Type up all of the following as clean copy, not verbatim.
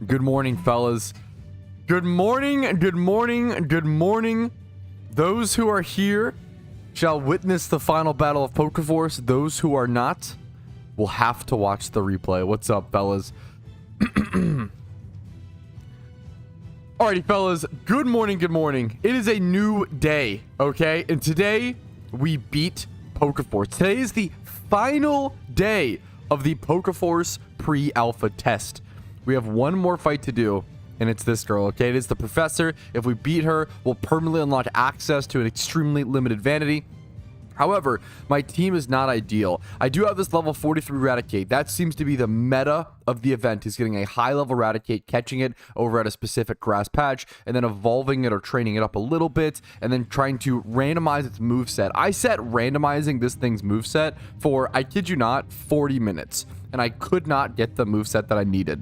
Good morning, fellas. Good morning, good morning, good morning. Those who are here shall witness the final battle of PokeForce. Those who are not will have to watch the replay. What's up, fellas? Alrighty, fellas. Good morning, good morning. It is a new day, okay? And today, we beat PokeForce. Today is the final day of the PokeForce pre-alpha test. We have one more fight to do, and it's this girl, okay? It is the professor. If we beat her, we'll permanently unlock access to an extremely limited vanity. However, my team is not ideal. I do have this level 43 Raticate. That seems to be the meta of the event, is getting a high level Raticate, catching it over at a specific grass patch, and then evolving it or training it up a little bit, and then trying to randomize its moveset. I set randomizing this thing's moveset for, I kid you not, 40 minutes, and I could not get the moveset that I needed.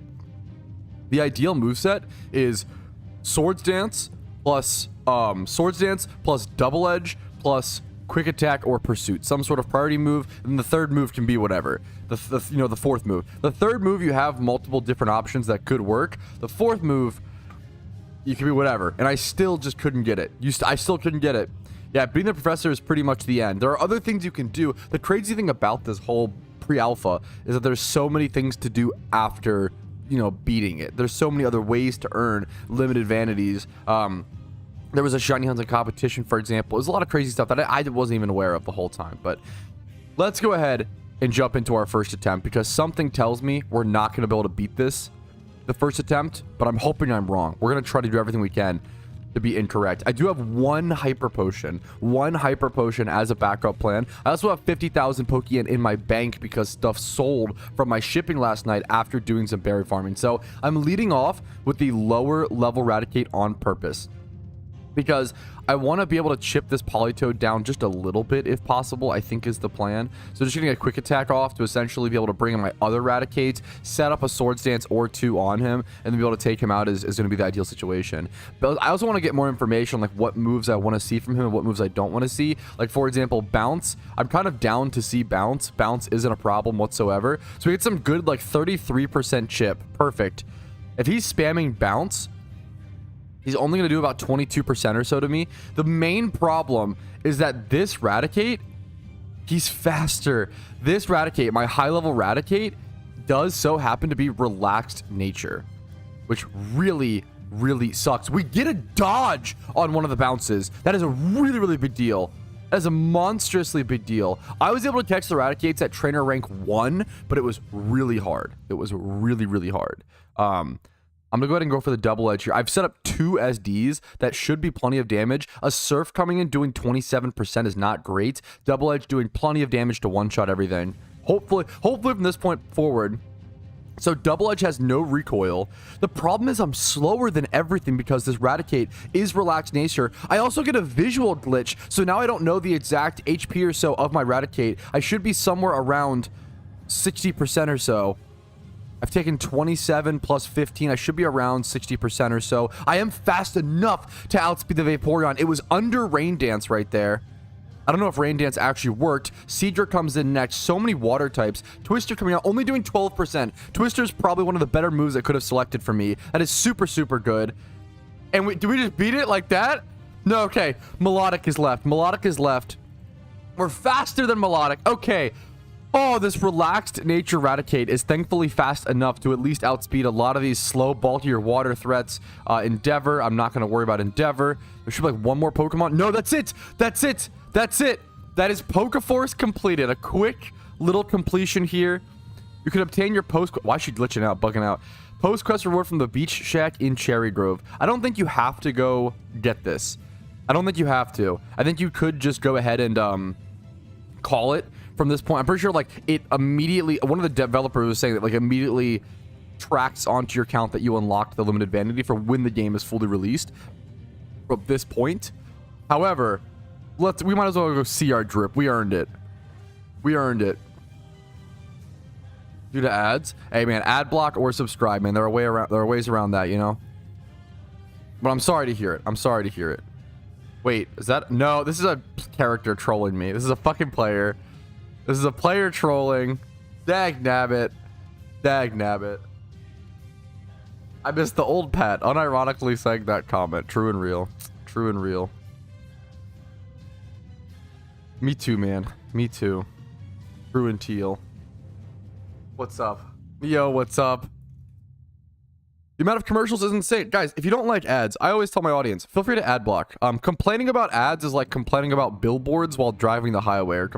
The ideal moveset is Swords Dance plus Double Edge plus Quick Attack or Pursuit, some sort of priority move, and the third move can be whatever. The fourth move. The third move, you have multiple different options that could work. The fourth move, you can be whatever, and I still just couldn't get it. I still couldn't get it. Yeah, being the professor is pretty much the end. There are other things you can do. The crazy thing about this whole pre-alpha is that there's so many things to do after, you know, beating it. There's so many other ways to earn limited vanities. There was a shiny hunting competition, for example. There's a lot of crazy stuff that I wasn't even aware of the whole time. But let's go ahead and jump into our first attempt, because something tells me we're not going to be able to beat this the first attempt, but I'm hoping I'm wrong. We're going to try to do everything we can to be incorrect. I do have one hyper potion as a backup plan. I also have 50,000 Pokeyen in my bank because stuff sold from my shipping last night after doing some berry farming. So I'm leading off with the lower level Raticate on purpose, because I want to be able to chip this Politoed down just a little bit if possible, I think is the plan. So just getting a quick attack off to essentially be able to bring in my other Raticates, set up a Swords Dance or two on him, and then be able to take him out is going to be the ideal situation. But I also want to get more information on like what moves I want to see from him and what moves I don't want to see. Like, for example, Bounce. I'm kind of down to see Bounce. Bounce isn't a problem whatsoever. So we get some good like 33% chip. Perfect. If he's spamming Bounce, he's only going to do about 22% or so to me. The main problem is that this Raticate, he's faster. This Raticate, my high-level Raticate, does so happen to be relaxed nature, which really, really sucks. We get a dodge on one of the bounces. That is a really, really big deal. That is a monstrously big deal. I was able to catch the Raticates at trainer rank 1, but it was really hard. It was really, really hard. I'm going to go ahead and go for the double edge here. I've set up 2 SDs. That should be plenty of damage. A Surf coming in doing 27% is not great. Double edge doing plenty of damage to one-shot everything. Hopefully from this point forward. So double edge has no recoil. The problem is I'm slower than everything because this Raticate is relaxed nature. I also get a visual glitch, so now I don't know the exact HP or so of my Raticate. I should be somewhere around 60% or so. I've taken 27 plus 15. I should be around 60% or so. I am fast enough to outspeed the Vaporeon. It was under Rain Dance right there. I don't know if Rain Dance actually worked. Seadra comes in next. So many water types. Twister coming out, only doing 12%. Twister is probably one of the better moves I could have selected for me. That is super, super good. And do we just beat it like that? No, okay. Melodic is left. Melodic is left. We're faster than Melodic. Okay. Oh, this relaxed nature Raticate is thankfully fast enough to at least outspeed a lot of these slow, bulkier water threats. Endeavor, I'm not going to worry about Endeavor. There should be like one more Pokemon. No, that's it. That's it. That's it. That is PokeForce completed. A quick little completion here. You can obtain your post... Why is she glitching out, bugging out? Post-quest reward from the Beach Shack in Cherry Grove. I don't think you have to go get this. I don't think you have to. I think you could just go ahead and call it from this point. I'm pretty sure like it immediately, one of the developers was saying that like immediately tracks onto your account that you unlocked the limited vanity for when the game is fully released from this point. However, we might as well go see our drip. We earned it. We earned it. Due to ads. Hey man, ad block or subscribe, man. There are ways around that, you know. But I'm sorry to hear it. I'm sorry to hear it. Wait, is that... No, this is a character trolling me. This is a fucking player. This is a player trolling. Dag nabbit. Dag nabbit. I missed the old Pat, unironically saying that comment. True and real. True and real. Me too, man. Me too. True and teal. What's up? Yo, what's up? The amount of commercials is insane. Guys, if you don't like ads, I always tell my audience, feel free to ad block. Complaining about ads is like complaining about billboards while driving the highway, or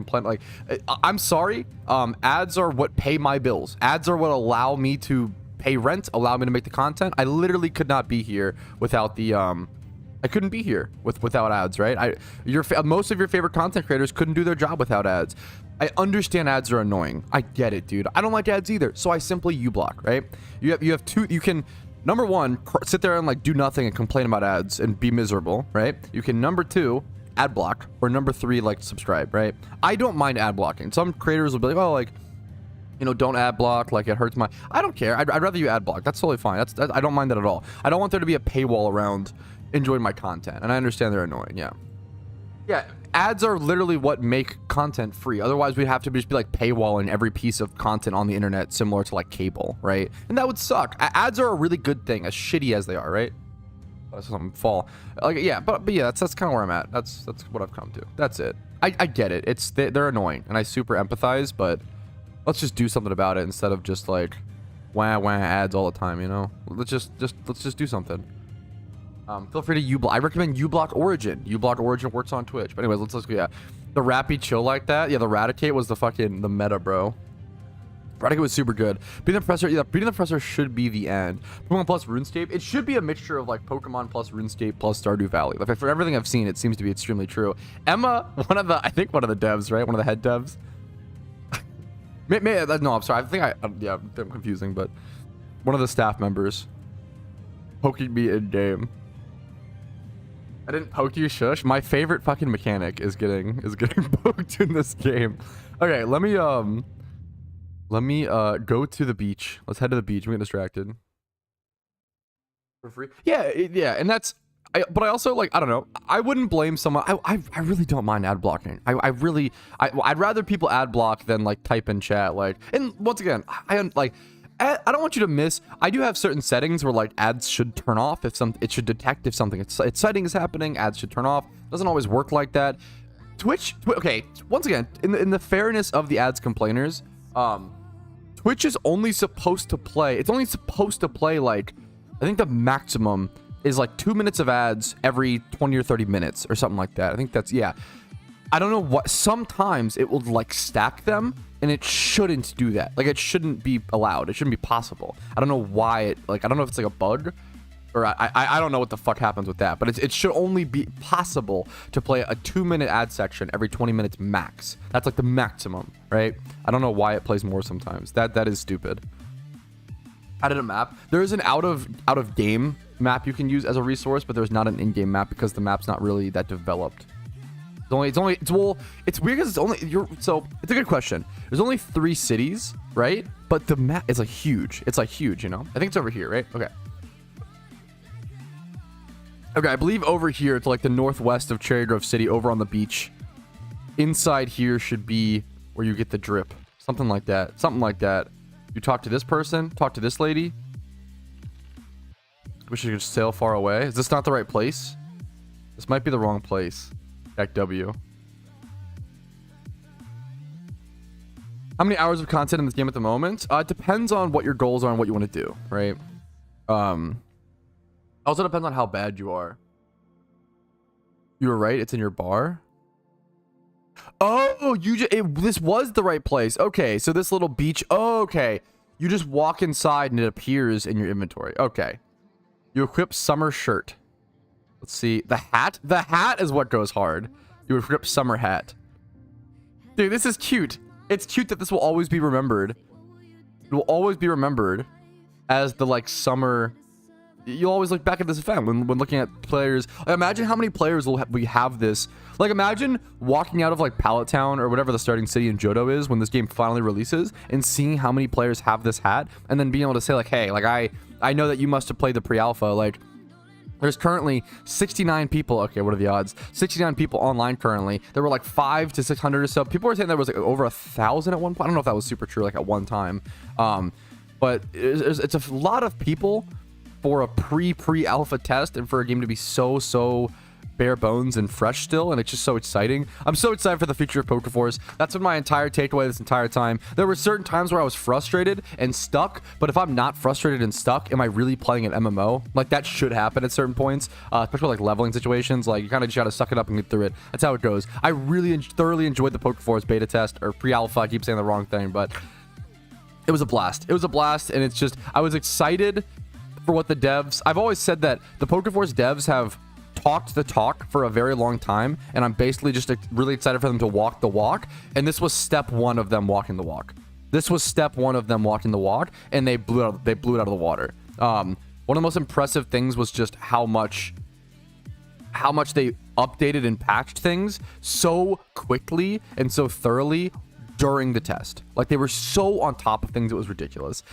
I'm sorry. Ads are what pay my bills. Ads are what allow me to pay rent, allow me to make the content. I literally could not be here without the I couldn't be here without ads, right? Most of your favorite content creators couldn't do their job without ads. I understand ads are annoying. I get it, dude. I don't like ads either, so I simply U-block, right? You have two. You can, number one, sit there and like do nothing and complain about ads and be miserable, right? You can, number two, ad block, or number three, like subscribe, right? I don't mind ad blocking. Some creators will be like, oh, like, you know, don't ad block, like it hurts my. I don't care. I'd rather you ad block. That's totally fine. I don't mind that at all. I don't want there to be a paywall around enjoying my content, and I understand they're annoying. Yeah, ads are literally what make content free. Otherwise, we'd have to just be like paywalling every piece of content on the internet, similar to like cable, right? And that would suck. Ads are a really good thing, as shitty as they are, right? That's something fall. Like, yeah, but yeah, that's kind of where I'm at. That's what I've come to. That's it. I get it. They're annoying, and I super empathize, but let's just do something about it instead of just like wah ads all the time, you know? Let's just do something. Feel free to U-block. I recommend U-block Origin. U-block Origin works on Twitch. But anyways, let's go. Yeah, the Rappy chill like that. Yeah, the Raticate was the meta, bro. Raticate was super good. Beating the Professor. Yeah, beating the Professor should be the end. Pokemon plus RuneScape. It should be a mixture of like Pokemon plus RuneScape plus Stardew Valley. Like for everything I've seen, it seems to be extremely true. Emma, I think one of the devs, right? One of the head devs. No, I'm sorry. Yeah, I'm confusing, but one of the staff members poking me in game. I didn't poke you, shush. My favorite fucking mechanic is getting poked in this game. Okay, let me go to the beach. Let's head to the beach. I'm getting distracted. For free? Yeah, and that's. But I also like. I don't know. I wouldn't blame someone. I really don't mind ad blocking. I'd rather people ad block than like type in chat. Like, and once again, I don't want you to miss. I do have certain settings where like ads should turn off if it should detect if something exciting is happening. Ads should turn off. Doesn't always work like that. Twitch. Okay. Once again, in the fairness of the ads complainers, Twitch is only supposed to play. It's only supposed to play like, I think the maximum is like 2 minutes of ads every 20 or 30 minutes or something like that. I think that's, yeah. I don't know what, sometimes it will like stack them, and it shouldn't do that. Like, it shouldn't be allowed. It shouldn't be possible. I don't know why it, like, I don't know if it's like a bug, or I don't know what the fuck happens with that, but it should only be possible to play a 2-minute ad section every 20 minutes max. That's like the maximum, right? I don't know why it plays more sometimes. That is stupid. Added a map. There is an out of game map you can use as a resource, but there's not an in-game map because the map's not really that developed. It's weird because it's a good question. There's only 3 cities, right? But the map is like huge. It's like huge, you know? I think it's over here, right? Okay. Okay, I believe over here to like the northwest of Cherry Grove City, over on the beach. Inside here should be where you get the drip. Something like that. Something like that. You talk to this person, talk to this lady. We should just sail far away. Is this not the right place? This might be the wrong place. Back W. How many hours of content in this game at the moment? It depends on what your goals are and what you want to do, right? Also depends on how bad you are. You were right. It's in your bar. Oh, this was the right place. Okay, so this little beach. Oh, okay. You just walk inside and it appears in your inventory. Okay. You equip summer shirt. Let's see. The hat? The hat is what goes hard. You equip summer hat. Dude, this is cute. It's cute that this will always be remembered. It will always be remembered as the, like, summer... You'll always look back at this event when looking at players. Like, imagine how many players we have this. Like, imagine walking out of, like, Pallet Town or whatever the starting city in Johto is when this game finally releases and seeing how many players have this hat and then being able to say, like, hey, like, I know that you must have played the pre-alpha. Like, there's currently 69 people. Okay, what are the odds? 69 people online currently. There were like 500 to 600 or so. People were saying there was like over 1,000 at one point. I don't know if that was super true, like at one time. But it's a lot of people for a pre-alpha test and for a game to be so bare bones and fresh still, and it's just so exciting. I'm so excited for the future of PokeForce. That's been my entire takeaway this entire time. There were certain times where I was frustrated and stuck, but if I'm not frustrated and stuck, am I really playing an MMO? Like, that should happen at certain points, especially like leveling situations. Like, you kind of just gotta suck it up and get through it. That's how it goes. I really thoroughly enjoyed the PokeForce beta test, or pre-alpha. I keep saying the wrong thing, but it was a blast. It was a blast, and it's just, I was excited for what the devs, I've always said that the PokeForce devs have talked the talk for a very long time, and I'm basically just really excited for them to walk the walk, and this was step one of them walking the walk. This was step one of them walking the walk, and they blew it out of the water. One of the most impressive things was just how much they updated and patched things so quickly and so thoroughly during the test. Like, they were so on top of things, it was ridiculous.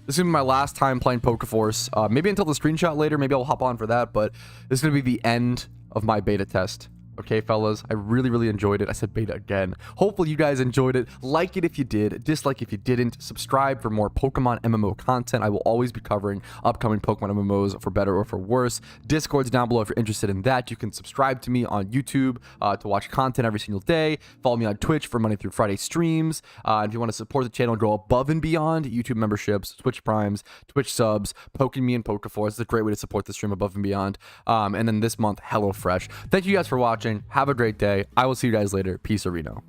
This is going to be my last time playing PokeForce. Maybe until the screenshot later. Maybe I'll hop on for that. But this is going to be the end of my beta test. Okay, fellas, I really enjoyed it. I said beta again. Hopefully you guys enjoyed it. Like it if you did, dislike if you didn't. Subscribe for more Pokemon MMO content. I will always be covering upcoming Pokemon MMOs for better or for worse. Discord's down below if you're interested in that. You can subscribe to me on YouTube to watch content every single day. Follow me on Twitch for Monday through Friday streams. If you want to support the channel and go above and beyond, YouTube memberships, Twitch primes, Twitch subs, PokeMMO and PokeForce. It's a great way to support the stream above and beyond. And then this month, HelloFresh. Thank you guys for watching. Have a great day. I will see you guys later. Peace, Reno.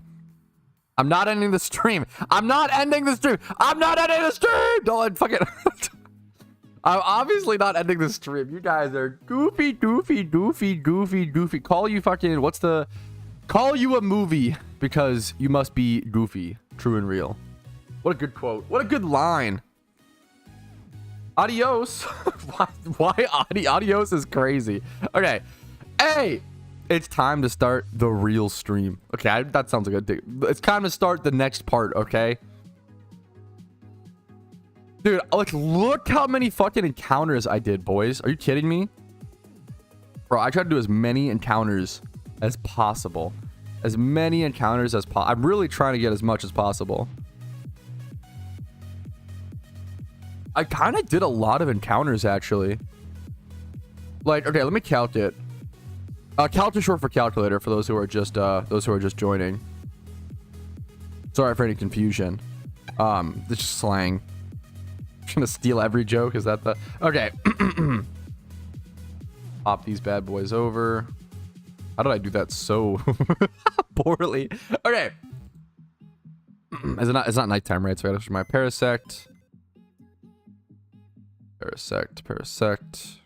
I'm not ending the stream. I'm not ending the stream. I'm not ending the stream. Don't fucking. I'm obviously not ending the stream. You guys are goofy. Call you fucking. Call you a movie because you must be goofy. True and real. What a good quote. What a good line. Adios. Why adios is crazy. Okay. Hey. It's time to start the real stream. Okay, that sounds like a dig. It's time to start the next part, okay? Dude, like, look how many fucking encounters I did, boys. Are you kidding me? Bro, I tried to do as many encounters as possible. As many encounters as possible. I'm really trying to get as much as possible. I kind of did a lot of encounters, actually. Like, okay, let me count it. Calc is short for calculator for those who are just joining. Sorry for any confusion. This is slang. I'm trying to steal every joke. Is that the okay? Pop these bad boys over. How did I do that so poorly? Okay. It's not nighttime, right? So I gotta switch my Parasect. Parasect.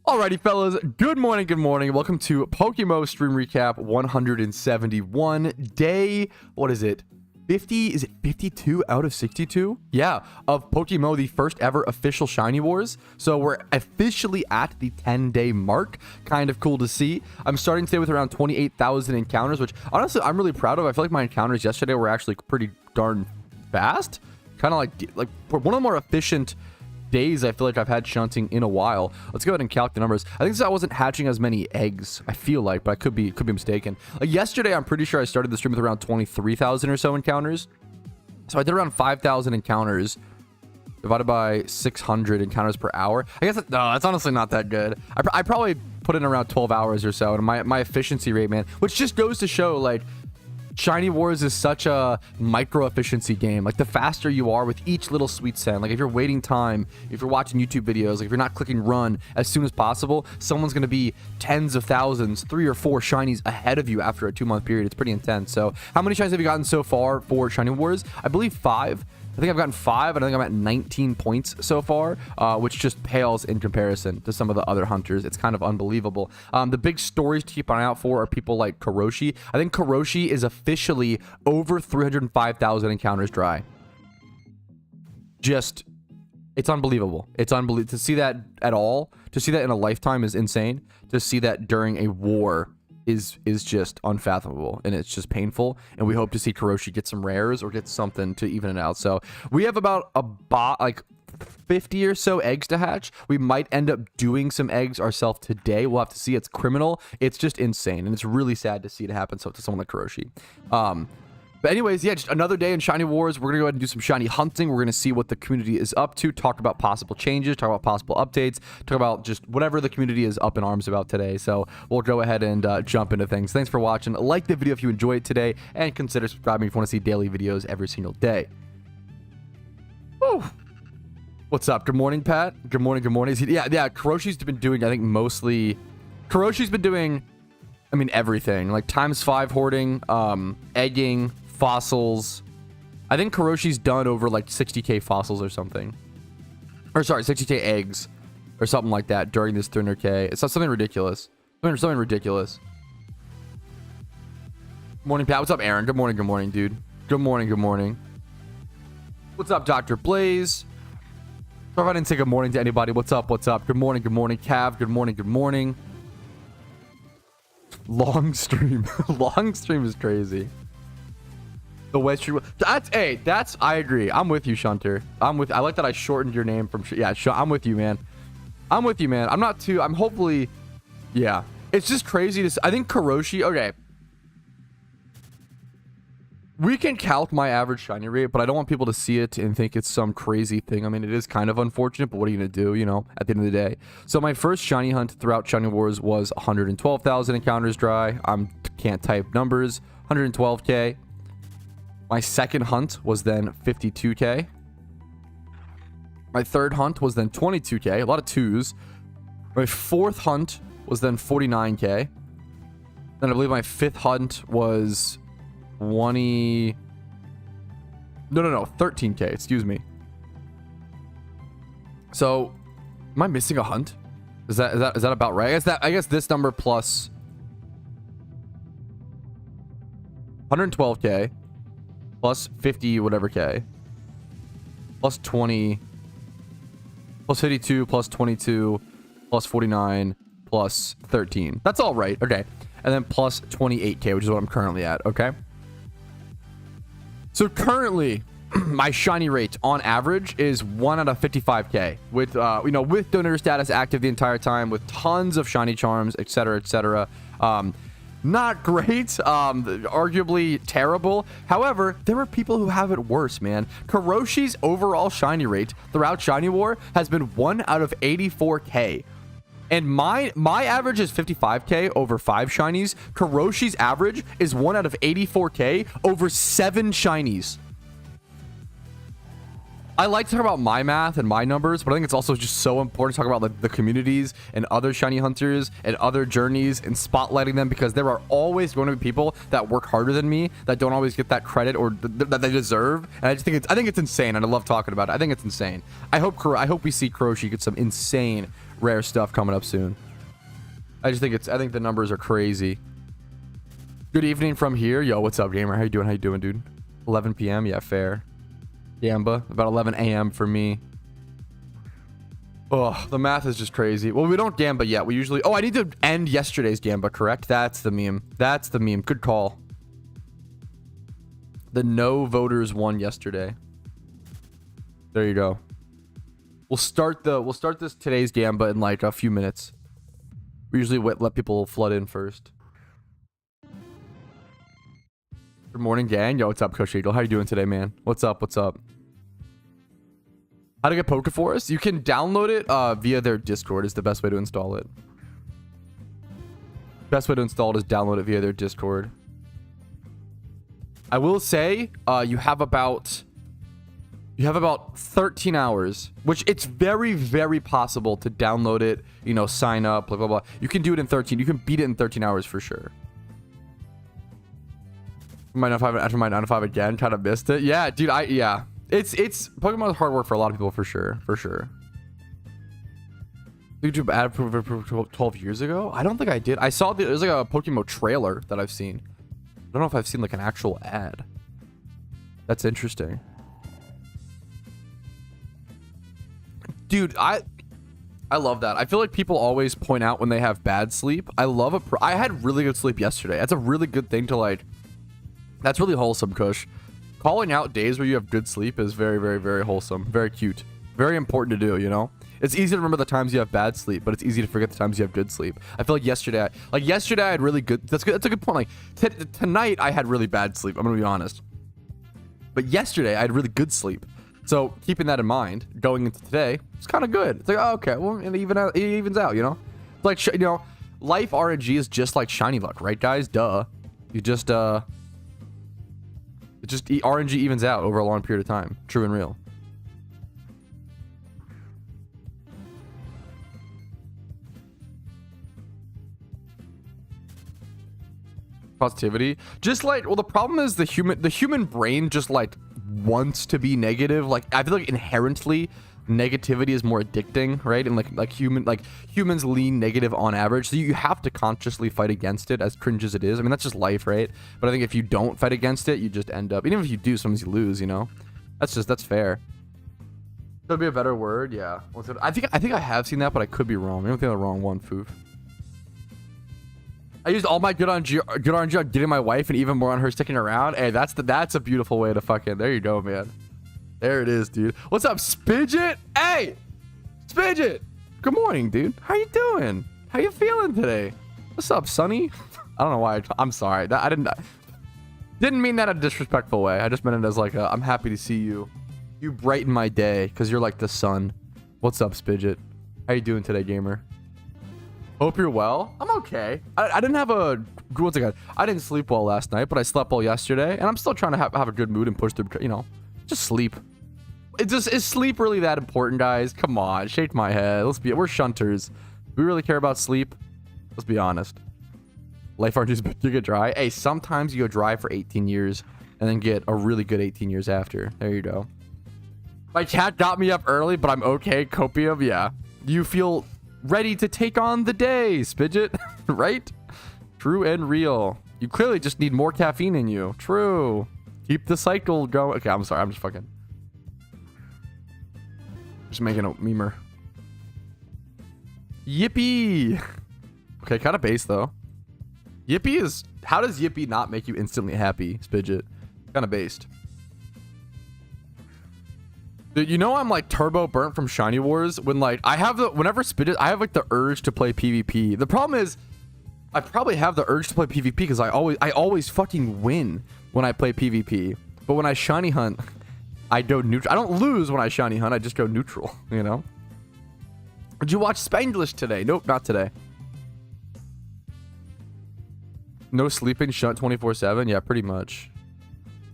Alrighty, fellas. Good morning. Welcome to PokeMMO Stream Recap 171. Day, what is it? 50? Is it 52 out of 62? Yeah, of PokeMMO, the first ever official Shiny Wars. So we're officially at the 10-day mark. Kind of cool to see. I'm starting today with around 28,000 encounters, which honestly I'm really proud of. I feel like my encounters yesterday were actually pretty darn fast. Kind of like one of the more efficient days I feel like I've had shunting in a while. Let's go ahead and calc the numbers. I think I wasn't hatching as many eggs, I feel like, but I could be mistaken. Yesterday, I'm pretty sure I started the stream with around 23,000 or so encounters. So I did around 5,000 encounters divided by 600 encounters per hour. I guess no, that's honestly not that good. I probably put in around 12 hours or so, and my efficiency rate, man, which just goes to show, like, Shiny Wars is such a micro efficiency game. Like, the faster you are with each little sweet send, like if you're waiting time, if you're watching YouTube videos, like if you're not clicking run as soon as possible, someone's going to be tens of thousands, 3 or 4 shinies ahead of you after a 2-month period. It's pretty intense. So how many shinies have you gotten so far for Shiny Wars? I believe 5. I think I've gotten 5, and I think I'm at 19 points so far, which just pales in comparison to some of the other hunters. It's kind of unbelievable. The big stories to keep an eye out for are people like Kuroshi. I think Kuroshi is officially over 305,000 encounters dry. Just, it's unbelievable. It's unbelievable. To see that at all, to see that in a lifetime is insane. To see that during a war is just unfathomable, and it's just painful, and we hope to see Kuroshi get some rares or get something to even it out. So we have about like 50 or so eggs to hatch. We might end up doing some eggs ourselves today. We'll have to see. It's criminal. It's just insane, and it's really sad to see it happen to someone like Kuroshi. But anyways, yeah, just another day in Shiny Wars. We're going to go ahead and do some shiny hunting. We're going to see what the community is up to, talk about possible changes, talk about possible updates, talk about just whatever the community is up in arms about today. So we'll go ahead and jump into things. Thanks for watching. Like the video if you enjoyed it today, and consider subscribing if you want to see daily videos every single day. Woo. What's up? Good morning, Pat. Good morning. Good morning. Yeah. Kuroshi's been doing, I think, mostly... Kuroshi's been doing, I mean, everything. Like, ×5 hoarding, egging, fossils. I think Kuroshi's done over like 60k fossils or something. Or sorry, 60k eggs or something like that during this 300k. It's not something ridiculous. Something ridiculous. Morning, Pat. What's up, Aaron? Good morning, dude. Good morning. What's up, Dr. Blaze? Sorry if I didn't say good morning to anybody. What's up? Good morning, Cav. Good morning. Long stream. Long stream is crazy. The West Street. That's I agree. I'm with you, Shunter. I like that I shortened your name from I'm with you, man. I'm hopefully, yeah. It's just crazy I think Kuroshi, okay. We can calc my average shiny rate, but I don't want people to see it and think it's some crazy thing. I mean, it is kind of unfortunate, but what are you going to do, you know, at the end of the day? So my first shiny hunt throughout Shiny Wars was 112,000 encounters dry. I can't type numbers. 112k. My second hunt was then 52k. My third hunt was then 22k. A lot of twos. My fourth hunt was then 49k. Then I believe my fifth hunt was 13k. Excuse me. So, am I missing a hunt? Is that about right? I guess this number plus 112k. Plus 50 whatever k, plus 20, plus 52, plus 22, plus 49, plus 13. That's all right. Okay. And then plus 28k, which is what I'm currently at. Okay. So currently, my shiny rate on average is 1 out of 55k with, with donator status active the entire time, with tons of shiny charms, etc., etc. Not great, arguably terrible. However, there are people who have it worse, man. Kuroshi's overall shiny rate throughout Shiny War has been 1 out of 84k. And my average is 55k over 5 shinies. Kuroshi's average is 1 out of 84k over 7 shinies. I like to talk about my math and my numbers, but I think it's also just so important to talk about like the communities and other shiny hunters and other journeys and spotlighting them, because there are always going to be people that work harder than me that don't always get that credit or that they deserve. And I just think it's insane, and I love talking about it. I think it's insane. I hope we see Kuroshi get some insane rare stuff coming up soon. I think the numbers are crazy. Good evening from here. Yo, what's up, gamer? How you doing, dude? 11 p.m. Yeah, fair. Gamba, about 11 a.m. for me. Oh, the math is just crazy. Well, we don't Gamba yet. We usually... Oh, I need to end yesterday's Gamba, correct? That's the meme. Good call. The no voters won yesterday. There you go. We'll start today's Gamba in like a few minutes. We usually let people flood in first. Good morning, gang. Yo, what's up, Kush Eagle? How you doing today, man? What's up? How to get PokeForce? You can download it via their Discord is the best way to install it. Best way to install it is download it via their Discord. I will say you have about 13 hours, which it's very, very possible to download it, sign up, blah, blah, blah. You can do it in 13. You can beat it in 13 hours for sure. After my 9 to 5 again, kind of missed it. Yeah, dude, it's Pokemon is hard work for a lot of people for sure. YouTube ad for 12 years ago? I don't think I did. I saw there's like a PokeMMO trailer that I've seen. I don't know if I've seen like an actual ad. That's interesting. Dude, I love that. I feel like people always point out when they have bad sleep. I had really good sleep yesterday. That's a really good thing to like. That's really wholesome, Kush. Calling out days where you have good sleep is very, very, very wholesome. Very cute. Very important to do, It's easy to remember the times you have bad sleep, but it's easy to forget the times you have good sleep. I feel like yesterday I had really good... That's a good point. Like, tonight I had really bad sleep. I'm going to be honest. But yesterday I had really good sleep. So keeping that in mind, going into today, it's kind of good. It's like, oh, okay, well, it evens out, you know? Like, you know, life RNG is just like shiny luck, right, guys? Duh. You just, RNG evens out over a long period of time. True and real. Positivity. Just like, well, the problem is the human brain just like wants to be negative. Like, I feel like inherently negativity is more addicting, right? And humans lean negative on average, so you have to consciously fight against it, as cringe as it is. I mean, that's just life, right? But I think if you don't fight against it, you just end up, even if you do, sometimes you lose, you know? That's fair. Could be a better word, yeah. I think I have seen that, but I could be wrong. I don't think the wrong one, Foof. I used all my good RNG on getting my wife, and even more on her sticking around. Hey, that's a beautiful way to fucking, there you go, man. There it is, dude. What's up, Spidget? Hey, Spidget. Good morning, dude. How you doing? How you feeling today? What's up, Sonny? I don't know why. I'm sorry. I didn't mean that in a disrespectful way. I just meant it as like I'm happy to see you. You brighten my day because you're like the sun. What's up, Spidget? How you doing today, gamer? Hope you're well. I'm okay. I didn't have a once again. I didn't sleep well last night, but I slept well yesterday, and I'm still trying to have a good mood and push through. You know, just sleep. Is sleep really that important, guys? Come on, shake my head. We're shunters. Do we really care about sleep? Let's be honest. Life RNGs, you get dry. Hey, sometimes you go dry for 18 years and then get a really good 18 years after. There you go. My cat got me up early, but I'm okay. Copium, yeah. You feel ready to take on the day, Spidget, right? True and real. You clearly just need more caffeine in you. True. Keep the cycle going. Okay, I'm sorry. I'm just fucking. Just making a memer. Yippee. Okay, kind of base though. Yippee is. How does Yippee not make you instantly happy, Spidget? Kind of based. Dude, you know I'm like turbo burnt from Shiny Wars when like I have whenever Spidget, I have like the urge to play PvP. The problem is I probably have the urge to play PvP because I always fucking win when I play PvP. But when I shiny hunt, I go neutral. I don't lose when I shiny hunt. I just go neutral, you know? Did you watch Spanglish today? Nope, not today. No sleeping, shunt 24/7? Yeah, pretty much.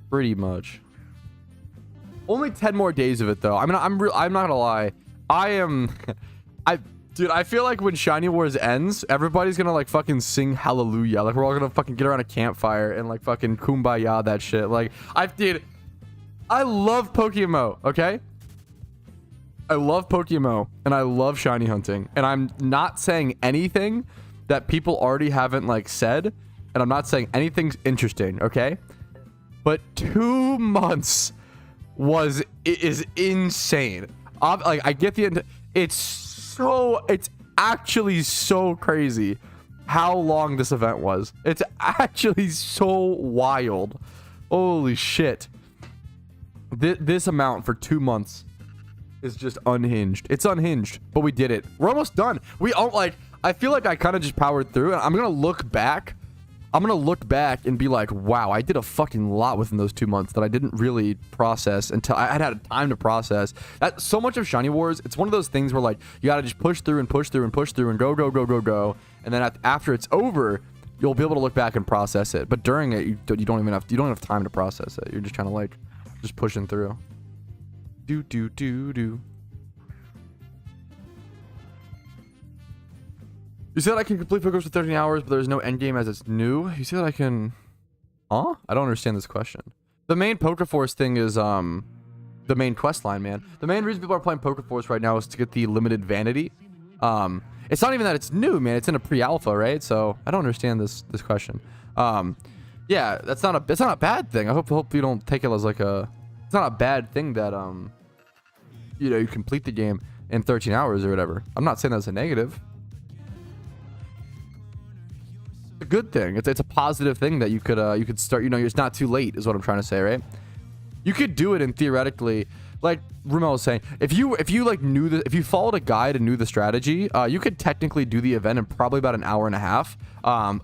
Pretty much. Only 10 more days of it though. I mean, I'm not gonna lie. Dude, I feel like when Shiny Wars ends, everybody's gonna like fucking sing hallelujah. Like we're all gonna fucking get around a campfire and like fucking kumbaya that shit. Like dude, I love PokeMMO, okay? I love PokeMMO and I love shiny hunting. And I'm not saying anything that people already haven't like said. And I'm not saying anything's interesting, okay? But 2 months is insane. Like I get the it's actually so crazy how long this event was. It's actually so wild. Holy shit. This amount for 2 months is just unhinged. It's unhinged, but we did it. We're almost done. We all like, I feel like I kind of just powered through, and I'm gonna look back and be like, wow, I did a fucking lot within those 2 months that I didn't really process until I had time to process. That so much of Shiny Wars, it's one of those things where like you gotta just push through and go, and then after it's over, you'll be able to look back and process it. But during it, you don't have time to process it. You're just kind of like just pushing through. Do. You said I can complete PokeForce for 13 hours, but there's no endgame as it's new. You said I can... Huh? I don't understand this question. The main PokeForce thing is, the main quest line, man. The main reason people are playing PokeForce right now is to get the limited vanity. It's not even that it's new, man. It's in a pre-alpha, right? So, I don't understand this question. Yeah, that's not a bad thing. I hope you don't take it as like a... It's not a bad thing that, you know, you complete the game in 13 hours or whatever. I'm not saying that's a negative. A good thing. It's a positive thing that you could start, you know, it's not too late is what I'm trying to say, right? You could do it in theoretically like Rumel was saying, if you like if you followed a guide and knew the strategy, you could technically do the event in probably about an hour and a half.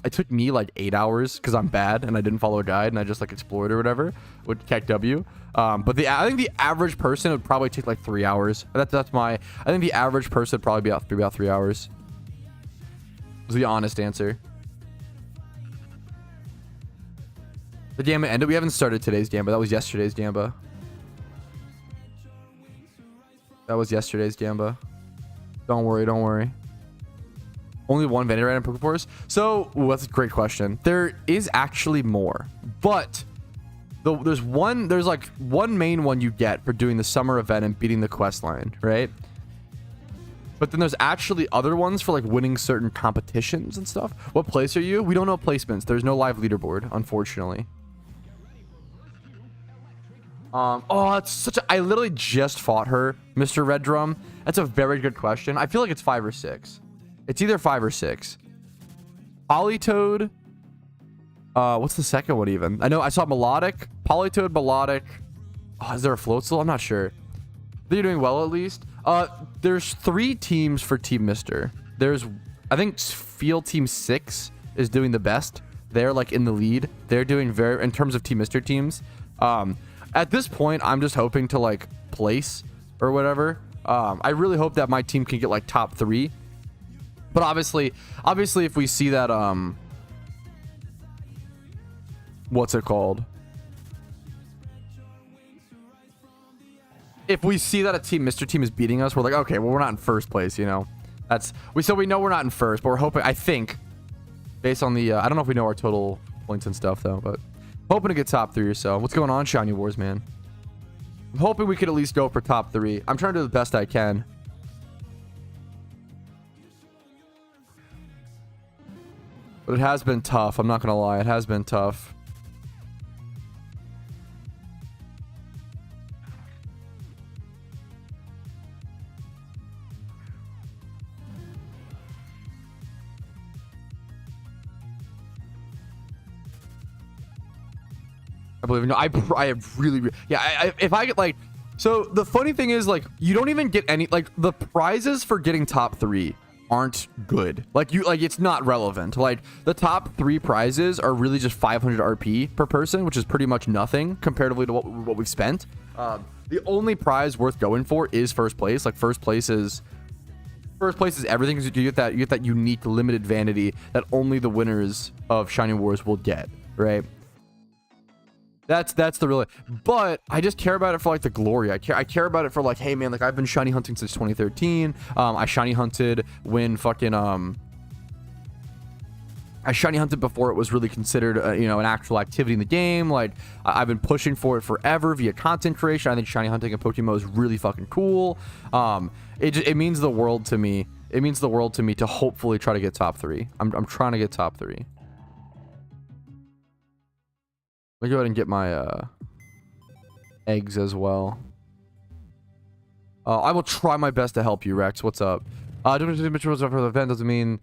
It took me like 8 hours because I'm bad and I didn't follow a guide and I just like explored or whatever with KEKW. But I think the average person would probably take like 3 hours. I think the average person would probably be about 3 hours. Was the honest answer. The Gamba ended. We haven't started today's Gamba. That was yesterday's Gamba. That was yesterday's Gamba. Don't worry, don't worry. Only one vendor right in PokeForce? So, that's a great question. There is actually more, but there's like one main one you get for doing the summer event and beating the quest line, right? But then there's actually other ones for like winning certain competitions and stuff. What place are you? We don't know placements. There's no live leaderboard, unfortunately. Oh, it's such a... I literally just fought her, Mr. Red Drum. That's a very good question. I feel like it's 5 or 6. It's either 5 or 6. Polytoad. What's the second one even? I know I saw Melodic. Polytoad, Melodic. Oh, is there a Floatzel? I'm not sure. They're doing well at least. There's 3 teams for Team Mr. There's... I think Field Team 6 is doing the best. They're like in the lead. They're doing very... In terms of Team Mr. teams. At this point, I'm just hoping to like place or whatever. I really hope that my team can get like top 3. But obviously if we see that what's it called? If we see that a team Mr. Team is beating us, we're like, okay, well, we're not in first place, you know. So we know we're not in first, but we're hoping, I think, based on the I don't know if we know our total points and stuff though, but hoping to get top 3 or so. What's going on, Shiny Wars, man? I'm hoping we could at least go for top 3. I'm trying to do the best I can. But it has been tough. I'm not going to lie. It has been tough. I believe I have really yeah. If I get like, so the funny thing is like you don't even get any like the prizes for getting top 3 aren't good. Like it's not relevant. Like the top 3 prizes are really just 500 RP per person, which is pretty much nothing comparatively to what we've spent. The only prize worth going for is first place. Like first place is everything because you get that unique limited vanity that only the winners of Shiny Wars will get, right? That's the real, but I just care about it for like the glory. I care about it for like, hey man, like I've been shiny hunting since 2013. I shiny hunted when fucking I shiny hunted before it was really considered you know, an actual activity in the game. Like I've been pushing for it forever via content creation. I think shiny hunting in PokeMMO is really fucking cool. It means the world to me. It means the world to me to hopefully try to get top 3. I'm trying to get top 3. Let me go ahead and get my eggs as well. I will try my best to help you, Rex. What's up? For the event doesn't mean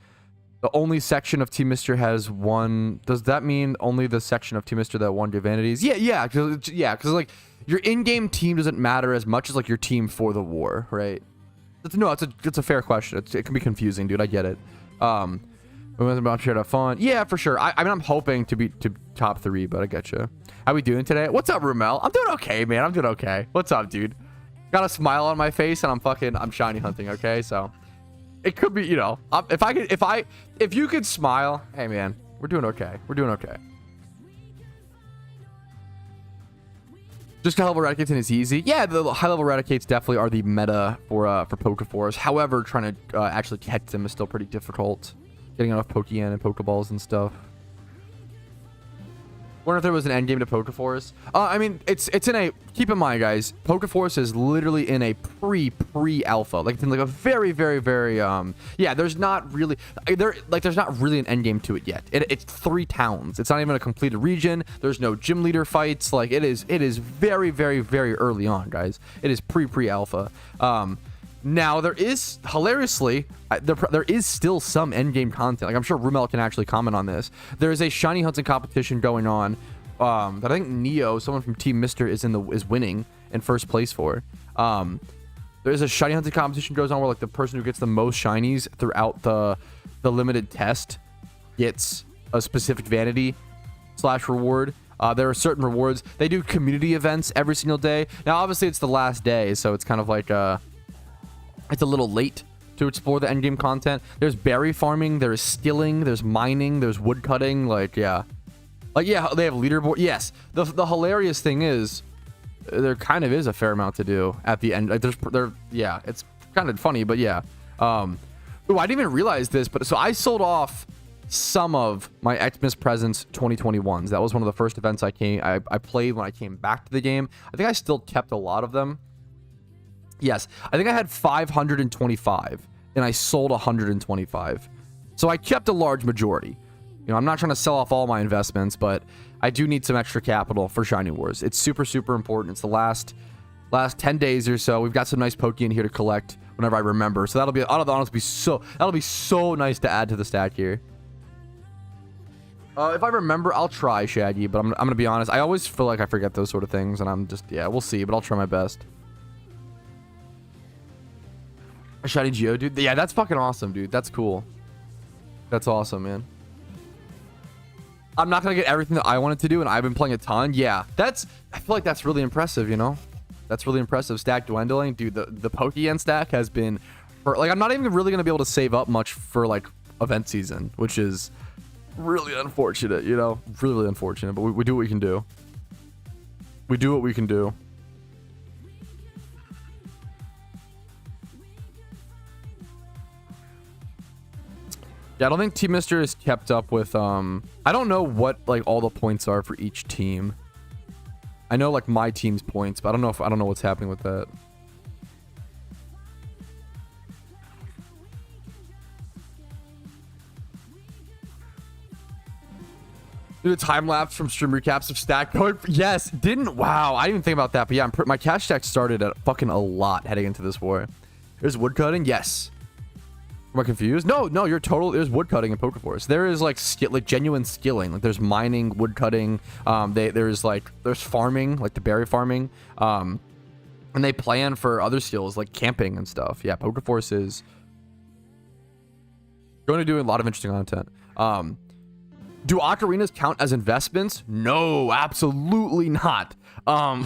the only section of Team Mr. has one. Does that mean only the section of Team Mr. that won divanities? Yeah, because like your in-game team doesn't matter as much as like your team for the war, right? It's a fair question. It can be confusing, dude. I get it. We went about to have fun. Yeah, for sure. I mean, I'm hoping to be top 3, but I get you. How we doing today? What's up, Rumel? I'm doing okay, man. I'm doing okay. What's up, dude? Got a smile on my face, and I'm shiny hunting. Okay, so it could be, you know, if you could smile, hey, man, we're doing okay. We're doing okay. Just high level eradicates and it's easy. Yeah, the high level eradicates definitely are the meta for PokeForce. However, trying to actually catch them is still pretty difficult. Getting enough Pokeyen and Pokeballs and stuff. Wonder if there was an end game to PokeForce. I mean, it's in a... Keep in mind, guys, PokeForce is literally in a pre-alpha. Like, it's in like a very, very, very... Yeah, there's not really... There's not really an end game to it yet. It's 3 towns. It's not even a completed region. There's no gym leader fights. Like, it is very, very, very early on, guys. It is pre-alpha. Now, there is, hilariously, there is still some endgame content. Like, I'm sure Rumel can actually comment on this. There is a shiny hunting competition going on that I think Neo, someone from Team Mr. is winning in first place for. There's a shiny hunting competition goes on where like the person who gets the most shinies throughout the limited test gets a specific vanity / reward. There are certain rewards. They do community events every single day. Now, obviously, it's the last day, so it's kind of like it's a little late to explore the endgame content. There's berry farming, there's skilling, there's mining, there's wood cutting. Like, yeah, they have leaderboard. Yes, the hilarious thing is, there kind of is a fair amount to do at the end. Like, yeah, it's kind of funny, but yeah. I didn't even realize this, but so I sold off some of my Xmas Presents 2021s. That was one of the first events I played when I came back to the game. I think I still kept a lot of them. Yes, I think I had 525 and I sold 125. So I kept a large majority. You know, I'm not trying to sell off all my investments, but I do need some extra capital for Shiny Wars. It's super, super important. It's the last 10 days or so. We've got some nice Pokeyen here to collect whenever I remember. So that'll be so nice to add to the stack here. If I remember, I'll try, Shaggy, but I'm gonna be honest. I always feel like I forget those sort of things, and I'm just, yeah, we'll see, but I'll try my best. A shiny Geo, dude. Yeah, that's fucking awesome, dude. That's cool. That's awesome, man. I'm not gonna get everything that I wanted to do, and I've been playing a ton. Yeah, I feel like that's really impressive, you know? That's really impressive. Stack dwindling, dude. The Pokeyen stack has been, like, I'm not even really gonna be able to save up much for like event season, which is really unfortunate, you know, really unfortunate, but we do what we can do. We do what we can do. Yeah, I don't think Team Mister is kept up with, I don't know what, like, all the points are for each team. I know, like, my team's points, but I don't know what's happening with that. Do a time lapse from stream recaps of stack going. Yes, wow, I didn't even think about that, but yeah, my cash stack started at fucking a lot heading into this war. There's woodcutting, yes. Am I confused? No, you're total. There's woodcutting in PokeForce. There is like genuine skilling. Like there's mining, woodcutting. There's farming, like the berry farming. And they plan for other skills like camping and stuff. Yeah, PokeForce is going to do a lot of interesting content. Do ocarinas count as investments? No, absolutely not.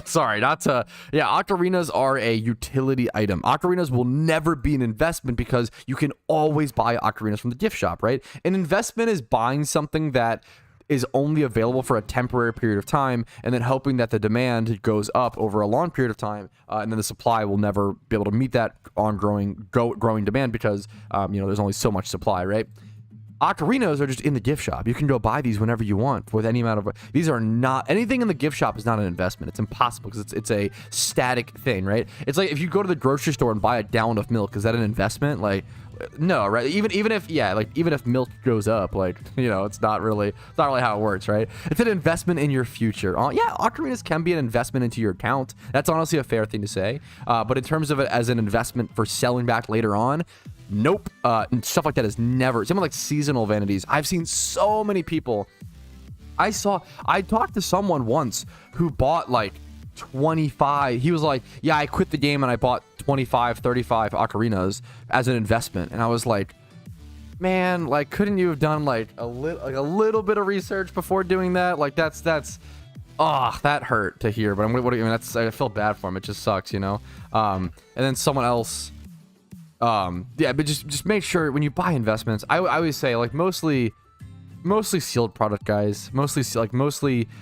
Sorry, not to. Yeah, ocarinas are a utility item. Ocarinas will never be an investment because you can always buy ocarinas from the gift shop, right? An investment is buying something that is only available for a temporary period of time and then hoping that the demand goes up over a long period of time, and then the supply will never be able to meet that growing demand because there's only so much supply, right? Ocarinas are just in the gift shop. You can go buy these whenever you want with any amount of. These are not anything in the gift shop is not an investment. It's impossible because it's a static thing, right? It's like if you go to the grocery store and buy a gallon of milk, is that an investment? Like, no, right? Even if milk goes up, like, it's not really how it works, right? It's an investment in your future. Yeah, ocarinas can be an investment into your account. That's honestly a fair thing to say. But in terms of it as an investment for selling back later on. Nope. Stuff like that is never. Some like seasonal vanities. I've seen so many people. I talked to someone once who bought like 25. He was like, yeah, I quit the game and I bought 25, 35 ocarinas as an investment. And I was like, man, like, couldn't you have done like a little bit of research before doing that? Like that hurt to hear. But I feel bad for him. It just sucks, And then someone else. Yeah, but just make sure when you buy investments, I always say like mostly sealed product, guys. Mostly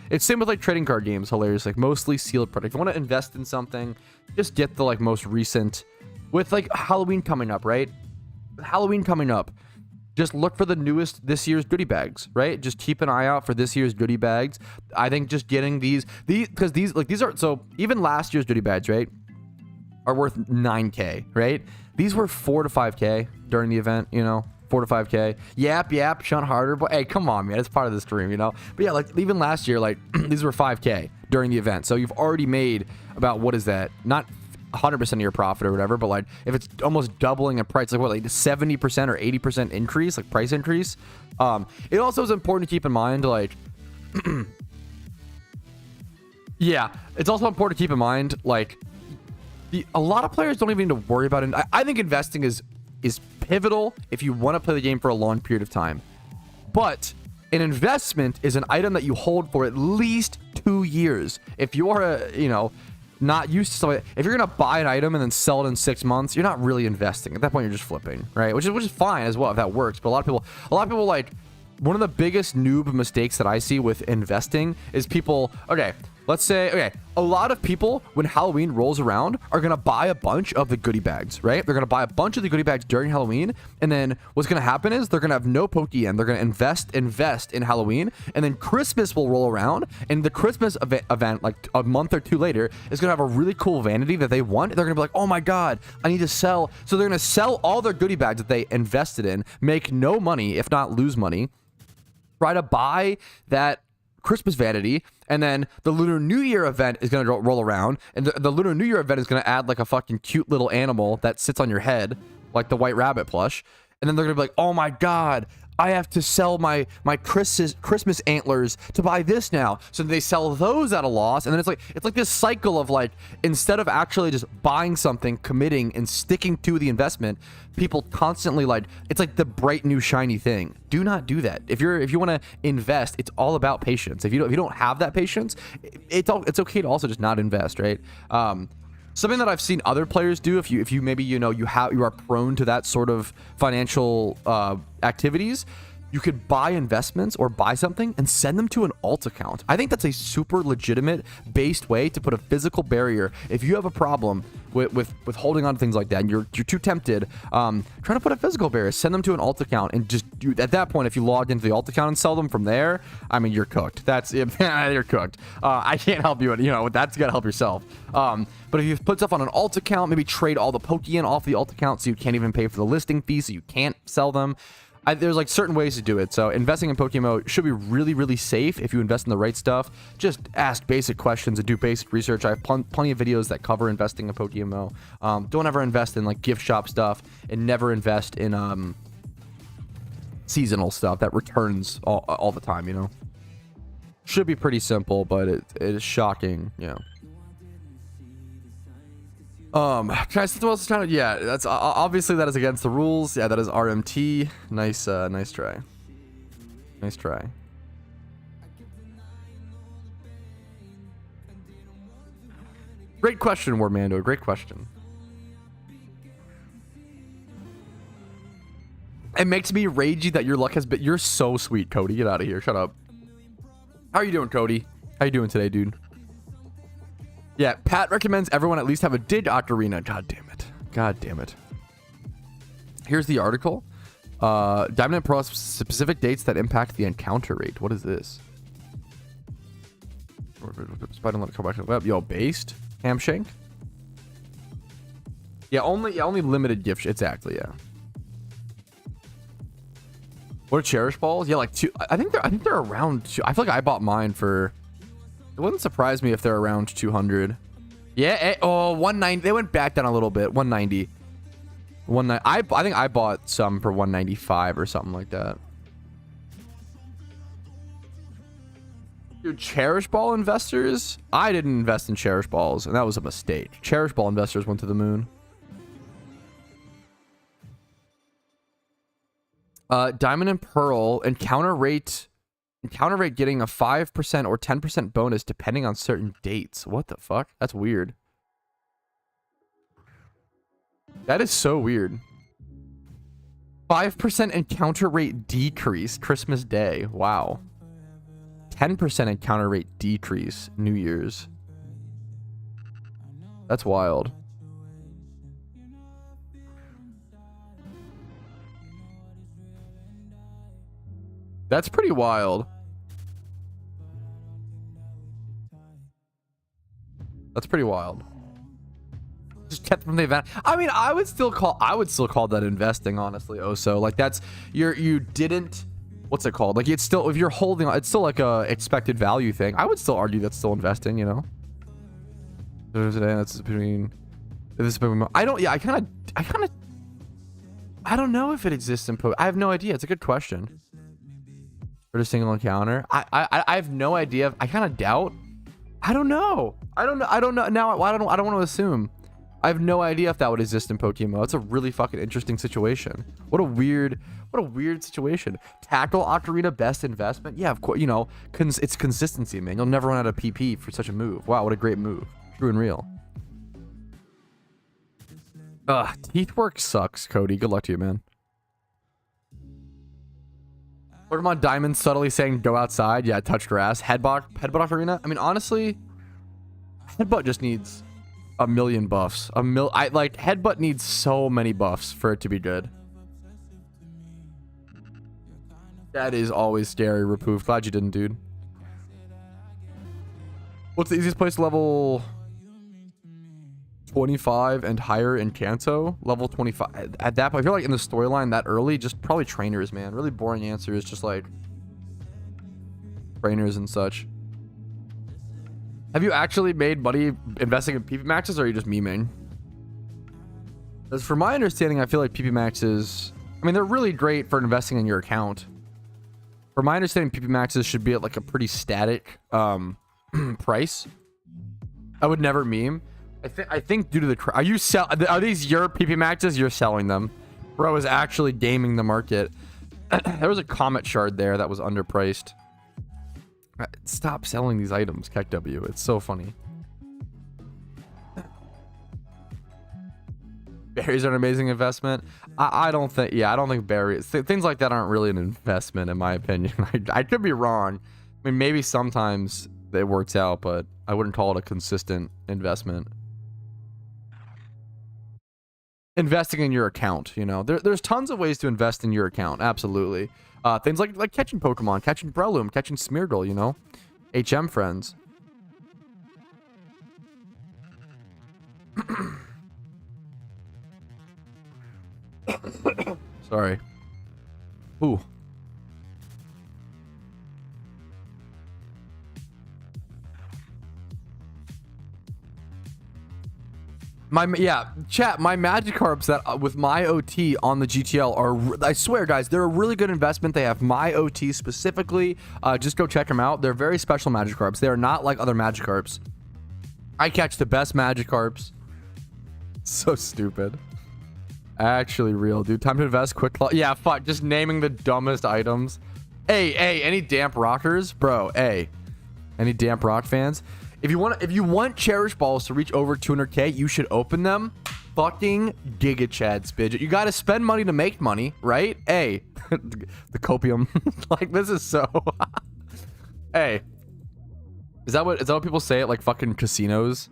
it's same with like trading card games. Hilarious, like mostly sealed product. If you want to invest in something, just get the like most recent. With like Halloween coming up, right? Just look for the newest this year's goodie bags, right? Just keep an eye out for this year's goodie bags. I think just getting these because these are so even last year's goodie bags, right, are worth 9K, right? These were 4 to 5K during the event, 4 to 5K. Yap, shunt harder. But hey, come on, man. It's part of the stream, But yeah, like even last year, like these were 5K during the event. So you've already made about, what is that? Not 100% of your profit or whatever, but like if it's almost doubling in price, like what, like 70% or 80% increase, like price increase. It also is important to keep in mind, like, yeah, it's also important to keep in mind, like, A lot of players don't even need to worry about it. I think investing is pivotal if you want to play the game for a long period of time. But an investment is an item that you hold for at least 2 years. If you are, not used to something, if you're gonna buy an item and then sell it in 6 months, you're not really investing. At that point, you're just flipping, right? Which is fine as well if that works. But a lot of people like, one of the biggest noob mistakes that I see with investing is people, let's say, a lot of people, when Halloween rolls around, are going to buy a bunch of the goodie bags, right? They're going to buy a bunch of the goodie bags during Halloween, and then what's going to happen is they're going to have no Pokeyen. They're going to invest in Halloween, and then Christmas will roll around, and the Christmas event, like a month or two later, is going to have a really cool vanity that they want. They're going to be like, oh my god, I need to sell. So they're going to sell all their goodie bags that they invested in, make no money, if not lose money, try to buy that Christmas vanity, and then the Lunar New Year event is going to roll around, and the Lunar New Year event is going to add like a fucking cute little animal that sits on your head, like the White Rabbit plush, and then they're going to be like, oh my god, I have to sell my Christmas antlers to buy this now. So they sell those at a loss, and then it's like this cycle of like, instead of actually just buying something, committing, and sticking to the investment, people constantly like, it's like the bright new shiny thing. Do not do that. If you want to invest, it's all about patience. If you don't have that patience, it's okay to also just not invest, right? Something that I've seen other players do, if you maybe you are prone to that sort of financial activities, you could buy investments or buy something and send them to an alt account. I think that's a super legitimate based way to put a physical barrier. If you have a problem with holding on to things like that and you're too tempted, try to put a physical barrier, send them to an alt account, and just at that point, if you logged into the alt account and sell them from there, I mean, you're cooked. That's it. You're cooked. I can't help you. That's got to help yourself. But if you put stuff on an alt account, maybe trade all the Pokeyen off the alt account so you can't even pay for the listing fee, so you can't sell them. There's like certain ways to do it. So investing in PokeMMO should be really, really safe if you invest in the right stuff. Just ask basic questions and do basic research. I have plenty of videos that cover investing in PokeMMO. Don't ever invest in like gift shop stuff, and never invest in seasonal stuff that returns all the time. Should be pretty simple, but it is shocking. Can I see what else is trying to? Yeah, that's obviously that is against the rules. Yeah, that is RMT. Nice try. Nice try. Great question, Warmando. Great question. It makes me ragey that your luck has been. You're so sweet, Cody. Get out of here. Shut up. How are you doing, Cody? How you doing today, dude? Yeah, Pat recommends everyone at least have a dig ocarina. God damn it. God damn it. Here's the article. Diamond and Pearl specific dates that impact the encounter rate. What is this? Spider let it come back to the web. Yo, based? Hamshank? Yeah, only limited gift. Exactly, yeah. What are cherish balls? Yeah, like two. I think they're around two. I feel like I bought mine for. It wouldn't surprise me if they're around 200. Yeah. 190. They went back down a little bit. 190. I think I bought some for 195 or something like that. Dude, cherish ball investors? I didn't invest in cherish balls, and that was a mistake. Cherish ball investors went to the moon. Diamond and Pearl encounter rate getting a 5% or 10% bonus depending on certain dates. What the fuck? That's weird. That is so weird. 5% encounter rate decrease Christmas Day. Wow. 10% encounter rate decrease New Year's. That's wild. That's pretty wild. That's pretty wild. Just kept from the event. I mean, I would still call that investing, honestly. Also, like that's you didn't. What's it called? Like it's still, if you're holding, it's still like a expected value thing. I would still argue that's still investing. That's between. I don't. Yeah, I kind of. I don't know if it exists in I have no idea. It's a good question. For a single encounter, I have no idea. I kind of doubt. I don't know. Now I don't want to assume. I have no idea if that would exist in PokeMMO. That's a really fucking interesting situation. What a weird situation. Tackle Ocarina best investment? Yeah, of course, you know, it's consistency, man. You'll never run out of PP for such a move. Wow, what a great move. True and real. Teeth work sucks, Cody. Good luck to you, man. Pokemon Diamond subtly saying go outside. Yeah, touch grass. Headbutt Ocarina. I mean, honestly, Headbutt just needs a million buffs. Headbutt needs so many buffs for it to be good. That is always scary, Repoof. Glad you didn't, dude. What's the easiest place to level 25 and higher in Kanto? Level 25. At that point, if you're like in the storyline that early, just probably trainers, man. Really boring answer is just like trainers and such. Have you actually made money investing in PP maxes, or are you just memeing? Because from my understanding, I feel like PP maxes, I mean, they're really great for investing in your account. From my understanding, PP maxes should be at like a pretty static price. I would never meme. I think due to the are these your PP maxes? You're selling them. Bro is actually gaming the market. There was a comet shard there that was underpriced. Stop selling these items, KekW. It's so funny. Berries are an amazing investment. I don't think, yeah, I don't think berries, things like that aren't really an investment in my opinion. I could be wrong. I mean, maybe sometimes it works out, but I wouldn't call it a consistent investment. Investing in your account, you know, there's tons of ways to invest in your account. Absolutely. Things like catching Pokemon, catching Breloom, catching Smeargle, you know, HM friends. Sorry. Ooh. Chat, my Magikarps that with my OT on the GTL are, I swear guys, they're a really good investment. They have my OT specifically. Just go check them out. They're very special Magikarps. They are not like other Magikarps. I catch the best Magikarps. So stupid. Actually real, dude. Time to invest. Quick claw. Yeah, fuck. Just naming the dumbest items. Hey, any damp rockers? Bro, any damp rock fans? If you want Cherish Balls to reach over 200k, you should open them. Fucking Giga Chad Spidget. You gotta spend money to make money, right? The copium. Like, this is so... Is that what people say at like fucking casinos?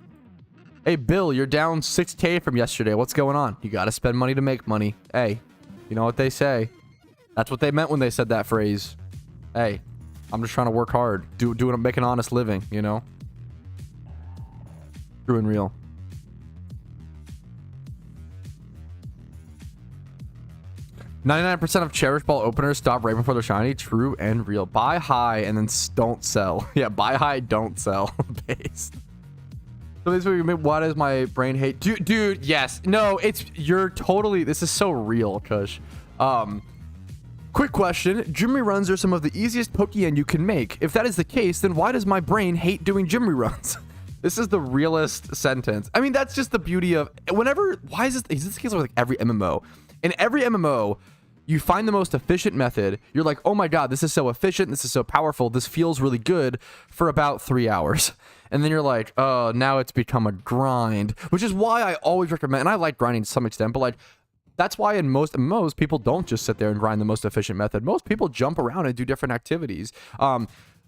Hey, Bill, you're down 6k from yesterday. What's going on? You gotta spend money to make money. Hey, you know what they say. That's what they meant when they said that phrase. Hey, I'm just trying to work hard. Make an honest living, you know? True and real. %of Cherish Ball openers stop right before they're shiny. True and real. Buy high and then don't sell. Yeah, buy high, don't sell. Based. So this week, why does my brain hate? Dude, yes. No, you're totally, this is so real, Kush. Quick question. Gym reruns are some of the easiest Pokeyen you can make. If that is the case, then why does my brain hate doing gym reruns? This is the realest sentence. I mean, that's just the beauty of why is this the case with like every MMO? In every MMO, you find the most efficient method. You're like, oh my God, this is so efficient. This is so powerful. This feels really good for about 3 hours. And then you're like, oh, now it's become a grind, which is why I always recommend, and I like grinding to some extent, but like, that's why in most MMOs, people don't just sit there and grind the most efficient method. Most people jump around and do different activities.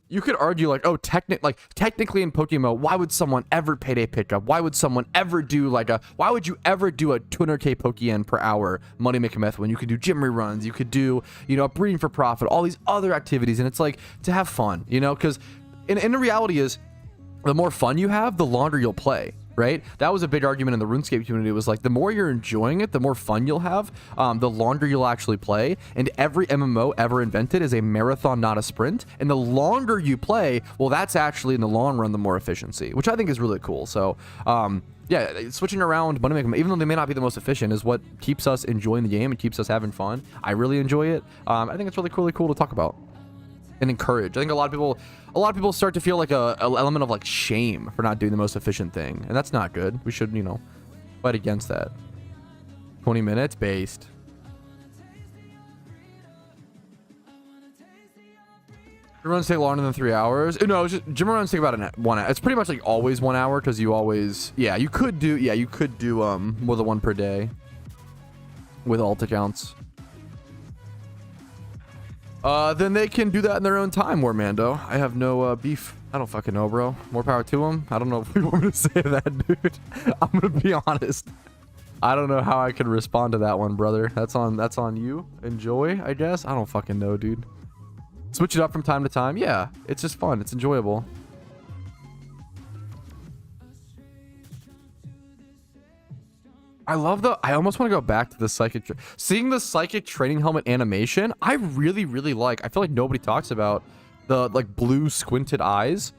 You could argue like, oh, technically in PokeMMO, why would someone ever payday pickup? Why would someone ever do why would you ever do a 200k Pokeyen per hour money making method when you could do gym reruns, you could do, you know, breeding for profit, all these other activities, and it's like to have fun, you know, because in the reality is the more fun you have, the longer you'll play. Right? That was a big argument in the RuneScape community. It was like, the more you're enjoying it, the more fun you'll have, the longer you'll actually play. And every MMO ever invented is a marathon, not a sprint. And the longer you play, well, that's actually in the long run, the more efficiency, which I think is really cool. So, yeah, switching around money making, even though they may not be the most efficient, is what keeps us enjoying the game and keeps us having fun. I really enjoy it. I think it's really cool to talk about and encourage. I think a lot of people start to feel like a element of like shame for not doing the most efficient thing, and that's not good. We should, you know, fight against that? 20 minutes based. Gym runs take longer than 3 hours. No, it's just, gym runs take about 1 hour. It's pretty much like always 1 hour because you always, yeah, you could do more than one per day with alt accounts. Then they can do that in their own time, Warmando. I have no beef. I don't fucking know, bro. More power to them. I don't know if we want me to say that, dude. I'm gonna be honest. I don't know how I can respond to that one, brother. That's on you. Enjoy, I guess. I don't fucking know, dude. Switch it up from time to time. Yeah, it's just fun. It's enjoyable. I almost want to go back to the psychic. Seeing the psychic training helmet animation, I really, really like. I feel like nobody talks about the like blue squinted eyes,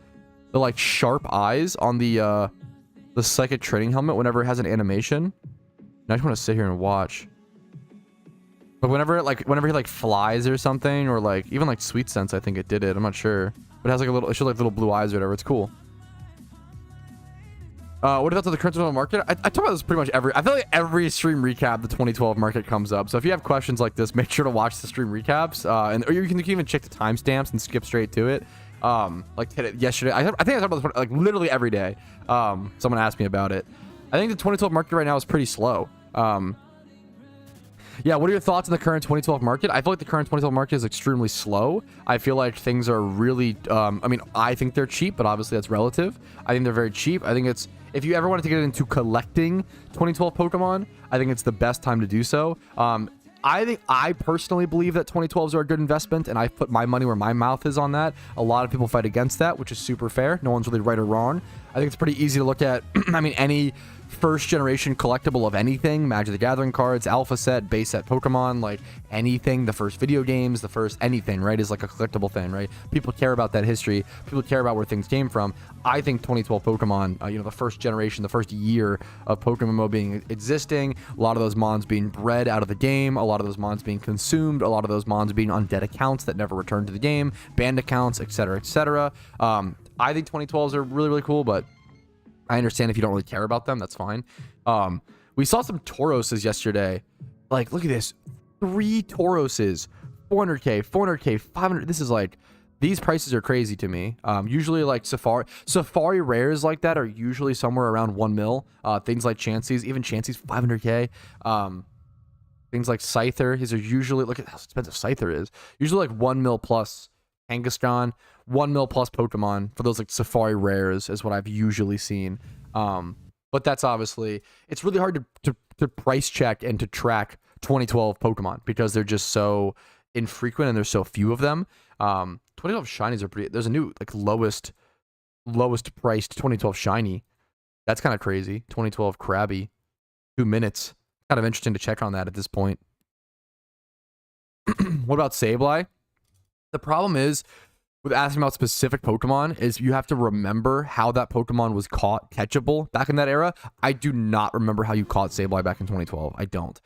the like sharp eyes on the psychic training helmet whenever it has an animation. And I just want to sit here and watch. But whenever he like flies or something, or like even like Sweet Sense, I think it did it. I'm not sure. But it has like a little, it shows like little blue eyes or whatever. It's cool. What about the current 2012 market? I talk about this pretty much I feel like every stream recap, the 2012 market comes up. So if you have questions like this, make sure to watch the stream recaps. Or you can even check the timestamps and skip straight to it. Like yesterday, I think I talked about this like literally every day. Someone asked me about it. I think the 2012 market right now is pretty slow. Yeah, what are your thoughts on the current 2012 market? I feel like the current 2012 market is extremely slow. I feel like things are really, I mean, I think they're cheap, but obviously that's relative. I think they're very cheap. I think it's, if you ever wanted to get into collecting 2012 Pokemon, I think it's the best time to do so. I personally believe that 2012s are a good investment, and I put my money where my mouth is on that. A lot of people fight against that, which is super fair. No one's really right or wrong. I think it's pretty easy to look at, I mean, any first generation collectible of anything, Magic the Gathering cards, alpha set, base set Pokemon, like anything, the first video games, the first anything, right, is like a collectible thing, right? People care about that history. People care about where things came from. I think 2012 Pokemon, you know, the first generation, the first year of PokeMMO being existing, a lot of those mons being bred out of the game, a lot of those mons being consumed, a lot of those mons being on dead accounts that never returned to the game, banned accounts, etc., etc. I think 2012s are really, really cool, but I understand if you don't really care about them, that's fine. We saw some Tauroses yesterday. Like, look at this. 3 Tauroses. 400k, 400k, 500. This is like, these prices are crazy to me. Usually like Safari rares like that are usually somewhere around 1 mil. Things like Chanseys, even Chanseys, 500k. Things like Scyther, these are usually, look at how expensive Scyther is. Usually like 1 mil plus. Kangaskhan, 1 mil plus Pokemon for those like Safari rares is what I've usually seen. But that's obviously, it's really hard to price check and to track 2012 Pokemon because they're just so infrequent and there's so few of them. 2012 shinies are pretty, there's a new like lowest priced 2012 shiny. That's kind of crazy. 2012 Krabby, 2 minutes. Kind of interesting to check on that at this point. What about Sableye? The problem is with asking about specific Pokemon is you have to remember how that Pokemon was caught catchable back in that era. I do not remember how you caught Sableye back in 2012. I don't.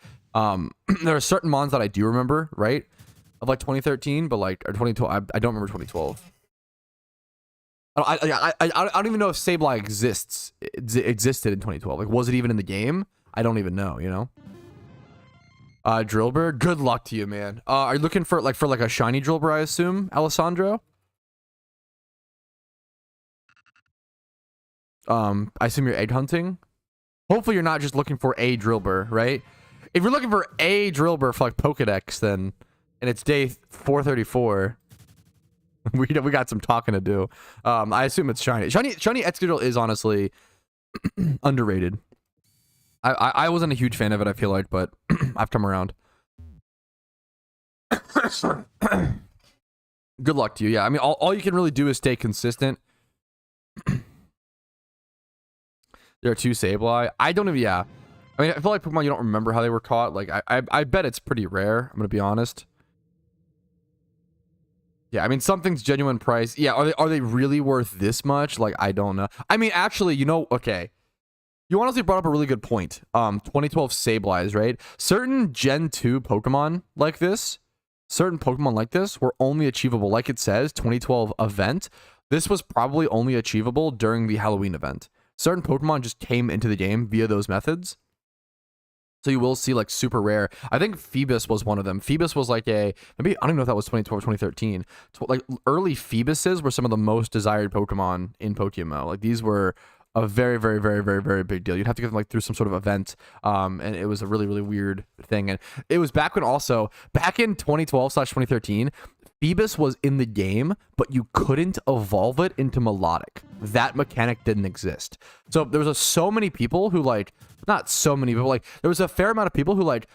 There are certain mons that I do remember, right? Of like 2013, but like, or 2012, I don't remember 2012. I don't even know if Sableye existed in 2012. Like, was it even in the game? I don't even know, you know? Drillbur, good luck to you, man. Are you looking for a shiny Drillbur, I assume, Alessandro? I assume you're egg hunting. Hopefully you're not just looking for a Drillbur, right? If you're looking for a Drillbur for like Pokedex, then, and it's day 434, we got some talking to do. I assume it's shiny. Shiny Excadrill is honestly underrated. I wasn't a huge fan of it, I feel like, but I've come around. Good luck to you. Yeah, I mean, all you can really do is stay consistent. There are 2 Sableye. I don't even, yeah. I mean, I feel like Pokemon, you don't remember how they were caught. Like, I bet it's pretty rare. I'm going to be honest. Yeah, I mean, something's genuine price. Yeah, are they really worth this much? Like, I don't know. I mean, actually, you know, okay. You honestly brought up a really good point. 2012 Sableyes, right? Certain Gen 2 Pokemon like this, were only achievable, like it says, 2012 event. This was probably only achievable during the Halloween event. Certain Pokemon just came into the game via those methods. So you will see like super rare. I think Phoebus was one of them. Phoebus was like maybe, I don't even know if that was 2012 or 2013. Like early Phoebuses were some of the most desired Pokemon in PokeMMO. Like these were a very, very, very, very, very big deal. You'd have to get them like through some sort of event. And it was a really, really weird thing. And it was back when also, back in 2012/2013, Phoebus was in the game, but you couldn't evolve it into Melodic. That mechanic didn't exist. So there was so many people who like, not so many people, like there was a fair amount of people who like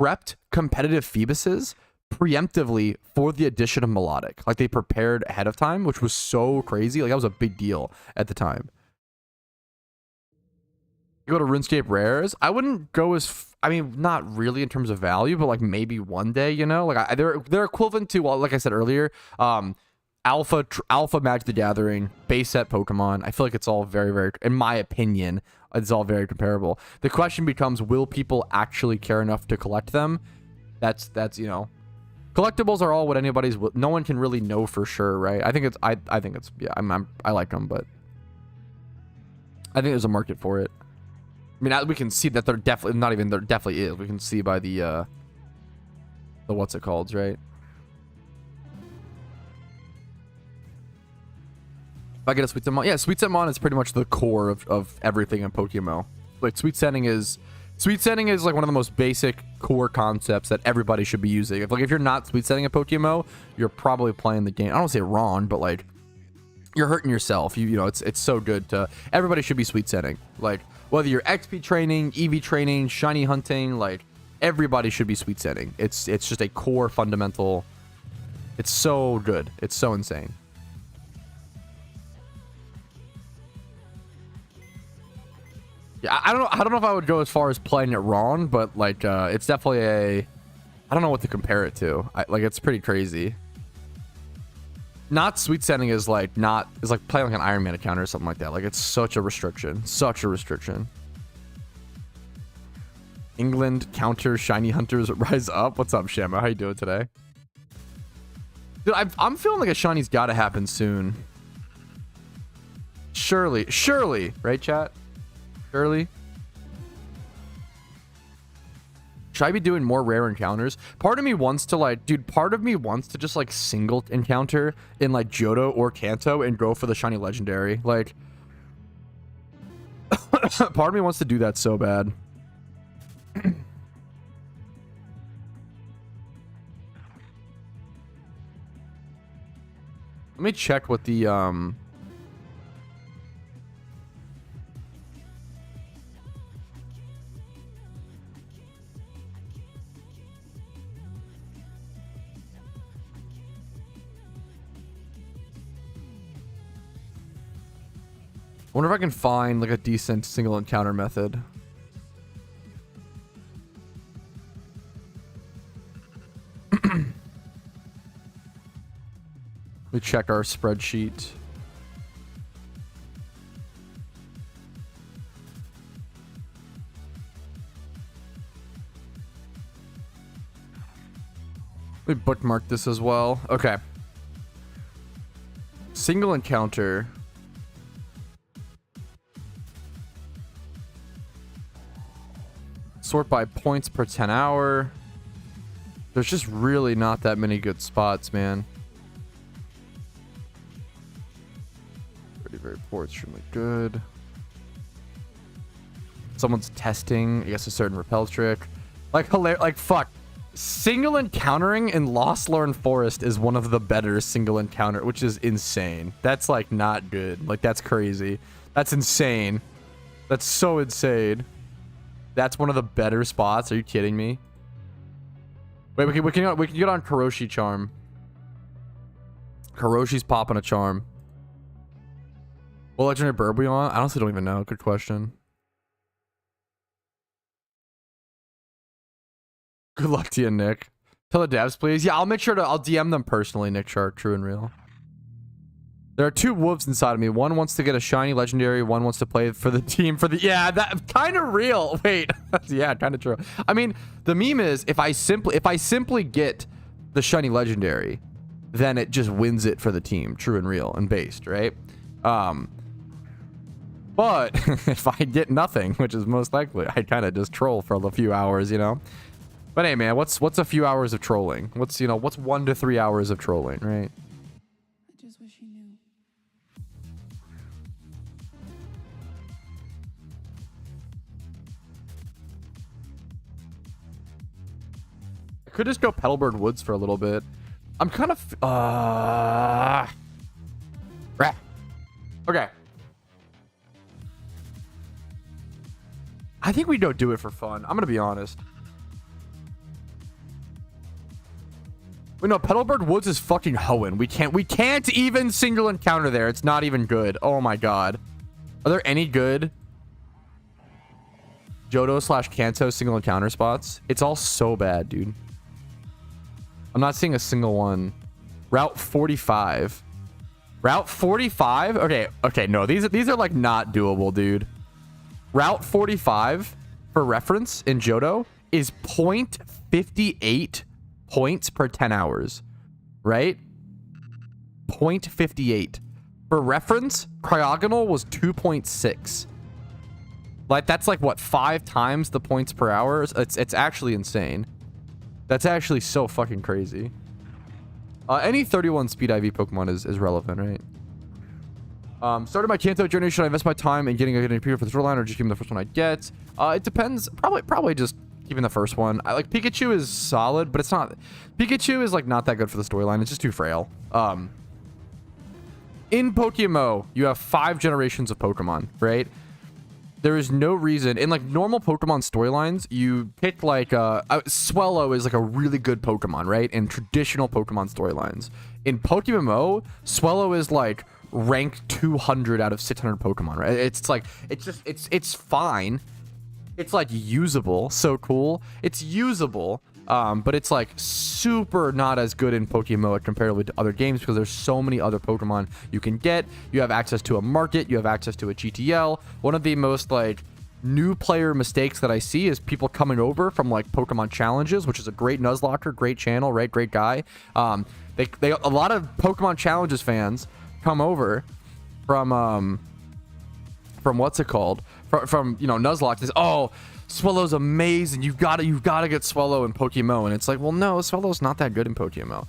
prepped competitive Phoebuses preemptively for the addition of Melodic. Like they prepared ahead of time, which was so crazy. Like that was a big deal at the time. You go to RuneScape Rares, I wouldn't go as, I mean, not really in terms of value, but like maybe one day, you know, like they're equivalent to, well, like I said earlier, Alpha Magic the Gathering, base set Pokemon. I feel like it's all very, very, in my opinion, it's all very comparable. The question becomes, will people actually care enough to collect them? That's you know, collectibles are all what anybody's. No one can really know for sure, right? I think it's, I think it's, yeah, I like them, but I think there's a market for it. I mean, we can see that they're definitely not even. There definitely is. We can see by the what's it called, right? If I get a Sweet Setmon, yeah, Sweet Setmon is pretty much the core of everything in PokeMMO. Like Sweet Setting is like one of the most basic core concepts that everybody should be using. If you're not Sweet Setting a PokeMMO, you're probably playing the game. I don't say wrong, but like you're hurting yourself. You know, it's so good to. Everybody should be Sweet Setting. Like whether you're XP training, EV training, shiny hunting, like everybody should be Sweet Setting. It's just a core fundamental. It's so good. It's so insane. Yeah, I don't know if I would go as far as playing it wrong, but like it's definitely a. I don't know what to compare it to. Like it's pretty crazy. Not Sweet Setting is like playing like an Iron Man account or something like that. Like it's such a restriction. Such a restriction. England counter shiny hunters rise up. What's up, Shamo? How you doing today? Dude, I'm feeling like a shiny's got to happen soon. Surely, right, chat? Surely. Should I be doing more rare encounters? Part of me wants to like, dude, part of me wants to just like single encounter in like Johto or Kanto and go for the shiny legendary. Like, part of me wants to do that so bad. Let me check what the I wonder if I can find like a decent single encounter method. Let me check our spreadsheet. Let me bookmark this as well. Okay. Single encounter. Sort by points per 10 hour. There's just really not that many good spots, man. Very poor, extremely good. Someone's testing, I guess, a certain repel trick. Like, hilarious. Like, fuck. Single encountering in Lost Lorn Forest is one of the better single encounter, which is insane. That's, like, not good. Like, that's crazy. That's insane. That's so insane. That's one of the better spots. Are you kidding me? Wait, we can get on Karoshi Charm. Karoshi's popping a charm. What legendary bird we on? I honestly don't even know. Good question. Good luck to you, Nick. Tell the devs, please. Yeah, I'll make sure to. I'll DM them personally, Nick Shark, true and real. There are two wolves inside of me. One wants to get a shiny legendary. One wants to play for the team for the. Yeah, that kind of real. Wait, yeah, kind of true. I mean, the meme is if I simply get the shiny legendary, then it just wins it for the team, true and real and based, right? But if I get nothing, which is most likely, I kind of just troll for a few hours, you know. But hey, man, what's a few hours of trolling? What's 1 to 3 hours of trolling, right? I just wish you knew. I could just go Petalburg Woods for a little bit. I'm kind of okay. I think we don't do it for fun. I'm gonna be honest. Wait, no, Petalburg Woods is fucking hoeing. We can't even single encounter there. It's not even good. Oh my god. Are there any good Johto/Kanto single encounter spots? It's all so bad, dude. I'm not seeing a single one. Route 45. Route 45? Okay, no, these are like not doable, dude. Route 45, for reference, in Johto, is 0.58 points per 10 hours, right? 0.58. For reference, Cryogonal was 2.6. Like, that's like, what, 5 times the points per hour? It's actually insane. That's actually so fucking crazy. Any 31 speed IV Pokemon is relevant, right? Started my Kanto journey. Should I invest my time in getting a good appear for the storyline, or just keeping the first one I get? It depends. Probably just keeping the first one. I like Pikachu is solid, but it's not. Pikachu is like not that good for the storyline. It's just too frail. In PokeMMO, you have 5 generations of Pokemon, right? There is no reason in like normal Pokemon storylines, you pick like Swellow is like a really good Pokemon, right? In traditional Pokemon storylines. In PokeMMO, Swellow is like rank 200 out of 600 Pokemon, right? It's like it's fine. It's like usable, so cool. It's usable, but it's like super not as good in PokeMMO comparatively to other games because there's so many other Pokemon you can get. You have access to a market. You have access to a GTL. One of the most like new player mistakes that I see is people coming over from like Pokemon challenges, which is a great Nuzlocke, great channel, right? Great guy. They a lot of Pokemon challenges fans come over from what's it called? From Nuzlocke. Says, oh, Swellow's amazing. You've got to get Swellow in PokeMMO. And it's like, well, no, Swellow's not that good in PokeMMO.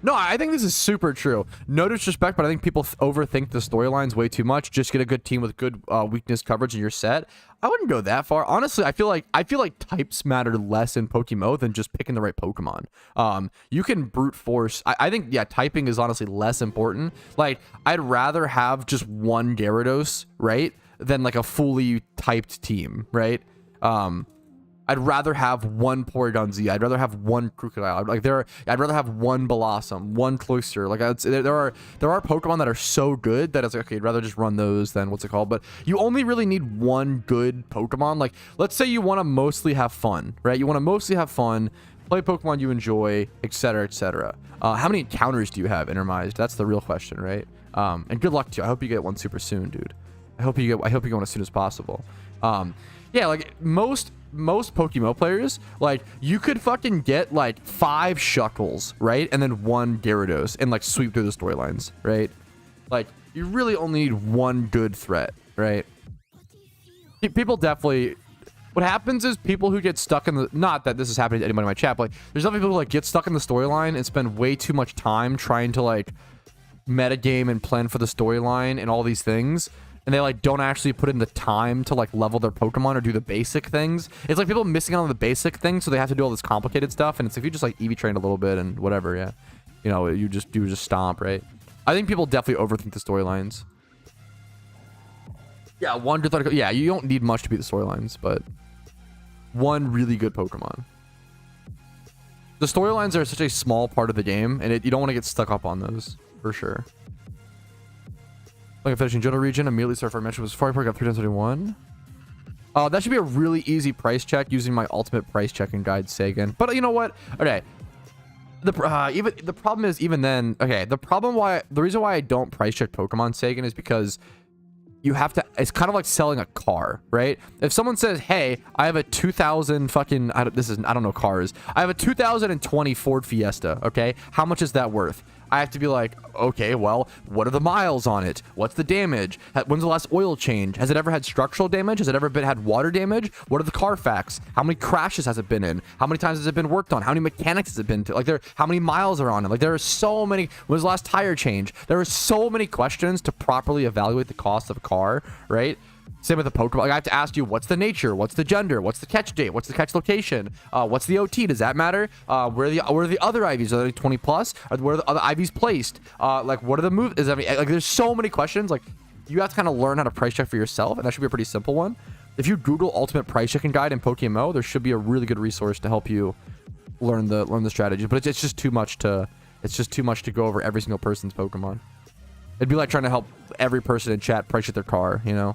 No, I think this is super true. No disrespect, but I think people overthink the storylines way too much. Just get a good team with good weakness coverage and you're set. I wouldn't go that far. Honestly, I feel like types matter less in PokeMMO than just picking the right Pokemon. You can brute force. I think, yeah, typing is honestly less important. Like, I'd rather have just one Gyarados, right, than like a fully typed team, right? I'd rather have one Porygon Z. I'd rather have one Crocodile. I'd rather have one Blossom, one Cloyster. Like there are Pokemon that are so good that it's like, okay, I'd rather just run those than what's it called. But you only really need one good Pokemon. Like, let's say you want to mostly have fun, right? You want to mostly have fun, play Pokemon you enjoy, etc., etc. How many encounters do you have intermised? That's the real question, right? And good luck to you. I hope you get one super soon, dude. I hope you get one as soon as possible. Yeah, like most PokeMMO players, like you could fucking get like 5 Shuckles, right? And then 1 Gyarados and like sweep through the storylines, right? Like you really only need one good threat, right? People definitely, what happens is people who get stuck in the, not that this is happening to anybody in my chat, but like there's definitely people who like get stuck in the storyline and spend way too much time trying to like metagame and plan for the storyline and all these things. And they like don't actually put in the time to like level their Pokemon or do the basic things. It's like people missing out on the basic things, so they have to do all this complicated stuff. And it's if you just like EV train a little bit and whatever, yeah, you just stomp, right? I think people definitely overthink the storylines. Yeah, yeah, you don't need much to beat the storylines, but one really good Pokemon. The storylines are such a small part of the game, and you don't want to get stuck up on those for sure. Like finishing Johto region, immediately start for mention was far got 331. That should be a really easy price check using my ultimate price checking guide, Sagan. But you know what? Okay. The problem is even then, okay, the reason why I don't price check Pokemon, Sagan, is because you have to, it's kind of like selling a car, right? If someone says, hey, I have a 2000 fucking, I don't know cars. I have a 2020 Ford Fiesta, okay? How much is that worth? I have to be like, okay, well, what are the miles on it? What's the damage? When's the last oil change? Has it ever had structural damage? Has it ever had water damage? What are the Carfax? How many crashes has it been in? How many times has it been worked on? How many mechanics has it been to? Like, how many miles are on it? Like, there are so many. When's the last tire change? There are so many questions to properly evaluate the cost of a car, right? Same with the Pokemon. Like, I have to ask you, what's the nature? What's the gender? What's the catch date? What's the catch location? What's the OT? Does that matter? Where are the other IVs? Are they 20 plus? Where are the other IVs placed? Like, what are the moves? Like, there's so many questions. Like, you have to kind of learn how to price check for yourself, and that should be a pretty simple one. If you Google Ultimate Price Checking Guide in PokeMMO, there should be a really good resource to help you learn the strategy. But it's just too much to go over every single person's Pokemon. It'd be like trying to help every person in chat price check their car, you know?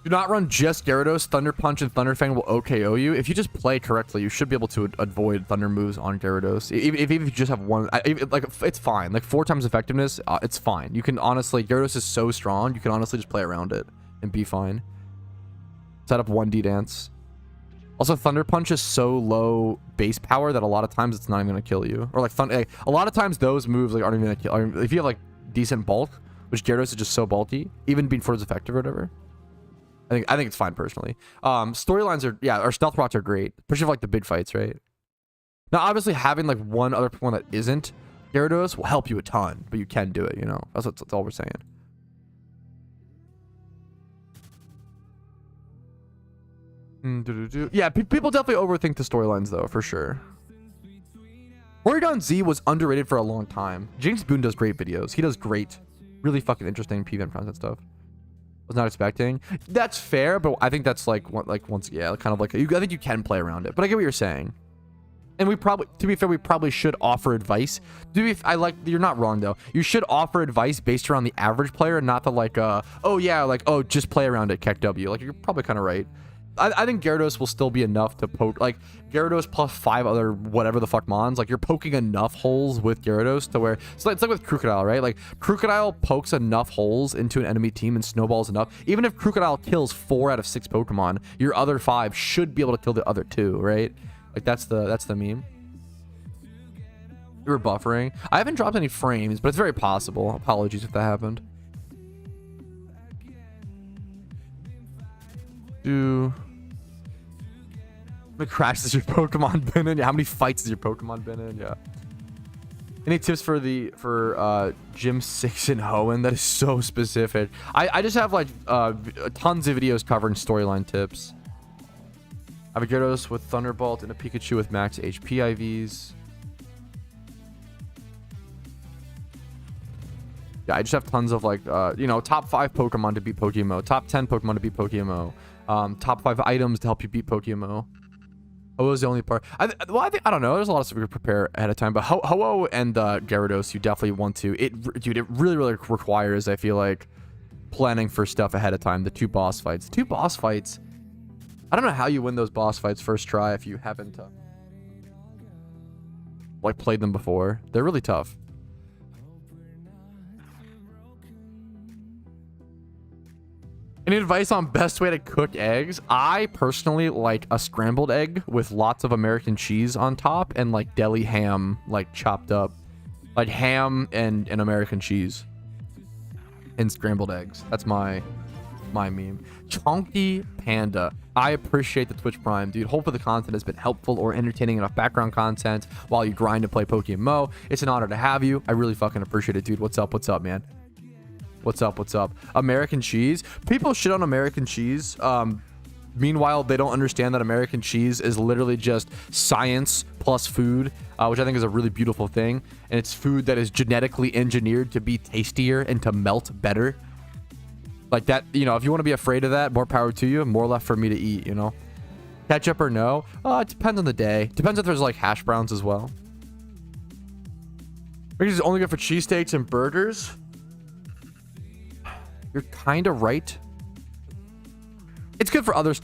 Do not run just Gyarados. Thunder Punch and Thunder Fang will OKO you. If you just play correctly, you should be able to avoid Thunder moves on Gyarados. Even if you just have one, like, it's fine. Like 4 times effectiveness, it's fine. You can honestly, Gyarados is so strong, you can honestly just play around it and be fine. Set up 1D dance. Also, Thunder Punch is so low base power that a lot of times it's not even gonna kill you. Or like a lot of times those moves like aren't even gonna kill. If you have like decent bulk, which Gyarados is just so bulky, even before it's effective or whatever. I think it's fine personally. Storylines are, yeah, our stealth routes are great, especially for like the big fights, right? Now, obviously, having like one other Pokemon that isn't Gyarados will help you a ton, but you can do it, you know? That's all we're saying. Yeah, people definitely overthink the storylines though, for sure. Oregon Z was underrated for a long time. James Boone does great videos. He does great, really fucking interesting PvP content stuff. Was not expecting. That's fair, but I think that's like once, yeah, kind of like I think you can play around it. But I get what you're saying. And we probably, to be fair, we probably should offer advice. You're not wrong though. You should offer advice based around the average player, and not the like, oh yeah, like, oh, just play around it, Keck W. Like, you're probably kind of right. I think Gyarados will still be enough to poke, like Gyarados plus 5 other whatever the fuck mons. Like, you're poking enough holes with Gyarados to where it's like with Crocodile, right? Like, Crocodile pokes enough holes into an enemy team and snowballs enough. Even if Crocodile kills 4 out of 6 Pokemon, your other 5 should be able to kill the other 2, right? Like, that's the meme. You were buffering. I haven't dropped any frames, but it's very possible. Apologies if that happened. How many crashes has your Pokemon been in? How many fights has your Pokemon been in? Yeah. Any tips for Gym 6 and Hoenn? That is so specific. I just have like tons of videos covering storyline tips. I have a Gyarados with Thunderbolt and a Pikachu with max HP IVs. Yeah, I just have tons of like top 5 Pokemon to beat PokeMMO, top 10 Pokemon to beat PokeMMO, top 5 items to help you beat PokeMMO. Ho is the only part. I don't know. There's a lot of stuff we could prepare ahead of time, but Ho and Gyarados, you definitely want to. Dude, it really requires, I feel like, planning for stuff ahead of time. The 2 boss fights. 2 boss fights. I don't know how you win those boss fights first try if you haven't like played them before. They're really tough. Any advice on best way to cook eggs? I personally like a scrambled egg with lots of American cheese on top and like deli ham, like chopped up. Like ham and American cheese. And scrambled eggs. That's my meme. Chonky Panda. I appreciate the Twitch Prime, dude. Hopefully the content has been helpful or entertaining enough background content while you grind to play PokeMMO. It's an honor to have you. I really fucking appreciate it, dude. What's up, man? What's up? American cheese. People shit on American cheese. Meanwhile, they don't understand that American cheese is literally just science plus food, which I think is a really beautiful thing. And it's food that is genetically engineered to be tastier and to melt better. Like that, if you want to be afraid of that, more power to you. More left for me to eat, Ketchup or no? It depends on the day. Depends if there's like hash browns as well. Because it's only good for cheesesteaks and burgers. You're kind of right. It's good for others.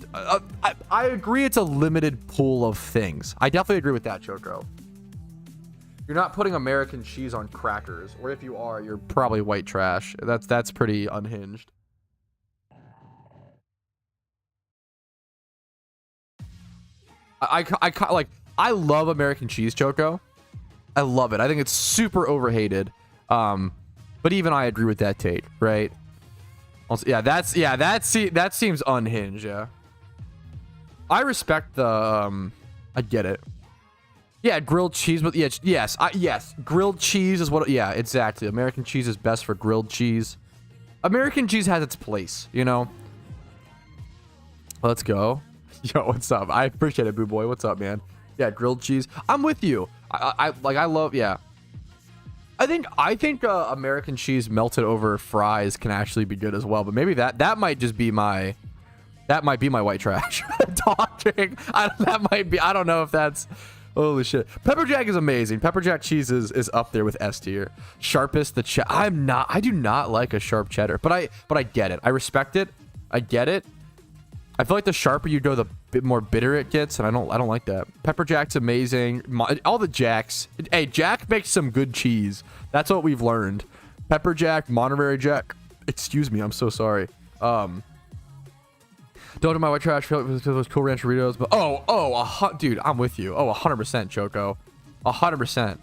I agree it's a limited pool of things. I definitely agree with that, Choco. You're not putting American cheese on crackers. Or if you are, you're probably white trash. That's pretty unhinged. I like I love American cheese, Choco. I love it. I think it's super overhated. But even I agree with that take, right? Also, that seems unhinged. Yeah, I respect the. I get it. Yeah, grilled cheese, but yes, yes, grilled cheese is what. Yeah, exactly. American cheese is best for grilled cheese. American cheese has its place, you know. Let's go. Yo, what's up? I appreciate it, Boo Boy. What's up, man? Yeah, grilled cheese. I'm with you. I love. Yeah. I think American cheese melted over fries can actually be good as well, but maybe that might just be my white trash talking. That might be. I don't know if that's. Holy shit. Pepper jack is amazing. Pepper jack cheese is up there with S tier. Sharpest the I do not like a sharp cheddar, but I get it. I respect it. I get it. I feel like the sharper you go, the bit more bitter it gets, and I don't like that. Pepper jack's amazing. All the jacks. Hey, Jack makes some good cheese. That's what we've learned. Pepper jack, Monterey jack. Excuse me, I'm so sorry. Don't do my white trash. Feel like those Cool Ranch Doritos, but dude, I'm with you. 100%, Choco. 100%.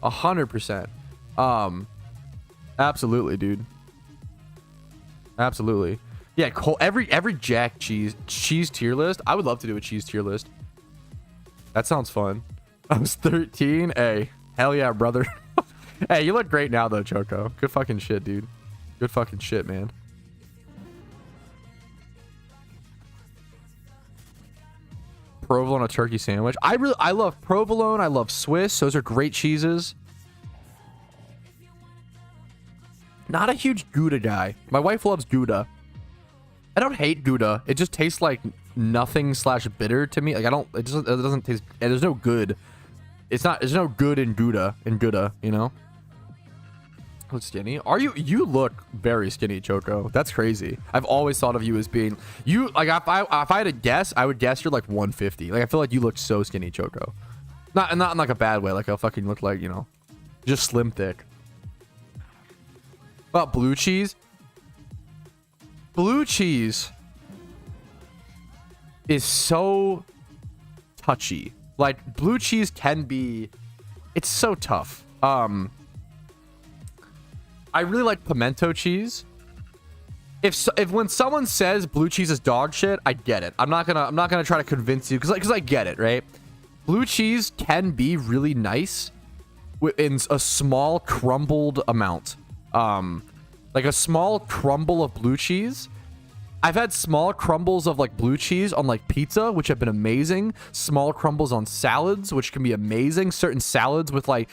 100%. Absolutely, dude. Absolutely. Yeah, every Jack cheese tier list. I would love to do a cheese tier list. That sounds fun. I was 13. Hey, hell yeah, brother. Hey, you look great now though, Choco. Good fucking shit, dude. Good fucking shit, man. Provolone, a turkey sandwich. I love provolone. I love Swiss. Those are great cheeses. Not a huge Gouda guy. My wife loves Gouda. I don't hate Gouda. It just tastes like nothing / bitter to me. Like it doesn't taste. There's no good. There's no good in Gouda. You know. Look skinny. Are you? You look very skinny, Choco. That's crazy. I've always thought of you as being you. Like if I had to guess, I would guess you're like 150. Like I feel like you look so skinny, Choco. Not in like a bad way. Like I fucking look like, you know, just slim thick. About blue cheese. Blue cheese is so touchy. Like blue cheese can be, it's so tough. I really like pimento cheese. If when someone says blue cheese is dog shit, I get it. I'm not gonna try to convince you because I get it, right? Blue cheese can be really nice in a small crumbled amount. Like a small crumble of blue cheese. I've had small crumbles of like blue cheese on like pizza, which have been amazing. Small crumbles on salads, which can be amazing. Certain salads with like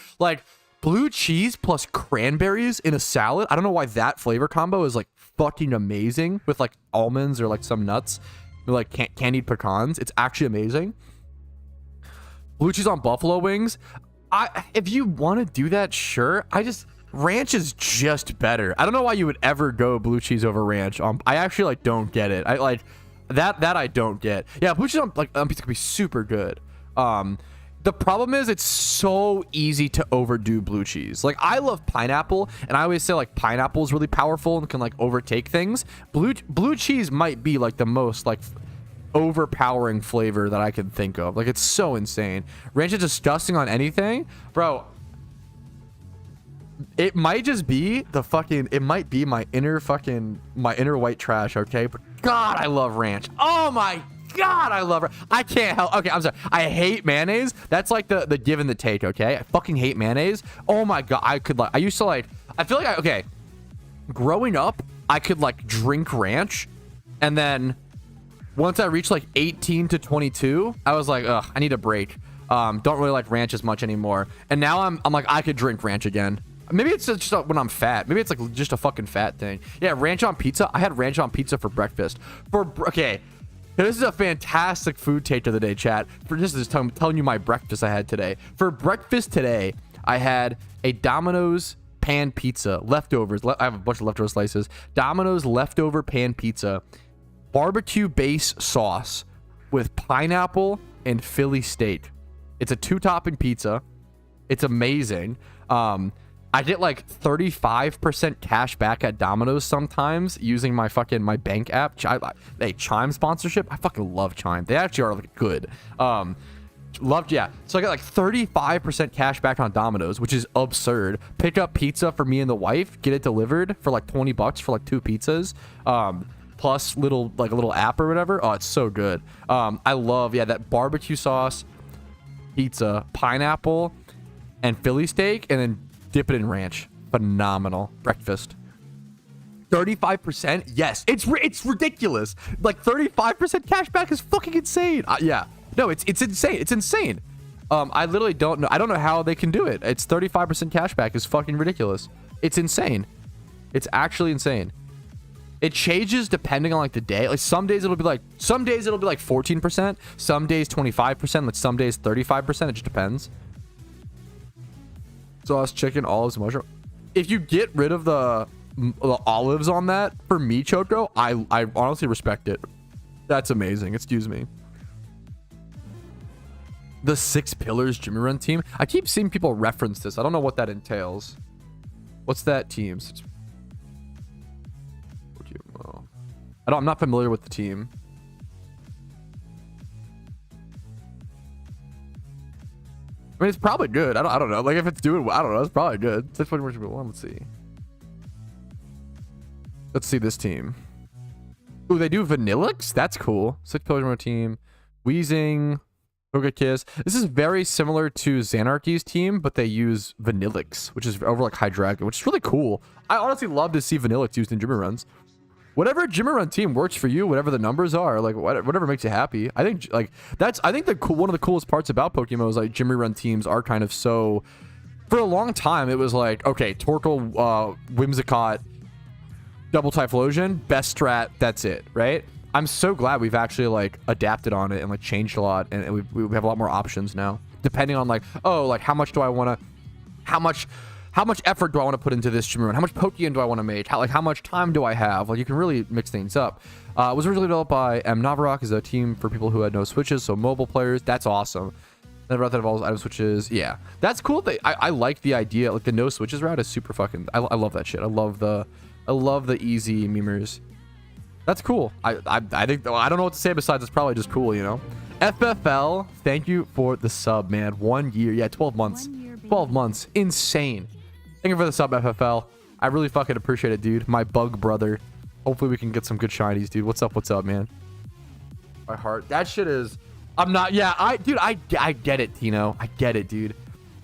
blue cheese plus cranberries in a salad. I don't know why that flavor combo is like fucking amazing with like almonds or like some nuts, or, like candied pecans. It's actually amazing. Blue cheese on buffalo wings. If you want to do that, sure. Ranch is just better. I don't know why you would ever go blue cheese over ranch. I actually like don't get it. I like that I don't get. Yeah, blue cheese on pizza can be super good. The problem is it's so easy to overdo blue cheese. Like I love pineapple, and I always say like pineapple is really powerful and can like overtake things. Blue cheese might be like the most like overpowering flavor that I can think of. Like it's so insane. Ranch is disgusting on anything, bro. It might just be it might be my inner white trash, okay? But God, I love ranch. Oh my God, I love it. I can't help. Okay, I'm sorry. I hate mayonnaise. That's like the give and the take, okay? I fucking hate mayonnaise. Oh my God, I used to like, I feel like okay, growing up, I could like drink ranch, and then once I reached like 18 to 22, I was like, ugh, I need a break. Don't really like ranch as much anymore. And now I'm like, I could drink ranch again. Maybe it's just when I'm fat. Maybe it's like just a fucking fat thing. Yeah, ranch on pizza. I had ranch on pizza for breakfast. Okay, this is a fantastic food take of the day, chat. For just telling you my breakfast I had today. For breakfast today, I had a Domino's pan pizza, leftovers. I have a bunch of leftover slices. Domino's leftover pan pizza, barbecue base sauce with pineapple and Philly steak. It's a 2-topping pizza. It's amazing. I get like 35% cash back at Domino's sometimes using my bank app. Hey, Chime sponsorship. I fucking love Chime. They actually are like good. Loved, yeah. So I got like 35% cash back on Domino's, which is absurd. Pick up pizza for me and the wife, get it delivered for like 20 bucks for like 2 pizzas. Plus little, like a little app or whatever. Oh, it's so good. I love, yeah, that barbecue sauce, pizza, pineapple, and Philly steak, and then dip it in ranch. Phenomenal breakfast. 35%? Yes, it's ridiculous. Like 35% cash back is fucking insane. Yeah. No, it's insane. It's insane. I literally don't know. I don't know how they can do it. It's 35% cash back is fucking ridiculous. It's insane. It's actually insane. It changes depending on like the day. Like some days it'll be like 14%, some days 25%, like some days 35%. It just depends. Sauce, chicken, olives, mushroom. If you get rid of the olives on that, for me, Choco, I honestly respect it. That's amazing. Excuse me. The 6 Pillars Jimmy Run team. I keep seeing people reference this. I don't know what that entails. What's that team? I'm not familiar with the team. I mean, it's probably good. I don't know. Like if it's doing, I don't know. It's probably good. Let's see. Let's see this team. Ooh, they do Vanillix. That's cool. 6 Pillars team. Wheezing. Pokekiss. This is very similar to Xanarchy's team, but they use Vanillix, which is over like Hydreigon, which is really cool. I honestly love to see Vanillix used in Jimmy Runs. Whatever Jimmy Run team works for you, whatever the numbers are, like whatever makes you happy. I think like I think one of the coolest parts about PokeMMO is like Jimmy Run teams are kind of so. For a long time, it was like, okay, Torkoal, Whimsicott, Double Typhlosion, best strat, that's it, right? I'm so glad we've actually like adapted on it and like changed a lot, and we have a lot more options now, depending on like, oh, like how much effort do I want to put into this Jimmy Run? How much Pokeyen do I want to make? How much time do I have? Like you can really mix things up. It was originally developed by M. Navarok, is a team for people who had no switches, so mobile players. That's awesome. Never thought that involves item switches. Yeah, that's cool. I like the idea. Like the no switches route is super fucking. I love that shit. I love the easy memers. That's cool. I think I don't know what to say besides it's probably just cool, you know. FFL, thank you for the sub, man. 1 year, yeah, 12 months. 12 months, insane. Thank you for the sub, FFL. I really fucking appreciate it, dude. My bug brother. Hopefully we can get some good shinies, dude. What's up, man? My heart. That shit is. I'm not. Yeah, I get it, Tino. I get it, dude.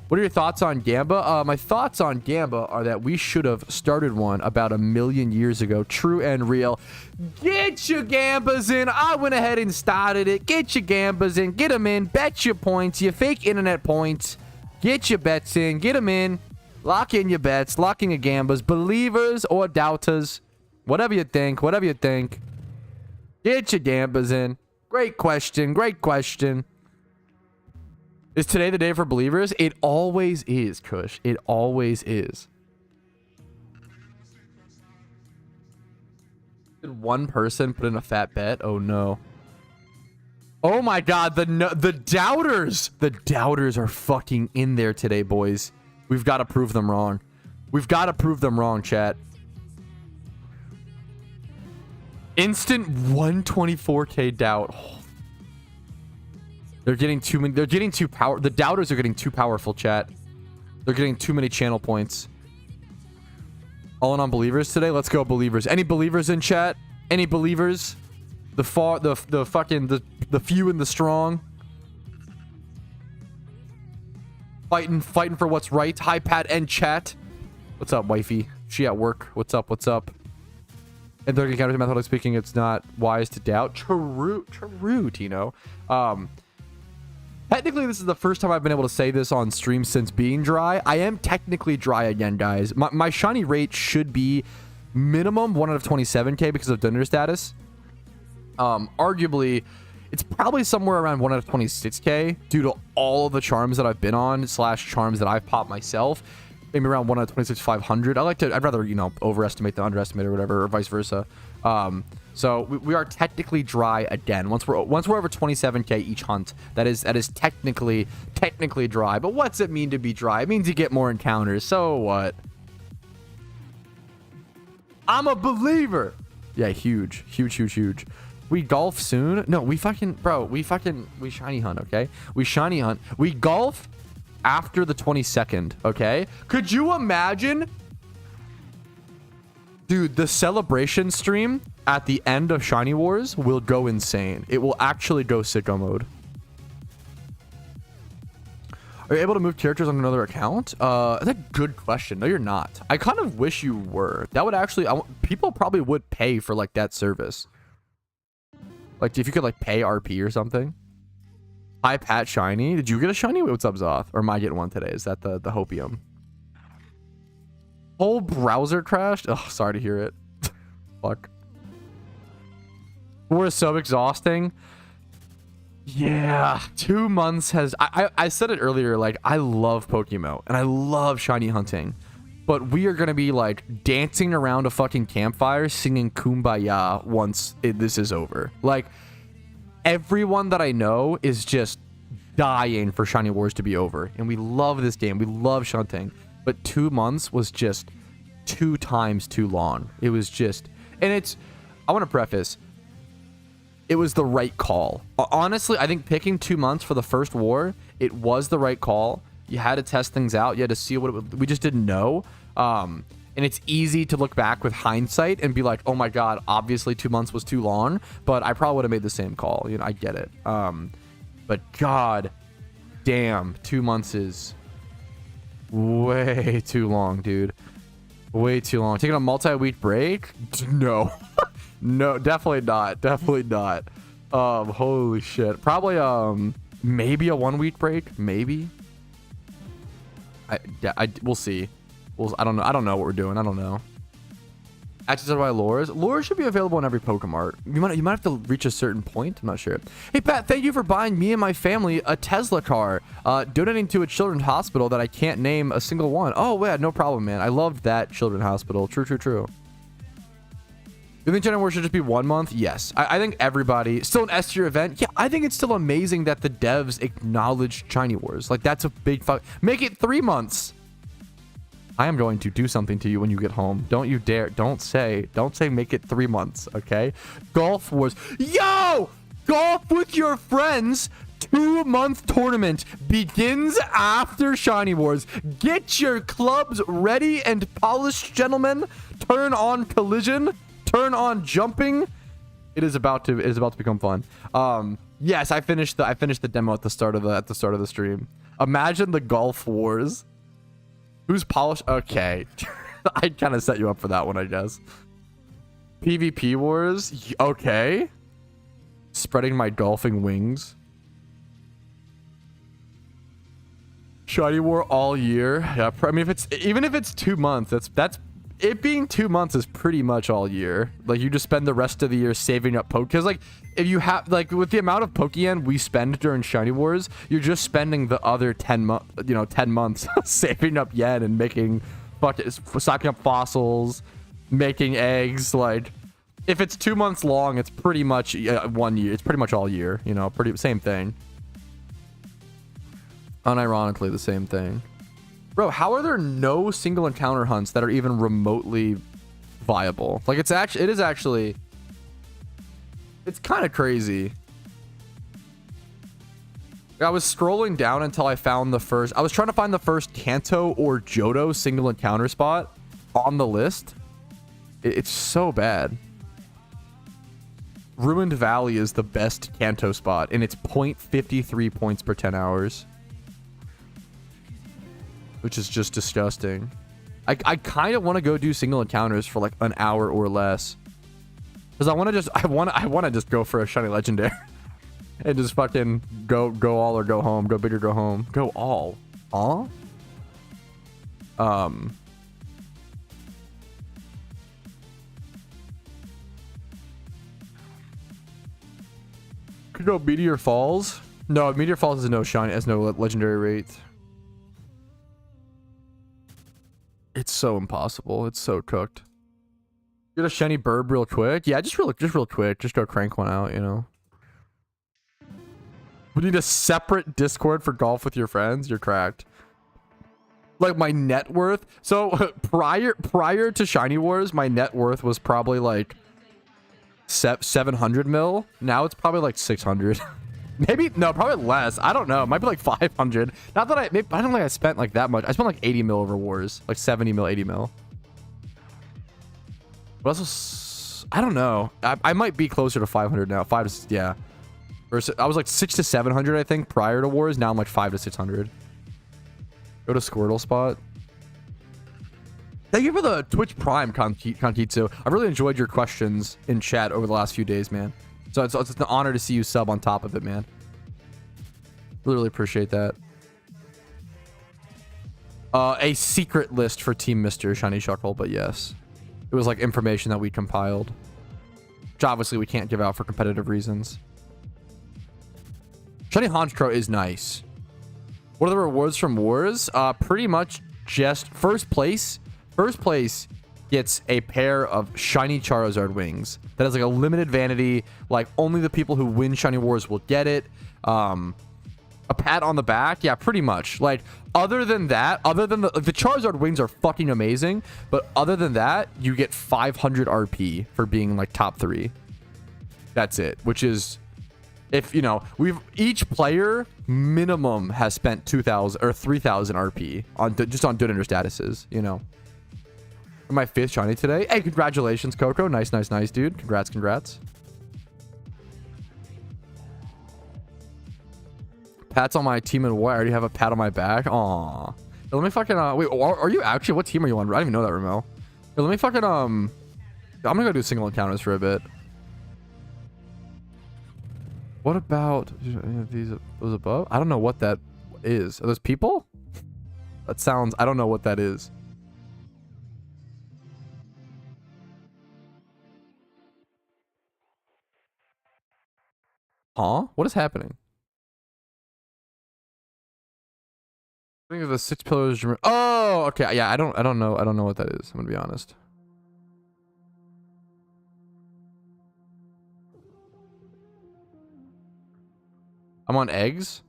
What are your thoughts on Gamba? My thoughts on Gamba are that we should have started one about 1 million years ago. True and real. Get your Gambas in. I went ahead and started it. Get your Gambas in. Get them in. Bet your points. Your fake internet points. Get your bets in. Get them in. Lock in your bets. Lock in your Gambas. Believers or doubters. Whatever you think. Whatever you think. Get your Gambas in. Great question. Great question. Is today the day for believers? It always is, Kush. It always is. Did one person put in a fat bet? Oh no. Oh my god, the doubters. The doubters are fucking in there today, boys. We've got to prove them wrong. We've got to prove them wrong, chat. Instant 124k doubt. Oh. They're getting too many. They're getting too power. The doubters are getting too powerful, chat. They're getting too many channel points. All in on believers today. Let's go, believers. Any believers in chat? Any believers? The few and the strong. Fighting for what's right. Hi, Pat and chat. What's up, wifey? She at work. What's up? What's up? And they're counter methodically speaking, it's not wise to doubt. True, Tino. Technically, this is the first time I've been able to say this on stream since being dry. I am technically dry again, guys. My shiny rate should be minimum 1 out of 27k because of donor status. Arguably, it's probably somewhere around 1 out of 26k due to all of the charms that I've been on / charms that I've popped myself. Maybe around 1 out of 26,500. I'd rather, you know, overestimate than underestimate or whatever, or vice versa. So we are technically dry again. Once we're over 27k each hunt, that is technically dry. But what's it mean to be dry? It means you get more encounters. So what? I'm a believer. Yeah, huge. We golf soon. No, we fucking, bro, we shiny hunt, okay? We shiny hunt. We golf after the 22nd, okay? Could you imagine? Dude, the celebration stream at the end of Shiny Wars will go insane. It will actually go sicko mode. Are you able to move characters on another account? That's a good question. No, you're not. I kind of wish you were. That would actually, people probably would pay for like that service. Like if you could like pay RP or something. Hi, Pat Shiny. Did you get a shiny? What's up, Zoth? Or am I getting one today? Is that the hopium? Whole browser crashed? Oh, sorry to hear it. Fuck. We're so exhausting. Yeah, 2 months has... I said it earlier, like, I love PokeMMO, and I love shiny hunting. But we are going to be, like, dancing around a fucking campfire, singing Kumbaya once this is over. Like, everyone that I know is just dying for Shiny Wars to be over. And we love this game. We love shunting. But 2 months was just 2 times too long. It was just... And it's... I want to preface... It was the right call. Honestly, I think picking 2 months for the first war, it was the right call. You had to test things out. You had to see what it would, we just didn't know. And it's easy to look back with hindsight and be like, oh my God, obviously 2 months was too long, but I probably would have made the same call. You know, I get it. But God damn, 2 months is way too long, dude. Way too long. Taking a multi-week break? No. No, definitely not. Definitely not. Holy shit. Probably maybe a 1 week break. Maybe. We'll see. I don't know. I don't know what we're doing. I don't know. Access by lures. Lures should be available in every Pokemart. You might have to reach a certain point. I'm not sure. Hey Pat, thank you for buying me and my family a Tesla car. Donating to a children's hospital that I can't name a single one. Oh yeah, no problem, man. I loved that children's hospital. True, true, true. You think Shiny Wars should just be 1 month? Yes. I think everybody... Still an S tier event? Yeah, I think it's still amazing that the devs acknowledge Shiny Wars. Like, that's a big fuck... Make it 3 months! I am going to do something to you when you get home. Don't you dare. Don't say make it 3 months, okay? Golf Wars. Yo! Golf with your friends! 2 month tournament begins after Shiny Wars. Get your clubs ready and polished, gentlemen. Turn on collision. Turn on jumping. It is about to become fun. Yes, I finished the demo at the start of the stream. Imagine the Golf Wars. Who's polished? Okay. I kind of set you up for that one, I guess. PvP Wars. Okay. Spreading my golfing wings. Shiny War all year. Yeah, I mean, even if it's 2 months, that's it being 2 months is pretty much all year. Like, you just spend the rest of the year saving up because like if you have like with the amount of Pokeyen we spend during Shiny Wars, you're just spending the other 10 months saving up yen and making stocking up fossils, making eggs. Like, if it's 2 months long, it's pretty much 1 year. It's pretty much all year, you know, same thing. Unironically the same thing. Bro, how are there no single encounter hunts that are even remotely viable? Like, it's kind of crazy. I was scrolling down until I found I was trying to find the first Kanto or Johto single encounter spot on the list. It's so bad. Ruined Valley is the best Kanto spot, and it's 0.53 points per 10 hours. Which is just disgusting. I kind of want to go do single encounters for like an hour or less. Because I want to just go for a shiny legendary. And just fucking go all or go home. Go big or go home. Go all. All? Could go Meteor Falls. No, Meteor Falls has no shiny, has no legendary rate. It's so impossible. It's so cooked. Get a shiny burb real quick. Yeah, just real quick. Just go crank one out, you know. We need a separate Discord for golf with your friends. You're cracked. Like, my net worth. So prior to Shiny Wars, my net worth was probably like 700 mil. Now it's probably like 600. Maybe, no, probably less. I don't know. It might be like 500. Not that I don't think I spent like that much. I spent like 80 mil over wars. Like 70 mil, 80 mil. But also, I don't know. I might be closer to 500 now. Yeah. I was like 600 to 700, I think, prior to wars. Now I'm like 500 to 600. Go to Squirtle spot. Thank you for the Twitch Prime, Konkitsu. I really enjoyed your questions in chat over the last few days, man. So it's an honor to see you sub on top of it, man. Really appreciate that. A secret list for Team Mr. Shiny Shuckle, but yes. It was like information that we compiled. Which obviously we can't give out for competitive reasons. Shiny Honchkrow is nice. What are the rewards from wars? Pretty much just first place. First place gets a pair of shiny Charizard wings. That is like a limited vanity. Like only the people who win shiny wars will get it. A pat on the back. Yeah, pretty much. Like other than that, other than the Charizard wings are fucking amazing. But other than that, you get 500 RP for being like top 3. That's it. Which is, if you know, each player minimum has spent 2,000 or 3,000 RP on just on Dunander statuses, you know. My 5th shiny today. Hey, congratulations, Coco. Nice, dude. Congrats. Pats on my team and what? I already have a pat on my back. Aw. Let me fucking wait. Are you actually? What team are you on? I didn't even know that, Ramel. Let me fucking I'm gonna go do single encounters for a bit. What about those above? I don't know what that is. Are those people? That sounds. I don't know what that is. Huh? What is happening? I think of the 6 pillars. Oh, okay. Yeah, I don't know. I don't know what that is. I'm gonna be honest. I'm on eggs.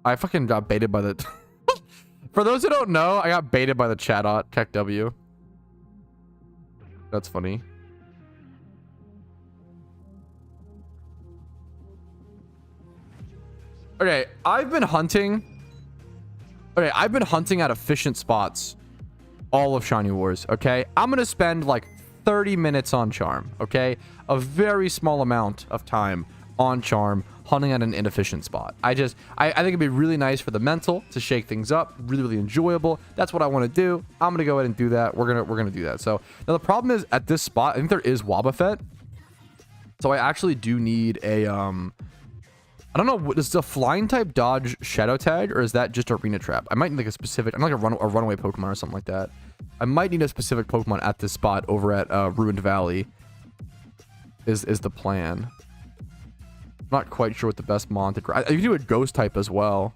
I fucking got baited by the. For those who don't know, I got baited by the Chatot Tech W. That's funny. Okay, I've been hunting at efficient spots all of Shiny Wars, okay? I'm gonna spend like 30 minutes on Charm, okay? A very small amount of time on Charm, hunting at an inefficient spot. I think it'd be really nice for the mental to shake things up, really enjoyable. That's what I want to do. I'm gonna go ahead and do that. We're gonna do that. So now the problem is at this spot, I think there is Wobbuffet. So I actually do need a I don't know, is the flying type dodge shadow tag or is that just arena trap? I might need like a specific, I'm like a runaway Pokemon or something like that. I might need a specific Pokemon at this spot over at Ruined Valley is the plan. I'm not quite sure what the best mon to grab. You can do a ghost type as well.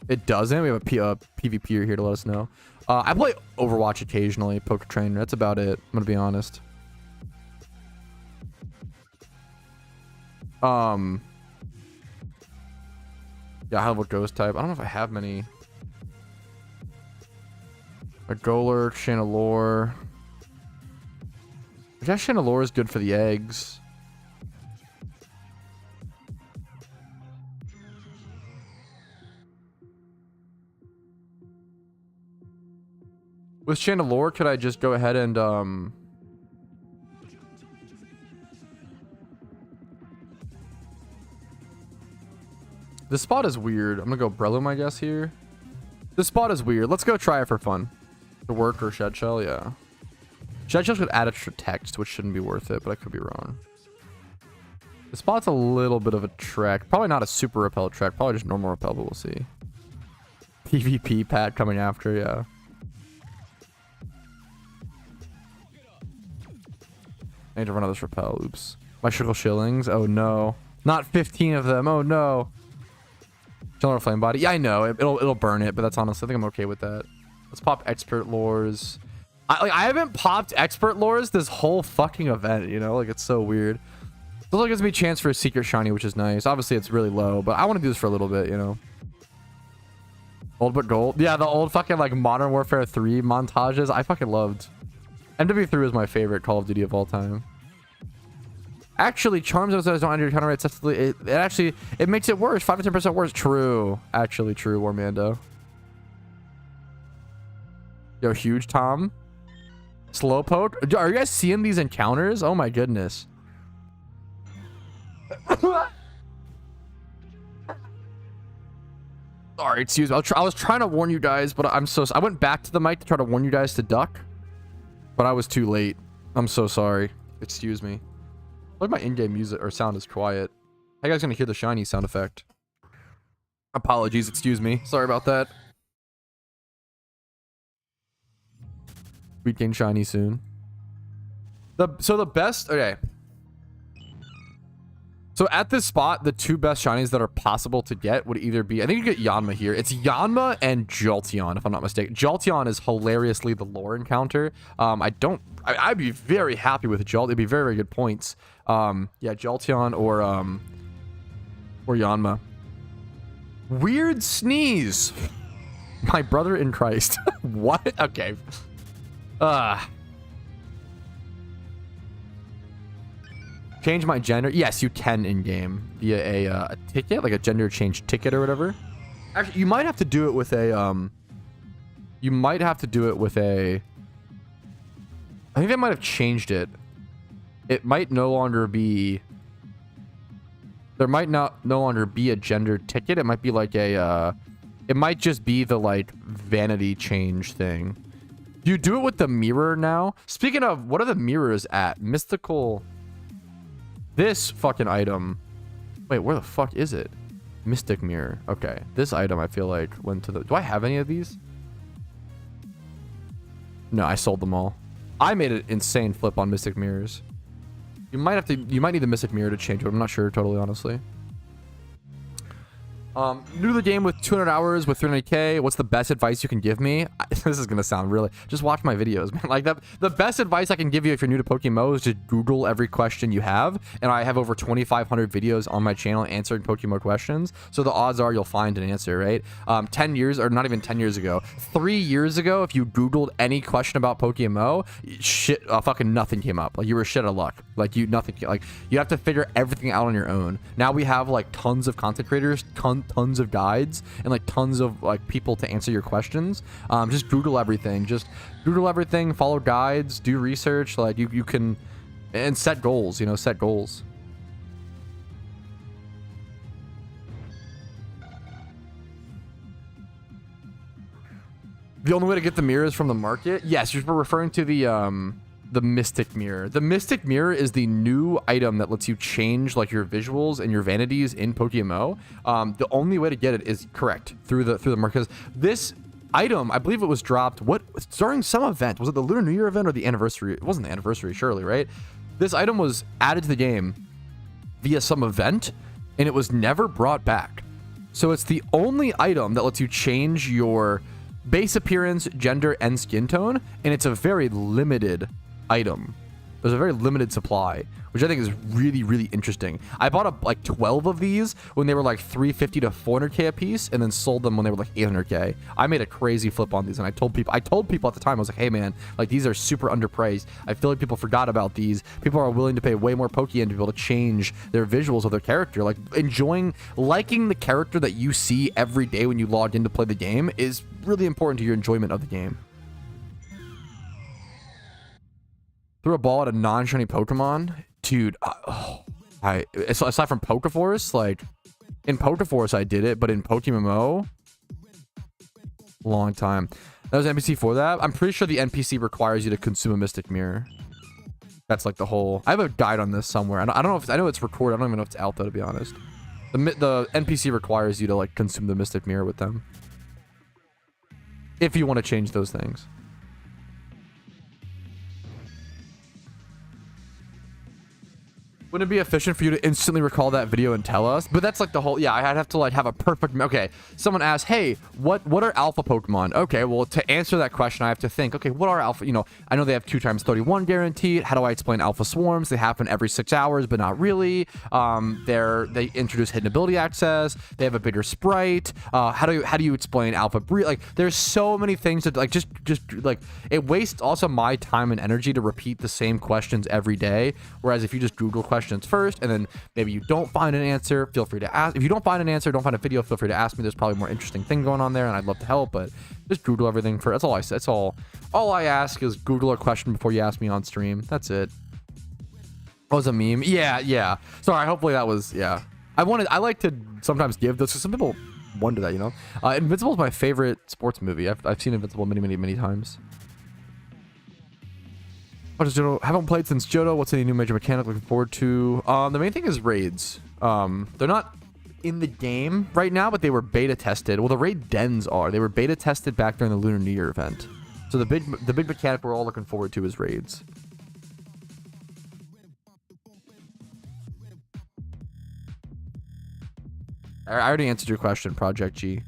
It doesn't. We have a PvPer here to let us know. I play Overwatch occasionally, Poke Trainer. That's about it. I'm gonna be honest. Yeah, I have a ghost type. I don't know if I have many. A Golurk, Chandelure. I guess Chandelure is good for the eggs. With Chandelure, could I just go ahead and this spot is weird. I'm gonna go Breloom, I guess, here. This spot is weird. Let's go try it for fun. To work or Shed Shell, yeah. Shed Shell should add extra text, which shouldn't be worth it, but I could be wrong. The spot's a little bit of a trek. Probably not a super repel trek. Probably just normal repel, but we'll see. PvP Pat coming after, yeah. I need to run out of this repel. Oops. My Sugar Shillings. Oh no. Not 15 of them. Oh no. General Flame Body. Yeah, I know. It'll burn it, but that's honestly, I think I'm okay with that. Let's pop Expert Lures. I haven't popped Expert Lures this whole fucking event, you know? Like, it's so weird. This also gives me a chance for a Secret Shiny, which is nice. Obviously, it's really low, but I want to do this for a little bit, you know? Old but gold. Yeah, the old fucking, like, Modern Warfare 3 montages. I fucking loved. MW3 is my favorite Call of Duty of all time. Actually, charms don't under counter rate successfully. It makes it worse. 5 to 10% worse. True. Actually, true, Warmando. Yo, huge Tom. Slowpoke. Are you guys seeing these encounters? Oh my goodness. Sorry, excuse me. I was trying to warn you guys, but I went back to the mic to try to warn you guys to duck, but I was too late. I'm so sorry. Excuse me. Look, my in-game music or sound is quiet. How you guys gonna hear the shiny sound effect? Apologies, excuse me. Sorry about that. We gain shiny soon. So the best. Okay. So at this spot, the two best shinies that are possible to get would either be, I think you get Yanma here. It's Yanma and Jolteon, if I'm not mistaken. Jolteon is hilariously the lore encounter. I'd be very happy with Jolteon. It'd be very, very good points. Yeah, Jolteon or Yanma. Weird sneeze. My brother in Christ. What? Okay. Change my gender. Yes, you can in game via a ticket, like a gender change ticket or whatever. Actually, you might have to do it with a I think they might have changed it. It might no longer be. There might no longer be a gender ticket. It might be like a. It might just be the like vanity change thing. Do you do it with the mirror now? Speaking of, what are the mirrors at? Mystical. This fucking item. Wait, where the fuck is it? Mystic mirror. Okay. This item I feel like went to the. Do I have any of these? No, I sold them all. I made an insane flip on mystic mirrors. You might need the mystic mirror to change it. I'm not sure totally, honestly. New to the game with 200 hours with 300k. What's the best advice you can give me? This is gonna sound really. Just watch my videos, man. Like that. The best advice I can give you if you're new to PokeMMO is just Google every question you have. And I have over 2,500 videos on my channel answering PokeMMO questions. So the odds are you'll find an answer, right? 10 years, or not even 10 years ago, 3 years ago, if you Googled any question about PokeMMO, shit, fucking nothing came up. Like you were shit out of luck. Like you have to figure everything out on your own. Now we have like tons of content creators, tons of guides, and like tons of like people to answer your questions. Just Google everything. Just Google everything, follow guides, do research. Like you can, and set goals, set goals. The only way to get the mirrors from the market? Yes, you're referring to the Mystic Mirror. The Mystic Mirror is the new item that lets you change like your visuals and your vanities in PokeMMO. The only way to get it is correct through the market. Because this item, I believe it was dropped during some event. Was it the Lunar New Year event or the anniversary? It wasn't the anniversary, surely, right? This item was added to the game via some event, and it was never brought back. So it's the only item that lets you change your base appearance, gender, and skin tone, and it's a very limited item. There's a very limited supply, which I think is really, really interesting. I bought like 12 of these when they were like 350 to 400k a piece, and then sold them when they were like 800k. I made a crazy flip on these, and I told people at the time, I was like, hey man, like these are super underpriced. I feel like people forgot about these. People are willing to pay way more Pokeyen to be able to change their visuals of their character. Like liking the character that you see every day when you log in to play the game is really important to your enjoyment of the game. Threw a ball at a non-shiny Pokemon, dude. Aside from PokeForce, like in PokeForce I did it, but in PokeMMO, long time. That was NPC for that. I'm pretty sure the NPC requires you to consume a Mystic Mirror. That's like the whole. I have a guide on this somewhere. I don't know if I know it's recorded. I don't even know if it's out though, to be honest. The NPC requires you to like consume the Mystic Mirror with them if you want to change those things. Wouldn't it be efficient for you to instantly recall that video and tell us? But that's like the whole, yeah, I'd have to like have a perfect, okay, someone asks, hey, what are alpha Pokemon? Okay, well, to answer that question, I have to think, okay, what are alpha, you know, I know they have 2x31 guaranteed. How do I explain alpha swarms? They happen every 6 hours, but not really. They introduce hidden ability access. They have a bigger sprite. How do you explain alpha breed? Like, there's so many things that like, just like, it wastes also my time and energy to repeat the same questions every day. Whereas if you just Google questions first, and then maybe you don't find an answer, feel free to ask. If you don't find an answer, don't find a video, feel free to ask me. There's probably more interesting thing going on there, and I'd love to help. But just Google everything for. That's all I say. That's all I ask is Google a question before you ask me on stream. That's it. That was a meme. Yeah. Sorry. Hopefully that was. Yeah. I like to sometimes give those because some people wonder that, you know. Invincible is my favorite sports movie. I've seen Invincible many times. What is Johto? Haven't played since Johto. What's any new major mechanic looking forward to? The main thing is raids. They're not in the game right now, but they were beta tested. Well, the raid dens are. They were beta tested back during the Lunar New Year event. So the big mechanic we're all looking forward to is raids. I already answered your question, Project G.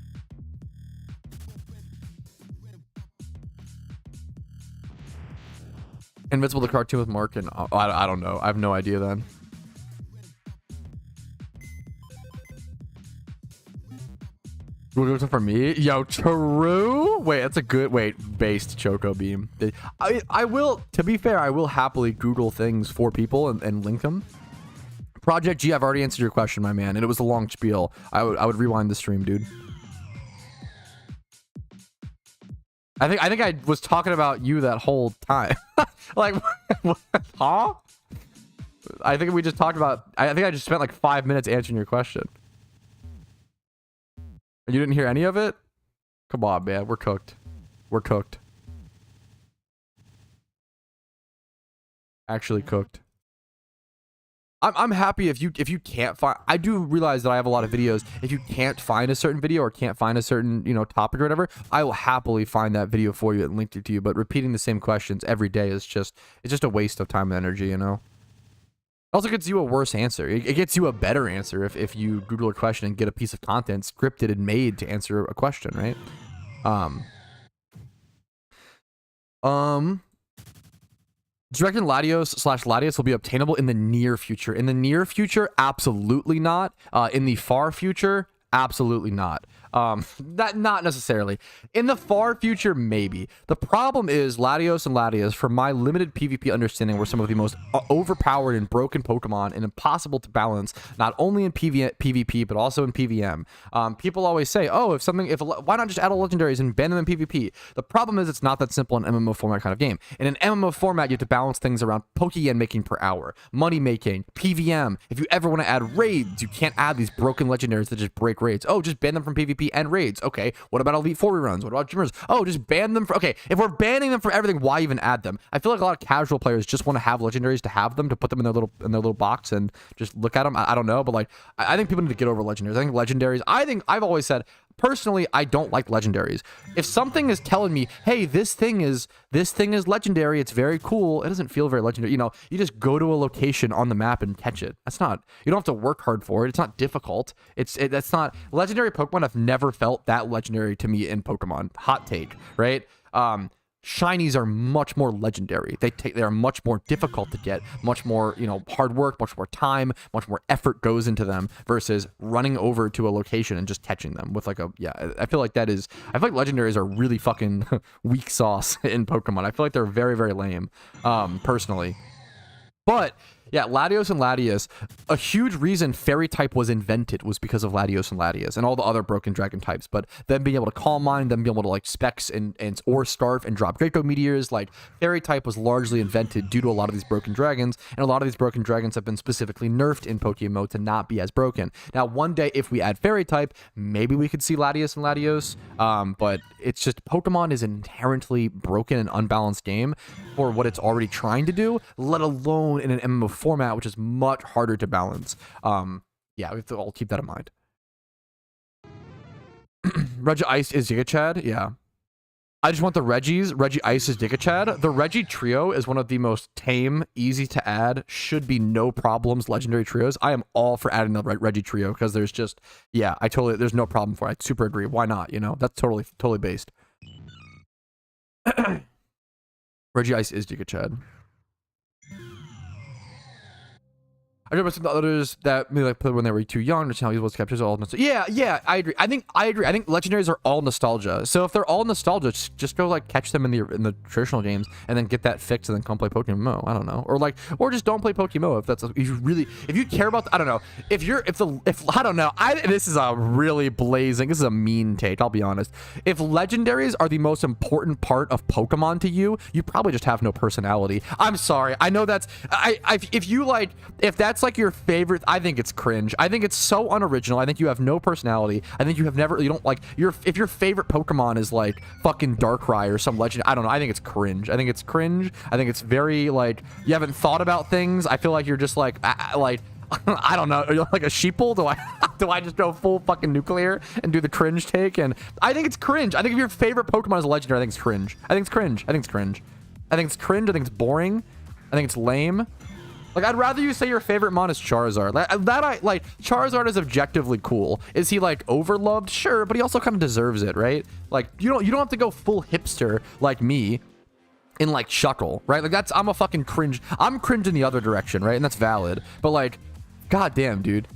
Invincible the cartoon with Mark and I don't know. I have no idea then. We'll go for me. Yo, true. Wait, that's a good based Choco Beam. I will, to be fair, I will happily Google things for people and link them. Project G, I've already answered your question, my man, and it was a long spiel. I would rewind the stream, dude. I think I was talking about you that whole time. Like, huh? I think we just talked about. I think I just spent like 5 minutes answering your question. You didn't hear any of it? Come on, man. We're cooked. We're cooked. Actually cooked. I'm happy if you can't find. I do realize that I have a lot of videos. If you can't find a certain video or can't find a certain, you know, topic or whatever, I will happily find that video for you and link it to you. But repeating the same questions every day is just a waste of time and energy, you know. It also gets you a worse answer. It gets you a better answer if you Google a question and get a piece of content scripted and made to answer a question, right? Do you reckon Latios will be obtainable in the near future? In the near future, absolutely not. In the far future, absolutely not. Not necessarily. In the far future, maybe. The problem is Latios and Latias, from my limited PvP understanding, were some of the most overpowered and broken Pokemon and impossible to balance, not only in PvP, but also in PVM. People always say, oh, why not just add all legendaries and ban them in PvP? The problem is it's not that simple in MMO format kind of game. In an MMO format, you have to balance things around Pokeyen making per hour, money making, PVM. If you ever want to add raids, you can't add these broken legendaries that just break raids. Oh, just ban them from PvP and raids. Okay, what about Elite 4 reruns? What about Gymmers? Oh, just ban them for... Okay, if we're banning them for everything, why even add them? I feel like a lot of casual players just want to have legendaries to have them, to put them in their little box and just look at them. I don't know, but like, I think people need to get over legendaries. I think legendaries... I've always said... Personally, I don't like legendaries. If something is telling me, hey, this thing is legendary, it's very cool, it doesn't feel very legendary. You know, you just go to a location on the map and catch it. That's not, you don't have to work hard for it. It's not difficult. That's not, legendary Pokemon have never felt that legendary to me in Pokemon. Hot take, right? Shinies are much more legendary. They are much more difficult to get, much more, you know, hard work, much more time, much more effort goes into them versus running over to a location and just catching them with like a, yeah, I feel like legendaries are really fucking weak sauce in Pokemon. I feel like they're very, very lame, personally. But yeah, Latios and Latias, a huge reason Fairy type was invented was because of Latios and Latias and all the other broken dragon types. But them being able to Calm Mind, them being able to like Specs and or Scarf and drop Draco Meteors, like Fairy type was largely invented due to a lot of these broken dragons, and a lot of these broken dragons have been specifically nerfed in PokeMMO to not be as broken. Now, one day if we add Fairy type, maybe we could see Latias and Latios, but it's just Pokemon is an inherently broken and unbalanced game for what it's already trying to do, let alone in an MMO format, which is much harder to balance. Yeah, we have to all keep that in mind. Reggie Ice is Giga Chad, yeah. I just want the Reggies. Reggie Ice is Digachad. The Reggie trio is one of the most tame, easy to add, should be no problems legendary trios. I am all for adding the Reggie trio because there's just, yeah, there's no problem for it. I super agree. Why not? You know, that's totally based. Reggie Ice is Digachad. I remember some of the others that maybe like played when they were too young, or how he was captures all nostalgia. Yeah, I agree. I think legendaries are all nostalgia. So if they're all nostalgia, just go like catch them in the traditional games and then get that fixed and then come play PokeMMO. I don't know, or just don't play PokeMMO if you care about I don't know if I don't know. This is a mean take. I'll be honest. If legendaries are the most important part of Pokemon to you, you probably just have no personality. I'm sorry. I know that's if that's like your favorite, I think it's cringe. I think it's so unoriginal. I think you have no personality. I think you don't like if your favorite Pokemon is like fucking Darkrai or some legend, I don't know. I think it's cringe. I think it's very like you haven't thought about things. I feel like you're just like I don't know, you're like a sheeple. Do I just go full fucking nuclear and do the cringe take? And I think it's cringe. I think if your favorite Pokemon is a legendary, I think it's cringe. I think it's cringe. I think it's boring. I think it's lame. Like, I'd rather you say your favorite mon is Charizard. Charizard is objectively cool. Is he, like, overloved? Sure, but he also kind of deserves it, right? Like, you don't have to go full hipster like me in, like, Shuckle, right? Like, I'm a fucking cringe. I'm cringe in the other direction, right? And that's valid. But, like, goddamn, dude.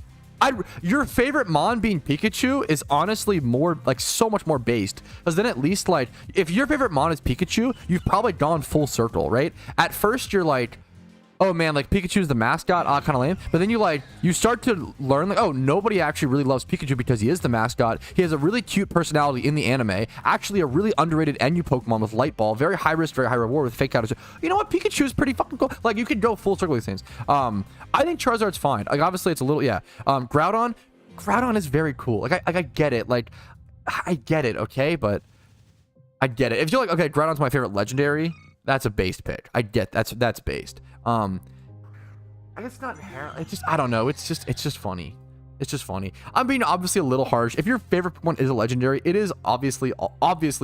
Your favorite mon being Pikachu is honestly more, like, so much more based. Because then at least, like, if your favorite mon is Pikachu, you've probably gone full circle, right? At first, you're like, oh man, like Pikachu's the mascot, kind of lame. But then you start to learn like, oh, nobody actually really loves Pikachu because he is the mascot. He has a really cute personality in the anime. Actually, a really underrated NU Pokemon with Light Ball. Very high risk, very high reward with fake out. You know what? Pikachu is pretty fucking cool. Like you could go full circle with these things. I think Charizard's fine. Like obviously it's a little, yeah. Groudon is very cool. Like I get it. Like I get it. Okay, but I get it. If you're like, okay, Groudon's my favorite legendary, that's a based pick. I get that's based. I guess not. It's just I don't know. It's just funny. It's just funny. I'm being obviously a little harsh. If your favorite one is a legendary, it is obviously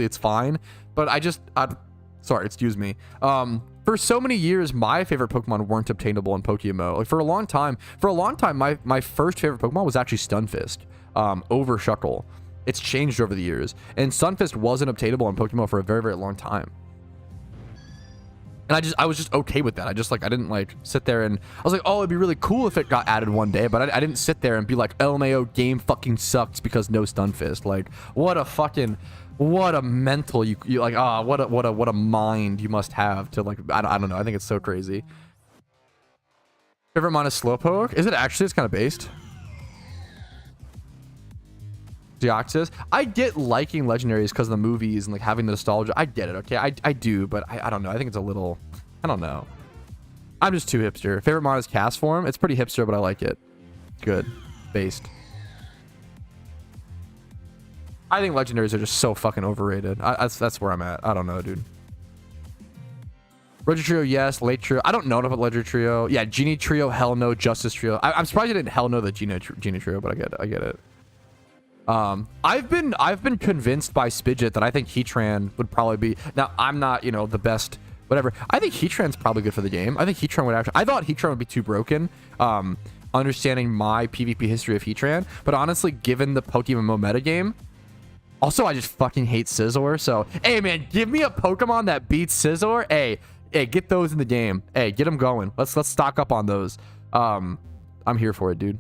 it's fine. But sorry, excuse me. For so many years, my favorite Pokemon weren't obtainable in PokeMMO. Like for a long time, my first favorite Pokemon was actually Stunfisk, over Shuckle. It's changed over the years, and Stunfisk wasn't obtainable in PokeMMO for a very, very long time. And I was just okay with that. I didn't like sit there and I was like, oh, it'd be really cool if it got added one day, but I didn't sit there and be like, LMAO game fucking sucks because no Stunfisk. Like what a mental you like, what a mind you must have to like, I don't know. I think it's so crazy. Favorite mon is Slowpoke? Is it actually? It's kind of based. Deoxys. I get liking legendaries because of the movies and like having the nostalgia. I get it, okay? I do, but I don't know. I think it's a little, I don't know. I'm just too hipster. Favorite mon is Cast Form. It's pretty hipster, but I like it. Good. Based. I think legendaries are just so fucking overrated. That's where I'm at. I don't know, dude. Reggie Trio, yes. Late Trio. I don't know about Legend Trio. Yeah, Genie Trio, hell no. Justice Trio. I'm surprised you didn't hell no the Genie Trio, but I get it. I've been convinced by Spidget that I think Heatran would probably be, now I'm not, the best, whatever. I think Heatran's probably good for the game. I think Heatran would actually, I thought Heatran would be too broken, understanding my PvP history of Heatran, but honestly, given the PokeMMO metagame, also I just fucking hate Scizor, so, hey man, give me a Pokemon that beats Scizor, hey, get those in the game, hey, get them going, let's stock up on those. I'm here for it, dude.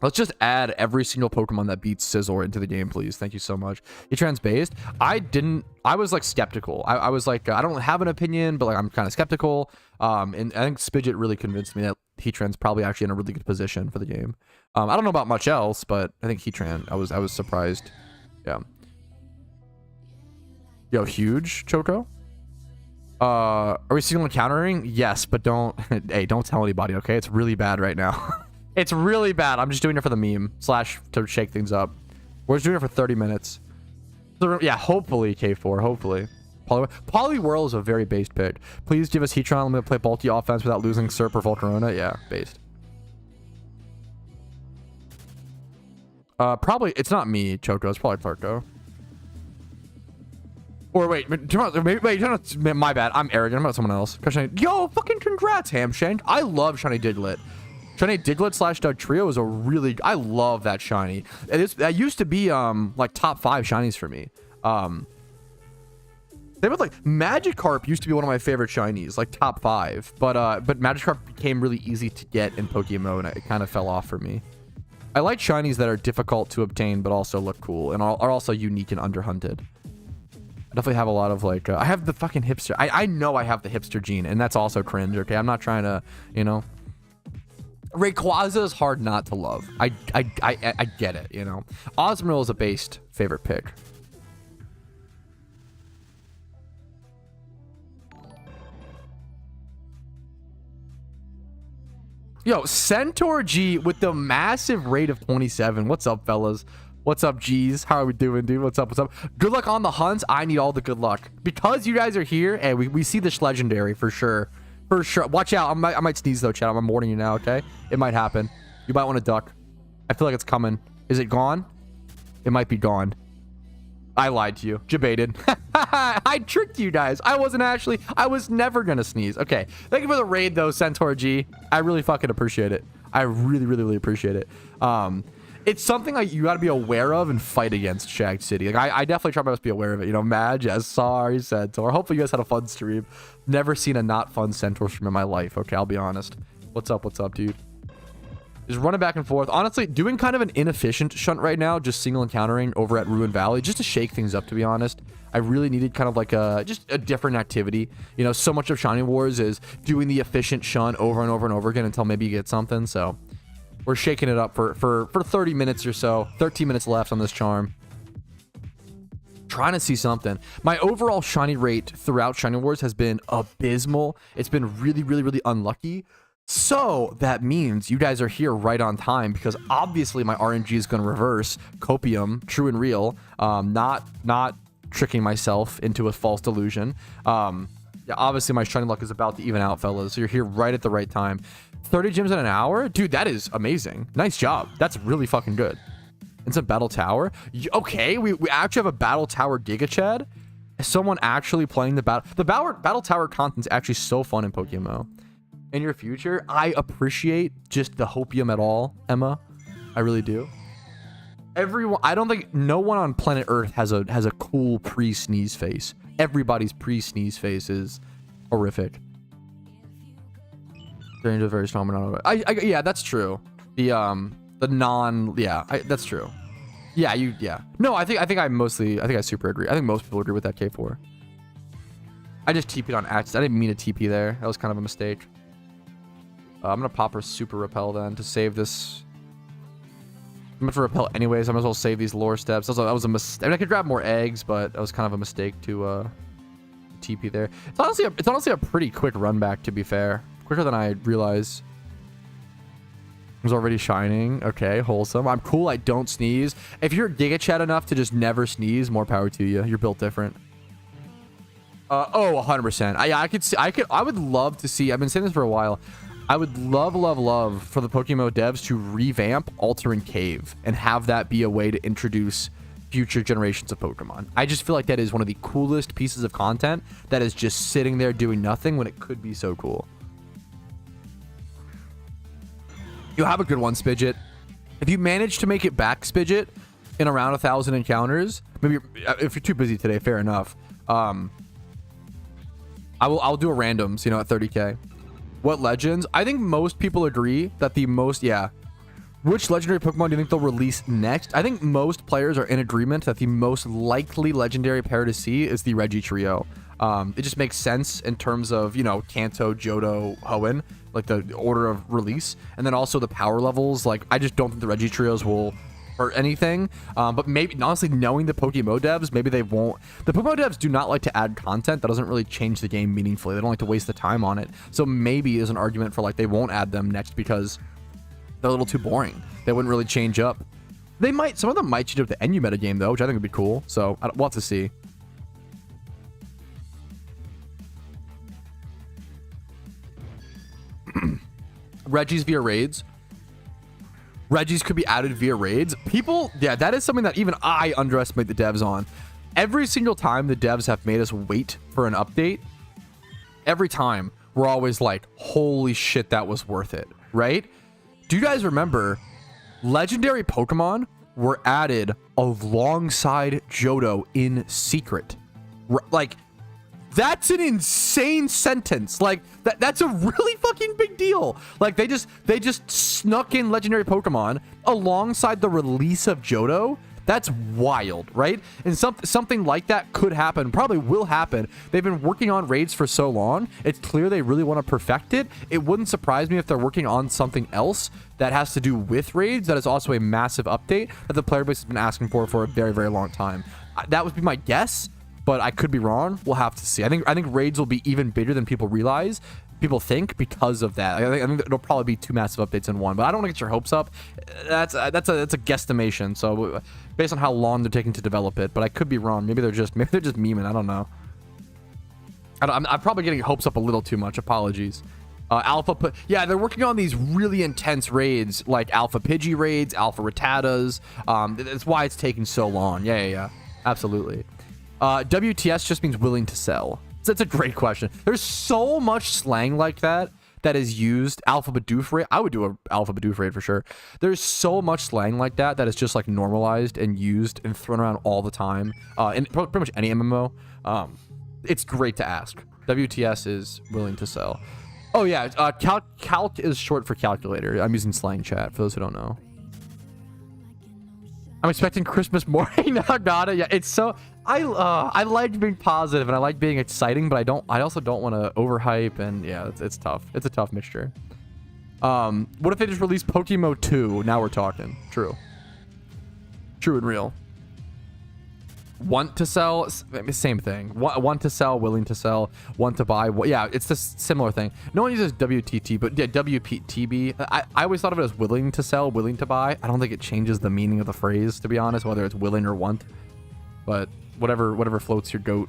Let's just add every single Pokemon that beats Scizor into the game, please. Thank you so much. Heatran's based. I was like skeptical. I was like, I don't have an opinion, but like I'm kind of skeptical. And I think Spidget really convinced me that Heatran's probably actually in a really good position for the game. I don't know about much else, but I think Heatran, I was surprised. Yeah. Yo, huge, Choco. Are we single encountering? Yes, but don't, hey, don't tell anybody, okay? It's really bad right now. It's really bad. I'm just doing it for the meme / to shake things up. We're just doing it for 30 minutes. So, yeah, hopefully K4. Hopefully. Poliwhirl is a very based pick. Please give us Heatran. Let me play bulky offense without losing Serp or Volcarona. Yeah, based. Probably it's not me, Choco. It's probably Clarko. Or wait, my bad. I'm arrogant. I'm about someone else. Yo, fucking congrats, Hamshank. I love Shiny Diglett. Shiny Diglett slash Doug Trio is a really... I love that shiny. That used to be, like, top 5 shinies for me. They were like... Magikarp used to be one of my favorite shinies, like, top 5. But Magikarp became really easy to get in PokeMMO, and it kind of fell off for me. I like shinies that are difficult to obtain, but also look cool, and are also unique and underhunted. I definitely have a lot of, like... I have the fucking hipster... I know I have the hipster gene, and that's also cringe, okay? I'm not trying to, you know... Rayquaza is hard not to love. I get it, you know. Osmoril is a based favorite pick. Yo, Centaur G with the massive rate of 27. What's up, fellas? What's up, G's? How are we doing, dude? What's up? What's up? Good luck on the hunts. I need all the good luck. Because you guys are here, and we see this legendary for sure. For sure. Watch out. I might sneeze, though, chat. I'm warning you now, okay? It might happen. You might want to duck. I feel like it's coming. Is it gone? It might be gone. I lied to you. Jebaited. I tricked you guys. I was never going to sneeze. Okay. Thank you for the raid, though, Centaur G. I really fucking appreciate it. I really, really, really appreciate it. It's something like you got to be aware of and fight against Shag City. Like I definitely try my best to be aware of it. You know, Madge, yes, sorry, Centaur. Hopefully you guys had a fun stream. Never seen a not fun Centaur stream in my life. Okay, I'll be honest. What's up, dude? Just running back and forth. Honestly, doing kind of an inefficient shunt right now, just single encountering over at Ruin Valley, just to shake things up, to be honest. I really needed kind of like just a different activity. You know, so much of Shiny Wars is doing the efficient shunt over and over and over again until maybe you get something, so... We're shaking it up for 30 minutes or so. 13 minutes left on this charm. Trying to see something. My overall shiny rate throughout Shiny Wars has been abysmal. It's been really, really, really unlucky. So that means you guys are here right on time because obviously my RNG is going to reverse. Copium, true and real. Not tricking myself into a false delusion. Yeah, obviously my shiny luck is about to even out, fellas. So you're here right at the right time. 30 gyms in an hour? Dude, that is amazing. Nice job. That's really fucking good. It's a battle tower. Okay, we actually have a battle tower Giga Chad. Is someone actually playing the battle? The battle tower content's actually so fun in PokeMMO. In your future, I appreciate just the hopium at all, Emma. I really do. Everyone, I don't think no one on planet Earth has a cool pre-sneeze face. Everybody's pre-sneeze face is horrific. Range is very strong. Yeah, that's true. The non, yeah, that's true. Yeah. No, I think I super agree. I think most people agree with that K4. I just TP'd on accident. I didn't mean to TP there. That was kind of a mistake. I'm gonna pop her super repel then to save this. I'm gonna repel anyways. I might as well save these lore steps. That was a mistake. I mean, I could grab more eggs, but that was kind of a mistake to TP there. It's honestly a pretty quick run back, to be fair. Quicker than I realized. It was already shining. Okay, wholesome. I'm cool. I don't sneeze. If you're Giga Chat enough to just never sneeze, more power to you. You're built different. Oh, 100%. I would love to see. I've been saying this for a while. I would love for the PokeMMO devs to revamp Altar and Cave and have that be a way to introduce future generations of Pokemon. I just feel like that is one of the coolest pieces of content that is just sitting there doing nothing when it could be so cool. You have a good one, Spidget. If you manage to make it back, Spidget, in around 1,000 encounters, maybe if you're too busy today, fair enough. I'll do a randoms, you know, at 30k. What legends? I think most people agree that the most, yeah. Which legendary Pokemon do you think they'll release next? I think most players are in agreement that the most likely legendary pair to see is the Reggie Trio. It just makes sense in terms of, you know, Kanto, Johto, Hoenn, like the order of release, and then also the power levels. Like, I just don't think the Reggie Trios will hurt anything, but maybe, honestly, knowing the PokeMMO devs, maybe they won't. The PokeMMO devs do not like to add content that doesn't really change the game meaningfully. They don't like to waste the time on it, so maybe there's an argument for like they won't add them next because they're a little too boring. They wouldn't really change up. They might, some of them might change up the NU meta game though, which I think would be cool, so we'll have to see. Reggies via raids. Regis could be added via raids. People, yeah, that is something that even I underestimate the devs on. Every single time the devs have made us wait for an update, every time we're always like, holy shit, that was worth it, right? Do you guys remember legendary Pokemon were added alongside Johto in secret? Like, that's an insane sentence. Like, that's a really fucking big deal. Like, they just snuck in legendary Pokemon alongside the release of Johto. That's wild, right? And something like that could happen, probably will happen. They've been working on raids for so long. It's clear they really want to perfect it. It wouldn't surprise me if they're working on something else that has to do with raids. That is also a massive update that the player base has been asking for a very, very long time. That would be my guess, but I could be wrong. We'll have to see. I think raids will be even bigger than people realize. People think because of that. I think it'll probably be 2 massive updates in one, but I don't want to get your hopes up. That's a guesstimation. So based on how long they're taking to develop it, but I could be wrong. Maybe they're just memeing. I don't know. I'm probably getting hopes up a little too much. Apologies. Yeah, they're working on these really intense raids like Alpha Pidgey raids, Alpha Rattatas. That's why it's taking so long. Yeah. Absolutely. WTS just means willing to sell. That's a great question. There's so much slang like that is used. Alpha Bidoof raid. I would do a Alpha Bidoof raid for sure. There's so much slang like that is just like normalized and used and thrown around all the time. In pretty much any MMO. It's great to ask. WTS is willing to sell. Oh yeah, calc is short for calculator. I'm using slang chat for those who don't know. I'm expecting Christmas morning now. Got it. Yeah, it's so I like being positive and I like being exciting, but I also don't want to overhype, and yeah, it's tough. It's a tough mixture. What if they just released PokeMMO 2? Now we're talking. True and real. Want to sell, same thing. Want to sell, willing to sell, want to buy. Yeah, it's the similar thing. No one uses WTT, but yeah, WPTB. I always thought of it as willing to sell, willing to buy. I don't think it changes the meaning of the phrase, to be honest, whether it's willing or want. But whatever floats your goat.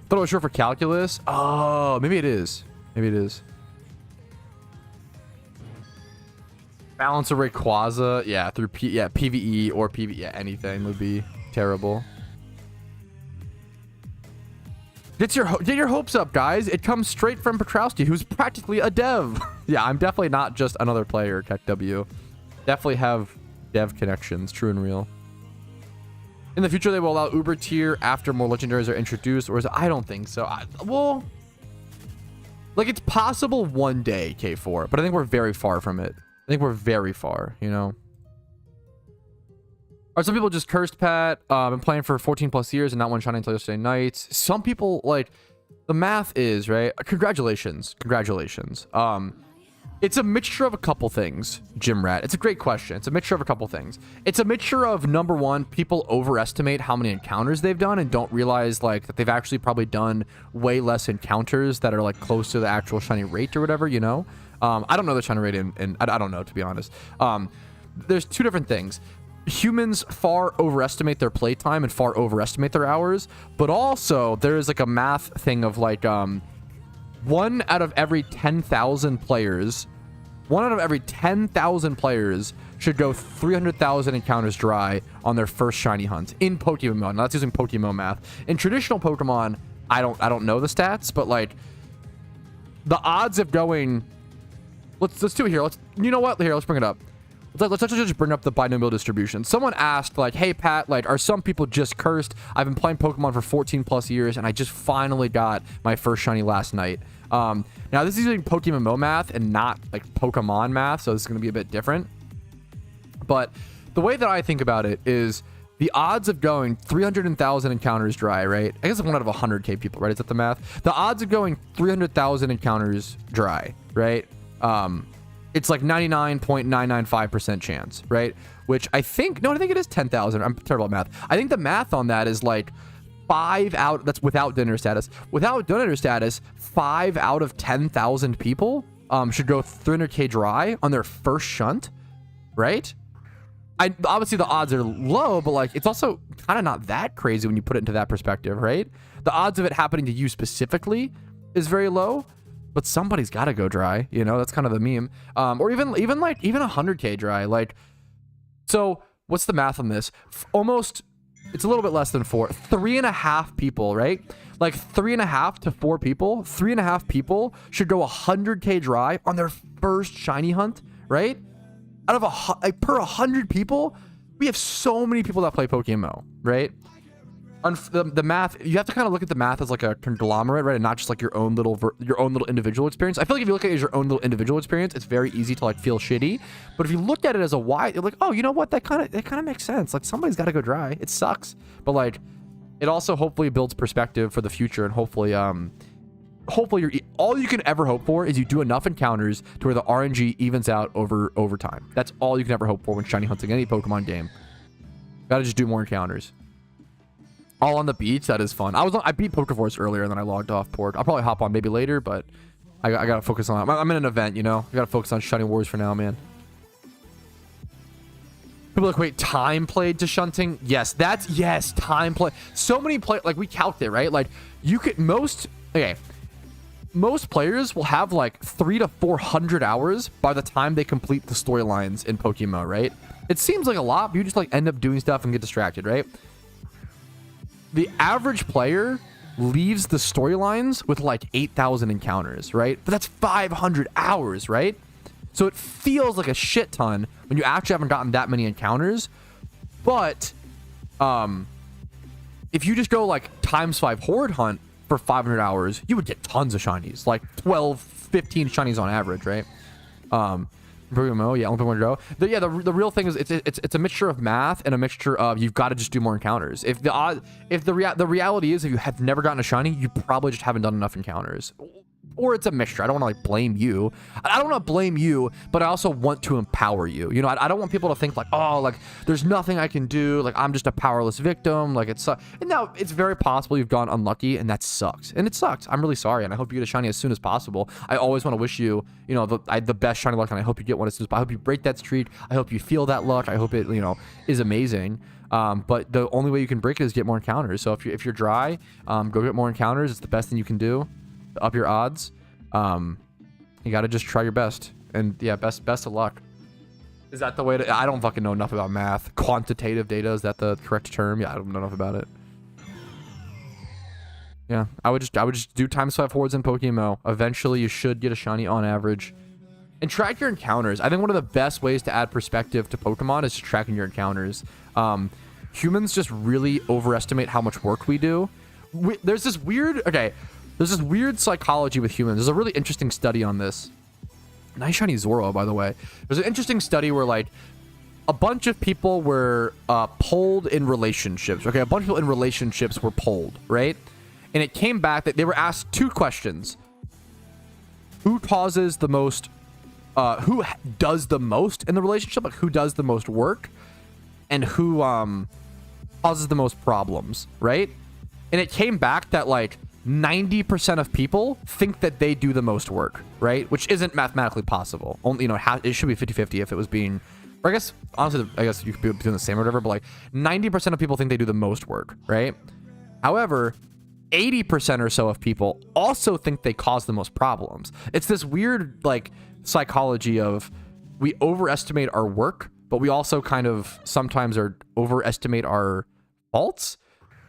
Thought it was short for calculus. Oh, maybe it is. Balance of Rayquaza, yeah, through PvE or PvE, yeah, anything would be terrible. Get your hopes up, guys. It comes straight from Patrouski, who's practically a dev. Yeah, I'm definitely not just another player, KEKW. Definitely have dev connections, true and real. In the future, they will allow Uber tier after more legendaries are introduced, or is it? I don't think so. Well, like, it's possible one day, K4, but I think we're very far from it. I think we're very far, you know. Are some people just cursed, Pat? Been playing for 14 plus years and not one shiny until yesterday night. Some people, like, the math is, right? Congratulations. It's a mixture of a couple things, Jim Rat. It's a great question. It's a mixture of a couple things. It's a mixture of, number one, people overestimate how many encounters they've done and don't realize, like, that they've actually probably done way less encounters that are, like, close to the actual shiny rate or whatever, you know? I don't know the shiny rate, and I don't know, to be honest. There's two different things. Humans far overestimate their playtime and far overestimate their hours, but also there is like a math thing of like 1 out of every 10,000 players should go 300,000 encounters dry on their first shiny hunt in PokeMMO. Now that's using PokeMMO math. In traditional Pokemon, I don't know the stats, but like the odds of going, let's do it here. You know what? Here, let's bring it up. Let's actually just bring up the binomial distribution. Someone asked, like, hey, Pat, like, are some people just cursed? I've been playing Pokemon for 14 plus years, and I just finally got my first shiny last night. Now, this is using PokeMMO math and not, like, Pokemon math, so this is going to be a bit different. But the way that I think about it is the odds of going 300,000 encounters dry, right? I guess it's 1 out of 100K people, right? Is that the math? The odds of going 300,000 encounters dry, right? It's like 99.995% chance, right? Which I think it is 10,000. I'm terrible at math. I think the math on that is like 5 out, that's without donor status. Without donor status, 5 out of 10,000 people should go 300K dry on their first shunt, right? Obviously the odds are low, but like it's also kind of not that crazy when you put it into that perspective, right? The odds of it happening to you specifically is very low. but somebody's got to go dry. You know, that's kind of the meme. Or even 100K dry. Like, so what's the math on this? Almost, it's a little bit less than 4. 3.5 people, right? Like 3.5 to 4 people. 3.5 people should go 100K dry on their first shiny hunt, right? Out of like per 100 people, we have so many people that play PokeMMO, right? The math, you have to kind of look at the math as like a conglomerate, right? And not just like your own little individual experience. I feel like if you look at it as your own little individual experience, it's very easy to like feel shitty. But if you look at it as a wide, you're like, oh, you know what? That kind of makes sense. Like somebody's got to go dry. It sucks, but like it also hopefully builds perspective for the future, and hopefully all you can ever hope for is you do enough encounters to where the RNG evens out over time. That's all you can ever hope for when shiny hunting any Pokemon game. Gotta just do more encounters. All on the beach, that is fun. I beat PokeForce earlier and then I logged off port. I'll probably hop on maybe later, but I gotta focus on. I'm in an event, you know. I gotta focus on shunting wars for now, man. People are like, wait, time played to shunting? Yes, time play. So many play, like we calc it, right? Like you could most players will have like 300 to 400 hours by the time they complete the storylines in PokeMMO, right? It seems like a lot, but you just like end up doing stuff and get distracted, right? The average player leaves the storylines with like 8,000 encounters, right? But that's 500 hours, right? So it feels like a shit ton when you actually haven't gotten that many encounters. But if you just go like ×5 horde hunt for 500 hours, you would get tons of shinies, like 12, 15 shinies on average, right? PokeMMO, yeah, only one to go. The real thing is it's a mixture of math and a mixture of you've got to just do more encounters. If the reality is if you have never gotten a shiny, you probably just haven't done enough encounters. Or it's a mixture. I don't want to like blame you. I don't want to blame you, but I also want to empower you. You know, I don't want people to think like, oh, like there's nothing I can do. Like I'm just a powerless victim. Like it's and now it's very possible you've gone unlucky and that sucks. And it sucks. I'm really sorry. And I hope you get a shiny as soon as possible. I always want to wish you, you know, the best shiny luck, and I hope you get one as soon as possible. I hope you break that streak. I hope you feel that luck. I hope it, you know, is amazing. But the only way you can break it is get more encounters. So if you're dry, go get more encounters. It's the best thing you can do to up your odds. You got to just try your best, and yeah, best of luck. Is that the way to? I don't fucking know enough about math. Quantitative data, is that the correct term? Yeah, I don't know enough about it. Yeah, I would just do ×5 hordes in PokeMMO. Eventually you should get a shiny on average. And track your encounters. I think one of the best ways to add perspective to Pokemon is just tracking your encounters. Humans just really overestimate how much work we do. There's this weird psychology with humans. There's a really interesting study on this. Nice shiny Zoro, by the way. There's an interesting study where like a bunch of people were polled in relationships. Okay, a bunch of people in relationships were polled, right? And it came back that they were asked 2 questions. Who causes the most, who does the most in the relationship? Like who does the most work? And who causes the most problems, right? And it came back that like 90% of people think that they do the most work, right? Which isn't mathematically possible. Only, you know, it should be 50-50 if it was being, or I guess, honestly, I guess you could be doing the same or whatever, but like 90% of people think they do the most work, right? However, 80% or so of people also think they cause the most problems. It's this weird, like, psychology of we overestimate our work, but we also kind of sometimes overestimate our faults.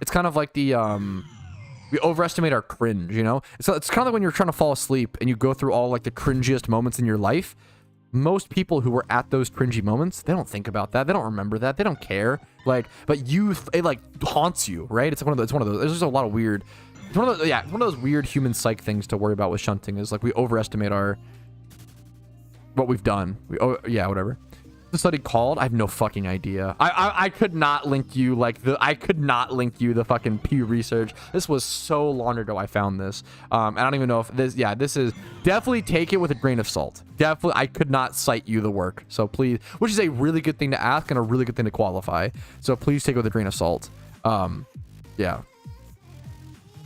It's kind of like the, we overestimate our cringe, you know? So it's kind of like when you're trying to fall asleep and you go through all like the cringiest moments in your life. Most people who were at those cringy moments, they don't think about that. They don't remember that. They don't care. Like, but it like haunts you, right? It's one of those. There's just a lot of weird. It's one of those. Yeah, one of those weird human psych things to worry about with shunting is like we overestimate what we've done. Whatever. The study called? I have no fucking idea. I could not link you the fucking Pew Research. This was so long ago I found this. I don't even know if this is definitely take it with a grain of salt. Definitely, I could not cite you the work. So please, which is a really good thing to ask and a really good thing to qualify. So please take it with a grain of salt. Yeah.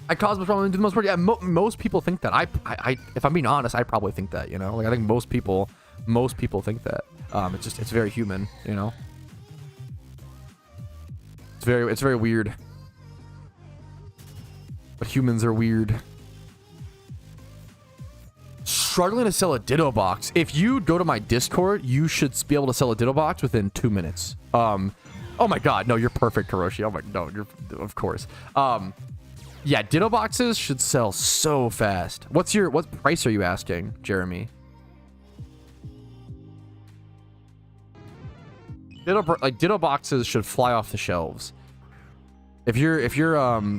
I cause most problems, do the most work. Yeah, most people think that. I if I'm being honest, I probably think that, you know? Like I think most people think that. It's very human, you know. It's very weird. But humans are weird. struggling to sell a Ditto box. If you go to my Discord, you should be able to sell a Ditto box within 2 minutes. Oh my god, no, you're perfect, Hiroshi. Oh my, no, you're, of course. Yeah, Ditto boxes should sell so fast. What price are you asking, Jeremy? Ditto boxes should fly off the shelves. If you're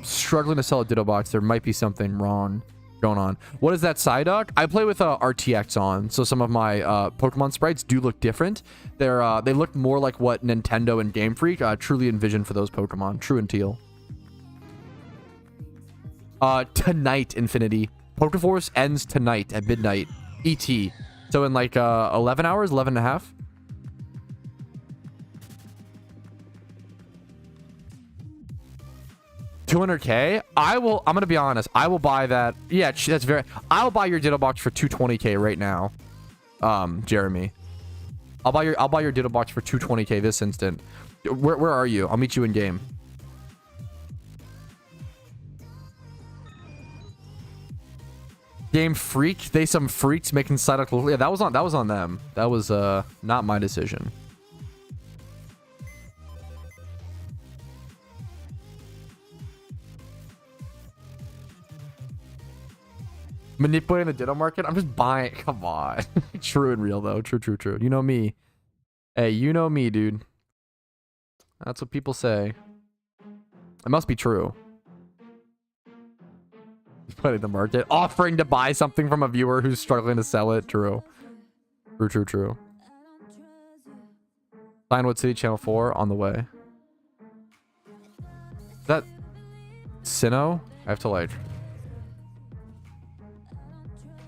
struggling to sell a Ditto box, there might be something wrong going on. What is that Psyduck? I play with RTX on, so some of my Pokemon sprites do look different. They look more like what Nintendo and Game Freak truly envisioned for those Pokemon. True and Teal. Tonight, Infinity. PokeForce ends tonight at midnight ET. So in like 11 hours, 11 and a half. $200K. I'm gonna be honest. I will buy that. Yeah, that's very. I'll buy your Ditto box for $220K right now, Jeremy. I'll buy your Ditto box for $220K this instant. Where are you? I'll meet you in game. Game Freak. They some freaks making Psyduck. Yeah, that was on them. That was not my decision. Manipulating the Ditto market. I'm just buying. Come on. True and real though. True. You know me. Hey, you know me, dude. That's what people say. It must be true. Putting the market, offering to buy something from a viewer who's struggling to sell it. True. Pinewood City Channel 4 on the way. Is that Sinnoh? I have to like.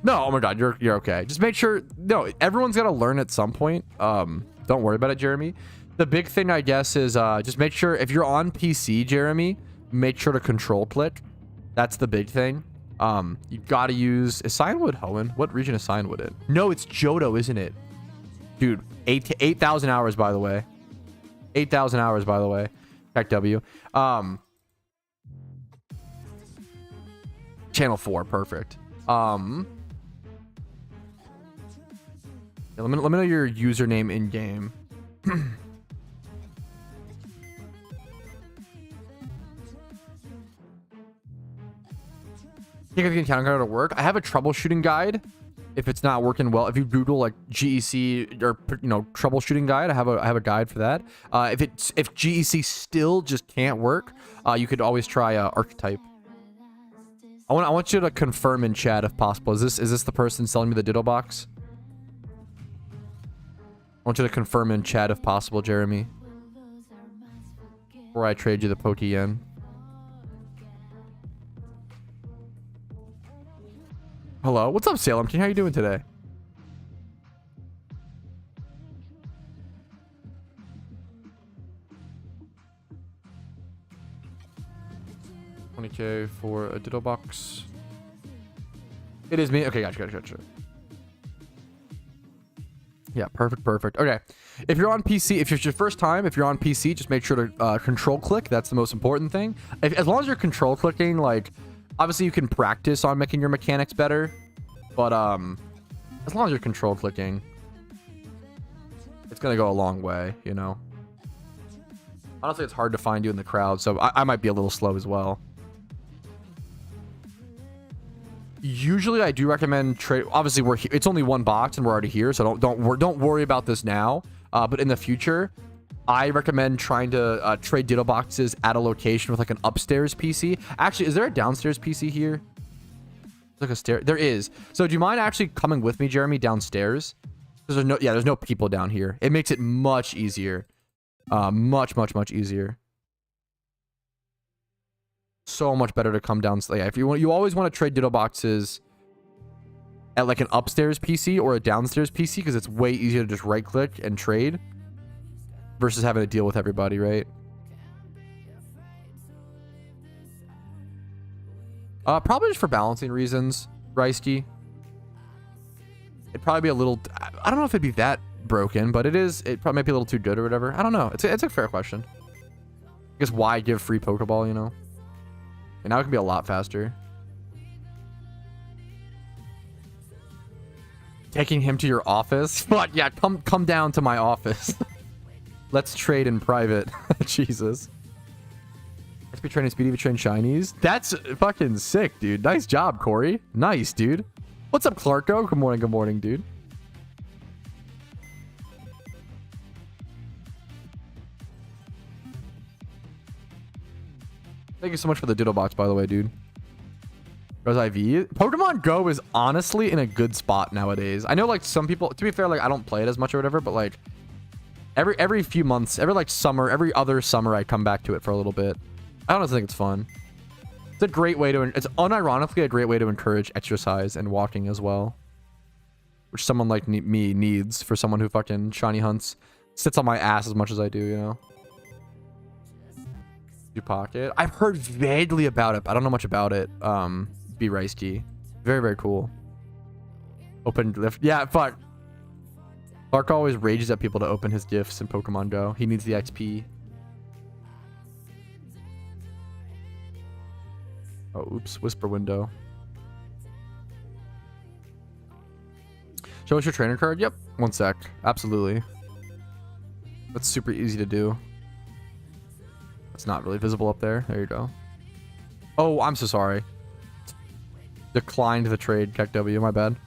No, oh my god, you're okay. Just make sure. No, everyone's got to learn at some point. Don't worry about it, Jeremy. The big thing, I guess, is just make sure if you're on PC, Jeremy, make sure to control click. That's the big thing. You got to use. Is Cinewood Hoenn? What region is Cinewood in? No, it's Johto, isn't it? Dude, 8,000 hours, by the way. 8,000 hours, by the way. Tech W. Channel 4, perfect. Yeah, let me know your username in game. Can't get the encounter guide to work. I have a troubleshooting guide. If it's not working well, if you Google like GEC or troubleshooting guide, I have a guide for that. If GEC still just can't work, you could always try Archetype. I want you to confirm in chat if possible. Is this the person selling me the Ditto box? I want you to confirm in chat if possible, Jeremy. Before I trade you the Pokeyen. Hello, what's up, Salem King? How you doing today? $20K for a Ditto box. It is me. Okay, gotcha. Yeah, perfect. Okay, if you're on PC, if it's your first time, if you're on PC, just make sure to control click. That's the most important thing. As long as you're control clicking, like, obviously you can practice on making your mechanics better, but as long as you're control clicking, it's gonna go a long way, you know. Honestly, it's hard to find you in the crowd, so I might be a little slow as well. Usually, I do recommend trade. Obviously, it's only one box and we're already here, so don't worry about this now. But in the future, I recommend trying to trade Ditto boxes at a location with like an upstairs PC. Actually, is there a downstairs PC here? Like a stair. There is. So do you mind actually coming with me, Jeremy, downstairs? Because there's no people down here. It makes it much easier. Much easier. So much better to come down. Yeah, if you always want to trade Ditto boxes at like an upstairs PC or a downstairs PC, because it's way easier to just right click and trade versus having to deal with everybody, right? Probably just for balancing reasons, Reisky. It'd probably be a little. I don't know if it'd be that broken, but it probably might be a little too good or whatever. I don't know. It's a fair question. I guess why give free Pokeball, you know? And now it can be a lot faster. Taking him to your office? But yeah, come down to my office. Let's trade in private. Jesus. XP training speedy train shinies. That's fucking sick, dude. Nice job, Corey. Nice, dude. What's up, Clarko? Good morning, dude. Thank you so much for the Ditto box, by the way, dude. Rose IV. Pokemon Go is honestly in a good spot nowadays. I know, like, some people, to be fair, like, I don't play it as much or whatever, but like every few months, every like summer, every other summer, I come back to it for a little bit. I honestly think it's fun. It's a great way to, it's unironically a great way to encourage exercise and walking as well, which someone like me needs, for someone who fucking shiny hunts, sits on my ass as much as I do, you know. Do pocket. I've heard vaguely about it, but I don't know much about it. Be Rice-Key. Very, very cool. Open lift. Yeah, fuck. Clark always rages at people to open his gifts in Pokemon Go. He needs the XP. Oh, oops. Whisper window. Show us your trainer card? Yep. One sec. Absolutely. That's super easy to do. It's not really visible up there. There you go. Oh, I'm so sorry. Declined the trade, KekW. My bad.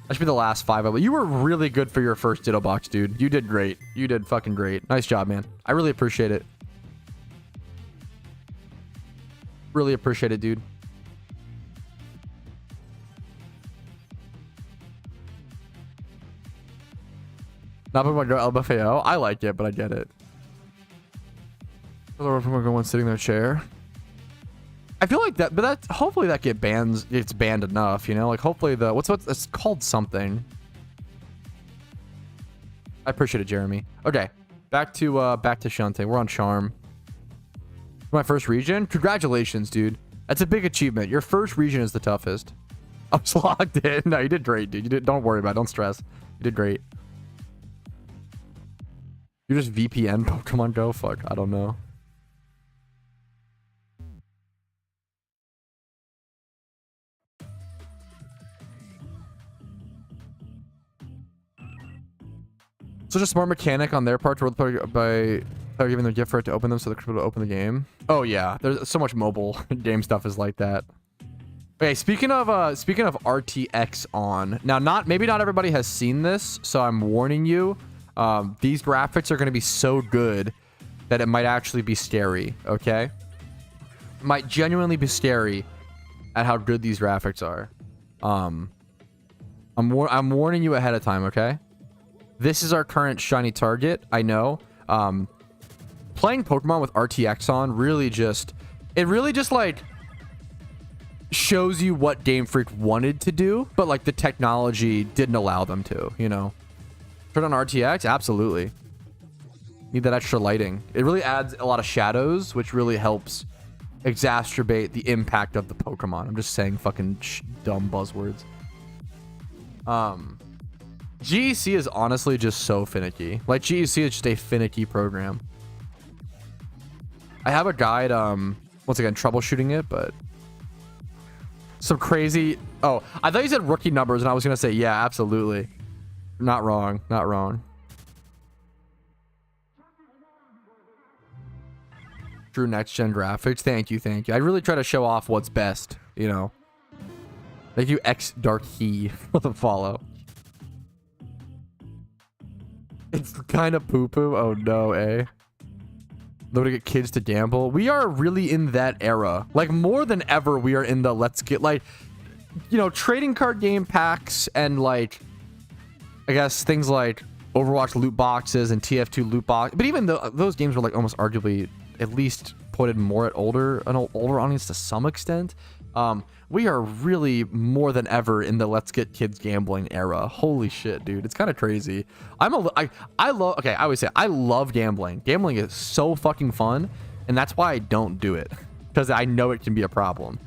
That should be the last 5. You were really good for your first Ditto box, dude. You did great. You did fucking great. Nice job, man. I really appreciate it. Really appreciate it, dude. Not Pokemon Go LBFAO. I like it, but I get it. Pokemon Go one sitting in their chair. I feel like that, but that hopefully that gets banned enough, you know? Like hopefully the what's it's called something. I appreciate it, Jeremy. Okay, back to Shantae. We're on Charm. My first region. Congratulations, dude. That's a big achievement. Your first region is the toughest. I'm just logged in. No, you did great, dude. You did. Don't worry about it. Don't stress. You did great. You're just VPN Pokemon Go. Fuck. I don't know. Such a smart mechanic on their part to by giving their gift for it to open them so they're able to open the game. Oh yeah, there's so much mobile game stuff is like that. Okay, speaking of RTX on now, maybe not everybody has seen this, so I'm warning you. These graphics are going to be so good that it might actually be scary. Okay, it might genuinely be scary at how good these graphics are. I'm warning you ahead of time. Okay. This is our current shiny target. I know. Playing Pokemon with RTX on really just like shows you what Game Freak wanted to do, but like the technology didn't allow them to, you know. Turn on RTX? Absolutely. Need that extra lighting. It really adds a lot of shadows, which really helps exacerbate the impact of the Pokemon. I'm just saying fucking dumb buzzwords. GEC is honestly just so finicky. Like, GEC is just a finicky program. I have a guide, once again, troubleshooting it, but some crazy... Oh, I thought you said rookie numbers, and I was going to say, yeah, absolutely. Not wrong. Not wrong. True next-gen graphics. Thank you, thank you. I really try to show off what's best, you know. Thank you, X Dark He, for the follow. It's kind of poo-poo. Oh, no, eh? Though to get kids to gamble. We are really in that era. Like, more than ever, we are in the let's get, like, you know, trading card game packs and, like, I guess things like Overwatch loot boxes and TF2 loot box. But even though those games were, like, almost arguably at least pointed more at an older audience to some extent. We are really more than ever in the let's get kids gambling era. Holy shit, dude. It's kind of crazy. I love, okay, I always say I love gambling. Gambling is so fucking fun, and that's why I don't do it, because I know it can be a problem.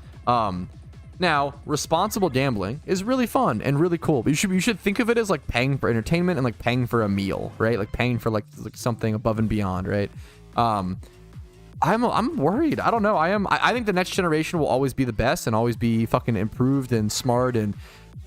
Now, responsible gambling is really fun and really cool, but you should think of it as like paying for entertainment and like paying for a meal, right? Like paying for like something above and beyond, right? I'm worried. I don't know. I think the next generation will always be the best and always be fucking improved and smart and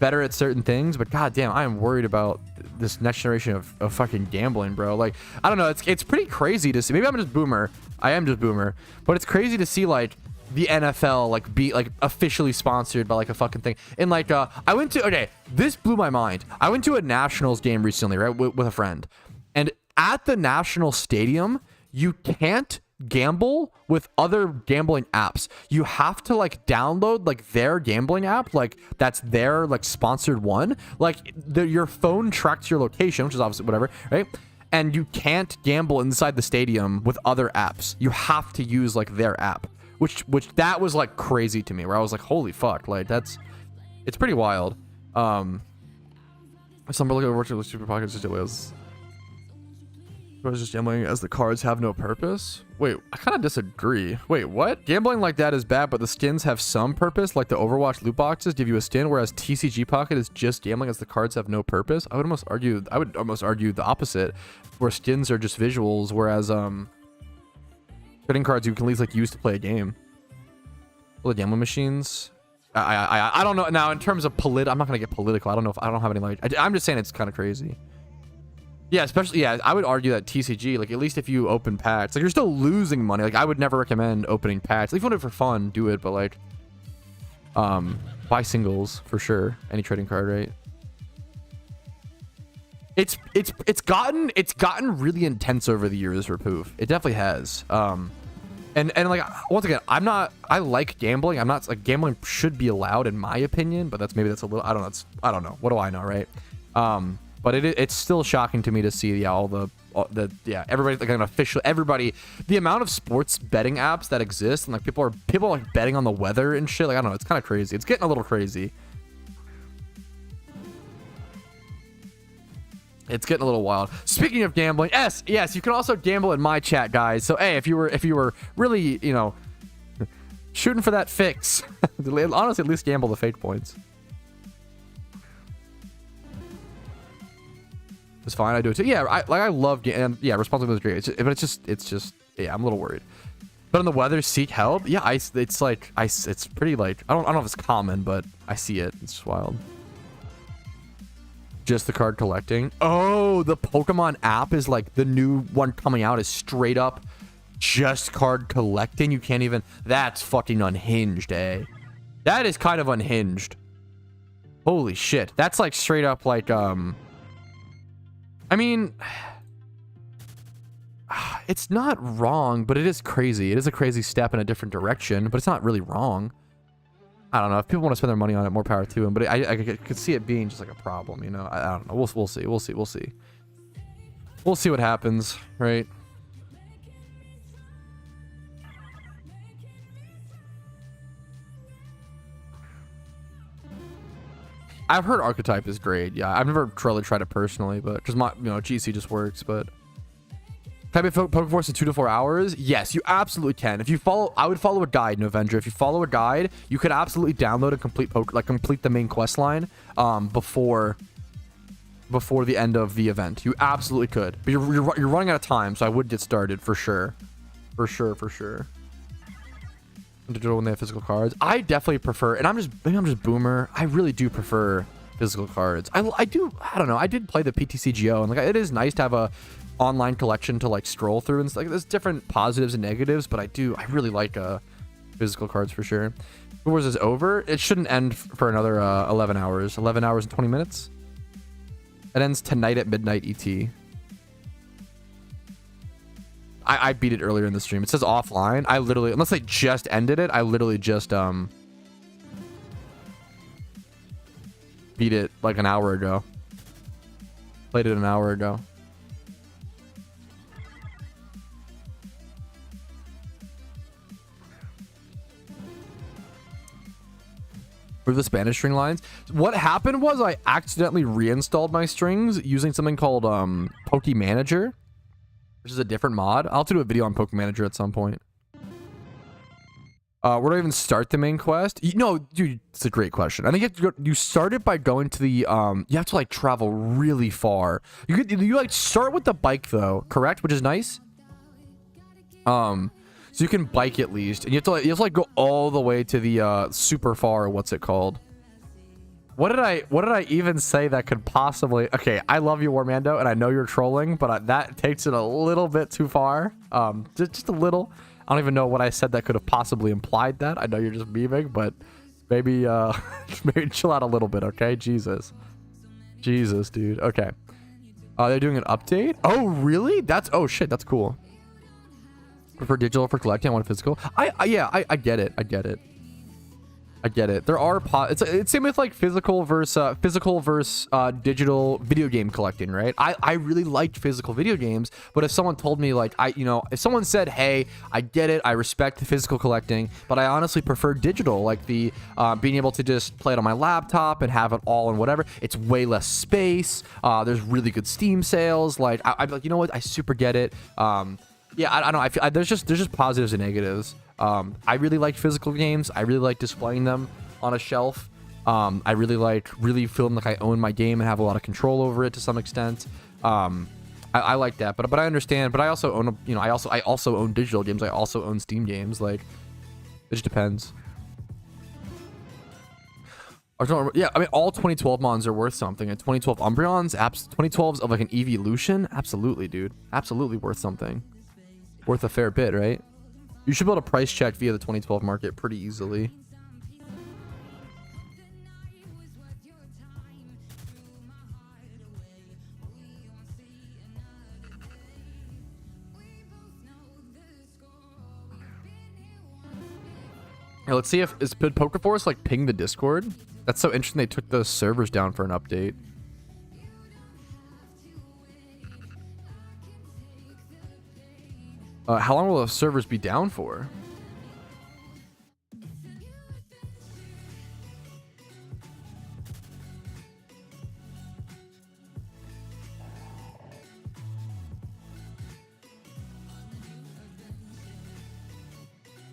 better at certain things, but goddamn, I am worried about this next generation of fucking gambling, bro. Like, I don't know, it's pretty crazy to see. Maybe I'm just boomer. I am just boomer, but it's crazy to see like the NFL like be like officially sponsored by like a fucking thing. And like I went to, okay, this blew my mind. I went to a Nationals game recently, right, with a friend, and at the National Stadium, you can't gamble with other gambling apps. You have to like download like their gambling app, like that's their like sponsored one. Like your phone tracks your location, which is obviously whatever, right? And you can't gamble inside the stadium with other apps. You have to use like their app, which that was like crazy to me, where I was like, holy fuck, like it's pretty wild. Some look at virtual super pockets just was. I was just gambling as the cards have no purpose. Wait, I kind of disagree. Wait, what? Gambling like that is bad, but the skins have some purpose, like the Overwatch loot boxes give you a skin, whereas TCG Pocket is just gambling as the cards have no purpose. I would almost argue the opposite, where skins are just visuals, whereas trading cards you can at least like use to play a game. Well, the gambling machines. I don't know. Now in terms of I'm not gonna get political. I don't know if I don't have any like. I'm just saying it's kind of crazy. Yeah, especially, yeah, I would argue that TCG, like, at least if you open packs, like, you're still losing money. Like, I would never recommend opening packs. Like, if you want it for fun, do it, but, like, buy singles, for sure. Any trading card, right? It's gotten really intense over the years for Poof. It definitely has. And like, once again, I like gambling. I'm not, like, gambling should be allowed, in my opinion, but that's a little, I don't know. What do I know, right? But it's still shocking to me to see everybody like an official the amount of sports betting apps that exist, and like people are like betting on the weather and shit. Like, I don't know, it's kind of crazy. It's getting a little crazy. It's getting a little wild. Speaking of gambling, yes, you can also gamble in my chat, guys. So hey, if you were really, you know, shooting for that fix, honestly, at least gamble the fake points. It's fine. I do it too. Yeah, I love and yeah, responsibility is great. It's just yeah, I'm a little worried. But in the weather, seek help. Yeah, it's pretty like I don't know if it's common, but I see it. It's just wild. Just the card collecting. Oh, the Pokemon app is like the new one coming out is straight up just card collecting. You can't even. That's fucking unhinged, eh? That is kind of unhinged. Holy shit. That's like straight up like I mean, it's not wrong, but it is crazy. It is a crazy step in a different direction, but it's not really wrong. I don't know. If people want to spend their money on it, more power to them. But I could see it being just like a problem, you know? I don't know. We'll see. We'll see. We'll see what happens, right? I've heard Archetype is great. Yeah, I've never really tried it personally, but because my, you know, GC just works. But can I be PokeForce in 2 to 4 hours? Yes, you absolutely can. If you follow, I would follow a guide, Novenger. If you follow a guide, you could absolutely download and complete the main quest line before the end of the event. You absolutely could, but you're running out of time, so I would get started for sure, for sure. Digital when they have physical cards. I definitely prefer, and maybe I'm just boomer. I really do prefer physical cards. I don't know. I did play the PTCGO, and like it is nice to have a online collection to like scroll through, and like there's different positives and negatives, but I really like physical cards for sure. Wars is over. It shouldn't end for another 11 hours. 11 hours and 20 minutes. It ends tonight at midnight ET. I beat it earlier in the stream. It says offline. I literally, unless they just ended it, I literally just beat it like an hour ago. Played it an hour ago. For the Spanish string lines, what happened was I accidentally reinstalled my strings using something called Poke Manager, which is a different mod. I'll have to do a video on Poke Manager at some point. Where do I even start the main quest? No, dude, it's a great question. I think you start it by going to the you have to like travel really far. You like start with the bike though, correct? Which is nice. So you can bike at least, and you have to like go all the way to the super far. What's it called? What did I even say that could possibly... Okay, I love you, Warmando, and I know you're trolling, but that takes it a little bit too far. Just a little. I don't even know what I said that could have possibly implied that. I know you're just memeing, but maybe maybe chill out a little bit, okay? Jesus, dude. Okay. They're doing an update. Oh, really? Oh shit, that's cool. Prefer digital for collecting. I want physical. Yeah, I get it. I get it. There are it's same with like physical versus digital video game collecting, right? I really liked physical video games, but if someone told me like if someone said, hey, I get it, I respect the physical collecting, but I honestly prefer digital, like the being able to just play it on my laptop and have it all and whatever. It's way less space. There's really good Steam sales. Like I'm like, you know what? I super get it. Yeah, I don't know. I feel there's just positives and negatives. I really like physical games. I really like displaying them on a shelf. I really like feeling like I own my game and have a lot of control over it to some extent. I like that, but I understand. But I also own I also own digital games. I also own Steam games. Like, it just depends. Yeah, I mean, all 2012 mons are worth something. And 2012 Umbreons, 2012's of like an evolution, absolutely, dude, absolutely worth something. Worth a fair bit, right? You should be able to price check via the 2012 market pretty easily. Here, let's see if did PokeForce like ping the Discord. That's so interesting. They took the servers down for an update. How long will the servers be down for?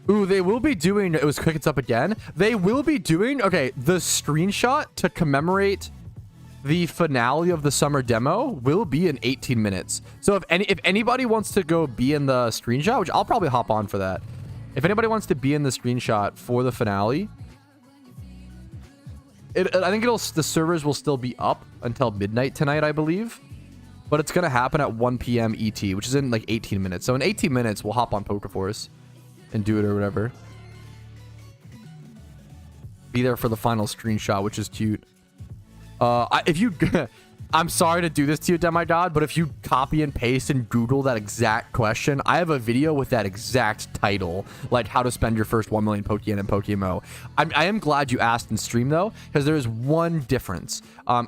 Ooh, they will be doing... It was Crickets up again. They will be doing... Okay, the screenshot to commemorate the finale of the summer demo will be in 18 minutes. So if anybody wants to go be in the screenshot, which I'll probably hop on for that. If anybody wants to be in the screenshot for the finale, I think the servers will still be up until midnight tonight, I believe. But it's going to happen at 1 p.m. ET, which is in like 18 minutes. So in 18 minutes, we'll hop on PokeForce and do it or whatever. Be there for the final screenshot, which is cute. If you... I'm sorry to do this to you, Demigod, but if you copy and paste and Google that exact question, I have a video with that exact title, like how to spend your first 1 million Pokeyen in PokeMMO. I am glad you asked in stream, though, because there is one difference.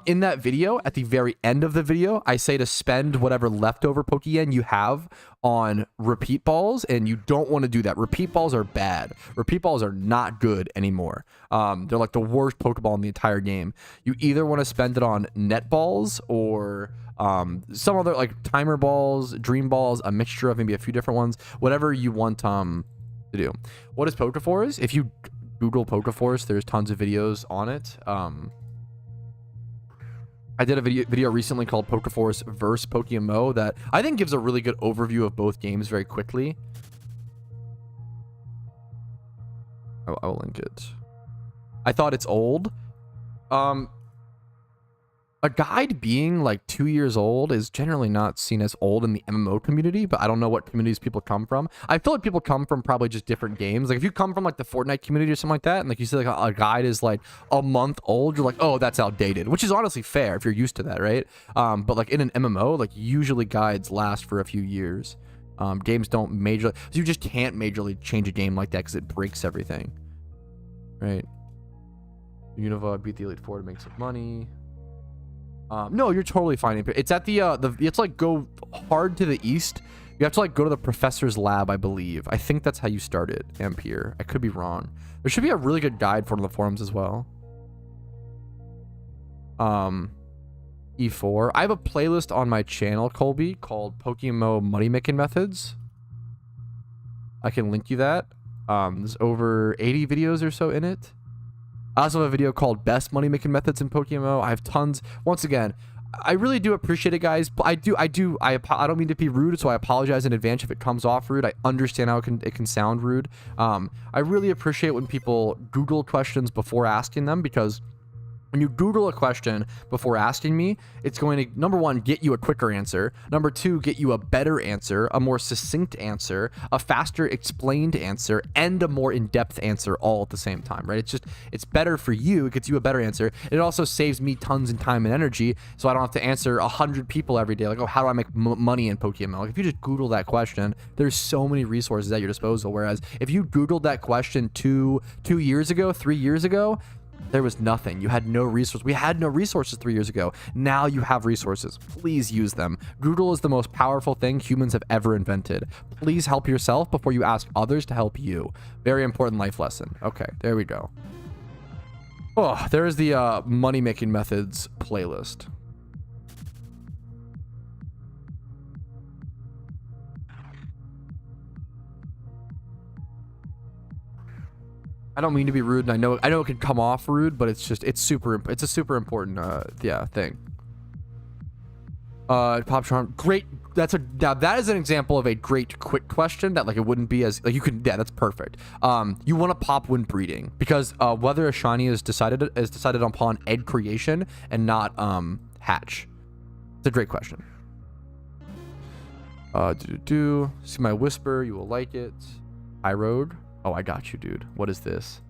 In that video, at the very end of the video, I say to spend whatever leftover Pokeyen you have on repeat balls, and you don't want to do that. Repeat balls are bad. Repeat balls are not good anymore. They're like the worst Pokeball in the entire game. You either want to spend it on net balls or some other like timer balls, dream balls, a mixture of maybe a few different ones, whatever you want to do. What is PokeForce? If you Google PokeForce, there's tons of videos on it. I did a video recently called PokeForce vs. PokeMMO that I think gives a really good overview of both games very quickly. Oh, I will link it. I thought it's old. A guide being like 2 years old is generally not seen as old in the MMO community, but I don't know what communities people come from. I feel like people come from probably just different games. Like if you come from like the Fortnite community or something like that, and like you see like a guide is like a month old, you're like, oh, that's outdated, which is honestly fair if you're used to that, right? But like in an MMO, like usually guides last for a few years. Games don't majorly, so you just can't majorly change a game like that because it breaks everything, right? Unova beat the Elite Four to make some money. No, you're totally fine. It's at the you have to like go hard to the east. You have to like go to the professor's lab, I believe. I think that's how you start it, Ampere. I could be wrong. There should be a really good guide for the forums as well. E4. I have a playlist on my channel, Colby, called PokeMMO Money Making Methods. I can link you that. There's over 80 videos or so in it. I also have a video called Best Money Making Methods in PokeMMO. I have tons. Once again, I really do appreciate it, guys. But I don't mean to be rude, so I apologize in advance if it comes off rude. I understand how it can sound rude. I really appreciate when people Google questions before asking them, because When you Google a question before asking me, it's going to, number one, get you a quicker answer. Number two, get you a better answer, a more succinct answer, a faster explained answer, and a more in-depth answer all at the same time, right? It's better for you. It gets you a better answer. It also saves me tons of time and energy, so I don't have to answer 100 people every day. Like, oh, how do I make money in PokeMMO? Like, if you just Google that question, there's so many resources at your disposal. Whereas if you Googled that question 2 years ago, 3 years ago, there was nothing. You had no resource. We had no resources 3 years ago. Now you have resources. Please use them. Google is the most powerful thing humans have ever invented. Please help yourself before you ask others to help you. Very important life lesson. Okay, there we go. Oh, there is the money-making methods playlist. I don't mean to be rude, and I know it can come off rude, but it's a super important thing. Pop Charm, great. Now that is an example of a great quick question that, like, it wouldn't be as, like, you can, yeah, that's perfect. You want to pop when breeding, because whether a shiny is decided upon egg creation and not hatch. It's a great question. See my whisper, you will like it. High Road. Oh, I got you, dude. What is this?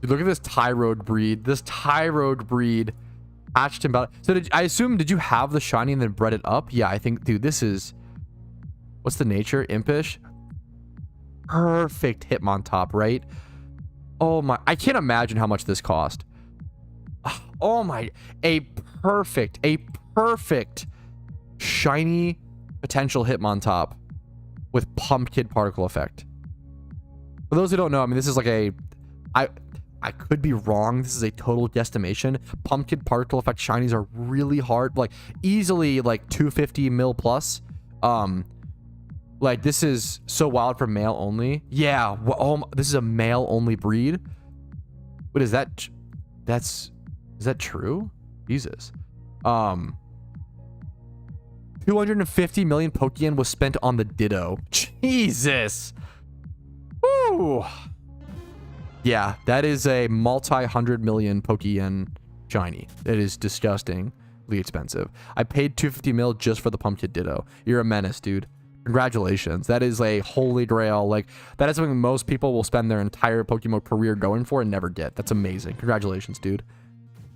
Dude, look at this Tyrode breed. This Tyrode breed hatched him about. So did you have the shiny and then bred it up? Yeah, I think, dude, this is, what's the nature? Impish. Perfect Hitmontop, right? Oh my, I can't imagine how much this cost. Oh my, a perfect shiny potential Hitmontop with pumpkin particle effect. For those who don't know, I mean, this is like I could be wrong. This is a total guesstimation. Pumpkin particle effect shinies are really hard, like easily like 250 mil plus. Like, this is so wild for male only. Yeah. This is a male only breed. What is that? Is that true? Jesus. 250 million Pokeyen was spent on the Ditto. Jesus. Woo. Yeah, that is a multi-hundred million Pokeyen shiny. It is disgustingly expensive. I paid 250 mil just for the Pumpkin Ditto. You're a menace, dude. Congratulations. That is a holy grail. Like, that is something most people will spend their entire Pokemon career going for and never get. That's amazing. Congratulations, dude.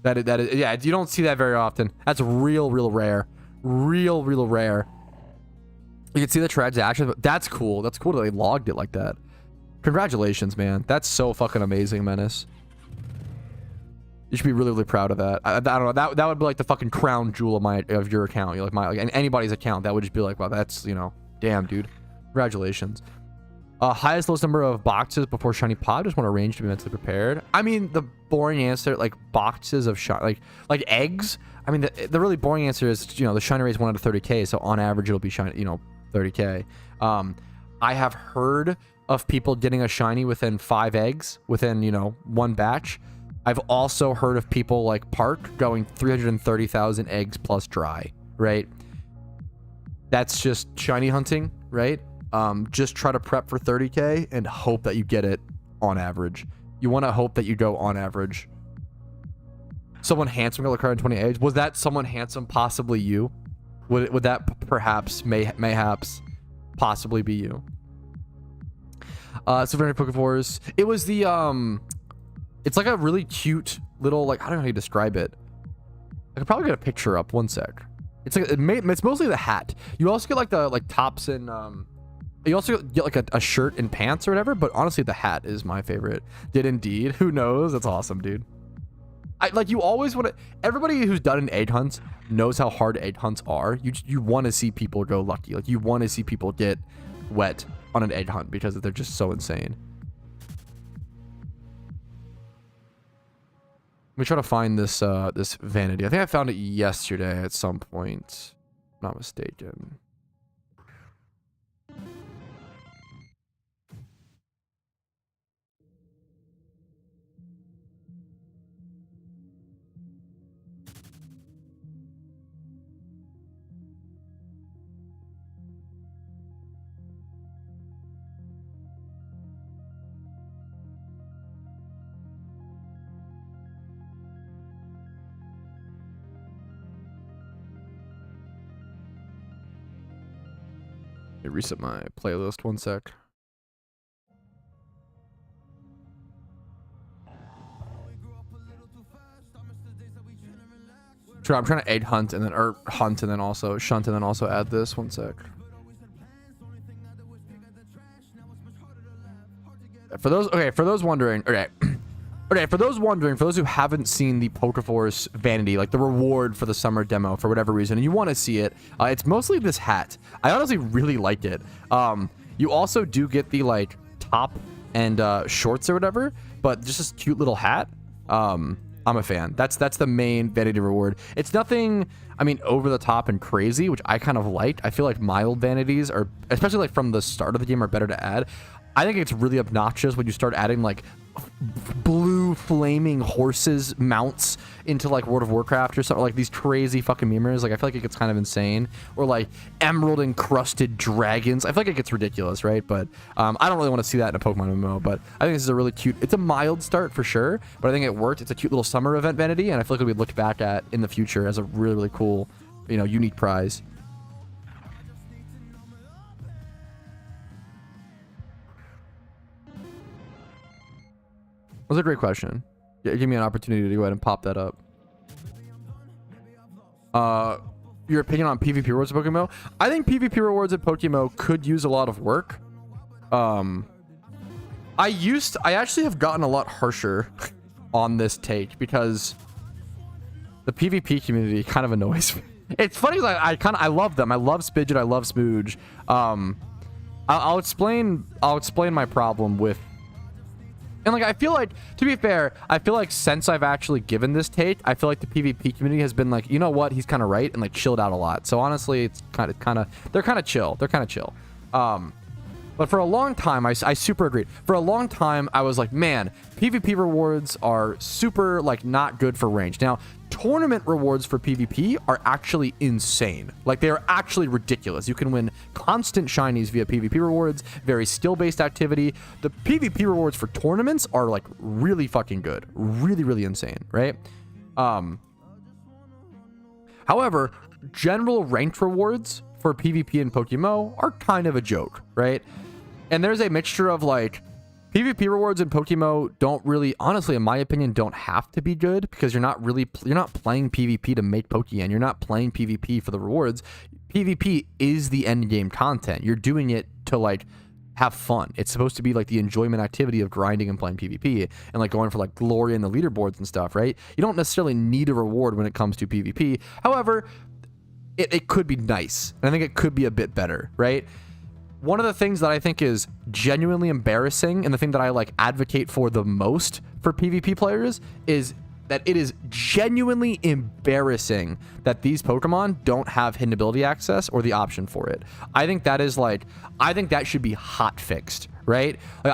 That is, yeah, you don't see that very often. That's real rare. Real rare. You can see the transactions, but that's cool. That's cool that they logged it like that. Congratulations, man. That's so fucking amazing, Menace. You should be really proud of that. I don't know. That would be like the fucking crown jewel of your account. You're like anybody's account. That would just be like, wow, that's, you know, damn, dude. Congratulations. Highest lowest number of boxes before shiny pop. Just want to arrange to be mentally prepared. I mean, the boring answer, like boxes of like eggs. I mean, the really boring answer is, you know, the shiny rate is 1 out of 30k. So on average, it'll be shiny, you know, 30k. I have heard of people getting a shiny within 5 eggs within, you know, 1 batch. I've also heard of people like Park going 330,000 eggs plus dry, right? That's just shiny hunting, right? Just try to prep for 30k and hope that you get it on average. You want to hope that you go on average. Someone handsome got a card in 20 eggs. Was that someone handsome possibly you? Would that perhaps, mayhaps, possibly be you? So for PokeForce, it was the it's like a really cute little, like, I don't know how you describe it. I could probably get a picture up. One sec. It's like it's mostly the hat. You also get like the tops and you also get like a shirt and pants or whatever. But honestly, the hat is my favorite. Did indeed. Who knows? That's awesome, dude. You always want to. Everybody who's done an egg hunt knows how hard egg hunts are. You want to see people go lucky. Like, you want to see people get wet on an egg hunt because they're just so insane. Let me try to find this this vanity. I think I found it yesterday at some point. Not mistaken. Let me reset my playlist 1 sec. Sure, I'm trying to egg hunt and then hunt and then also shunt and then also add this 1 sec. For those wondering, for those who haven't seen the PokeForce vanity, like the reward for the summer demo for whatever reason, and you want to see it, it's mostly this hat. I honestly really like it. You also do get the like top and shorts or whatever, but just this cute little hat. I'm a fan. That's the main vanity reward. It's nothing, I mean, over the top and crazy, which I kind of liked. I feel like mild vanities are, especially like from the start of the game, are better to add. I think it's really obnoxious when you start adding like blue flaming horses mounts into like World of Warcraft or something, like these crazy fucking memers. Like I feel like it gets kind of insane. Or like emerald encrusted dragons. I feel like it gets ridiculous, right? But I don't really want to see that in a Pokemon MMO. But I think this is a really cute, it's a mild start for sure, but I think it worked. It's a cute little summer event vanity, and I feel like it'll be looked back at in the future as a really, really cool, you know, unique prize. That's a great question. Yeah, give me an opportunity to go ahead and pop that up. Your opinion on PvP rewards in PokeMMO? I think PvP rewards in PokeMMO could use a lot of work. I actually have gotten a lot harsher on this take because the PvP community kind of annoys me. It's funny, like I love them. I love Spidget. I love Smooge. I'll explain my problem with. And like I feel like, to be fair, I feel like since I've actually given this take, I feel like the PvP community has been like, you know what, he's kind of right, and like chilled out a lot. So honestly, it's kind of they're kind of chill. They're kind of chill. But for a long time, I super agreed. For a long time, I was like, man, PvP rewards are super like not good for range. Now, tournament rewards for PvP are actually insane. Like they are actually ridiculous. You can win constant shinies via PvP rewards, very skill-based activity. The PvP rewards for tournaments are like really fucking good. Really, really insane, right? However, general ranked rewards for PvP in PokeMMO are kind of a joke, right? And there's a mixture of like PvP rewards in PokeMMO don't really, honestly, in my opinion, don't have to be good because you're not playing PvP to make Pokeyen. You're not playing PvP for the rewards. PvP is the end game content. You're doing it to like have fun. It's supposed to be like the enjoyment activity of grinding and playing PvP and like going for like glory in the leaderboards and stuff, right? You don't necessarily need a reward when it comes to PvP. However, it could be nice. And I think it could be a bit better, right? One of the things that I think is genuinely embarrassing, and the thing that I like advocate for the most for PvP players, is that it is genuinely embarrassing that these Pokemon don't have hidden ability access or the option for it. I think that is like, I think that should be hot fixed, right? Like,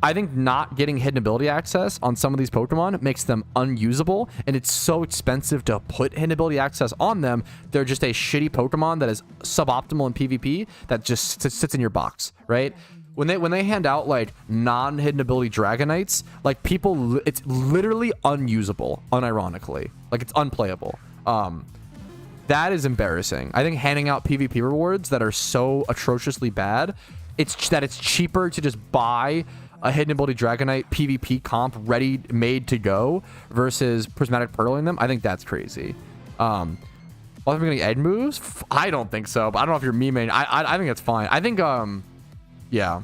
I think not getting hidden ability access on some of these Pokemon makes them unusable, and it's so expensive to put hidden ability access on them. They're just a shitty Pokemon that is suboptimal in PvP that just sits in your box, right? When they hand out like non-hidden ability Dragonites, like people, it's literally unusable, unironically. Like it's unplayable. That is embarrassing. I think handing out PvP rewards that are so atrociously bad, it's cheaper to just buy a hidden ability Dragonite PvP comp ready made to go versus prismatic pearling them. I think that's crazy. Are we getting egg moves? I don't think so, but I don't know if you're memeing. I think that's fine. I think yeah.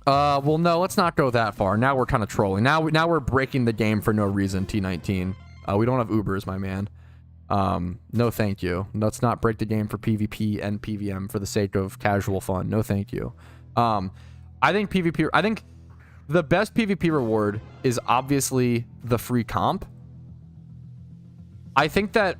Well, no, let's not go that far. Now we're kind of trolling. Now we're breaking the game for no reason. T19. We don't have Ubers, my man. No, thank you. Let's not break the game for PvP and PVM for the sake of casual fun. No, thank you. I think the best PvP reward is obviously the free comp. I think that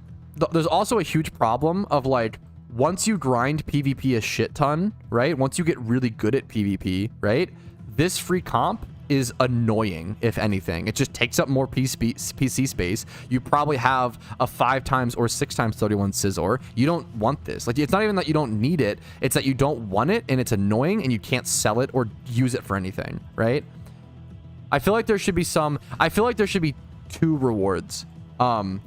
there's also a huge problem of like, once you grind PvP a shit ton, right? Once you get really good at PvP, right? This free comp is annoying, if anything. It just takes up more PC space. You probably have a 5 times or 6 times 31 Scizor. You don't want this. Like, it's not even that you don't need it. It's that you don't want it, and it's annoying, and you can't sell it or use it for anything, right? I feel like there should be 2 rewards. I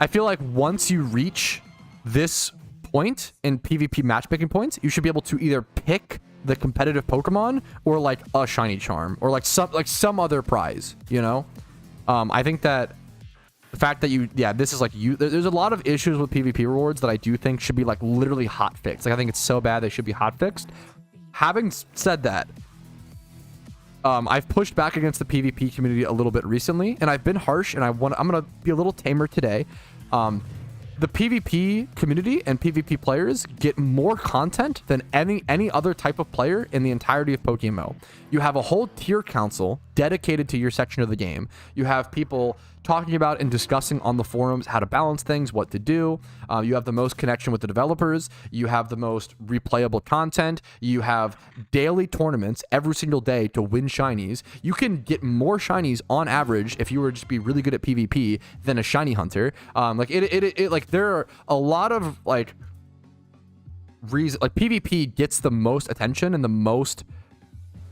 feel like once you reach this point in PvP matchmaking points, you should be able to either pick the competitive Pokemon or like a shiny charm or like some other prize, you know? I think that the fact that this is like there's a lot of issues with PvP rewards that I do think should be like literally hot fixed. Like I think it's so bad they should be hot fixed. Having said that, I've pushed back against the PvP community a little bit recently, and I've been harsh, and I'm gonna be a little tamer today. The PvP community and PvP players get more content than any other type of player in the entirety of PokeMMO. You have a whole tier council dedicated to your section of the game. You have people talking about and discussing on the forums how to balance things, what to do. You have the most connection with the developers. You have the most replayable content. You have daily tournaments every single day to win shinies. You can get more shinies on average if you were just be really good at PvP than a shiny hunter. Like there are a lot of like reasons. Like PvP gets the most attention and the most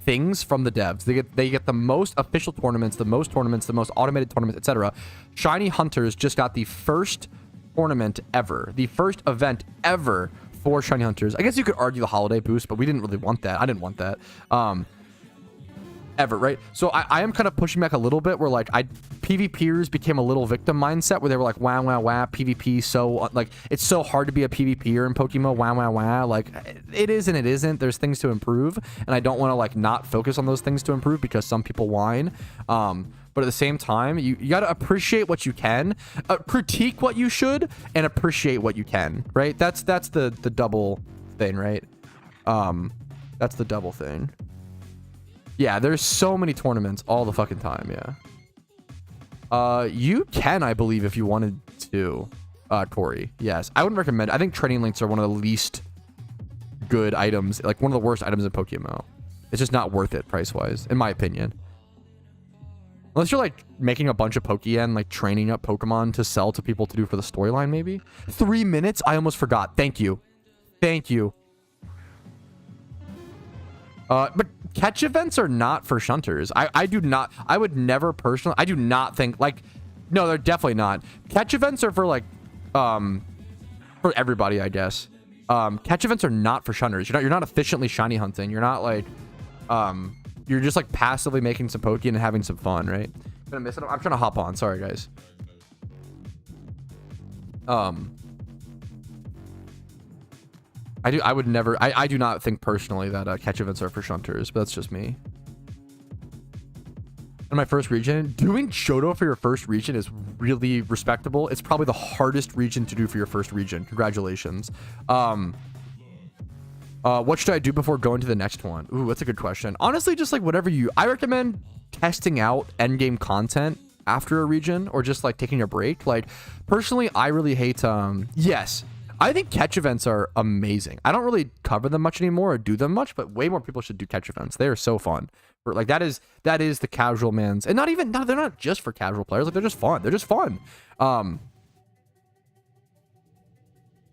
things from the devs. They get the most official tournaments, the most automated tournaments, etc. Shiny Hunters just got the first tournament ever, the first event ever for Shiny Hunters. I guess you could argue the holiday boost, but we didn't really want that. I didn't want that. Ever, right? So I am kind of pushing back a little bit where like PvPers became a little victim mindset where they were like, wow, PvP, so like it's so hard to be a PvPer in PokeMMO, wow. Like it is and it isn't. There's things to improve, and I don't want to like not focus on those things to improve because some people whine. But at the same time, you got to appreciate what you can, critique what you should, and appreciate what you can, right? That's the double thing, right? That's the double thing. Yeah, there's so many tournaments all the fucking time, yeah. You can, I believe, if you wanted to, Corey. Yes. I wouldn't recommend. I think training links are one of the least good items, like one of the worst items in PokeMMO. It's just not worth it price-wise, in my opinion. Unless you're, like, making a bunch of Pokeyen, like, training up Pokemon to sell to people to do for the storyline, maybe. 3 minutes? I almost forgot. Thank you. Thank you. But catch events are not for shunters. I would never personally, I do not think, like, no, they're definitely not. Catch events are for, like, for everybody, I guess. Catch events are not for shunters. You're not efficiently shiny hunting. You're not, like, you're just, like, passively making some Pokeyen and having some fun, right? Gonna miss it. I'm trying to hop on. Sorry, guys. I do not think personally that catch events are for shunters, but that's just me. In my first region, doing Shoto for your first region is really respectable. It's probably the hardest region to do for your first region. Congratulations. What should I do before going to the next one? Ooh, that's a good question. Honestly, just like whatever I recommend testing out endgame content after a region or just like taking a break. Like personally, I really hate, yes. I think catch events are amazing. I don't really cover them much anymore or do them much, but way more people should do catch events. They are so fun. Like that is the casual man's, and they're not just for casual players. Like they're just fun. They're just fun.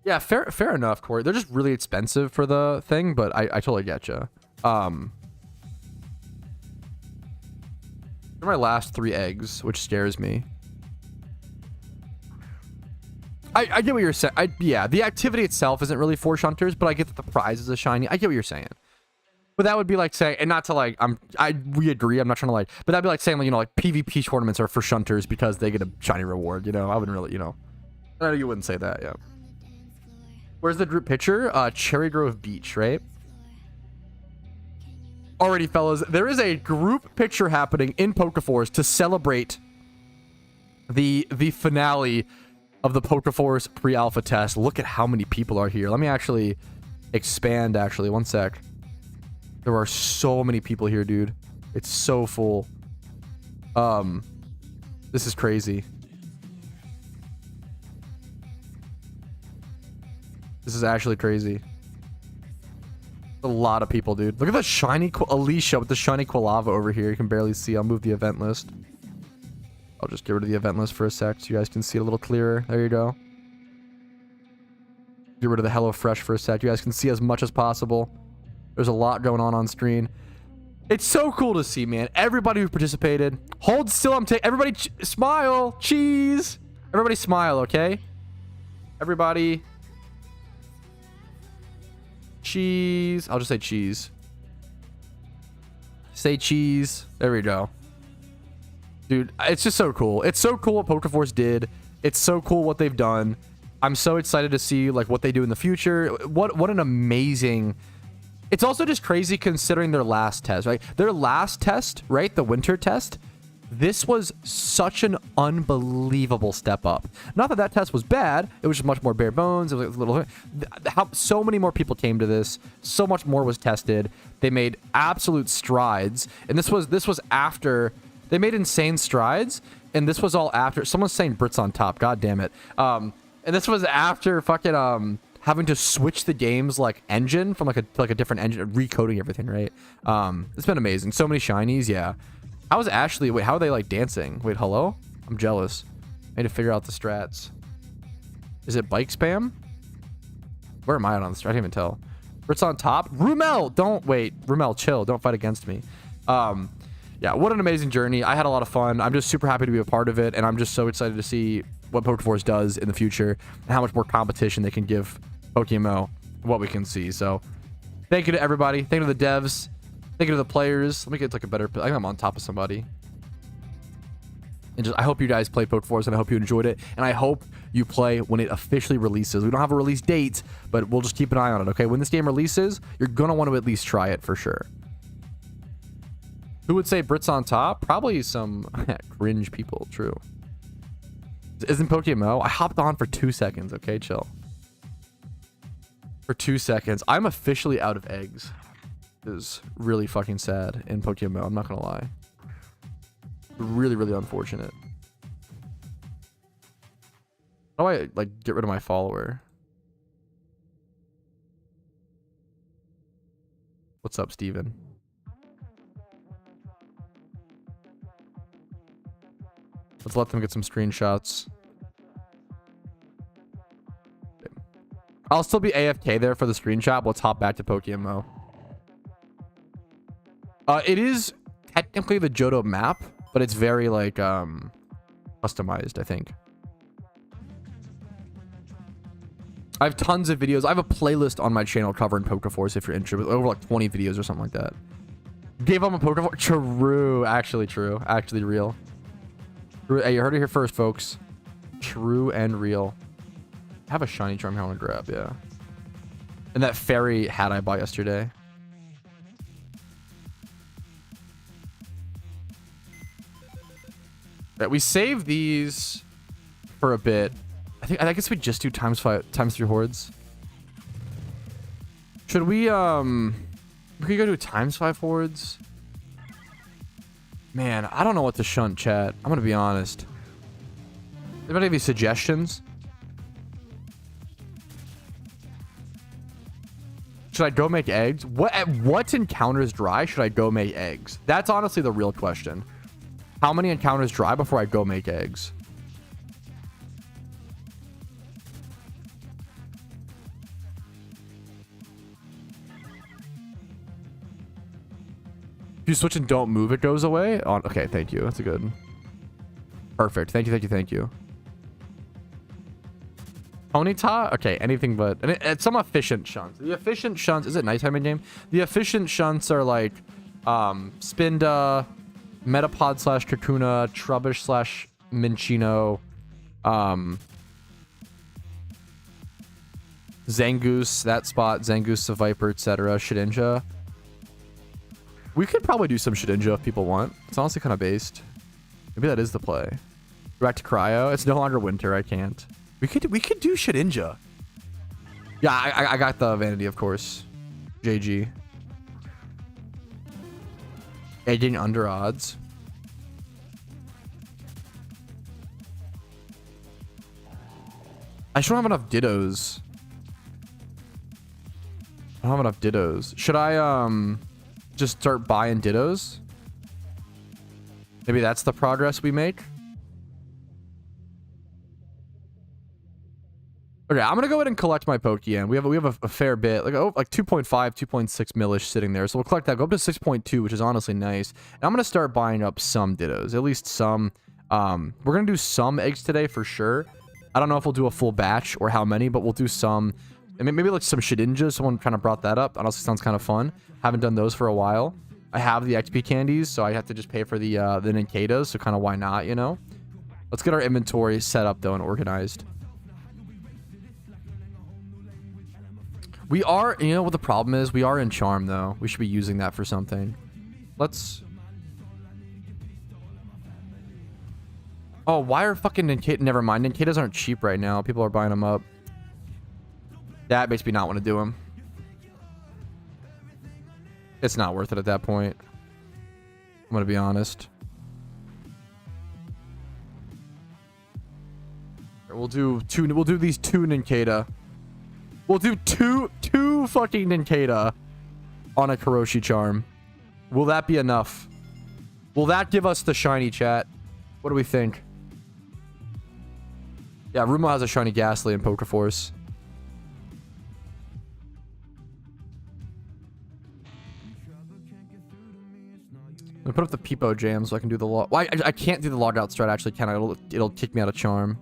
Yeah, fair enough, Corey. They're just really expensive for the thing, but I totally get you. They're my last 3 eggs, which scares me. I get what you're saying. Yeah, the activity itself isn't really for shunters, but I get that the prize is a shiny. I get what you're saying. But that would be like saying, and not to like, we agree. I'm not trying to like, but that'd be like saying, like, you know, like PvP tournaments are for shunters because they get a shiny reward. You know, I wouldn't really, you know, I know you wouldn't say that. Yeah. Where's the group picture? Cherry Grove Beach, right? Alrighty, fellas, there is a group picture happening in PokeForce to celebrate the finale of the PokeForce pre-alpha test. Look at how many people are here. Let me actually expand, actually. One sec. There are so many people here, dude. It's so full. This is crazy. This is actually crazy. A lot of people, dude. Look at the shiny Alicia with the shiny Quilava over here. You can barely see. I'll move the event list. I'll just get rid of the event list for a sec so you guys can see it a little clearer. There you go. Get rid of the HelloFresh for a sec. You guys can see as much as possible. There's a lot going on screen. It's so cool to see, man. Everybody who participated. Hold still. I'm taking. Everybody smile. Cheese. Everybody smile, okay? Everybody Cheese. I'll just say cheese. Say cheese. There we go. Dude, it's just so cool. It's so cool what PokeForce did. It's so cool what they've done. I'm so excited to see like what they do in the future. What an amazing... It's also just crazy considering their last test, right? Their last test, right? The winter test. This was such an unbelievable step up. Not that that test was bad. It was just much more bare bones. It was a little... so many more people came to this. So much more was tested. They made absolute strides. And this was after... They made insane strides. And this was all after... Someone's saying Brits on top. God damn it. And this was after fucking... having to switch the game's like engine from like a different engine, recoding everything, right? It's been amazing. So many shinies, yeah. How is Ashley? Wait, how are they like dancing? Wait, hello? I'm jealous. I need to figure out the strats. Is it bike spam? Where am I on the strat? I can't even tell. Brits on top. Rumel, don't wait. Rumel, chill. Don't fight against me. Yeah, what an amazing journey. I had a lot of fun. I'm just super happy to be a part of it, and I'm just so excited to see what PokeForce does in the future and how much more competition they can give PokeMMO, what we can see. So thank you to everybody. Thank you to the devs. Thank you to the players. Let me get like a better... I think I'm on top of somebody. And just I hope you guys play PokeForce, and I hope you enjoyed it. And I hope you play when it officially releases. We don't have a release date, but we'll just keep an eye on it, okay? When this game releases, you're going to want to at least try it for sure. Who would say Brits on top? Probably some cringe people. True. Isn't PokeMMO? I hopped on for 2 seconds. Okay, chill. For 2 seconds. I'm officially out of eggs. This is really fucking sad in PokeMMO. I'm not gonna lie. Really, really unfortunate. How do I like get rid of my follower? What's up, Steven? Let's let them get some screenshots. I'll still be AFK there for the screenshot, but let's hop back to PokeMMO. It is technically the Johto map, but it's very like customized, I think. I have tons of videos. I have a playlist on my channel covering PokeForce if you're interested, over like 20 videos or something like that. Gave up on PokeForce. True. Actually true. Actually real. Hey, you heard it here first, folks. True and real. I have a shiny charm here I want to grab, yeah. And that fairy hat I bought yesterday. Right, we save these for a bit. I guess we just do times 3 hordes. Should we could go do times 5 hordes? Man, I don't know what to shunt, chat. I'm gonna be honest. Anybody have any suggestions? Should I go make eggs? What encounters dry should I go make eggs? That's honestly the real question. How many encounters dry before I go make eggs? If you switch and don't move, it goes away? Okay, thank you. That's a good... Perfect. Thank you, thank you, thank you. Ponyta? Okay, anything but... And it's some efficient shunts. The efficient shunts... Is it nighttime in game? The efficient shunts are like... Spinda... Metapod slash Kakuna... Trubbish slash Minchino... Zangoose, that spot. Zangoose, the Viper, etc. Shedinja. We could probably do some Shedinja if people want. It's honestly kind of based. Maybe that is the play. Go back to Cryo. It's no longer winter. I can't. We could do Shedinja. Yeah, I got the Vanity, of course. JG. Getting under odds. I just don't have enough Dittos. I don't have enough Dittos. Should I just start buying Dittos? Maybe that's the progress we make. Okay, I'm gonna go ahead and collect my Pokeyen. We have a fair bit, like 2.5, 2.6 millish sitting there. So we'll collect that, go up to 6.2, which is honestly nice. And I'm gonna start buying up some Dittos, at least some. We're gonna do some eggs today for sure. I don't know if we'll do a full batch or how many, but we'll do some. And maybe like some Shedinja. Someone kind of brought that up. Honestly, sounds kind of fun. Haven't done those for a while. I have the XP candies, so I have to just pay for the Ninkatas. So kind of why not, you know? Let's get our inventory set up though and organized. We are, you know what the problem is? We are in Charm though. We should be using that for something. Let's... Oh, why are fucking Ninkata... Never mind. Ninkatas aren't cheap right now. People are buying them up. That makes me not want to do them. It's not worth it at that point. I'm going to be honest. We'll do these two Ninkata. We'll do two fucking Ninkata on a Karoshi charm. Will that be enough? Will that give us the shiny, chat? What do we think? Yeah, Rumo has a shiny Ghastly in PokeForce. I'm gonna put up the Peepo jam so I can do the log. Well, I can't do the logout strat actually, can I? It'll kick me out of Charm.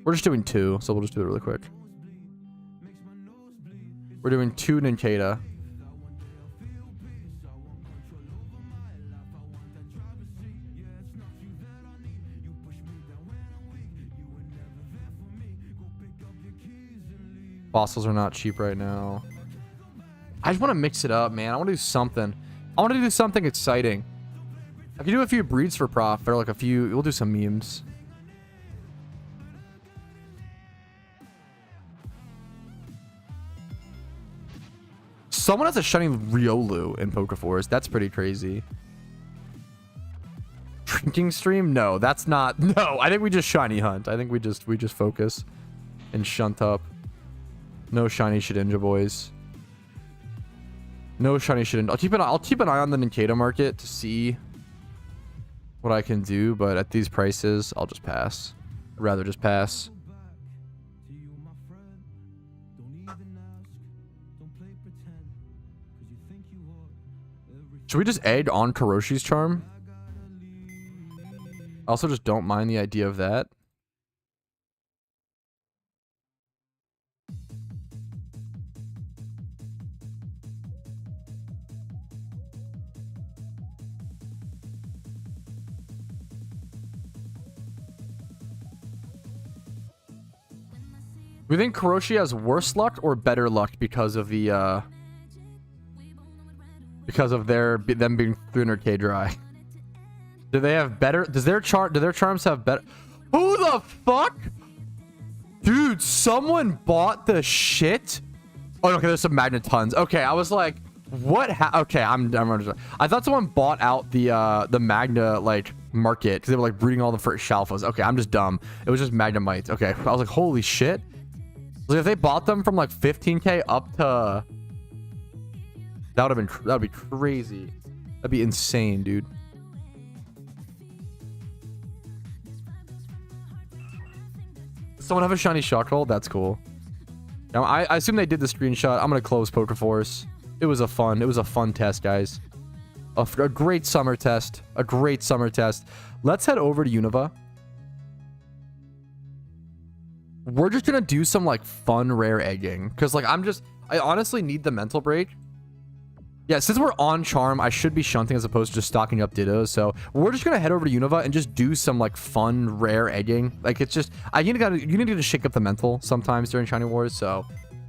We're just doing two, so we'll just do it really quick. We're doing two Ninkata. Fossils are not cheap right now. I just want to mix it up, man. I want to do something. I want to do something exciting. I can do a few breeds for profit, or like a few. We'll do some memes. Someone has a shiny Riolu in PokeForce. That's pretty crazy. Drinking stream? No, that's not. No, I think we just shiny hunt. I think we just focus and shunt up. No shiny Shedinja, boys. No shiny Shedinja. I'll keep an eye on the Ninkata market to see what I can do, but at these prices, I'll just pass. I'd rather just pass. Should we just egg on Karoshi's charm? I also just don't mind the idea of that. We think Karoshi has worse luck or better luck because of the them being 300k dry. Do they have better? Do their charms have better? Who the fuck? Dude, someone bought the shit. Oh, okay, there's some magnet tons. Okay, I was like, what? Okay, I'm I thought someone bought out the magna like market because they were like breeding all the first Shalfas. Okay, I'm just dumb. It was just Magnemites. Okay, I was like, holy shit. Like if they bought them from like 15k up to, that would be crazy. That'd be insane, dude. Someone have a shiny Shockhold? That's cool. Now, I assume they did the screenshot. I'm gonna close PokeForce. It was a fun test, guys. A great summer test. A great summer test. Let's head over to Unova. We're just gonna do some like fun rare egging because like I honestly need the mental break. Yeah, since we're on Charm, I should be shunting as opposed to just stocking up Dittos. So we're just gonna head over to Unova and just do some like fun rare egging. Like it's just you need to shake up the mental sometimes during Shiny Wars. So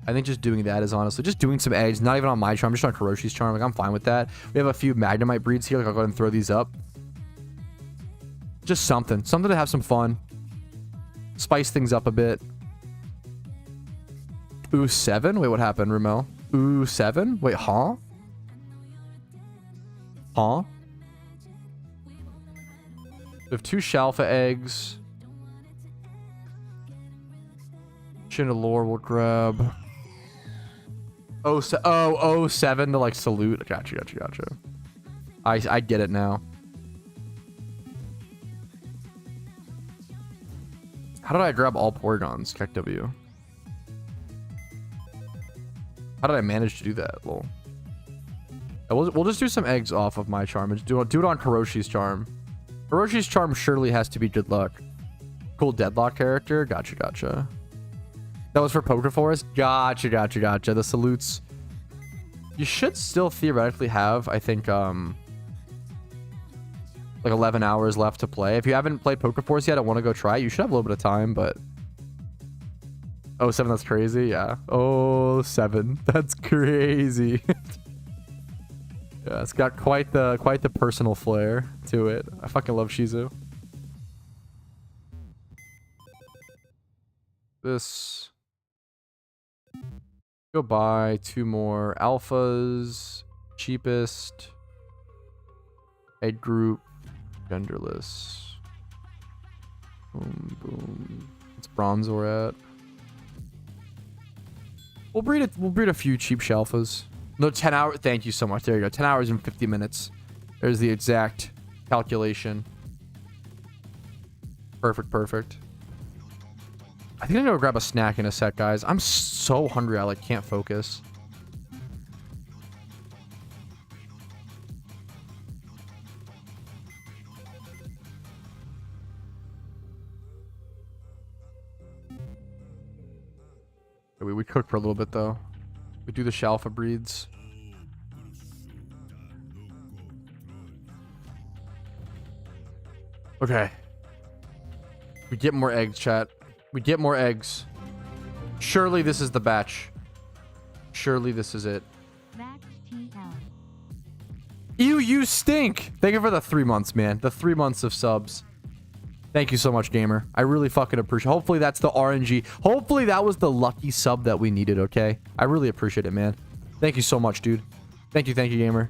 I think just doing that is honestly just doing some eggs. Not even on my charm, just on Karoshi's charm. Like I'm fine with that. We have a few Magnemite breeds here. Like I'll go ahead and throw these up. Just something to have some fun. Spice things up a bit. Ooh, 7? Wait, what happened, Rumel? Ooh, 7? Wait, huh? Huh? We have 2 Shalfa eggs. Chandelure will grab. Oh, 7 to like salute. Gotcha. I get it now. How did I grab all Porygons? Kek W. How did I manage to do that? Lol. We'll just do some eggs off of my charm. Do it on Karoshi's charm. Karoshi's charm surely has to be good luck. Cool deadlock character. Gotcha. That was for PokeForce? Gotcha, gotcha, gotcha. The salutes. You should still theoretically have, I think, like 11 hours left to play. If you haven't played PokeForce yet, I want to go try it. You should have a little bit of time, but... Oh, 7, that's crazy. Yeah. Oh, 7. That's crazy. Yeah, it's got quite the personal flair to it. I fucking love Shizu. This... Go buy 2 more alphas. Cheapest. Egg group. Genderless. Boom, boom. What's Bronzor at? We'll breed a few cheap shelfas. No, 10 hours. Thank you so much. There you go. 10 hours and 50 minutes. There's the exact calculation. Perfect, perfect. I think I'm gonna go grab a snack in a sec, guys. I'm so hungry, I like can't focus. We cook for a little bit though. We do the Shalfa breeds. Okay. We get more eggs, chat. We get more eggs. Surely this is the batch. Surely this is it. Ew, you stink! Thank you for the 3 months, man. The 3 months of subs. Thank you so much, gamer. I really fucking appreciate it. Hopefully that's the RNG. Hopefully that was the lucky sub that we needed, okay? I really appreciate it, man. Thank you so much, dude. Thank you, gamer.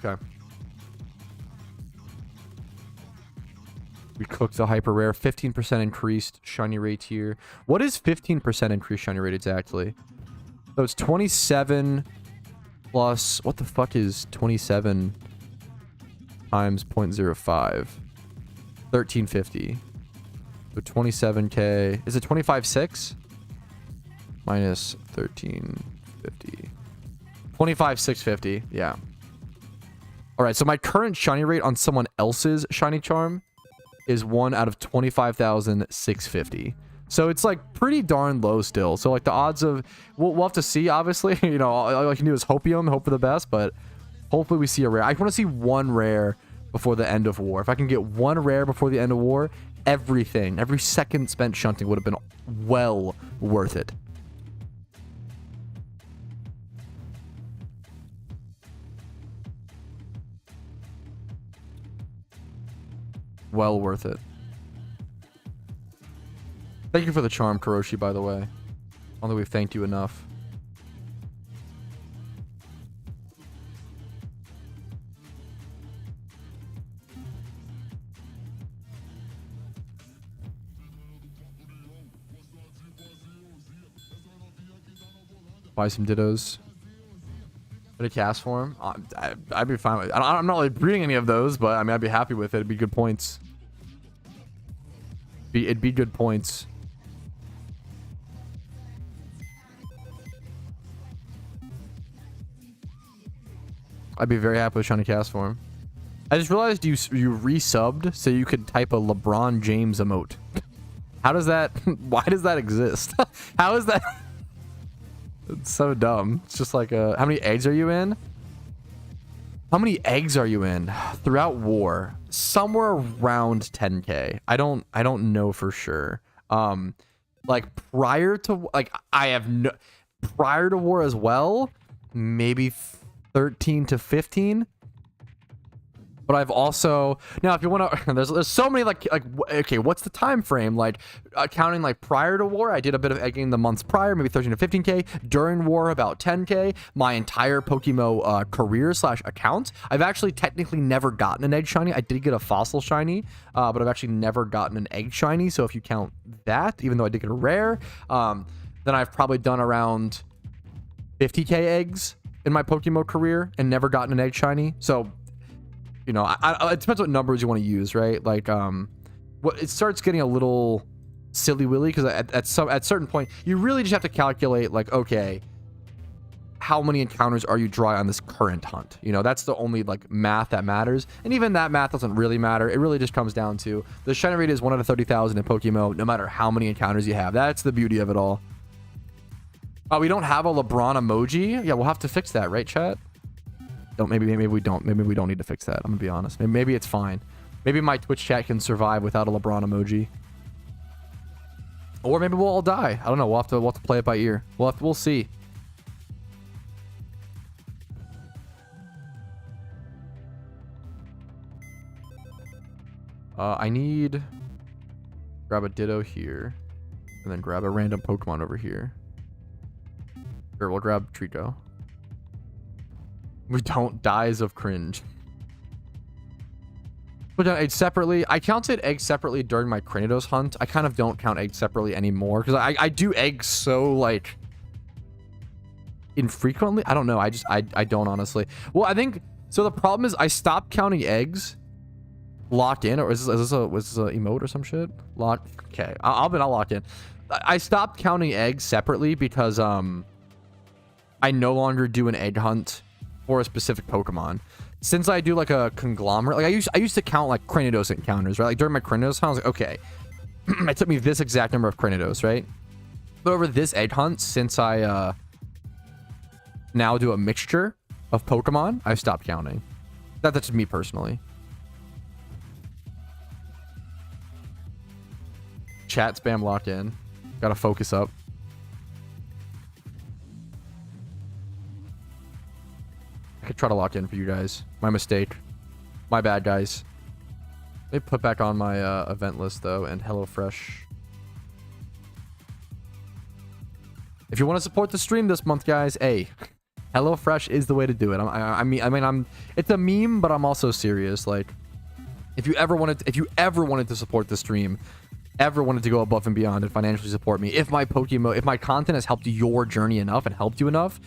Okay. We cooked the hyper rare. 15% increased shiny rate here. What is 15% increased shiny rate exactly? So it's 27 plus... What the fuck is 27 times 0.05? 1350. So 27k. Is it 25.6? Minus 1350. 25,650. Yeah. Alright, so my current shiny rate on someone else's shiny charm is 1 out of 25,650. So it's like pretty darn low still. So like the odds of... We'll have to see, obviously. You know, all I can do is hope for the best, but hopefully we see a rare. I want to see 1 rare before the end of war. If I can get 1 rare before the end of war, everything, every second spent shunting would have been well worth it. Well worth it. Thank you for the charm, Kuroshi, by the way. I don't think we've thanked you enough. Buy some dittos. Put a cast for him. I'd be fine with it. I'm not really breeding any of those, but I mean, I'd be happy with it. It'd be good points. It'd be good points. I'd be very happy with trying to cast for him. I just realized you resubbed so you could type a LeBron James emote. How does that... Why does that exist? How is that... It's so dumb. It's just like how many eggs are you in? How many eggs are you in throughout war? Somewhere around 10k. I don't know for sure. Like prior to prior to war as well, maybe 13 to 15. But I've also now, if you want to, there's so many like okay, what's the time frame? Like counting like prior to war, I did a bit of egging the months prior, maybe 13 to 15k. During war, about 10k. My entire PokeMMO career / account, I've actually technically never gotten an egg shiny. I did get a fossil shiny, but I've actually never gotten an egg shiny. So if you count that, even though I did get a rare, then I've probably done around 50k eggs in my PokeMMO career and never gotten an egg shiny. So, you know, it depends what numbers you want to use, right? Like, what it starts getting a little silly willy because at certain point you really just have to calculate like, okay, how many encounters are you dry on this current hunt. You know, that's the only like math that matters. And even that math doesn't really matter. It really just comes down to the shiny rate is 1 out of 30,000 in PokeMMO, no matter how many encounters you have. That's the beauty of it all. We don't have a LeBron emoji. Yeah, we'll have to fix that, right, chat? Maybe we don't. Maybe we don't need to fix that. I'm gonna be honest. Maybe it's fine. Maybe my Twitch chat can survive without a LeBron emoji. Or maybe we'll all die. I don't know. We'll have to play it by ear. We'll see. I need grab a Ditto here, and then grab a random Pokemon over here. Sure, we'll grab Trico. We don't dies of cringe. Put down eggs separately. I counted eggs separately during my Cranidos hunt. I kind of don't count eggs separately anymore because I do eggs so like infrequently. I don't know. I don't honestly. Well, I think so. The problem is I stopped counting eggs locked in, or was this a emote or some shit? Locked. Okay, I'll lock in. I stopped counting eggs separately because I no longer do an egg hunt for a specific Pokemon. Since I do like a conglomerate, like I used to count like Cranidos encounters, right? Like during my Cranidos hunt, I was like, okay, it took me this exact number of Cranidos, right? But over this egg hunt, since I now do a mixture of Pokemon, I've stopped counting. That's just me personally. Chat spam locked in. Gotta focus up. I could try to lock in for you guys. My mistake. My bad, guys. Let me put back on my event list, though, and HelloFresh. If you want to support the stream this month, guys, hey, HelloFresh is the way to do it. I mean, it's a meme, but I'm also serious. Like, if you ever wanted to support the stream, ever wanted to go above and beyond and financially support me, if my content has helped your journey enough and helped you enough,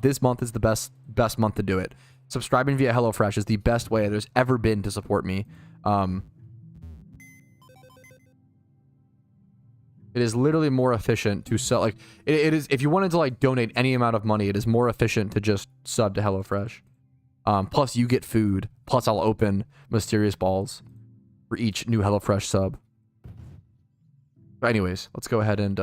this month is the best month to do it. Subscribing via HelloFresh is the best way there's ever been to support me. It is literally more efficient to sell. Like it is, if you wanted to like donate any amount of money, it is more efficient to just sub to HelloFresh. Plus you get food. Plus I'll open mysterious balls for each new HelloFresh sub. But anyways, let's go ahead and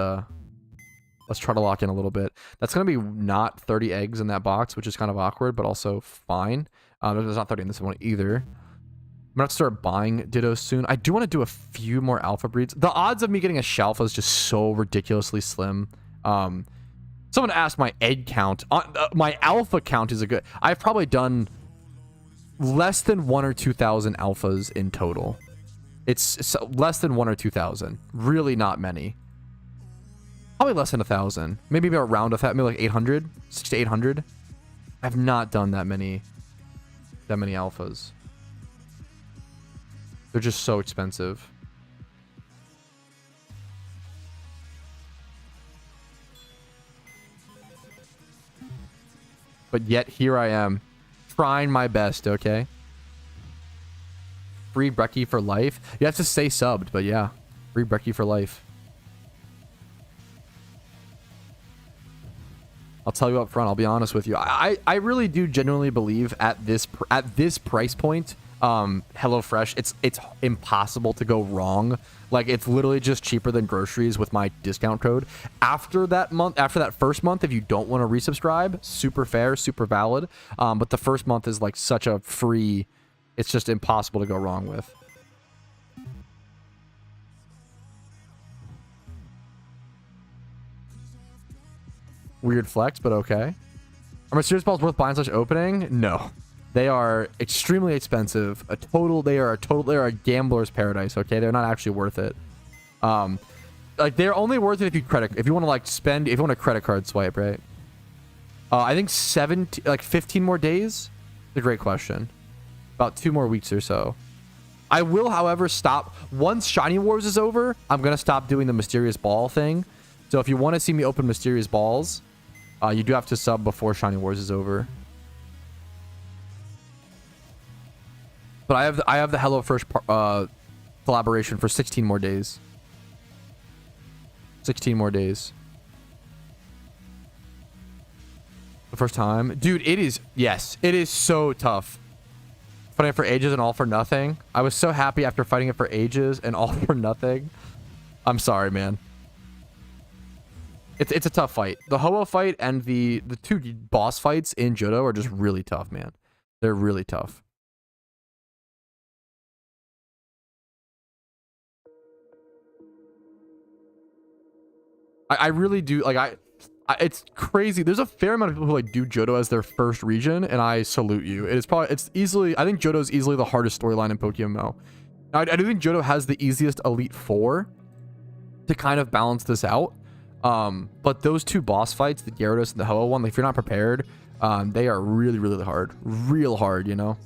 let's try to lock in a little bit. That's going to be not 30 eggs in that box, which is kind of awkward, but also fine. There's not 30 in this one either. I'm going to start buying Dittos soon. I do want to do a few more alpha breeds. The odds of me getting a Shalfa is just so ridiculously slim. Someone asked my egg count. My alpha count is a good... I've probably done less than 1,000 or 2,000 alphas in total. It's less than 1,000 or 2,000. Really not many. Probably less than 1,000. Maybe around maybe like 800, 600 to 800. I've not done that many alphas. They're just so expensive. But yet here I am, trying my best. Okay. Free brekkie for life. You have to stay subbed, but yeah, free brekkie for life. I'll tell you up front. I'll be honest with you. I really do genuinely believe at this price point, HelloFresh, it's impossible to go wrong. Like it's literally just cheaper than groceries with my discount code. After that first month, if you don't want to resubscribe, super fair, super valid. But the first month is like such a free. It's just impossible to go wrong with. Weird flex, but okay. Are mysterious balls worth buying / opening? No. They are extremely expensive. They are a gambler's paradise, okay? They're not actually worth it. Like they're only worth it if you want to like spend, if you want a credit card swipe, right? I think 15 more days? It's a great question. About 2 more weeks or so. I will, however, stop once Shiny Wars is over. I'm gonna stop doing the mysterious ball thing. So if you want to see me open mysterious balls, you do have to sub before Shiny Wars is over. But I have the HelloFresh collaboration for 16 more days. 16 more days. The first time. Dude, it is. Yes, it is so tough. Fighting it for ages and all for nothing. I was so happy after fighting it for ages and all for nothing. I'm sorry, man. It's a tough fight. The Ho-Oh fight and the two boss fights in Johto are just really tough, man. They're really tough. I really do like it's crazy. There's a fair amount of people who like do Johto as their first region, and I salute you. It's easily, I think Johto is easily the hardest storyline in PokeMMO. I do think Johto has the easiest Elite Four to kind of balance this out. But those two boss fights, the Gyarados and the Ho-Oh one, like, if you're not prepared, they are really, really hard. Real hard, you know?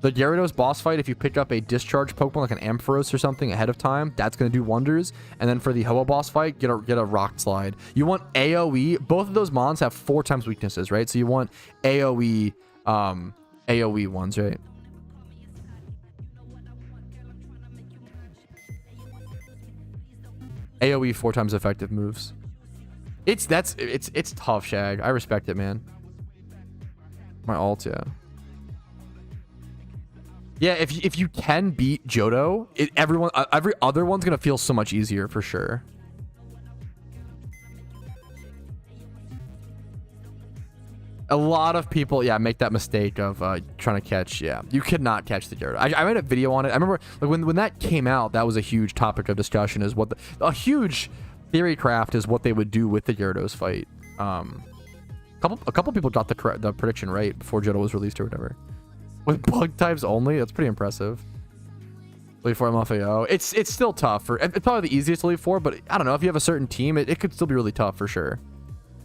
The Gyarados boss fight, if you pick up a discharge Pokemon like an Ampharos or something ahead of time, that's going to do wonders. And then for the Ho-Oh boss fight, get a Rock Slide. You want AoE. Both of those mons have 4 times weaknesses, right? So you want AoE, AoE ones, right? AoE 4 times effective moves. It's tough, Shag. I respect it, man. My ult, yeah. Yeah, if you can beat Johto, every other one's gonna feel so much easier for sure. A lot of people, yeah, make that mistake of trying to catch. Yeah, you could not catch the Gyarados. I made a video on it. I remember like when that came out, that was a huge topic of discussion. Is what a huge theory craft is what they would do with the Gyarados fight. A couple people got the prediction right before Johto was released or whatever. With bug types only, that's pretty impressive. Elite 4 MFAO. It's still tough. It's probably the easiest Elite 4, but I don't know. If you have a certain team, it could still be really tough for sure.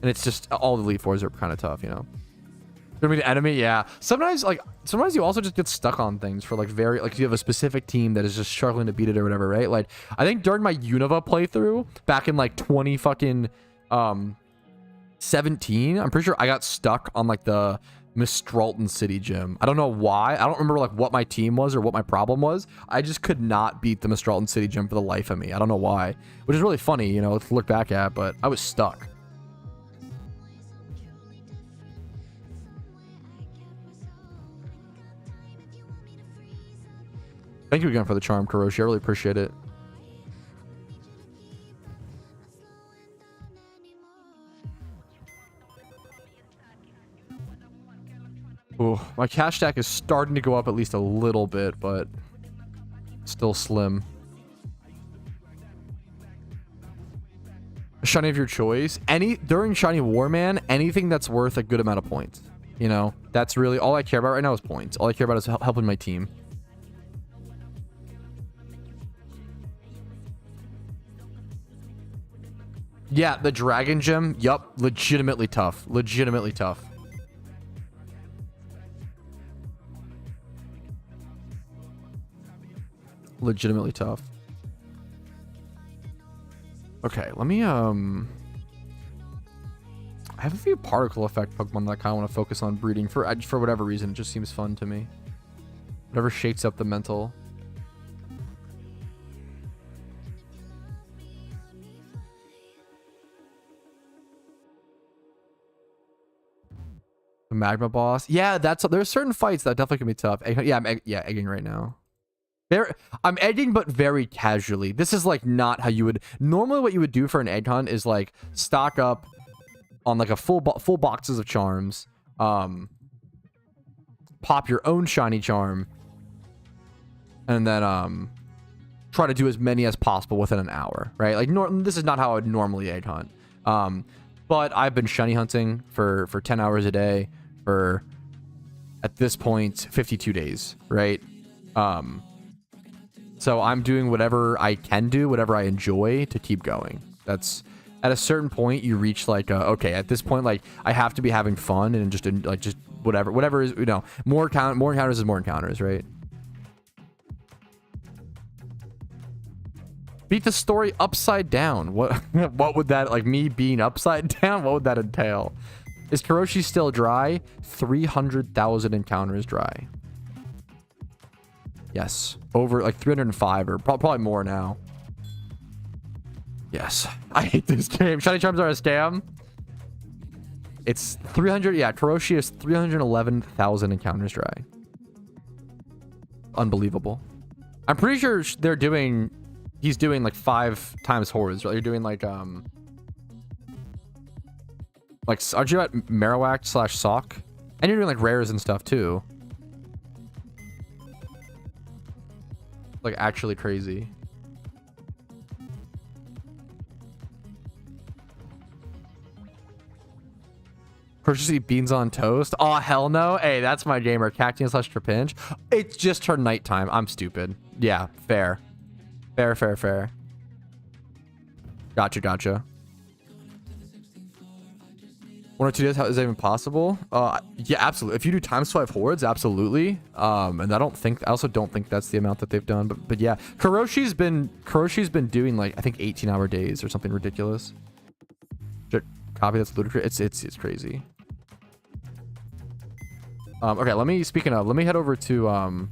And it's just all the Elite 4s are kind of tough, you know. Gonna be the enemy, yeah. Sometimes you also just get stuck on things for like if you have a specific team that is just struggling to beat it or whatever, right? Like I think during my Unova playthrough back in like 2017, I'm pretty sure I got stuck on like the Mistralton City gym. I don't know why. I don't remember like what my team was or what my problem was. I just could not beat the Mistralton City gym for the life of me. I don't know why, which is really funny, you know, to look back at, but I was stuck. Thank you again for the charm, Karoshi. I really appreciate it. Ooh, my cash stack is starting to go up at least a little bit, but still slim. Shiny of your choice. During Shiny Warman, anything that's worth a good amount of points. You know, that's really all I care about right now is points. All I care about is helping my team. Yeah, the Dragon Gym. Yup, legitimately tough. Legitimately tough. Legitimately tough. Okay, let me I have a few particle effect Pokemon that I kind of want to focus on breeding for whatever reason. It just seems fun to me. Whatever shakes up the mental. The Magma boss. Yeah, there's certain fights that definitely can be tough. Yeah, I'm egging right now. I'm egging, but very casually. This is like not how you would normally. What you would do for an egg hunt is like stock up on like a full boxes of charms, pop your own shiny charm, and then try to do as many as possible within an hour, right? Like this is not how I would normally egg hunt. But I've been shiny hunting for 10 hours a day for at this point 52 days, right? So I'm doing whatever I can do, whatever I enjoy to keep going. That's at a certain point you reach like, okay, at this point, like I have to be having fun and just whatever is, you know, more encounters is more encounters, right? Beat the story upside down. What would that, like me being upside down? What would that entail? Is Karoshi still dry? 300,000 encounters dry. Yes, over like 305 or probably more now. Yes, I hate this game. Shiny charms are a scam. It's 300. Yeah, Karoshi is 311,000 encounters dry. Unbelievable. I'm pretty sure they're doing. He's doing like 5 times hordes. Right? You're doing like aren't you at Marowak / Sock? And you're doing like rares and stuff too. Like actually crazy. Purchase beans on toast? Oh, hell no. Hey, that's my gamer. Cactus / Trapinch. It's just her nighttime. I'm stupid. Yeah, fair. Fair. Gotcha. 1 or 2 days, how is that even possible? Yeah, absolutely. If you do times 5 hordes, absolutely. And I also don't think that's the amount that they've done, but yeah. Karoshi's been doing like I think 18-hour days or something ridiculous. Copy, that's ludicrous. It's crazy. Okay, let me head over to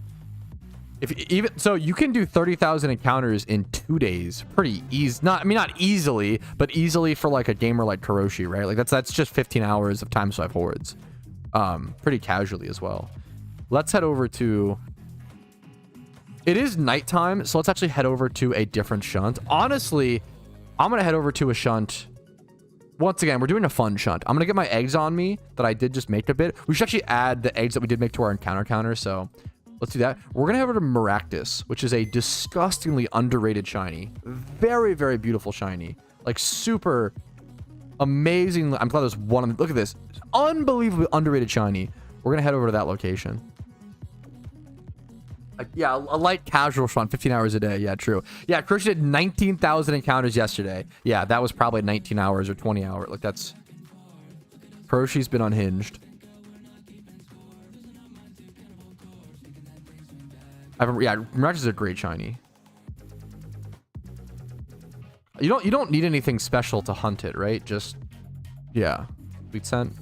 so you can do 30,000 encounters in 2 days. Pretty easy. Not easily, but easily for like a gamer like Karoshi, right? Like that's just 15 hours of times 5 hordes. Pretty casually as well. Let's head over to, it is nighttime, so let's actually head over to a different shunt. Honestly, I'm gonna head over to a shunt. Once again, we're doing a fun shunt. I'm gonna get my eggs on me that I did just make a bit. We should actually add the eggs that we did make to our encounter counter, so let's do that. We're gonna head over to Maractus, which is a disgustingly underrated shiny. Very, very beautiful shiny. Like super amazing. I'm glad there's one. Look at this. Unbelievably underrated shiny. We're gonna head over to that location. Yeah, a light casual shunt, 15 hours a day. Yeah, true. Yeah, Karoshi did 19,000 encounters yesterday. Yeah, that was probably 19 hours or 20 hours. Like that's, Karoshi's been unhinged. Yeah, Maractus is a great shiny. You don't need anything special to hunt it, right? Just, yeah. Sweet scent.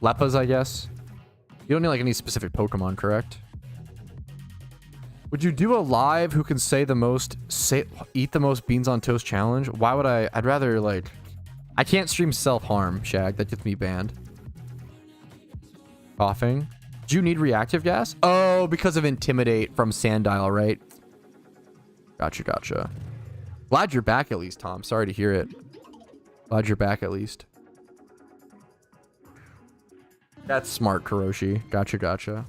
Leppas, I guess. You don't need like any specific Pokemon, correct? Would you do a live who can eat the most beans on toast challenge? Why would I? I'd rather like, I can't stream self-harm, Shag. That gets me banned. Coughing. Do you need reactive gas? Oh, because of Intimidate from Sandile, right? Gotcha. Glad you're back at least, Tom. Sorry to hear it. Glad you're back at least. That's smart, Karoshi. Gotcha.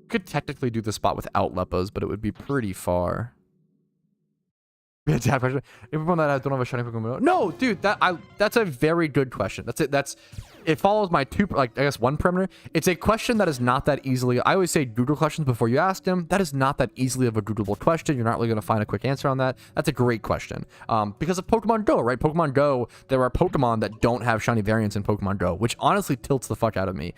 Could technically do the spot without Leppas, but it would be pretty far. Everyone that don't have a shiny Pokemon. No, dude, that's a very good question. It follows my I guess one parameter. It's a question that is not that easily. I always say Google questions before you ask them. That is not that easily of a Googleable question. You're not really going to find a quick answer on that. That's a great question. Because of Pokemon Go, right? Pokemon Go, there are Pokemon that don't have shiny variants in Pokemon Go, which honestly tilts the fuck out of me.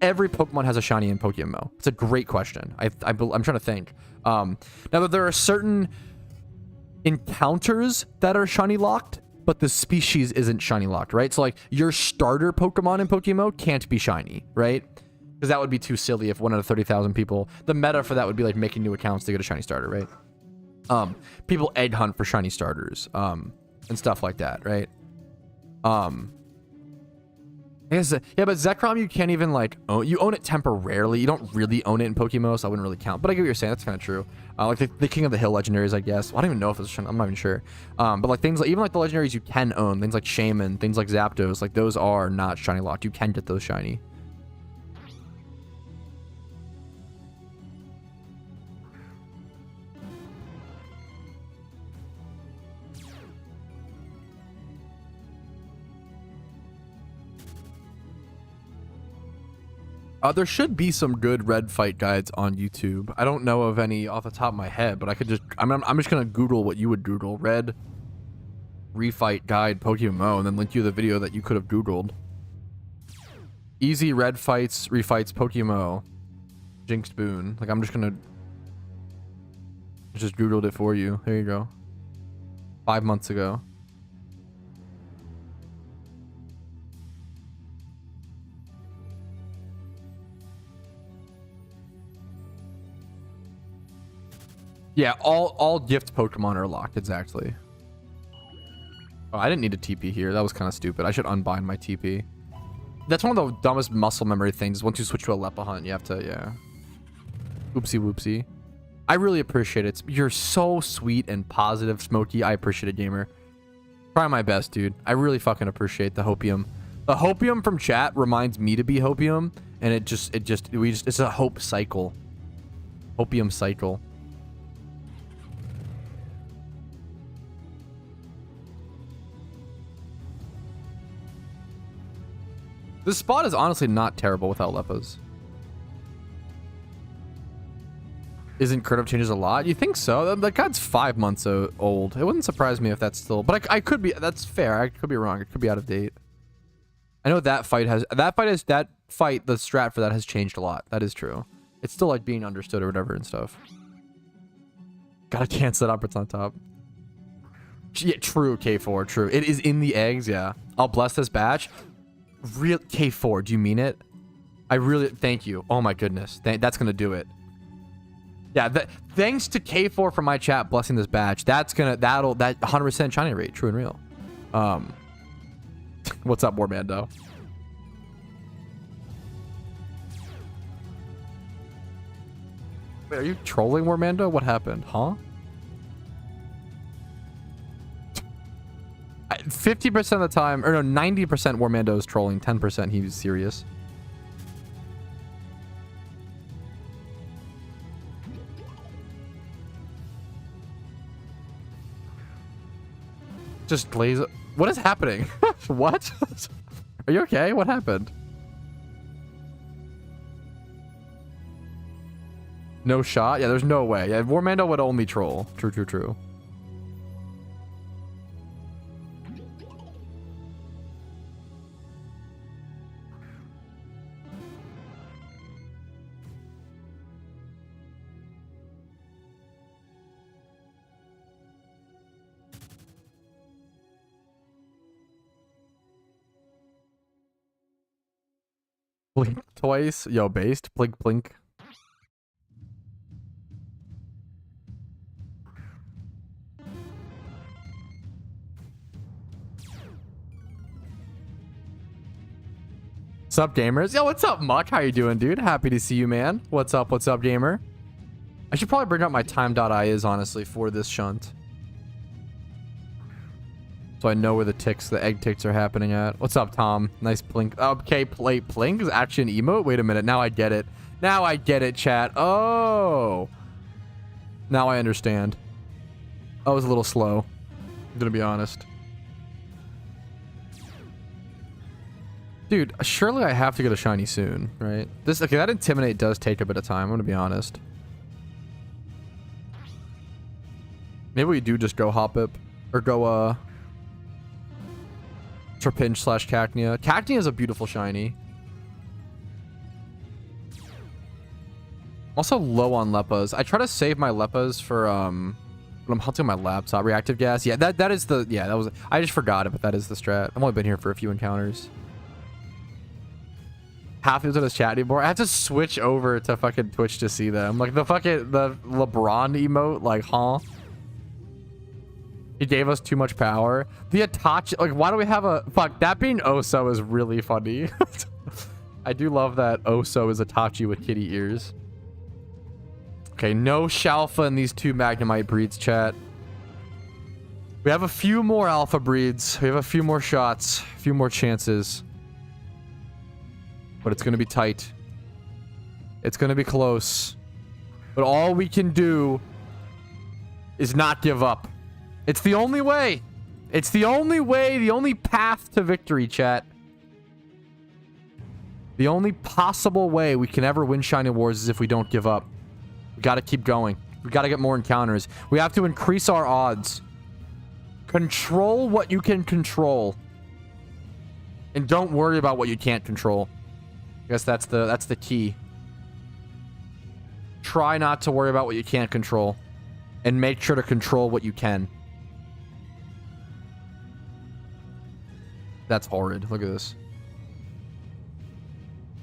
Every Pokemon has a shiny in PokeMMO. It's a great question. I'm trying to think. Now that there are certain encounters that are shiny locked, but the species isn't shiny locked, right? So like your starter Pokemon in PokeMMO can't be shiny, right? Because that would be too silly if 1 out of 30,000 people, the meta for that would be like making new accounts to get a shiny starter, right? People egg hunt for shiny starters, and stuff like that, right? I guess, yeah, but Zekrom you can't even like own. You own it temporarily. You don't really own it in PokeMMO, so I wouldn't really count. But I get what you're saying. That's kind of true. Like the King of the Hill legendaries, I guess. Well, I don't even know if it's. I'm not even sure. But like things like even like the legendaries you can own, things like Shaman, things like Zapdos, like those are not shiny locked. You can get those shiny. There should be some good red fight guides on YouTube. I don't know of any off the top of my head, but I could just, I'm just gonna Google what you would Google. Red refight guide PokeMMO, and then link you the video that you could have Googled. Easy red fights, refights PokeMMO. Jinx Boon. Like I'm just gonna just Googled it for you. There you go. 5 months ago. Yeah, all gift Pokemon are locked, exactly. Oh, I didn't need a TP here. That was kind of stupid. I should unbind my TP. That's one of the dumbest muscle memory things. Once you switch to a Lepa hunt, you have to, yeah. Oopsie whoopsie. I really appreciate it. You're so sweet and positive, Smokey. I appreciate it, gamer. Try my best, dude. I really fucking appreciate the hopium. The hopium from chat reminds me to be hopium, and it's a hope cycle. Hopium cycle. This spot is honestly not terrible without Lepas. Isn't Curve changes a lot? You think so? That guy's 5 months old. It wouldn't surprise me if that's still... But I could be... That's fair. I could be wrong. It could be out of date. I know that fight has... That fight, the strat for that has changed a lot. That is true. It's still like being understood or whatever and stuff. Gotta cancel that up. It's on top. Yeah, true, K4. True. It is in the eggs, yeah. I'll bless this batch. Real K4, do you mean it? I really... Thank you. Oh my goodness. That's gonna do it. Yeah, thanks to K4 from my chat blessing this batch. That 100% shiny rate, true and real. What's up, Warmando? Wait, are you trolling Warmando? What happened? Huh? 50% of the time, or no, 90% Warmando is trolling, 10% he's serious. Just glaze. What is happening? What? Are you okay? What happened? No shot? Yeah, there's no way. Yeah, Warmando would only troll. True, true, true. Blink twice. Yo, based. Blink, blink. What's up, gamers? Yo, what's up, Muck? How you doing, dude? Happy to see you, man. What's up, gamer? I should probably bring up my time.is, honestly, for this shunt. So I know where the egg ticks are happening at. What's up, Tom? Nice blink. Okay, blink is actually an emote? Wait a minute. Now I get it. Now I get it, chat. Oh. Now I understand. I was a little slow. I'm gonna be honest. Dude, surely I have to get a shiny soon, right? Okay, that Intimidate does take a bit of time. I'm gonna be honest. Maybe we do just go Hoppip. Or go, Trapinch / Cacnea. Cacnea is a beautiful shiny. Also low on Lepas. I try to save my Lepas for when I'm hunting my laptop. Reactive gas. Yeah, that is the... Yeah, that was... I just forgot it, but that is the strat. I've only been here for a few encounters. Half of his chat anymore. I have to switch over to fucking Twitch to see them. Like the LeBron emote. Like, huh? He gave us too much power. The Itachi, like, why do we have a... Fuck, that being Oso is really funny. I do love that Oso is Itachi with kitty ears. Okay, no Shalfa in these 2 Magnemite breeds, chat. We have a few more Alpha breeds. We have a few more shots. A few more chances. But it's going to be tight. It's going to be close. But all we can do is not give up. It's the only way. It's the only way, the only path to victory, chat. The only possible way we can ever win Shiny Wars is if we don't give up. We got to keep going. We got to get more encounters. We have to increase our odds. Control what you can control. And don't worry about what you can't control. I guess that's the key. Try not to worry about what you can't control. And make sure to control what you can. That's horrid. Look at this.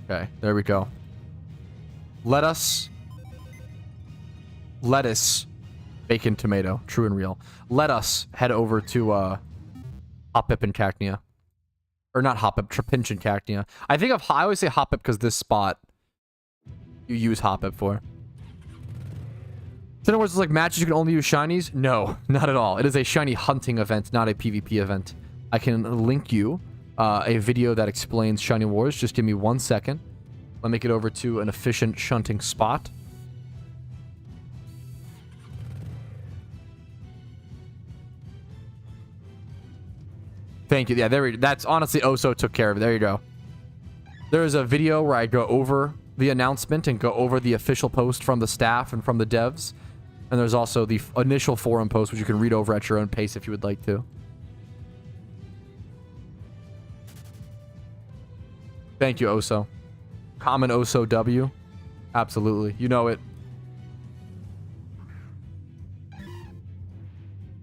Okay, there we go. Lettuce, bacon, tomato. True and real. Let us head over to Hoppip and Cacnea. Or not Hoppip, Trapinch and Cacnea. I always say Hoppip because this spot you use Hoppip for. So in other words, it's like matches you can only use shinies? No, not at all. It is a shiny hunting event, not a PvP event. I can link you a video that explains Shiny Wars. Just give me 1 second. Let me get over to an efficient shunting spot. Thank you. Yeah, there we go. That's honestly Oso took care of it. There you go. There is a video where I go over the announcement and go over the official post from the staff and from the devs. And there's also the initial forum post, which you can read over at your own pace if you would like to. Thank you, Oso. Common Oso W. Absolutely. You know it.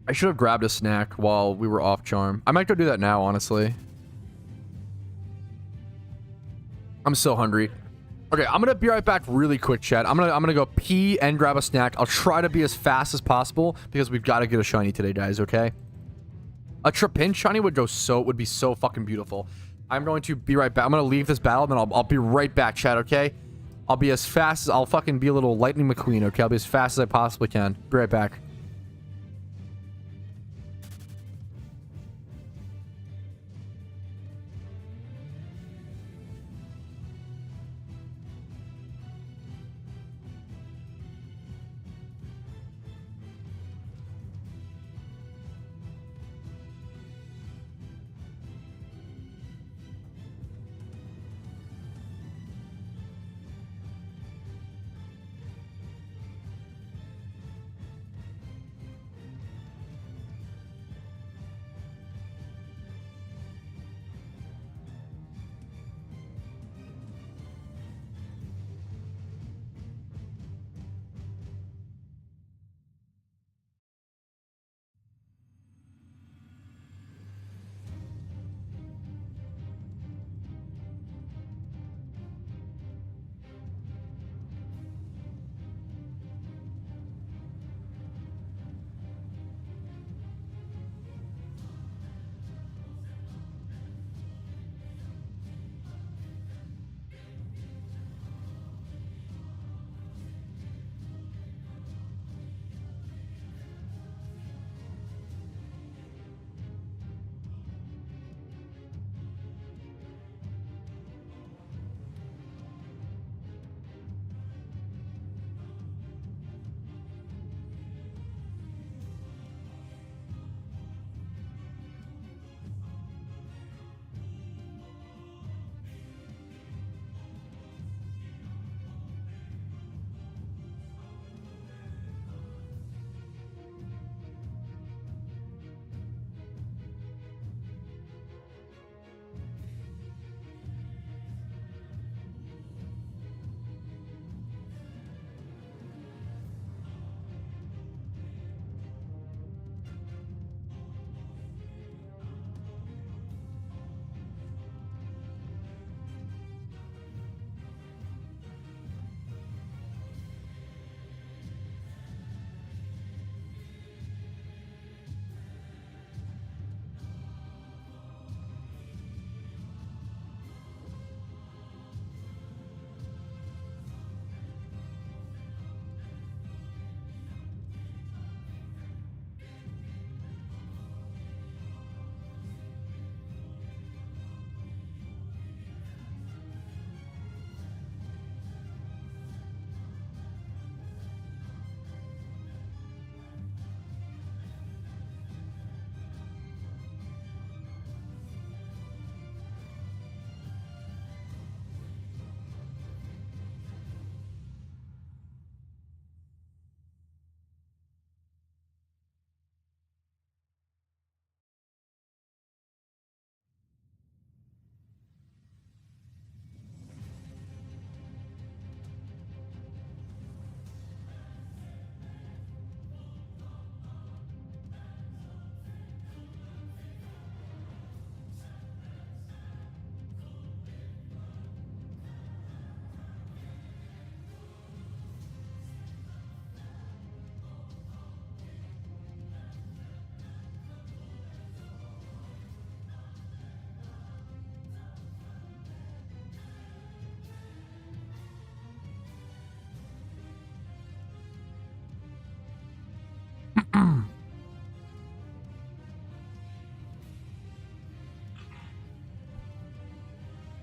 I should have grabbed a snack while we were off charm. I might go do that now, honestly. I'm so hungry. Okay, I'm gonna be right back really quick, chat. I'm gonna go pee and grab a snack. I'll try to be as fast as possible because we've got to get a shiny today, guys, okay? A Trapinch shiny would be so fucking beautiful. I'm going to be right back. I'm gonna leave this battle and then I'll be right back, chat, okay? I'll be as fast as I'll fucking be a little Lightning McQueen, okay? I'll be as fast as I possibly can. Be right back.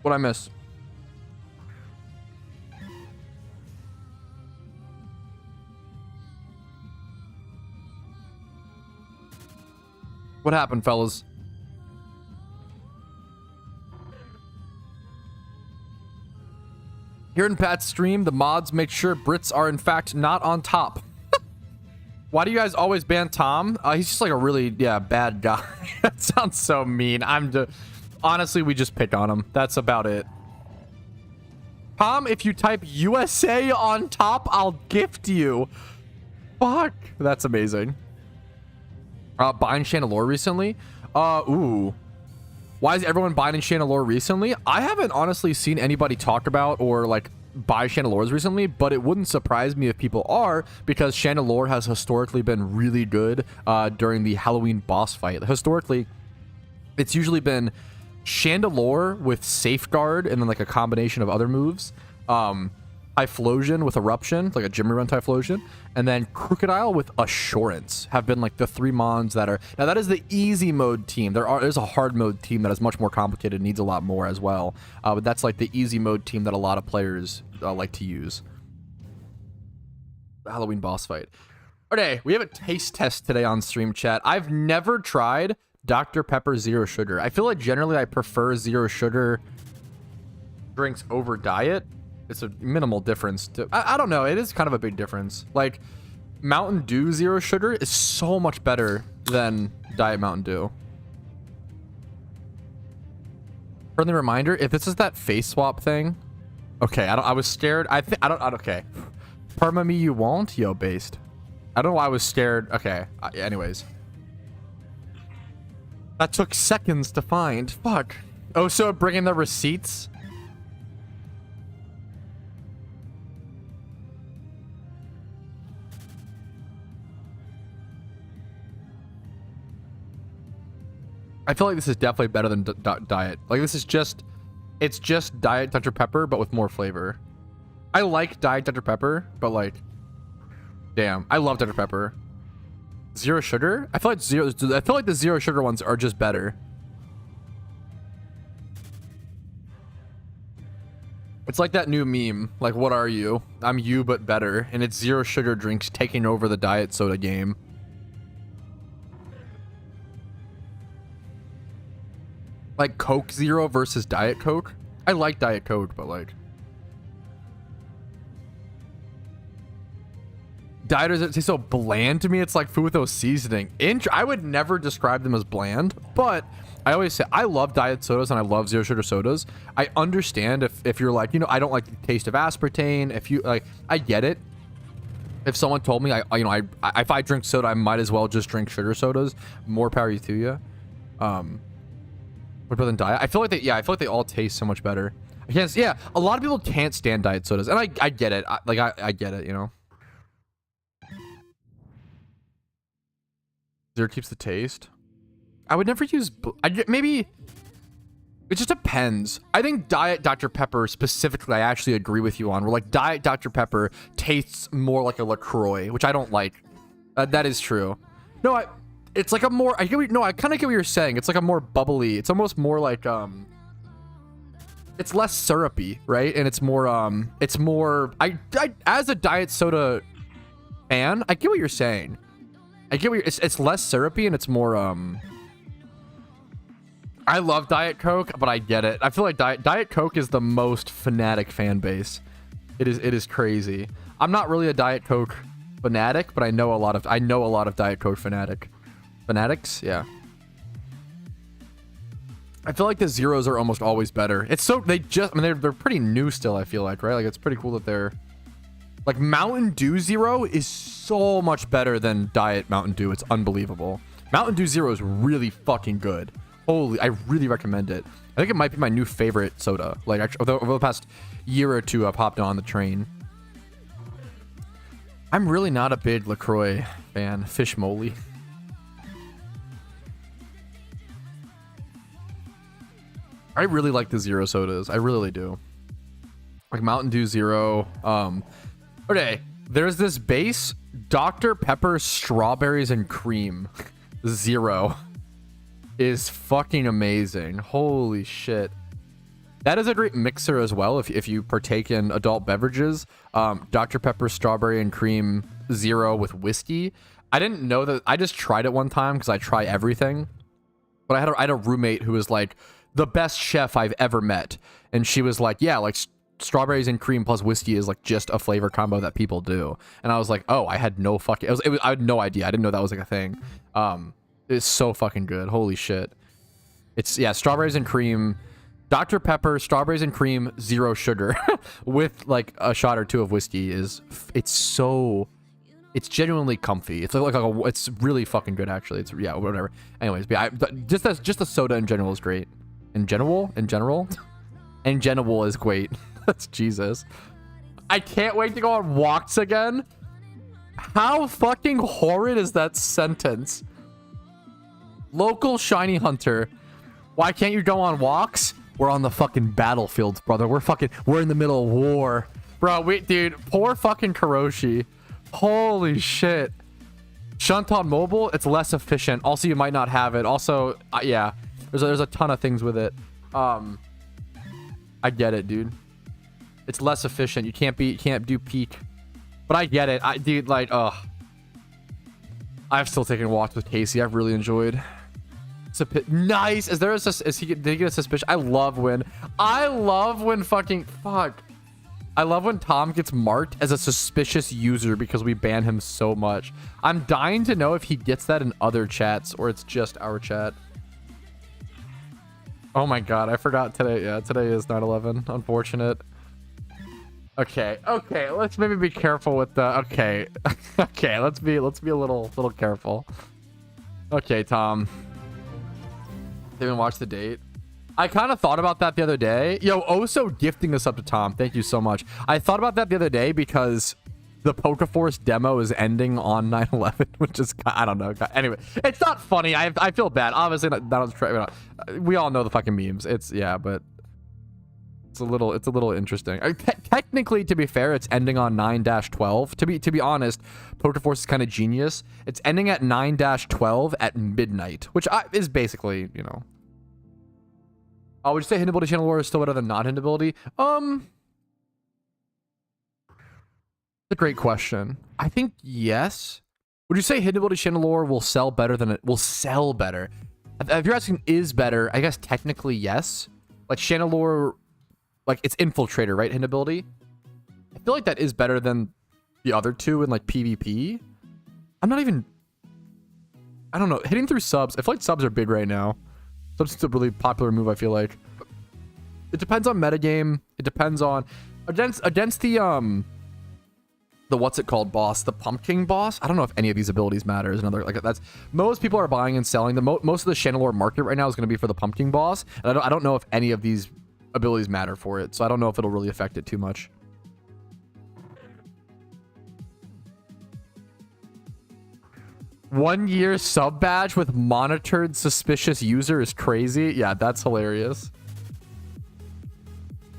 What'd I miss? What happened, fellas? Here in Pat's stream, the mods make sure Brits are in fact not on top. Why do you guys always ban Tom? He's just like a really, bad guy. That sounds so mean. Honestly, we just pick on him. That's about it. Tom, if you type USA on top, I'll gift you. Fuck. That's amazing. Buying Chandelure recently? Ooh. Why is everyone buying Chandelure recently? I haven't honestly seen anybody talk about or like buy Chandelures recently, but it wouldn't surprise me if people are, because Chandelure has historically been really good during the Halloween boss fight. Historically, it's usually been Chandelure with Safeguard and then like a combination of other moves. Typhlosion with Eruption, like a Jimmy Run Typhlosion, and then Crocodile with Assurance have been like the 3 mons that are... Now that is the easy mode team. There's a hard mode team that is much more complicated, needs a lot more as well. But that's like the easy mode team that a lot of players like to use. The Halloween boss fight. Okay, we have a taste test today on stream chat. I've never tried Dr. Pepper Zero Sugar. I feel like generally I prefer Zero Sugar drinks over diet. It's a minimal difference. I don't know. It is kind of a big difference. Like, Mountain Dew Zero Sugar is so much better than Diet Mountain Dew. Friendly reminder, if this is that face swap thing. Okay, I was scared. Okay. Perma me you won't? Yo, based. I don't know why I was scared. Okay. Anyways. That took seconds to find. Fuck. Oh, so bringing the receipts? I feel like this is definitely better than Diet. Like, this is just... It's just Diet Dr. Pepper, but with more flavor. I like Diet Dr. Pepper, but like... Damn. I love Dr. Pepper. Zero Sugar? I feel like the Zero Sugar ones are just better. It's like that new meme. Like, what are you? I'm you, but better. And it's Zero Sugar drinks taking over the Diet Soda game. Like Coke Zero versus Diet Coke. I like Diet Coke, but like... Dieters, it tastes so bland to me. It's like food with no seasoning. I would never describe them as bland, but I always say I love diet sodas and I love zero sugar sodas. I understand if you're like, you know, I don't like the taste of aspartame. If you like, I get it. If someone told me, if I drink soda, I might as well just drink sugar sodas. More power to you. What better than diet? I feel like I feel like they all taste so much better. A lot of people can't stand diet sodas, and I get it. I get it, you know. Zero keeps the taste. I would never use... maybe... It just depends. I think Diet Dr. Pepper specifically, I actually agree with you on. Where like Diet Dr. Pepper tastes more like a LaCroix, which I don't like. That is true. No, it's like a more... I kind of get what you're saying. It's like a more bubbly... It's almost more like... It's less syrupy, right? And it's more... It's more... as a diet soda fan, I get what you're saying. I get what it's less syrupy and it's more... I love Diet Coke, but I get it. I feel like Diet Coke is the most fanatic fan base. It is crazy. I'm not really a Diet Coke fanatic, but I know a lot of Diet Coke fanatics. Yeah. I feel like the zeros are almost always better. It's so they're pretty new still. I feel like, right? Like it's pretty cool that they're like Mountain Dew Zero is so much better than Diet Mountain Dew. It's unbelievable. Mountain Dew Zero is really fucking good. Holy, I really recommend it. I think it might be my new favorite soda. Like, actually, over the past year or two, I've hopped on the train. I'm really not a big LaCroix fan. Fish moly. I really like the zero sodas. I really do. Like Mountain Dew Zero. Okay, there's this base Dr. Pepper strawberries and cream Zero. Is fucking amazing. Holy shit. That is a great mixer as well if you partake in adult beverages. Dr. Pepper, strawberry and cream zero with whiskey. I didn't know that. I just tried it one time because I try everything. But I had a roommate who was like the best chef I've ever met. And she was like, yeah, like strawberries and cream plus whiskey is like just a flavor combo that people do. And I was like, oh, I had no fucking, I had no idea. I didn't know that was like a thing. It's so fucking good. Holy shit. It's, yeah, strawberries and cream, Dr. Pepper, strawberries and cream, zero sugar with like a shot or two of whiskey it's genuinely comfy. It's like it's really fucking good actually. It's, yeah, whatever. Anyways, yeah, just the soda in general is great. In general is great. That's Jesus. I can't wait to go on walks again. How fucking horrid is that sentence? Local shiny hunter. Why can't you go on walks? We're on the fucking battlefields, brother. We're in the middle of war. Bro, dude, poor fucking Kuroshi. Holy shit. Shunt on mobile, it's less efficient. Also, you might not have it. Also, yeah, there's a ton of things with it. I get it, dude. It's less efficient. You can't do peak. But I get it. Dude, like, I've still taken walks with Casey. I've really enjoyed. Nice. Did he get a suspicion? I love when Tom gets marked as a suspicious user because we ban him so much. I'm dying to know if he gets that in other chats or it's just our chat. Oh my god, I forgot today. Yeah, today is 9/11. Unfortunate. Okay, let's maybe be careful with the okay. Okay, let's be a little careful. Okay, Tom. Didn't watch the date. I kind of thought about that the other day. Yo, Oso gifting us up to Tom. Thank you so much. I thought about that the other day because the PokeForce demo is ending on 9/11, which is, I don't know. Anyway, it's not funny. I feel bad. Obviously, we all know the fucking memes. Yeah, but it's a little interesting. Technically, to be fair, it's ending on 9-12. To be honest, PokeForce is kind of genius. It's ending at 9-12 at midnight, which is basically, you know. Would you say hidden channel lore is still better than non-hidden ability? It's a great question. I think yes. Would you say hidden channel lore will sell better than it will sell better? If you're asking is better, I guess technically yes. Like channel lore, like it's infiltrator, right? Hidden ability. I feel like that is better than the other two in like PvP. I don't know. Hitting through subs. I feel like subs are big right now. Subs is a really popular move, I feel like. It depends on metagame. It depends on against the what's it called boss, the pumpkin boss. I don't know if any of these abilities matter. Is another like that's most people are buying and selling. Most of the Chandelure market right now is going to be for the pumpkin boss, and I don't know if any of these abilities matter for it. So I don't know if it'll really affect it too much. One-year sub badge with monitored suspicious user is crazy. Yeah, that's hilarious.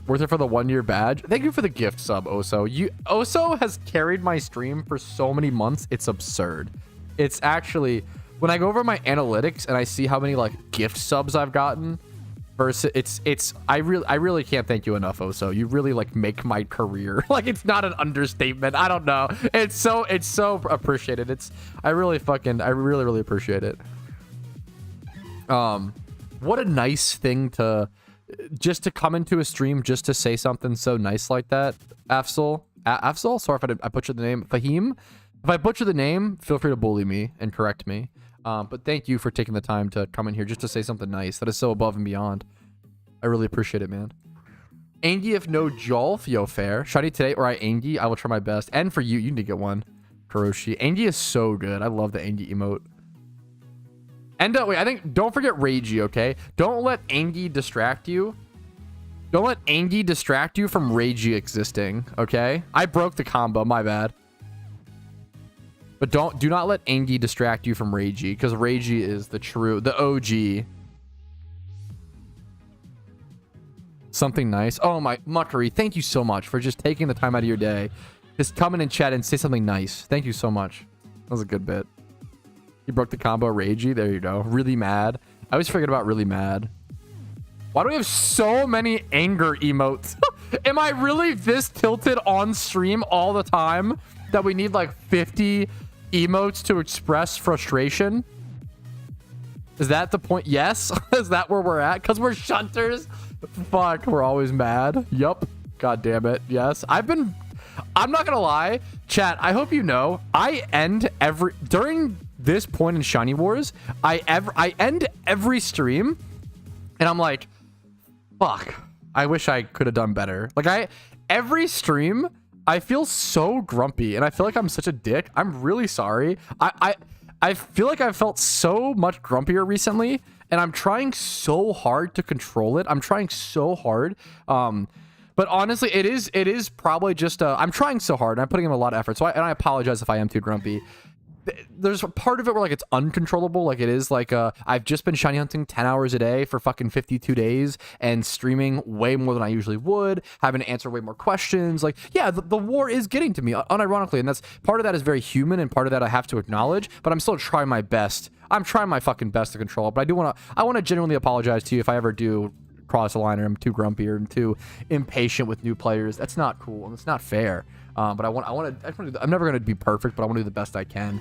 Worth it for the 1-year badge. Thank you for the gift sub, Oso. Oso has carried my stream for so many months. It's absurd. It's actually, when I go over my analytics and I see how many like gift subs I've gotten versus I really can't thank you enough, Oso. You really like make my career. Like it's not an understatement. I don't know. It's so appreciated. I really appreciate it. What a nice thing to just to come into a stream just to say something so nice like that. Afzal, sorry if I butchered the name. Fahim, if I butcher the name, feel free to bully me and correct me. But thank you for taking the time to come in here just to say something nice. That is so above and beyond. I really appreciate it, man. Angie, if no Jolf, yo, fair. Shiny today, or Angie, I will try my best. And for you, you need to get one. Kuroshi. Angie is so good. I love the Angie emote. And wait, don't forget Ragey, okay? Don't let Angie distract you. Don't let Angie distract you from Ragey existing, okay? I broke the combo, my bad. But do not let Angie distract you from Ragey, because Ragey is the OG. Something nice. Oh my, Muckery, thank you so much for just taking the time out of your day. Just come in and chat and say something nice. Thank you so much. That was a good bit. You broke the combo, Ragey. There you go. Really mad. I always forget about really mad. Why do we have so many anger emotes? Am I really this tilted on stream all the time that we need like 50 emotes to express frustration? Is that the point? Yes. Is that where we're at? Because we're shunters? Fuck, we're always mad. Yup. God damn it. Yes. I'm not gonna lie. Chat, I hope you know, during this point in Shiny Wars, I end every stream and I'm like, fuck, I wish I could have done better. Like every stream, I feel so grumpy and I feel like I'm such a dick. I'm really sorry. I feel like I've felt so much grumpier recently and I'm trying so hard to control it. I'm trying so hard. But honestly, it is probably just, I'm trying so hard and I'm putting in a lot of effort. So I apologize if I am too grumpy. There's a part of it where like it's uncontrollable. Like it is like I've just been shiny hunting 10 hours a day for fucking 52 days and streaming way more than I usually would, having to answer way more questions. Like, yeah, the war is getting to me unironically, and that's part of that is very human and part of that I have to acknowledge, but I'm still trying my best. I'm trying my fucking best to control it, but I want to genuinely apologize to you if I ever do cross a line or I'm too grumpy or I'm too impatient with new players. That's not cool and it's not fair. But I'm never gonna be perfect, but I want to do the best I can.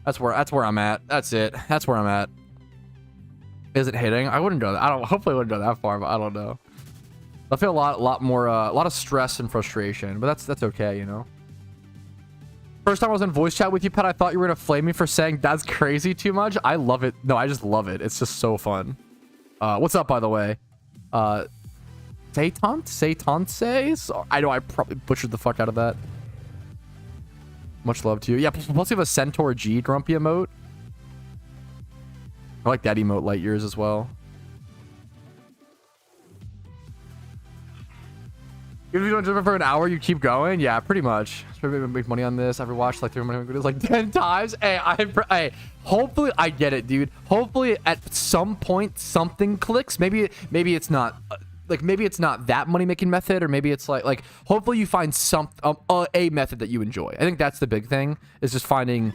That's where I'm at. That's it. That's where I'm at. Is it hitting? I wouldn't go that. Hopefully I wouldn't go that far, but I don't know. I feel a lot more, a lot of stress and frustration, but that's okay, you know. First time I was in voice chat with you, Pet, I thought you were gonna flame me for saying that's crazy too much. I love it. No, I just love it. It's just so fun. What's up, by the way? Satan? So, I know I probably butchered the fuck out of that. Much love to you. Yeah, plus we have a Centaur G grumpy emote. I like that emote light years as well. If you don't jump for an hour, you keep going. Yeah, pretty much. Make money on this. I've watched like 300 videos like 10 times. Hey, hopefully I get it, dude. Hopefully at some point something clicks. Maybe it's not like maybe it's not that money making method, or maybe it's like hopefully you find a method that you enjoy. I think that's the big thing, is just finding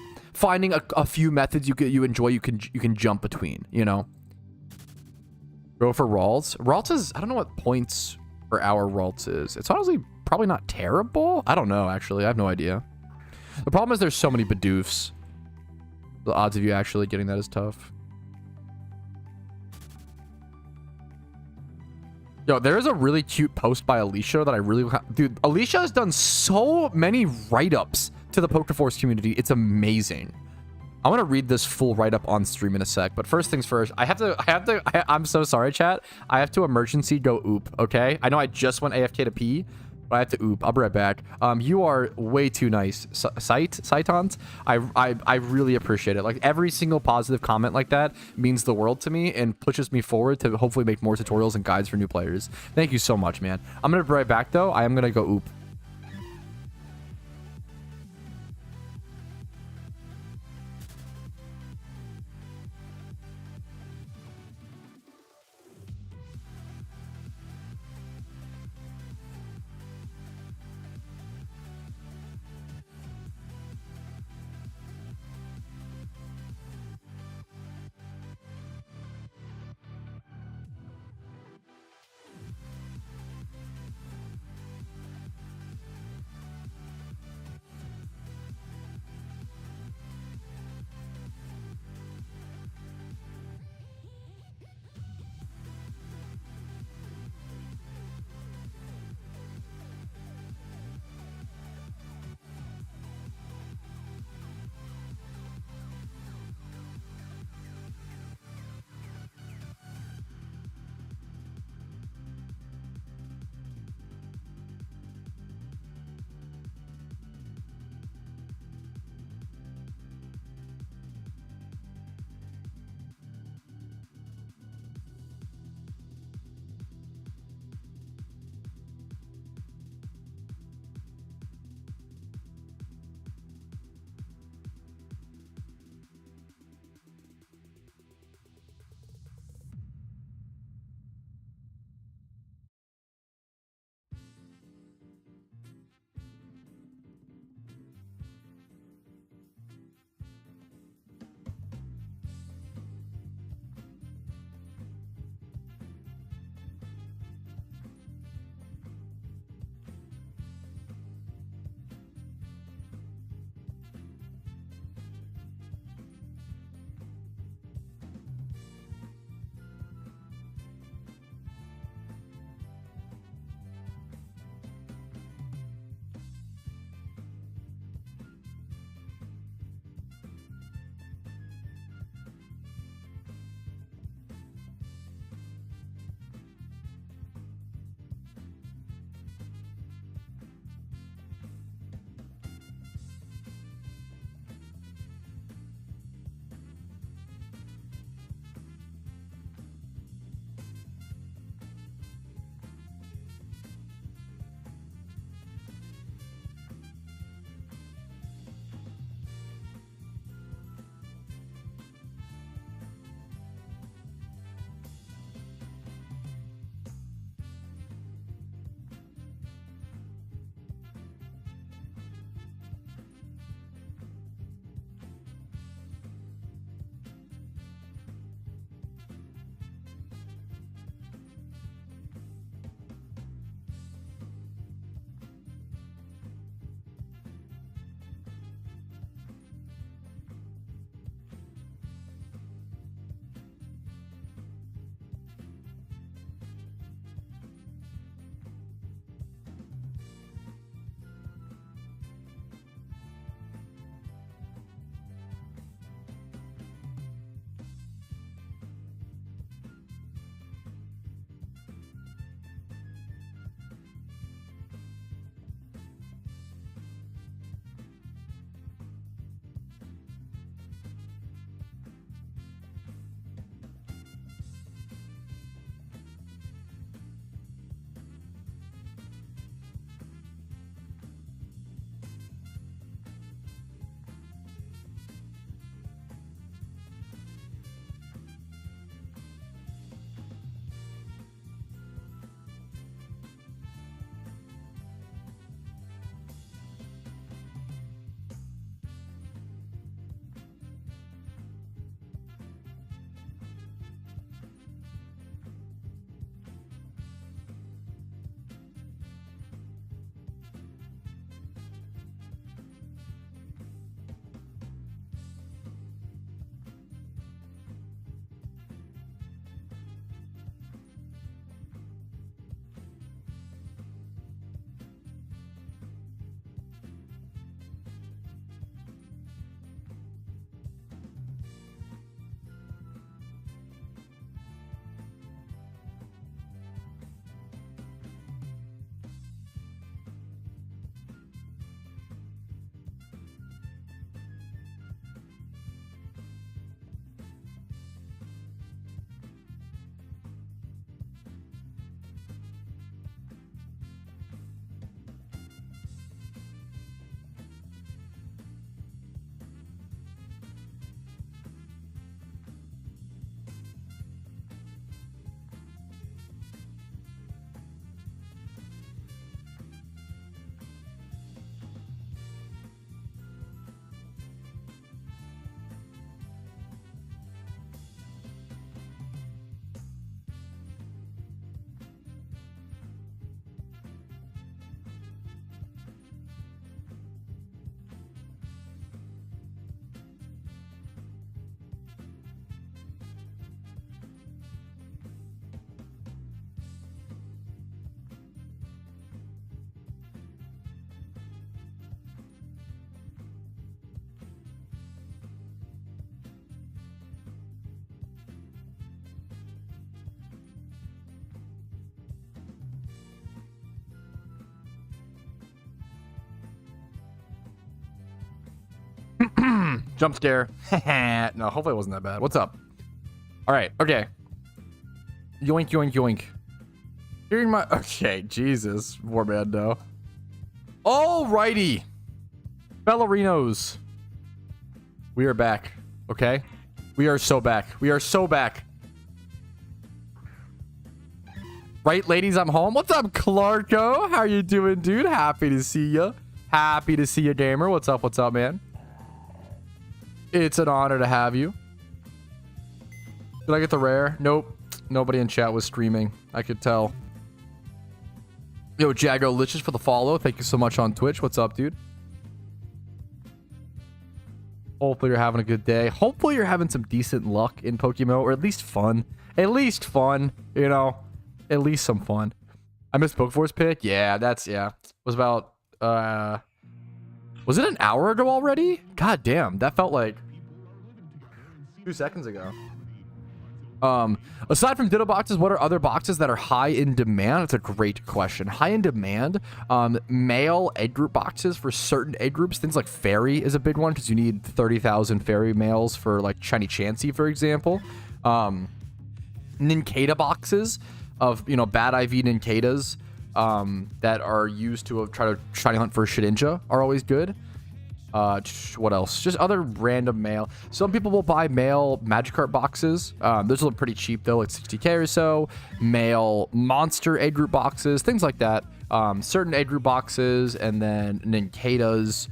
a few methods you enjoy, you can jump between, you know. Go for Ralts. Ralts is, I don't know what points per hour Ralts is. It's honestly probably not terrible. I don't know, actually. I have no idea. The problem is there's so many Bidoofs. The odds of you actually getting that is tough. Yo, there is a really cute post by Alicia that I really... Dude, Alicia has done so many write-ups to the PokeForce community. It's amazing. I want to read this full write-up on stream in a sec, but first things first, I'm so sorry, chat. I have to emergency go oop, okay? I know I just went AFK to pee, but I have to oop. I'll be right back. You are way too nice, Saitans. I really appreciate it. Like, every single positive comment like that means the world to me and pushes me forward to hopefully make more tutorials and guides for new players. Thank you so much, man. I'm gonna be right back, though. I am gonna go oop. Jump scare. No, hopefully it wasn't that bad. What's up? All right. Okay. Yoink, yoink, yoink. Hearing my... Okay, Jesus. Warbando. Alrighty. Ballerinos. We are back. Okay? We are so back. We are so back. Right, ladies, I'm home. What's up, Clarko? How you doing, dude? Happy to see you. Happy to see you, gamer. What's up? What's up, man? It's an honor to have you. Did I get the rare? Nope. Nobody in chat was streaming. I could tell. Yo, Jago Licious for the follow. Thank you so much on Twitch. What's up, dude? Hopefully you're having a good day. Hopefully you're having some decent luck in PokeMMO, or at least fun. At least fun, you know? At least some fun. I missed PokeForce pick. Yeah, that's, yeah. It was about, was it an hour ago already? God damn, that felt like 2 seconds ago. Aside from Ditto boxes, what are other boxes that are high in demand? That's a great question. High in demand, male egg group boxes for certain egg groups. Things like fairy is a big one because you need 30,000 fairy males for like Shiny Chansey, for example. Nincada boxes of, you know, bad IV Nincadas that are used to try to shiny hunt for Shedinja are always good. What else? Just other random mail. Some people will buy mail Magikarp boxes. Those are pretty cheap though, like 60k or so. Mail monster egg group boxes, things like that. Certain egg group boxes, and then Nincadas.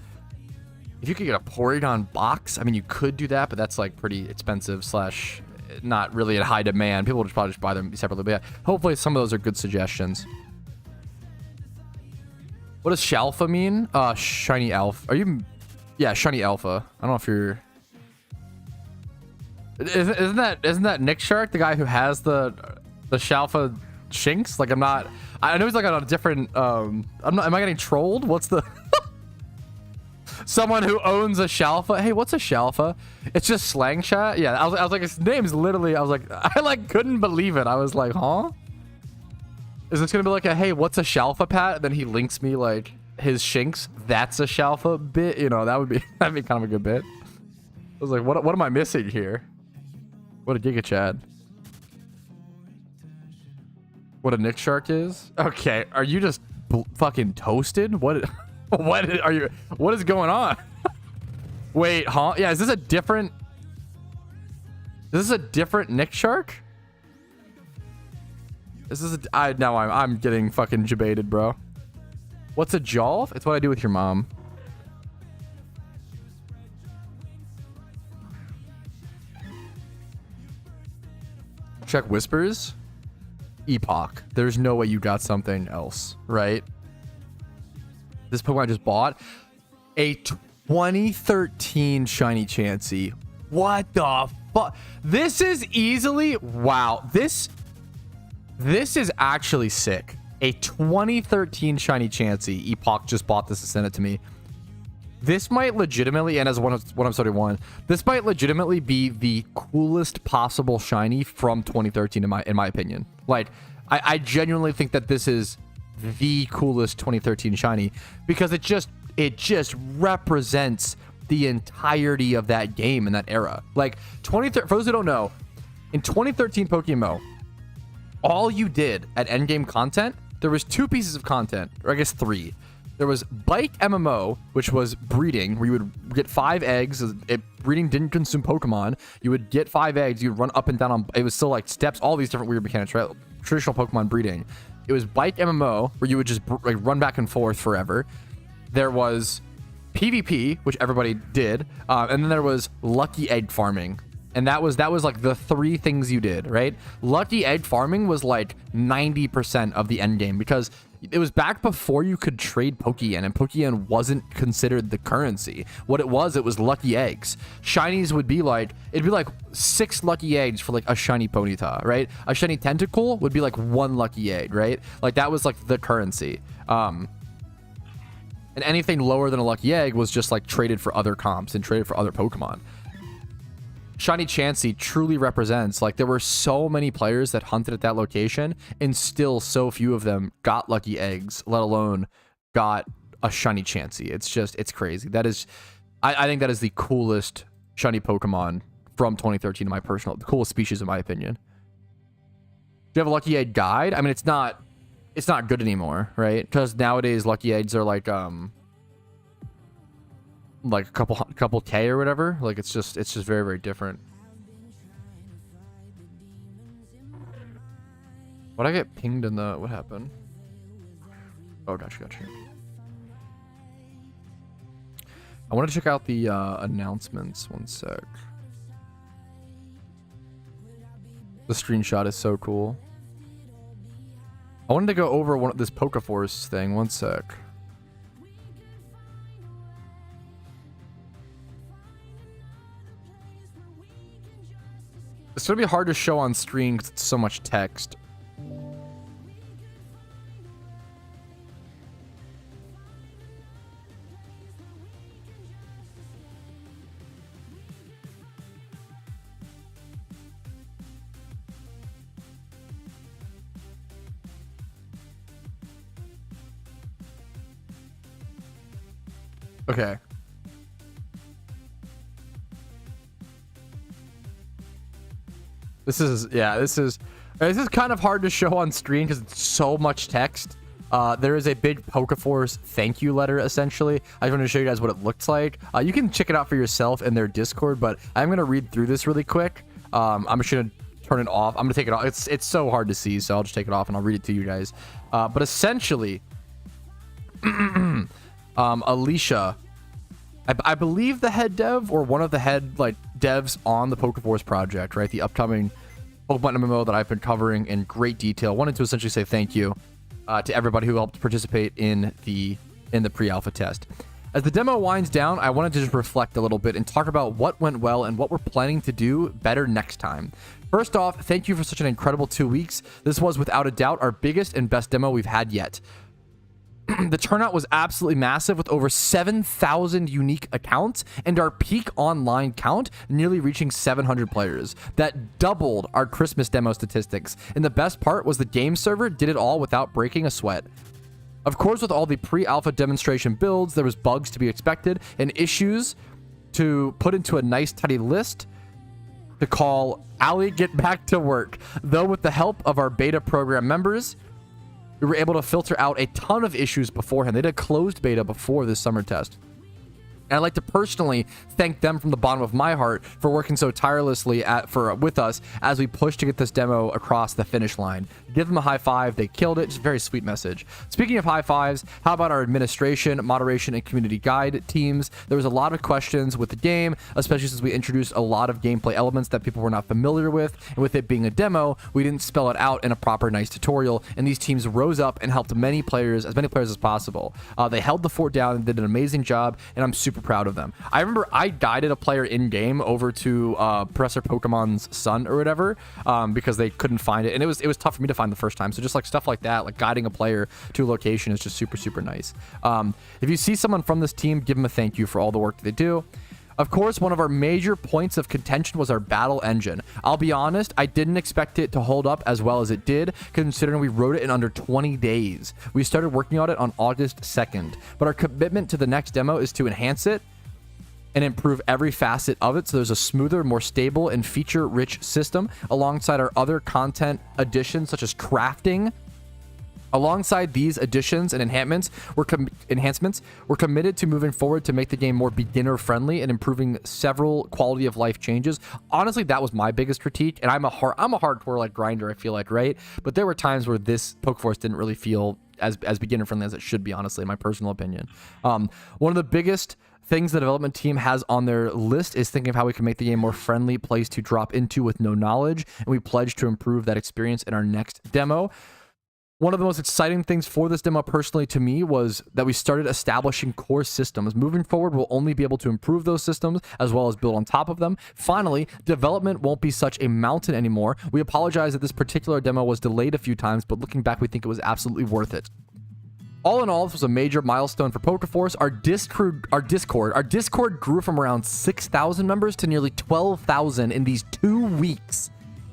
If you could get a Porygon box, I mean, you could do that, but that's like pretty expensive slash not really in high demand. People would probably just buy them separately. But yeah, hopefully some of those are good suggestions. What does Shalfa mean? Shiny Alpha. Are you... Yeah, Shiny Alpha. I don't know if you're... Isn't that Nick Shark, the guy who has the Shalfa Shinx? Like, I'm not... I know he's like on a different... am I getting trolled? What's the... Someone who owns a Shalfa. Hey, what's a Shalfa? It's just slang chat. Yeah, I was like, his name's literally... I was like, I like couldn't believe it. I was like, huh? Is this gonna be like a, hey, what's a Shalfa, Pat? And then he links me like his Shinx. That's a Shalfa bit. You know, that'd be kind of a good bit. I was like, what am I missing here? What a Giga Chad. What a Nick Shark is? Okay, are you just fucking toasted? What are you? What is going on? Wait, huh? Yeah, is this a different Nick Shark? This is now I'm getting fucking debated, bro. What's a Jolf? It's what I do with your mom. Check Whispers. Epoch. There's no way you got something else, right? This Pokemon I just bought. A 2013 Shiny Chansey. What the fuck? This is easily... Wow. This is actually sick. A 2013 Shiny Chansey. Epoch just bought this and sent it to me. This might legitimately, and as one of 31, this might legitimately be the coolest possible shiny from 2013 in my opinion. Like, I genuinely think that this is the coolest 2013 shiny because it just represents the entirety of that game and that era. Like, for those who don't know, in 2013 PokeMMO, all you did at endgame content, there was 2 pieces of content, or I guess 3. There was Bike MMO, which was breeding, where you would get 5 eggs. Breeding didn't consume Pokemon. You would get 5 eggs. You'd run up and down on... It was still like steps, all these different weird mechanics, right? Traditional Pokemon breeding. It was Bike MMO, where you would just like run back and forth forever. There was PvP, which everybody did. And then there was Lucky Egg farming. And that was like the 3 things you did, right? Lucky Egg farming was like 90% of the end game because it was back before you could trade Pokeyen, and Pokeyen wasn't considered the currency. What it was lucky eggs. Shinies would be like, it'd be like 6 lucky eggs for like a shiny Ponyta, right? A shiny Tentacle would be like 1 lucky egg, right? Like that was like the currency. And anything lower than a lucky egg was just like traded for other comps and traded for other Pokemon. Shiny Chansey truly represents, like, there were so many players that hunted at that location and still so few of them got lucky eggs, let alone got a Shiny Chansey. It's crazy. That is, I think that is the coolest shiny Pokemon from 2013 in my personal, the coolest species in my opinion. Do you have a Lucky Egg guide? I mean, it's not good anymore, right? Because nowadays Lucky Eggs are like a couple K or whatever. Like it's just very, very different. What'd I get pinged in the, what happened? Oh, gotcha. I want to check out the announcements. One sec. The screenshot is so cool. I wanted to go over this PokeForce thing. One sec. It's gonna be hard to show on screen because it's so much text. Okay. This is kind of hard to show on screen because it's so much text. There is a big PokeForce thank you letter, essentially. I just want to show you guys what it looks like. You can check it out for yourself in their Discord, but I'm going to read through this really quick. I'm just going to turn it off. I'm going to take it off. It's so hard to see, so I'll just take it off and I'll read it to you guys. But essentially, Alicia, I believe the head dev or one of the head devs on the PokeForce project, right? The upcoming Pokemon MMO that I've been covering in great detail. Wanted to essentially say thank you to everybody who helped participate in the pre-alpha test. As the demo winds down, I wanted to just reflect a little bit and talk about what went well and what we're planning to do better next time. First off, thank you for such an incredible 2 weeks. This was without a doubt our biggest and best demo we've had yet. The turnout was absolutely massive with over 7,000 unique accounts and our peak online count nearly reaching 700 players. That doubled our Christmas demo statistics. And the best part was the game server did it all without breaking a sweat. Of course, with all the pre-alpha demonstration builds, there was bugs to be expected and issues to put into a nice tidy list to call Allie get back to work. Though with the help of our beta program members, we were able to filter out a ton of issues beforehand. They did a closed beta before this summer test. And I'd like to personally thank them from the bottom of my heart for working so tirelessly with us as we push to get this demo across the finish line. Give them a high five. They killed it. Just a very sweet message. Speaking of high fives, how about our administration, moderation, and community guide teams? There was a lot of questions with the game, especially since we introduced a lot of gameplay elements that people were not familiar with. And with it being a demo, we didn't spell it out in a proper, nice tutorial. And these teams rose up and helped as many players as possible. They held the fort down and did an amazing job, and I'm super proud of them. I remember I guided a player in game over to Professor Pokemon's son or whatever because they couldn't find it, and it was tough for me to find the first time. So just stuff like that, like guiding a player to a location, is just super nice. If you see someone from this team, give them a thank you for all the work that they do. Of course, one of our major points of contention was our battle engine. I'll be honest, I didn't expect it to hold up as well as it did, considering we wrote it in under 20 days. We started working on it on August 2nd, but our commitment to the next demo is to enhance it and improve every facet of it so there's a smoother, more stable, and feature-rich system alongside our other content additions such as crafting. Alongside these additions and enhancements, we're committed to moving forward to make the game more beginner-friendly and improving several quality-of-life changes. Honestly, that was my biggest critique, and I'm a hardcore grinder, I feel like, right? But there were times where this PokeForce didn't really feel as beginner-friendly as it should be, honestly, in my personal opinion. One of the biggest things the development team has on their list is thinking of how we can make the game more friendly place to drop into with no knowledge, and we pledge to improve that experience in our next demo. One of the most exciting things for this demo personally to me was that we started establishing core systems. Moving forward, we'll only be able to improve those systems as well as build on top of them. Finally, development won't be such a mountain anymore. We apologize that this particular demo was delayed a few times, but looking back, we think it was absolutely worth it. All in all, this was a major milestone for PokeForce. Our Discord grew from around 6,000 members to nearly 12,000 in these 2 weeks.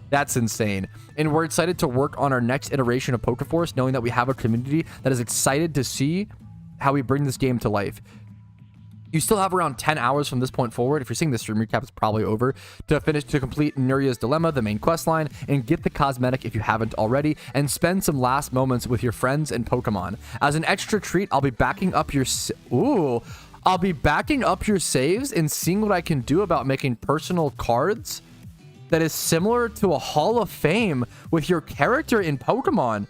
That's insane. And we're excited to work on our next iteration of PokeForce, knowing that we have a community that is excited to see how we bring this game to life. You still have around 10 hours from this point forward. If you're seeing this stream recap, it's probably over, to complete Nuria's Dilemma, the main quest line, and get the cosmetic if you haven't already, and spend some last moments with your friends and Pokemon. As an extra treat, I'll be backing up your I'll be backing up your saves and seeing what I can do about making personal cards that is similar to a Hall of Fame with your character in Pokemon.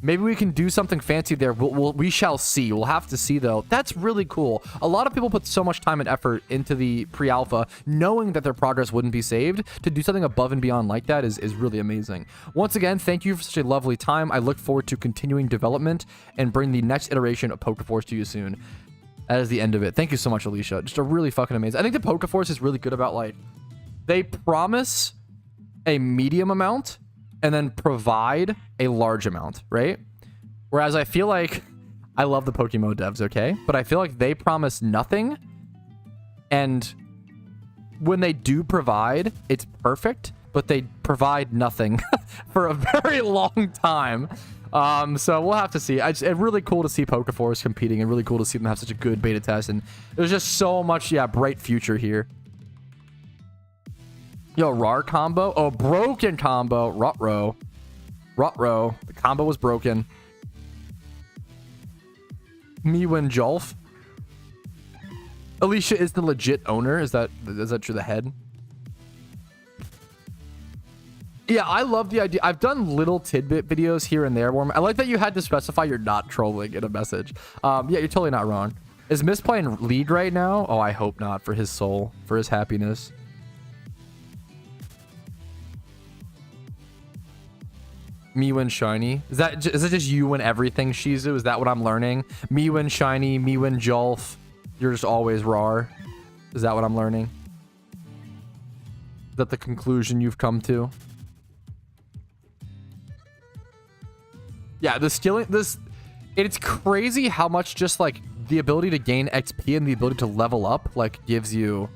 Maybe we can do something fancy there. We shall see. We'll have to see, though. That's really cool. A lot of people put so much time and effort into the pre-alpha, knowing that their progress wouldn't be saved. To do something above and beyond like that is really amazing. Once again, thank you for such a lovely time. I look forward to continuing development and bring the next iteration of PokeForce to you soon. That is the end of it. Thank you so much, Alicia. Just a really fucking amazing. I think the PokeForce is really good about, like, they promise a medium amount and then provide a large amount, right? Whereas I feel like, I love the PokeMMO devs, okay? But I feel like they promise nothing, and when they do provide, it's perfect, but they provide nothing for a very long time. So we'll have to see. It's really cool to see PokeForce competing, and really cool to see them have such a good beta test, and there's just so much, yeah, bright future here. Yo, rar combo. Oh, broken combo. Rutro. The combo was broken. Me win Jolf. Alicia is the legit owner. Is that true? The head? Yeah, I love the idea. I've done little tidbit videos here and there. I like that you had to specify you're not trolling in a message. Yeah, you're totally not wrong. Is Miss playing lead right now? Oh, I hope not. For his soul. For his happiness. Me win shiny. Is it just you win everything, Shizu? Is that what I'm learning? Me win shiny, me win Jolf. You're just always rar. Is that what I'm learning? Is that the conclusion you've come to? Yeah, the skilling, it's crazy how much just like the ability to gain XP and the ability to level up like gives you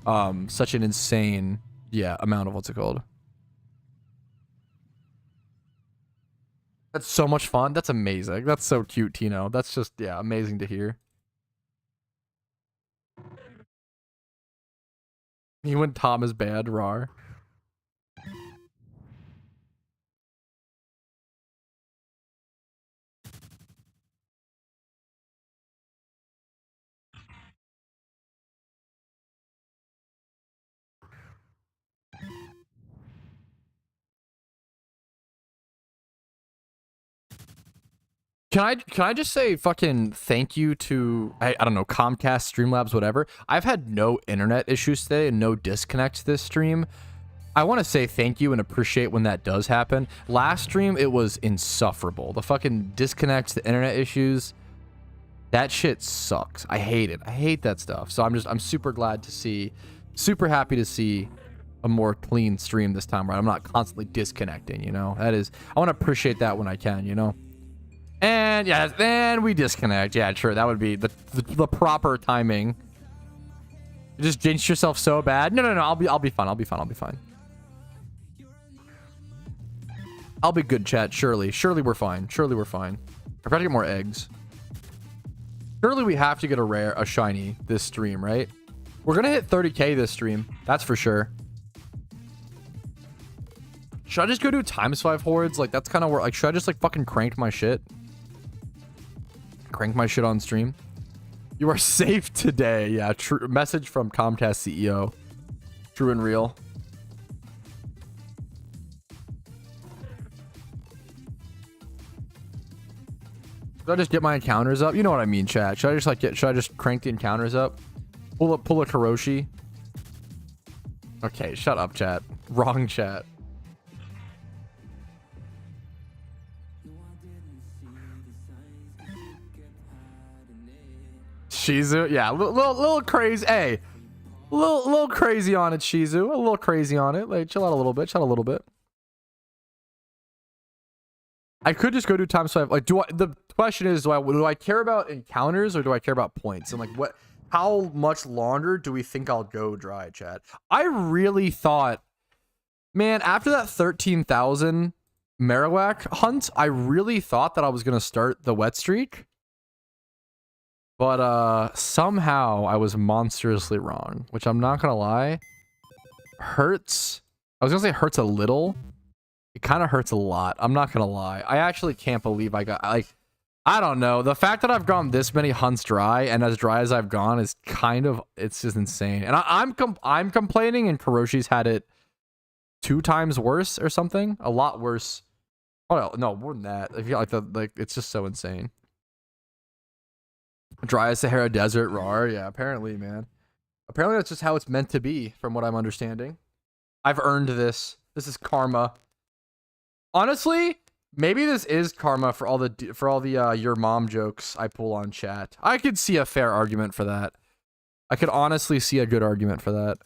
such an insane, yeah, amount of what's it called? That's so much fun. That's amazing. That's so cute, Tino. That's just, yeah, amazing to hear. You and Tom is bad, rar. Can I just say fucking thank you to, I don't know, Comcast, Streamlabs, whatever. I've had no internet issues today and no disconnect this stream. I want to say thank you and appreciate when that does happen. Last stream, it was insufferable. The fucking disconnects, the internet issues, that shit sucks. I hate it. I hate that stuff. So I'm super glad to see, super happy to see a more clean stream this time, right? I'm not constantly disconnecting, you know? That is, I want to appreciate that when I can, you know? And yeah, then we disconnect. Yeah, sure. That would be the proper timing. You just jinxed yourself so bad. No. I'll be fine. I'll be fine. I'll be good, chat. Surely we're fine. I've got to get more eggs. Surely we have to get a shiny this stream, right? We're gonna hit 30K this stream. That's for sure. Should I just go do ×5 hordes? Like that's kind of where. Like, should I just like fucking crank my shit? Crank my shit on stream. You are safe today. Yeah, true. Message from Comcast CEO. True and real. Should I just get my encounters up? You know what I mean, chat. Should I just crank the encounters up? Pull a Karoshi. Okay, shut up, chat. Wrong chat. Shizu, yeah, little crazy. Hey, little crazy on it, Shizu. A little crazy on it. Like, chill out a little bit. I could just go do ×5. Like, the question is, do I care about encounters or do I care about points? And like, how much longer do we think I'll go dry, chat? I really thought, man, after that 13,000 Marowak hunt, I really thought that I was gonna start the wet streak. But somehow I was monstrously wrong, which I'm not gonna lie. Hurts. I was gonna say hurts a little. It kind of hurts a lot. I'm not gonna lie. I actually can't believe I got, like, I don't know. The fact that I've gone this many hunts dry and as dry as I've gone is kind of, it's just insane. And I'm complaining, and Kuroshi's had it 2 times worse or something. A lot worse. Oh no, more than that. I feel like it's just so insane. Dry as Sahara Desert, rar. Yeah, apparently, man. Apparently that's just how it's meant to be, from what I'm understanding. I've earned this. This is karma. Honestly, maybe this is karma for all the your mom jokes I pull on chat. I could see a fair argument for that. I could honestly see a good argument for that.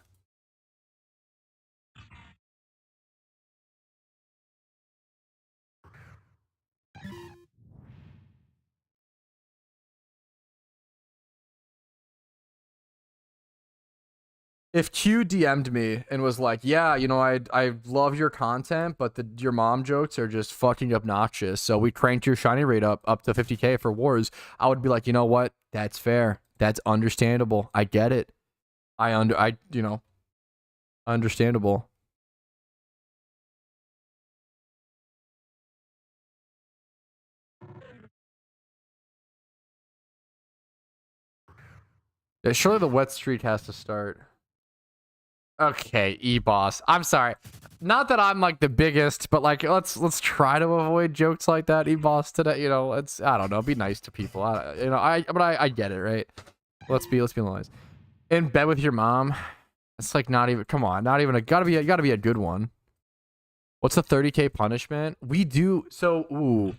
If Q DM'd me and was like, yeah, you know, I love your content, but your mom jokes are just fucking obnoxious, so we cranked your shiny rate up to 50k for wars, I would be like, you know what? That's fair. That's understandable. I get it. You know, understandable. Yeah, surely the wet streak has to start. Okay, E-Boss. I'm sorry. Not that I'm like the biggest, but like let's try to avoid jokes like that, E-Boss, today. You know, I don't know, be nice to people. I get it, right? Let's be honest. In bed with your mom. It's like not even, come on, not even gotta be a good one. What's the 30k punishment? We do so ooh.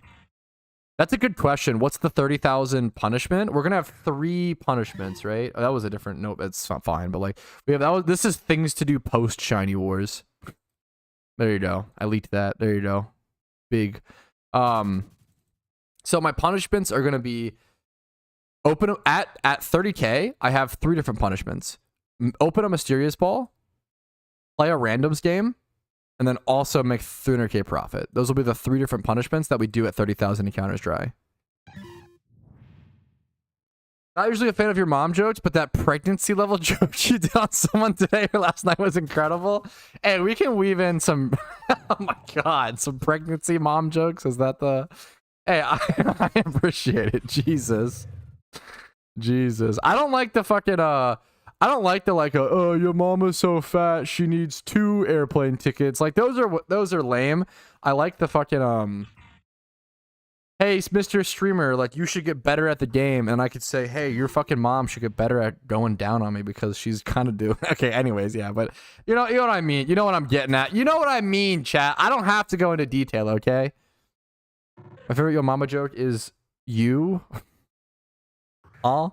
That's a good question. What's the 30,000 punishment? We're gonna have 3 punishments, right? Oh, that was a different note. It's not fine, but like we have this is things to do post Shiny Wars. There you go. I leaked that. There you go. Big. So my punishments are gonna be open at 30k. I have 3 different punishments. Open a mysterious ball, play a randoms game, and then also make 300k profit. Those will be the 3 different punishments that we do at 30,000 encounters dry. Not usually a fan of your mom jokes, but that pregnancy level joke you did on someone today or last night was incredible. And we can weave in some, oh my God, some pregnancy mom jokes. Is that the, hey, I appreciate it. Jesus. I don't like the fucking, I don't like the like, oh, your mama's so fat, she needs 2 airplane tickets. Like those are lame. I like the fucking hey, Mr. Streamer, like you should get better at the game, and I could say, hey, your fucking mom should get better at going down on me because she's kind of doing. Okay, anyways, yeah, but you know what I mean. You know what I'm getting at. You know what I mean, chat. I don't have to go into detail, okay? My favorite Yo Mama joke is you. Huh?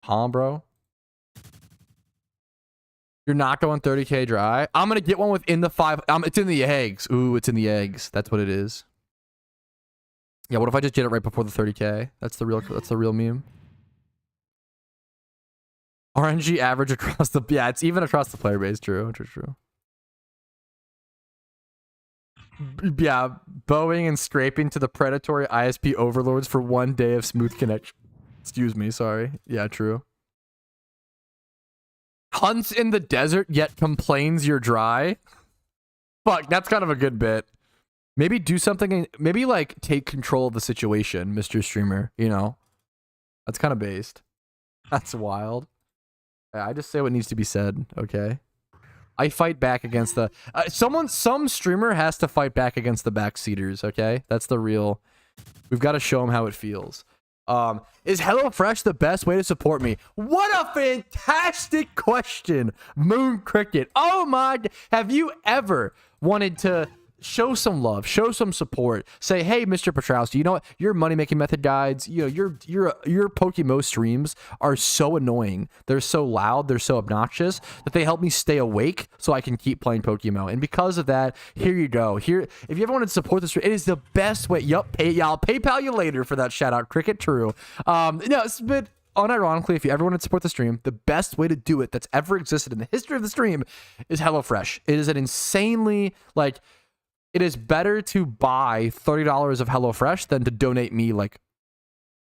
Huh, bro? You're not going 30k dry? I'm gonna get one within the 5. It's in the eggs. Ooh, it's in the eggs. That's what it is. Yeah, what if I just get it right before the 30k? That's the real meme. RNG average across the, yeah, it's even across the player base. True. Yeah, bowing and scraping to the predatory ISP overlords for 1 day of smooth connection. Excuse me, sorry. Yeah, true. Hunts in the desert yet complains you're dry. Fuck, that's kind of a good bit. Maybe do something, maybe like take control of the situation, Mr. Streamer, you know? That's kind of based. That's wild. I just say what needs to be said, okay? I fight back against the some streamer has to fight back against the backseaters, okay? That's the real. We've got to show them how it feels. Is HelloFresh the best way to support me? What a fantastic question, Moon Cricket. Oh my, have you ever wanted to show some love, show some support, say, hey, Mr. Patrouski, you know what? Your money-making method guides, you know, your PokeMMO streams are so annoying. They're so loud, they're so obnoxious that they help me stay awake so I can keep playing PokeMMO. And because of that, here you go. Here, if you ever wanted to support this, it is the best way. Yup, I'll PayPal you later for that shout out, Cricket. True. No, it's a bit unironically, if you ever want to support the stream, the best way to do it that's ever existed in the history of the stream is HelloFresh. It is an insanely, like, it is better to buy $30 of HelloFresh than to donate me like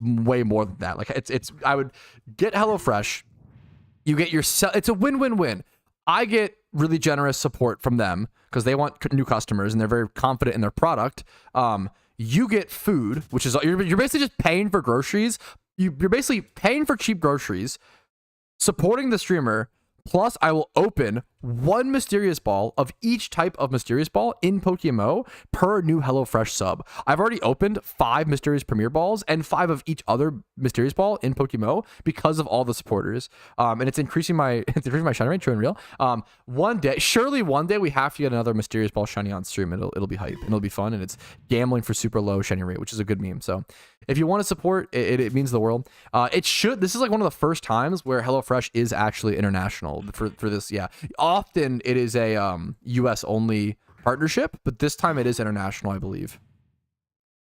way more than that. Like it's I would get HelloFresh. You get your it's a win-win-win. I get really generous support from them because they want new customers and they're very confident in their product. You get food, which is you're basically just paying for groceries. You're basically paying for cheap groceries, supporting the streamer. Plus, I will open one mysterious ball of each type of mysterious ball in PokeMMO per new HelloFresh sub. I've already opened 5 mysterious premier balls and 5 of each other mysterious ball in PokeMMO because of all the supporters. And it's increasing my shiny rate, true and real. One day we have to get another mysterious ball shiny on stream. It'll be hype and it'll be fun, and it's gambling for super low shiny rate, which is a good meme. So if you want to support, it means the world. This is like one of the first times where HelloFresh is actually international for this. Yeah. Often it is a US only partnership, but this time it is international, I believe.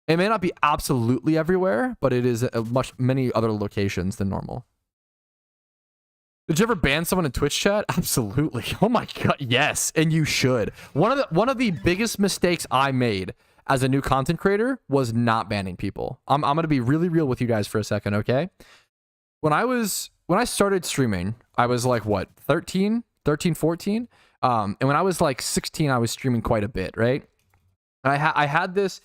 It may not be absolutely everywhere, but it is at many other locations than normal. Did you ever ban someone in Twitch chat? Absolutely. Oh my god, yes, and you should. One of the biggest mistakes I made as a new content creator was not banning people. I'm gonna be really real with you guys for a second, okay? When I started streaming, I was like what, 13, 14? And when I was like 16, I was streaming quite a bit, right? And I had this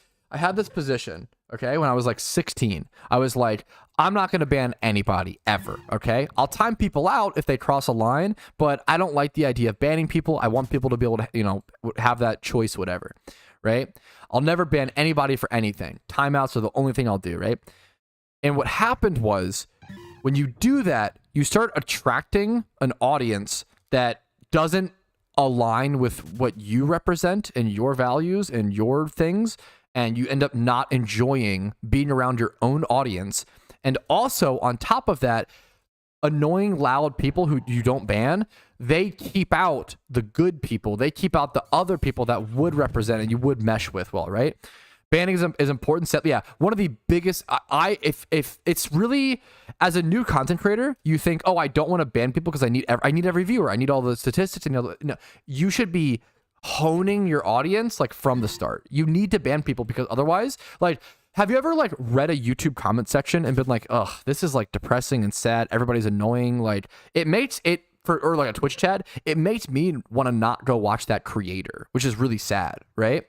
position, okay? When I was like 16, I was like, I'm not going to ban anybody ever, okay? I'll time people out if they cross a line, but I don't like the idea of banning people. I want people to be able to, you know, have that choice, whatever, right? I'll never ban anybody for anything. Timeouts are the only thing I'll do, right? And what happened was, when you do that, you start attracting an audience that doesn't align with what you represent and your values and your things, and you end up not enjoying being around your own audience. And also, on top of that, annoying loud people who you don't ban, they keep out the good people. They keep out the other people that would represent and you would mesh with well, right? Banning is important. Yeah, one of the biggest. If it's really, as a new content creator, you think, oh, I don't want to ban people because I need every viewer. I need all the statistics. No, you should be honing your audience like from the start. You need to ban people because otherwise, like, have you ever like read a YouTube comment section and been like, ugh, this is like depressing and sad. Everybody's annoying. Like, it makes it or like a Twitch chat. It makes me want to not go watch that creator, which is really sad, right?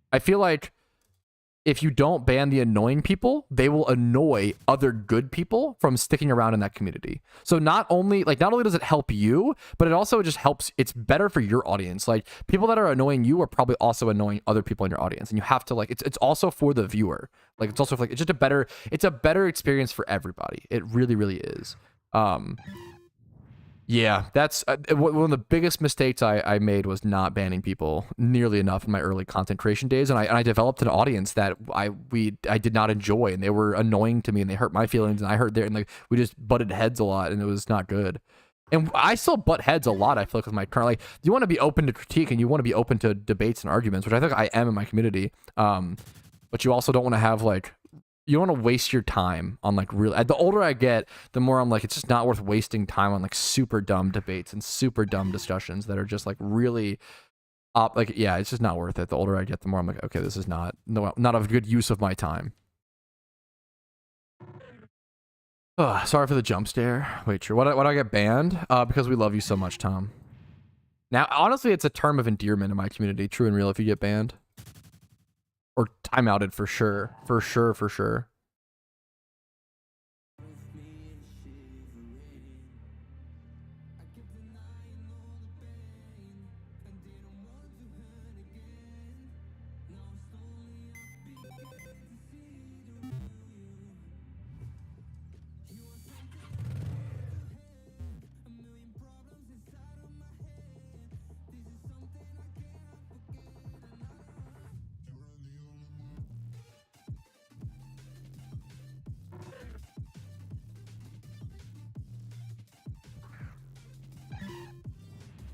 I feel like if you don't ban the annoying people, they will annoy other good people from sticking around in that community. So not only does it help you, but it also just helps. It's better for your audience. Like, people that are annoying you are probably also annoying other people in your audience, and you have to like. It's also for the viewer. Like, it's also like it's a better experience for everybody. It really, really is. Yeah, that's one of the biggest mistakes I made was not banning people nearly enough in my early content creation days, and I developed an audience that I did not enjoy, and they were annoying to me, and they hurt my feelings, and I hurt theirs, and like we just butted heads a lot, and it was not good. And I still butt heads a lot, I feel like, with my current, like, you want to be open to critique and you want to be open to debates and arguments, which I think I am in my community. But you also don't want to have like, you don't want to waste your time on like real. The older I get, the more I'm like, it's just not worth wasting time on like super dumb debates and super dumb discussions that are just like really yeah, it's just not worth it. The older I get, the more I'm like, okay, this is not a good use of my time. Sorry for the jump scare. Wait, sure. Why do I get banned? Because we love you so much, Tom. Now, honestly, it's a term of endearment in my community. True and real. If you get banned. Or timeouted for sure. For sure.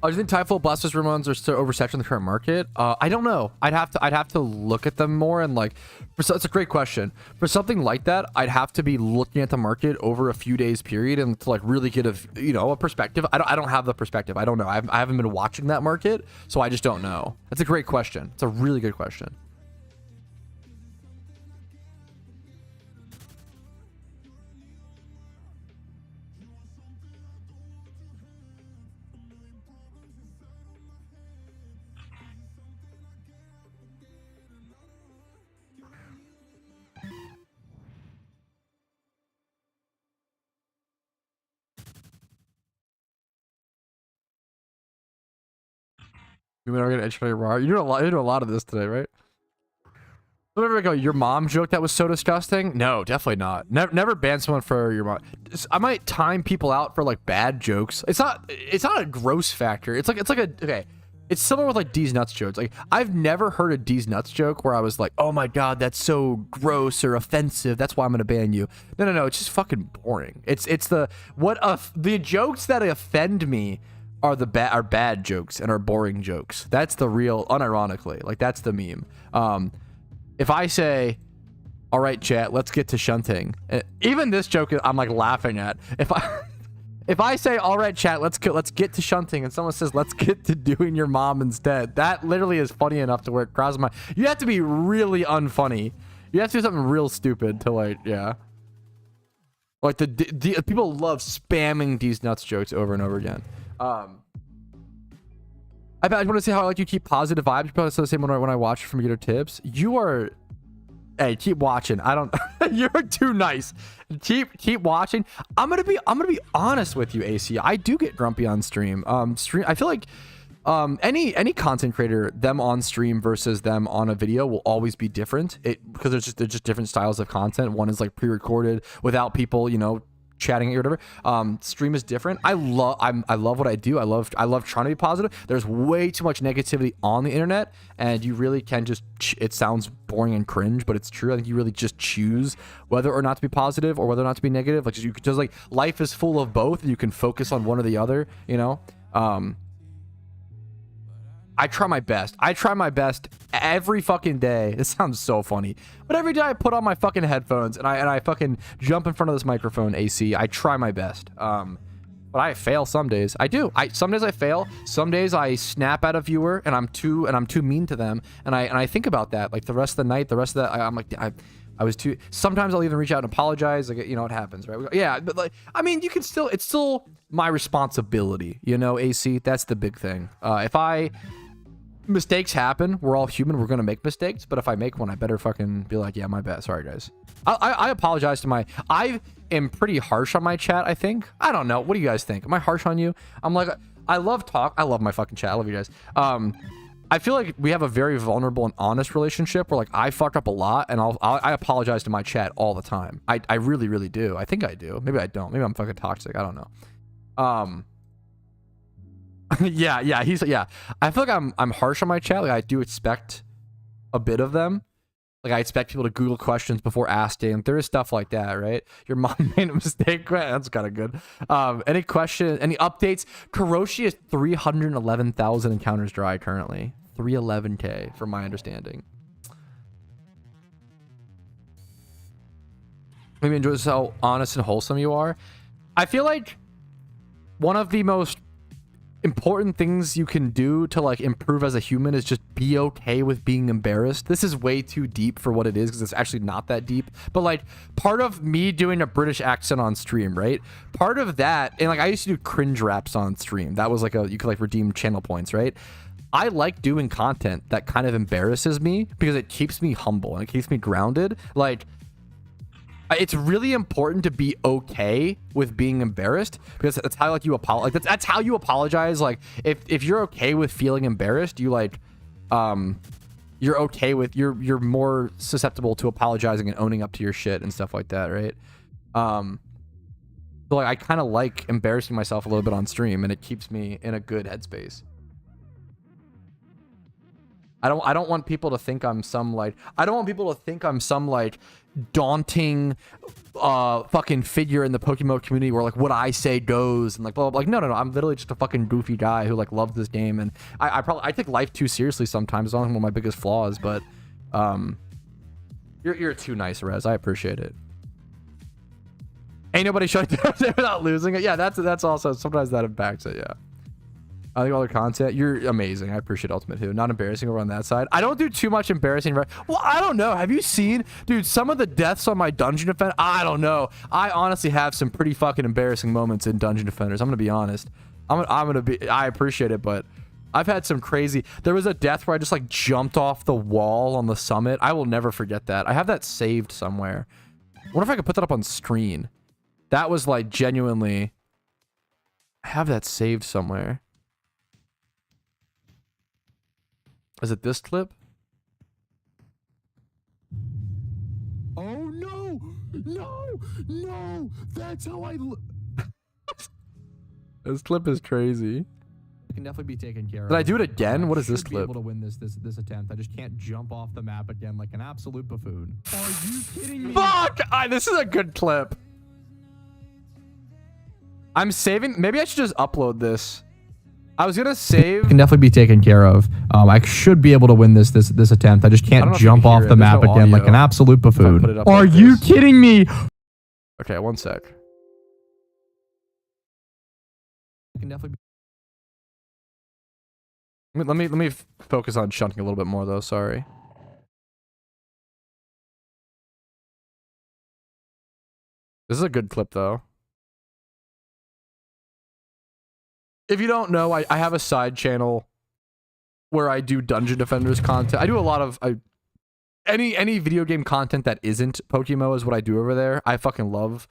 Oh, do you think Typhoon Blastoise Ramones are still oversaturated in the current market? I don't know. I'd have to look at them more and like. It's a great question. For something like that, I'd have to be looking at the market over a few days period and to like really get a perspective. I don't have the perspective. I don't know. I haven't been watching that market, so I just don't know. That's a great question. It's a really good question. You are gonna educate raw. You're doing a lot of this today, right? Remember, go. Your mom joke that was so disgusting. No, definitely not. Never ban someone for your mom. I might time people out for like bad jokes. It's not a gross factor. It's like a okay. It's similar with like D's nuts jokes. Like I've never heard a D's nuts joke where I was like, oh my god, that's so gross or offensive. That's why I'm gonna ban you. No. It's just fucking boring. It's the jokes that offend me are bad jokes and are boring jokes. That's the real, unironically, like that's the meme. If I say, all right, chat, let's get to shunting. Even this joke, I'm like laughing at. If I say, all right, chat, let's get to shunting, and someone says, let's get to doing your mom instead, that literally is funny enough to where it crosses my. You have to be really unfunny. You have to do something real stupid to like, yeah. Like the people love spamming these nuts jokes over and over again. I want to say how like you keep positive vibes. You probably say the same when I watch from your tips. You are, hey, keep watching. I don't. You're too nice. Keep watching. I'm gonna be honest with you, AC. I do get grumpy on stream. I feel like any content creator, them on stream versus them on a video will always be different. Because they're just different styles of content. One is like pre-recorded without people, chatting at you or whatever. Stream is different. I love what I do. I love trying to be positive. There's way too much negativity on the internet, and you really can just, it sounds boring and cringe, but it's true. I think you really just choose whether or not to be positive or whether or not to be negative. Like just like life is full of both, and you can focus on one or the other, I try my best. I try my best every fucking day. This sounds so funny, but every day I put on my fucking headphones and I fucking jump in front of this microphone, AC. I try my best. But I fail some days. I do. Some days I fail. Some days I snap at a viewer and I'm too mean to them. And I think about that. Like the rest of the night, the rest of that, I'm like, I was too. Sometimes I'll even reach out and apologize. Like, it happens, right? Yeah, but like, I mean, it's still my responsibility, AC. That's the big thing. Mistakes happen. We're all human. We're gonna make mistakes. But if I make one, I better fucking be like, yeah, my bad. Sorry, guys. I apologize to I am pretty harsh on my chat, I think. I don't know. What do you guys think? Am I harsh on you? I'm like, I love talk. I love my fucking chat. I love you guys. I feel like we have a very vulnerable and honest relationship where like I fuck up a lot and I apologize to my chat all the time. I really, really do. I think I do. Maybe I don't. Maybe I'm fucking toxic. I don't know. Yeah. I feel like I'm harsh on my chat. Like I do expect a bit of them. Like I expect people to Google questions before asking. There is stuff like that, right? Your mom made a mistake. That's kind of good. Any question? Any updates? Karoshi is 311,000 encounters dry currently. 311K from my understanding. Maybe enjoy how honest and wholesome you are. I feel like one of the most important things you can do to like improve as a human is just be okay with being embarrassed. This is way too deep for what it is because it's actually not that deep, but like part of me doing a British accent on stream, right? Part of that, and like I used to do cringe raps on stream. That was like you could like redeem channel points, right? I like doing content that kind of embarrasses me because it keeps me humble and it keeps me grounded. Like it's really important to be okay with being embarrassed because that's how like you apologize. Like that's how you apologize. Like if you're okay with feeling embarrassed, you like you're okay with you're more susceptible to apologizing and owning up to your shit and stuff like that, right? So like I kind of like embarrassing myself a little bit on stream and it keeps me in a good headspace. I don't want people to think I'm some like daunting fucking figure in the PokeMMO community where like what I say goes and like blah blah blah. Like, no, I'm literally just a fucking goofy guy who like loves this game, and I take life too seriously sometimes. It's not one of my biggest flaws, but you're too nice, Rez. I appreciate it. Ain't nobody shutting down without losing it. Yeah, that's also sometimes that impacts it. Yeah. I think all the content, you're amazing. I appreciate Ultimate Who. Not embarrassing over on that side. I don't do too much embarrassing. Well, I don't know. Have you seen, dude, some of the deaths on my Dungeon Defender? I don't know. I honestly have some pretty fucking embarrassing moments in Dungeon Defenders. I'm gonna be honest. I appreciate it, but I've had some crazy. There was a death where I just like jumped off the wall on the summit. I will never forget that. I have that saved somewhere. I wonder if I could put that up on screen. That was like genuinely. I have that saved somewhere. Is it this clip? Oh no! No! No! That's how I look. This clip is crazy. Can definitely be taken care of. Did I do it again? What is this clip? Able to win this attempt. I just can't jump off the map again like an absolute buffoon. Are you kidding me? Fuck! This is a good clip. I'm saving. Maybe I should just upload this. I was gonna save. Can definitely be taken care of. I should be able to win this attempt. I just can't jump off the map again like an absolute buffoon. Are you kidding me? Okay, one sec. Can definitely. Let me focus on shunting a little bit more though. Sorry. This is a good clip though. If you don't know, I have a side channel where I do Dungeon Defenders content. I do a lot of any video game content that isn't PokeMMO is what I do over there. I fucking love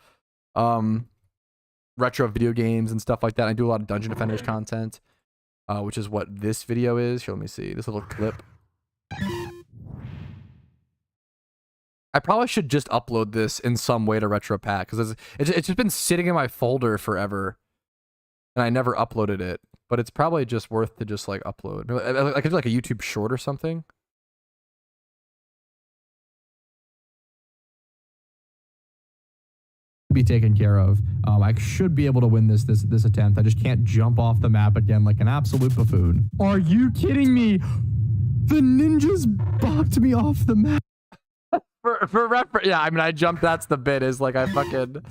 retro video games and stuff like that. I do a lot of Dungeon Defenders content, which is what this video is. Here, let me see this little clip. I probably should just upload this in some way to RetroPack because it's just been sitting in my folder forever. And I never uploaded it, but it's probably just worth to just like upload. I could do like a YouTube short or something. Be taken care of. I should be able to win this attempt. I just can't jump off the map again like an absolute buffoon. Are you kidding me? The ninjas bopped me off the map. For reference, yeah. I mean, I jumped. That's the bit. Is like I fucking.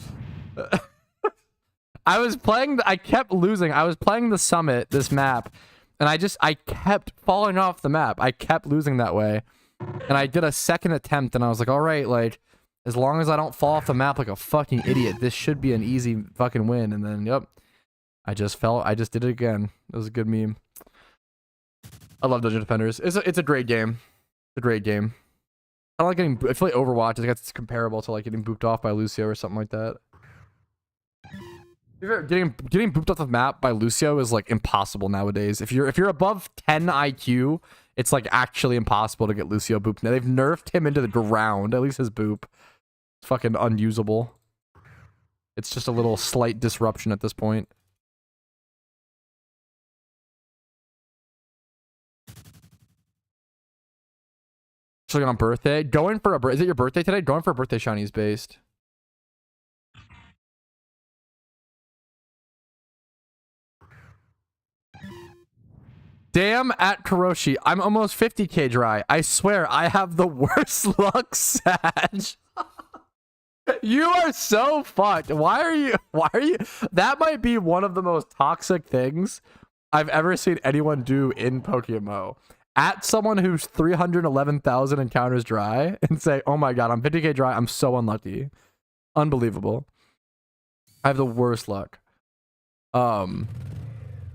I was playing, I kept losing. I was playing the summit, this map, and I kept falling off the map. I kept losing that way. And I did a second attempt, and I was like, all right, like, as long as I don't fall off the map like a fucking idiot, this should be an easy fucking win. And then, yep, I just did it again. It was a good meme. I love Dungeon Defenders. It's a great game. It's a great game. I like getting, I feel like Overwatch, I guess it's comparable to like getting booped off by Lucio or something like that. Getting booped off the map by Lucio is like impossible nowadays. If you're above 10 IQ, it's like actually impossible to get Lucio booped. Now they've nerfed him into the ground. At least his boop. It's fucking unusable. It's just a little slight disruption at this point. Actually on birthday. Going for a is it your birthday today? Going for a birthday Chinese based. Damn at Kuroshi. I'm almost 50k dry. I swear I have the worst luck, Sag. You are so fucked. Why are you that might be one of the most toxic things I've ever seen anyone do in PokeMMO. At someone who's 311,000 encounters dry and say, oh my god, I'm 50k dry. I'm so unlucky. Unbelievable. I have the worst luck.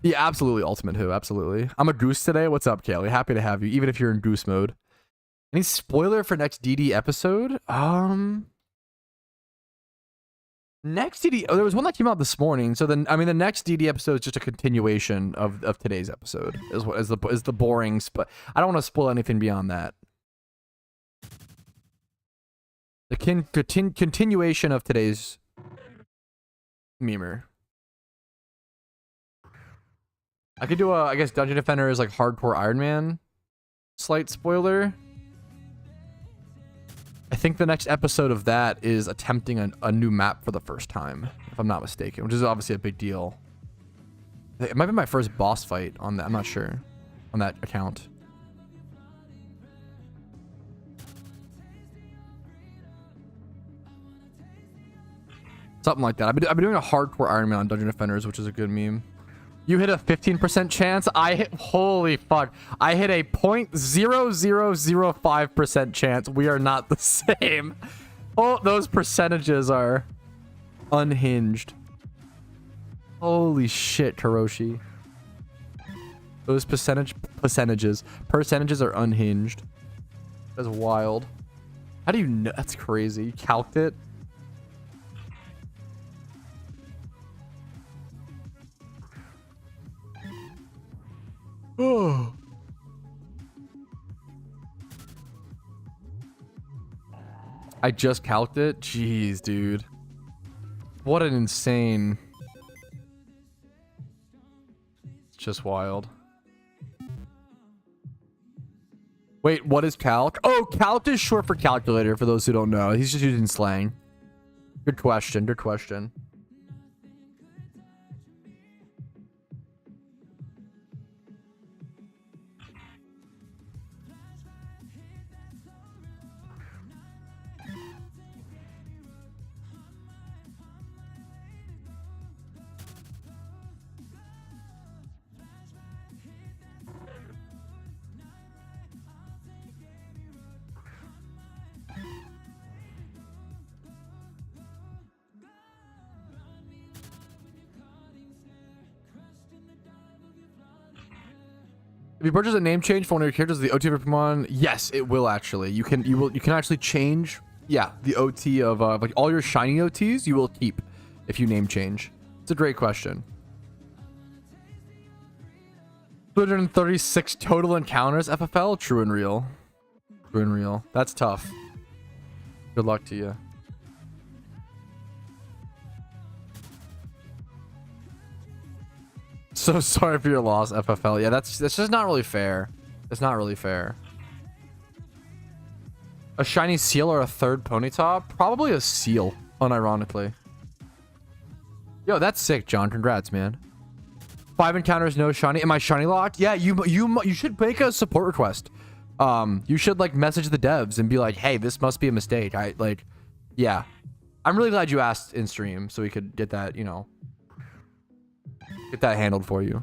Yeah, absolutely, Ultimate Who, absolutely. I'm a goose today. What's up, Kaylee? Happy to have you, even if you're in goose mode. Any spoiler for next DD episode? Next DD, oh, there was one that came out this morning. So then, I mean, the next DD episode is just a continuation of today's episode. Is the boring, but I don't want to spoil anything beyond that. The continuation of today's memer. I could do a, I guess, Dungeon Defender is like hardcore Iron Man. Slight spoiler. I think the next episode of that is attempting a new map for the first time, if I'm not mistaken, which is obviously a big deal. It might be my first boss fight on that. I'm not sure on that account. Something like that. I've been doing a hardcore Iron Man on Dungeon Defenders, which is a good meme. You hit a 15% chance. Holy fuck. I hit a 0.0005% chance. We are not the same. Oh, those percentages are unhinged. Holy shit, Karoshi. Those percentages are unhinged. That's wild. How do you know? That's crazy. You calced it. Oh. I just calced it. Jeez, dude. What an insane. It's just wild. Wait, what is calc? Oh, calc is short for calculator for those who don't know. He's just using slang. Good question. Good question. If you purchase a name change for one of your characters, the OT of your Pokemon, yes, it will actually. You can actually change, yeah, the OT of like all your shiny OTs. You will keep if you name change. It's a great question. 236 total encounters FFL. True and real. True and real. That's tough. Good luck to you. So sorry for your loss, FFL. Yeah, that's just not really fair. It's not really fair. A shiny seal or a third Ponyta? Probably a seal, unironically. Yo, that's sick, John. Congrats, man. 5 encounters, no shiny. Am I shiny locked? Yeah, you should make a support request. You should like message the devs and be like, hey, this must be a mistake. Yeah. I'm really glad you asked in stream so we could get that, you know, get that handled for you.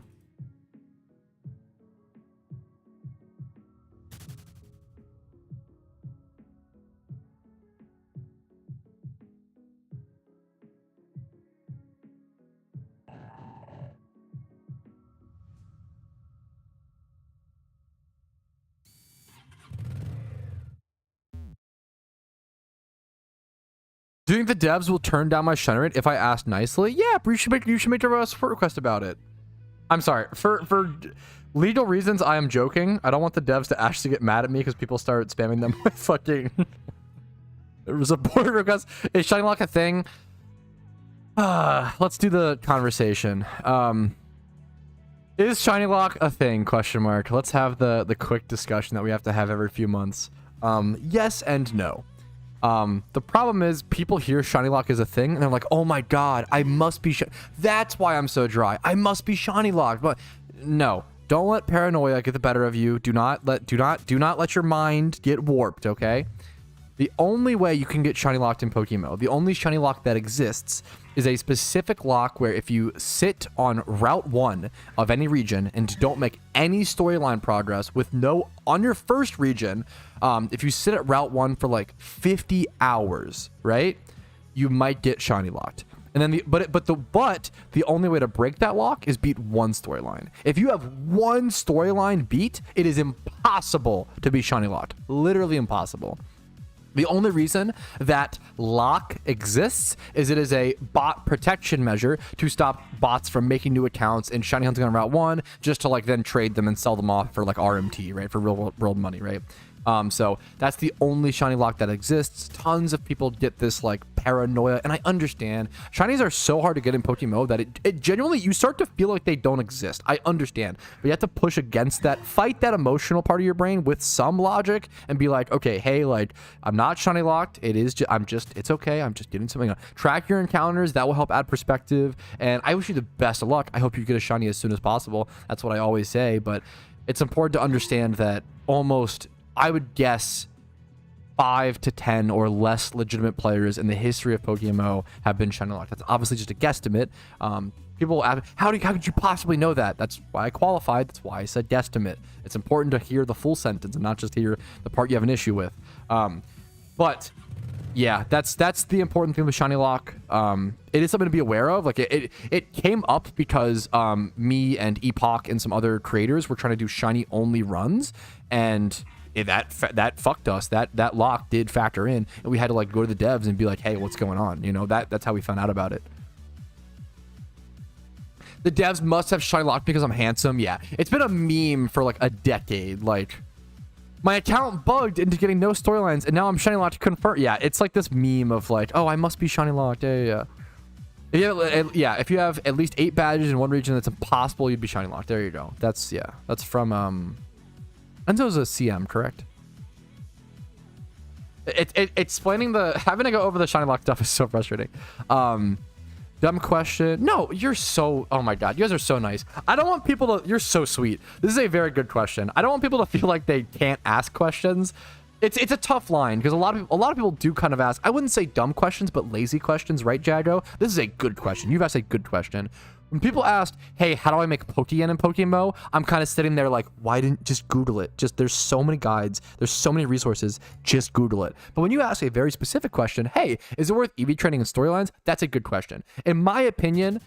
Do you think the devs will turn down my shiny rate if I ask nicely? Yeah, you should make a support request about it. I'm sorry. For legal reasons, I am joking. I don't want the devs to actually get mad at me because people start spamming them with fucking support requests. Is shiny lock a thing? Let's do the conversation. Is shiny lock a thing? Question mark. Let's have the quick discussion that we have to have every few months. Yes and no. The problem is people hear shiny lock is a thing and they're like, oh my god, I must be that's why I'm so dry. I must be shiny locked. But no, don't let paranoia get the better of you. Do not let your mind get warped, okay? The only way you can get shiny locked in PokeMMO, the only shiny lock that exists is a specific lock where if you sit on Route 1 of any region and don't make any storyline progress with no on your first region, if you sit at Route 1 for like 50 hours, right, you might get shiny locked. And then the only way to break that lock is beat one storyline. If you have one storyline beat, it is impossible to be shiny locked. Literally impossible. The only reason that lock exists is it is a bot protection measure to stop bots from making new accounts and shiny hunting on Route 1 just to like then trade them and sell them off for like RMT, right? For real world money, right? So that's the only shiny lock that exists. Tons of people get this like paranoia, and I understand. Shinies are so hard to get in PokeMMO that it genuinely, you start to feel like they don't exist. I understand, but you have to push against that, fight that emotional part of your brain with some logic, and be like, okay, hey, like, I'm not shiny locked. It is it's okay. I'm just getting something. Track your encounters. That will help add perspective. And I wish you the best of luck. I hope you get a shiny as soon as possible. That's what I always say, but it's important to understand that almost, I would guess, 5 to 10 or less legitimate players in the history of PokeMMO have been shiny locked. That's obviously just a guesstimate. People ask, how could you possibly know that? That's why I qualified. That's why I said guesstimate. It's important to hear the full sentence and not just hear the part you have an issue with. But yeah, that's the important thing with shiny lock. It is something to be aware of. Like it came up because me and Epoch and some other creators were trying to do shiny only runs, and that fucked us. That lock did factor in, and we had to like go to the devs and be like, hey, what's going on? You know, that's how we found out about it. The devs must have shiny locked because I'm handsome. Yeah, it's been a meme for like a decade. Like, my account bugged into getting no storylines, and now I'm shiny locked to confirm. Yeah, it's like this meme of like, oh, I must be shiny locked. Yeah. If you have at least 8 badges in one region, that's impossible. You'd be shiny locked. There you go. That's from Enzo's a CM, correct? Explaining having to go over the shiny lock stuff is so frustrating. Dumb question. No, you're so, oh my god, you guys are so nice. I don't want people to, you're so sweet. This is a very good question. I don't want people to feel like they can't ask questions. It's a tough line because a lot of people do kind of ask, I wouldn't say dumb questions, but lazy questions, right, Jago? This is a good question. You've asked a good question. When people ask, hey, how do I make Pokeyen in PokeMMO? I'm kind of sitting there like, why didn't just Google it? Just, there's so many guides, there's so many resources, just Google it. But when you ask a very specific question, hey, is it worth EV training and storylines? That's a good question. In my opinion,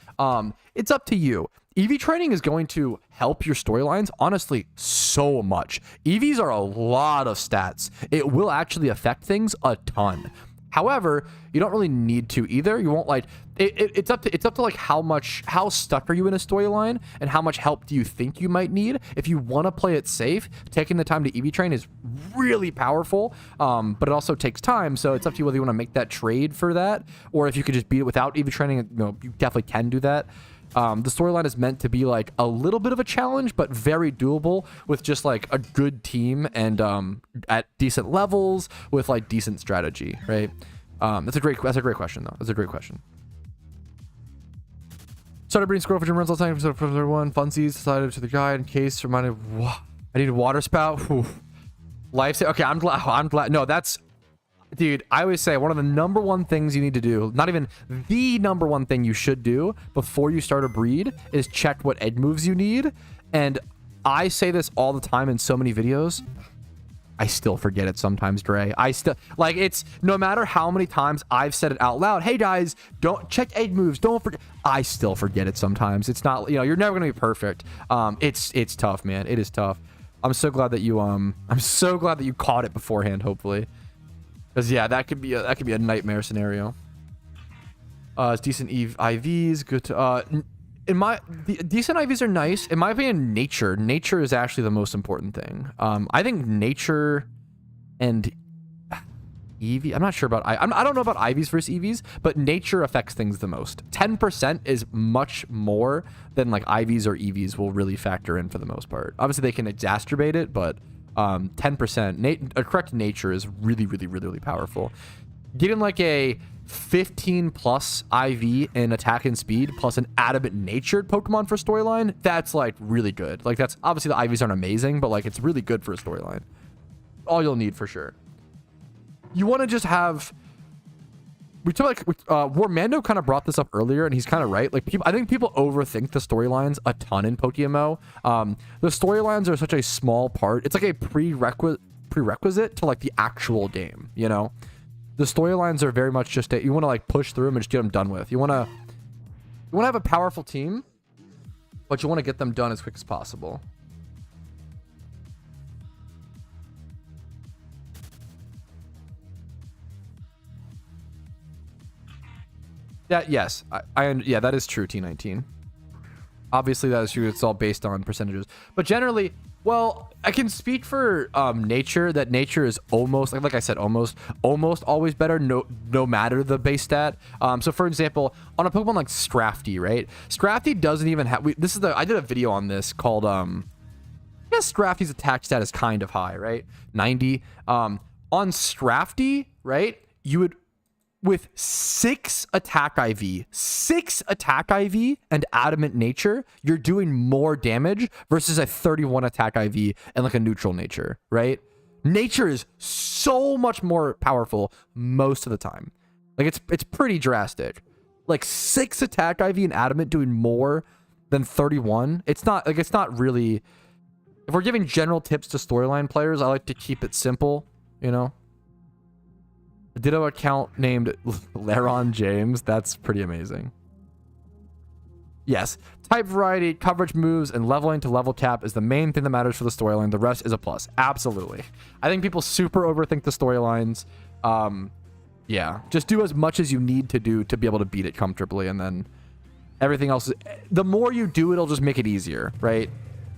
it's up to you. EV training is going to help your storylines, honestly, so much. EVs are a lot of stats. It will actually affect things a ton. However, you don't really need to either. You won't like it's up to like how stuck are you in a storyline and how much help do you think you might need. If you want to play it safe, taking the time to EV train is really powerful, but it also takes time. So it's up to you whether you want to make that trade for that, or if you could just beat it without EV training. You know, you definitely can do that. The storyline is meant to be like a little bit of a challenge, but very doable with just like a good team and at decent levels with like decent strategy, right? That's a great question though. That's a great question. Started breeding squirrel for gym runs all the time. So for everyone, funsies decided to the guide in case reminded. I need a water spout. Life. Okay, I'm glad. No, that's. Dude, I always say one of the number one things you need to do, not even the number one thing you should do before you start a breed, is check what egg moves you need. And I say this all the time in so many videos. I still forget it sometimes, Dre. I still, like, it's no matter how many times I've said it out loud. Hey guys, don't check egg moves. Don't forget. I still forget it sometimes. It's not, you know, you're never gonna be perfect. It's tough, man. It is tough. I'm so glad that you caught it beforehand, hopefully. Because yeah, that could be a nightmare scenario. It's decent IVs, good to decent IVs are nice. In my opinion, nature is actually the most important thing. I think nature and EV. I'm not sure about I don't know about IVs versus EVs, but nature affects things the most. 10% is much more than like IVs or EVs will really factor in for the most part. Obviously, they can exacerbate it, but 10%. A correct nature is really powerful. Getting like a 15 plus IV in attack and speed plus an adamant natured Pokemon for storyline, that's like really good. Like that's obviously the IVs aren't amazing, but like it's really good for a storyline. All you'll need for sure. You want to just have. We talk like Warmando kind of brought this up earlier, and he's kind of right. Like I think people overthink the storylines a ton in PokeMMO. The storylines are such a small part. It's like a prerequisite to like the actual game. You know, the storylines are very much just you want to like push through them and just get them done with. You want to have a powerful team, but you want to get them done as quick as possible. Yes, yeah, that is true, T19. Obviously, that is true. It's all based on percentages. But generally, Well, I can speak for nature, that nature is almost, like I said, almost always better, no matter the base stat. So for example, on a Pokemon like Scrafty, right? Scrafty doesn't even have, I did a video on this called, I guess Scrafty's attack stat is kind of high, right? 90. On Scrafty, right? You would, with 6 attack IV and adamant nature, you're doing more damage versus a 31 attack IV and like a neutral nature, right? Nature is so much more powerful most of the time. Like it's pretty drastic. Like 6 attack IV and adamant doing more than 31. It's not really, if we're giving general tips to storyline players, I like to keep it simple, you know? A Ditto account named Laron James. That's pretty amazing. Yes. Type variety, coverage moves, and leveling to level cap is the main thing that matters for the storyline. The rest is a plus. Absolutely. I think people super overthink the storylines. Yeah. Just do as much as you need to do to be able to beat it comfortably, and then everything else. The more you do, it'll just make it easier, right?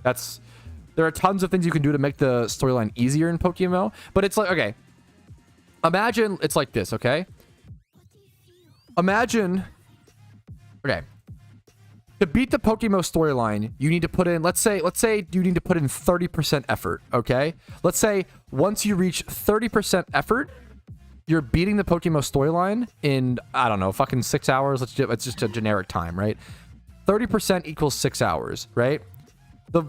There are tons of things you can do to make the storyline easier in PokeMMO, but it's like, okay. Imagine it's like this, okay? Imagine, okay, to beat the PokeMMO storyline, you need to put in, let's say you need to put in 30% effort, okay? Let's say once you reach 30% effort, you're beating the PokeMMO storyline in, I don't know, fucking 6 hours. It's just a generic time, right? 30% equals 6 hours, right? The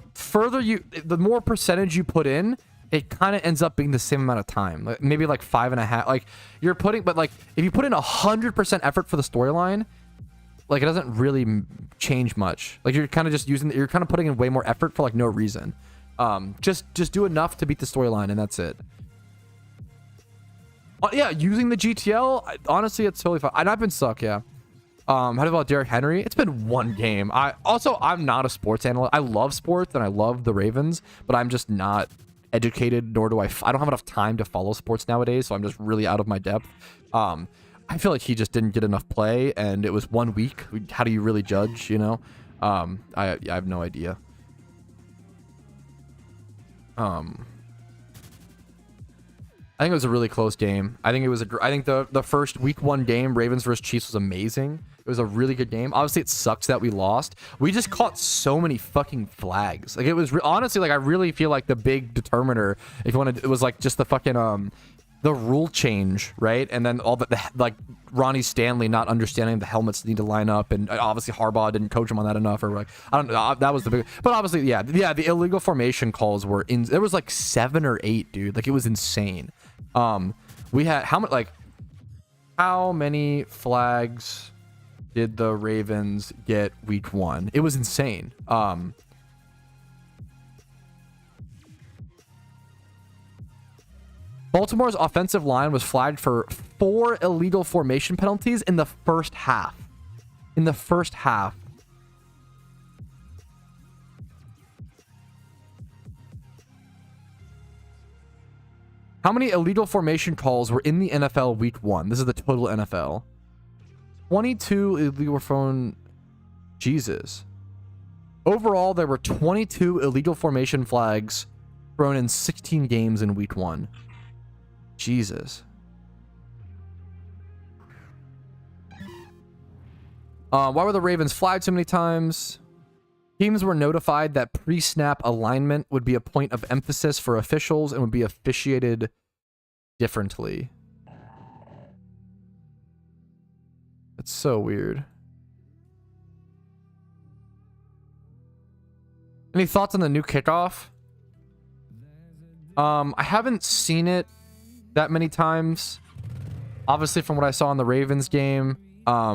more percentage you put in, it kind of ends up being the same amount of time, like maybe like 5.5. Like you're putting, but like if you put in 100% effort for the storyline, like it doesn't really change much. Like you're kind of just you're kind of putting in way more effort for like no reason. Just do enough to beat the storyline, and that's it. Yeah, using the GTL, honestly, it's totally fine. And I've been stuck, yeah. How about Derrick Henry? It's been one game. I'm not a sports analyst. I love sports and I love the Ravens, but I'm just not educated, nor do I don't have enough time to follow sports nowadays, so I'm just really out of my depth. I feel like he just didn't get enough play, and it was 1 week. How do you really judge, you know? I have no idea. I think it was a really close game. I think the first week 1 game, Ravens versus Chiefs, was amazing. It was a really good game. Obviously, it sucks that we lost. We just caught so many fucking flags. Like, it was honestly, like, I really feel like the big determiner, if you want to, it was like just the fucking the rule change, right? And then all the like Ronnie Stanley not understanding the helmets need to line up, and obviously Harbaugh didn't coach him on that enough, or like, I don't know. That was the big. But obviously, yeah, the illegal formation calls were in. There was like 7 or 8, dude. Like, it was insane. We had how many flags did the Ravens get week 1? It was insane. Baltimore's offensive line was flagged for 4 illegal formation penalties in the first half. How many illegal formation calls were in the NFL week 1? This is the total NFL. 22 illegal phone. Jesus. Overall, there were 22 illegal formation flags thrown in 16 games in week 1. Jesus. Why were the Ravens flagged so many times? Teams were notified that pre-snap alignment would be a point of emphasis for officials and would be officiated differently. That's so weird. Any thoughts on the new kickoff? I haven't seen it that many times. Obviously, from what I saw in the Ravens game, I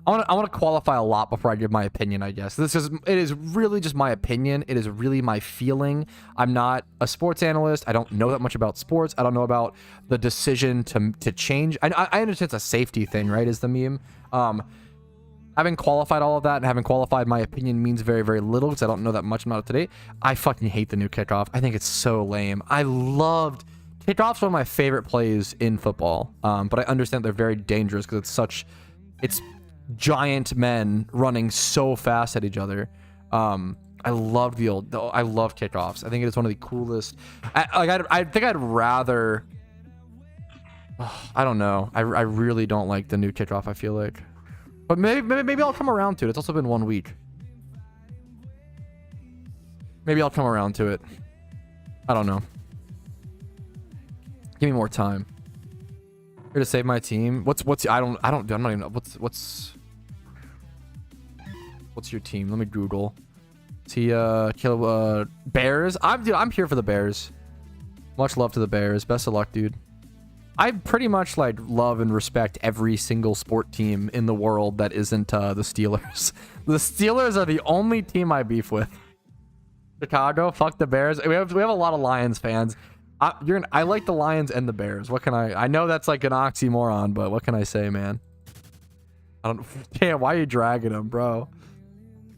want to qualify a lot before I give my opinion, I guess. It is really just my opinion. It is really my feeling. I'm not a sports analyst. I don't know that much about sports. I don't know about the decision to change. I understand it's a safety thing, right, is the meme. Having qualified all of that and having qualified my opinion means very, very little because I don't know that much about it today. I fucking hate the new kickoff. I think it's so lame. Kickoff's one of my favorite plays in football, but I understand they're very dangerous because it's giant men running so fast at each other. I love I love kickoffs. I think it is one of the coolest. I think I'd rather. I don't know. I really don't like the new kickoff, I feel like. But maybe I'll come around to it. It's also been 1 week. Maybe I'll come around to it. I don't know. Give me more time. Here to save my team. I'm not even know. What's your team? Let me Google. Kill Bears. I'm here for the Bears. Much love to the Bears. Best of luck, dude. I pretty much like love and respect every single sport team in the world that isn't the Steelers. The Steelers are the only team I beef with. Chicago, fuck the Bears. We have a lot of Lions fans. I like the Lions and the Bears. What can I know that's like an oxymoron, but what can I say, man? Damn, why are you dragging them, bro?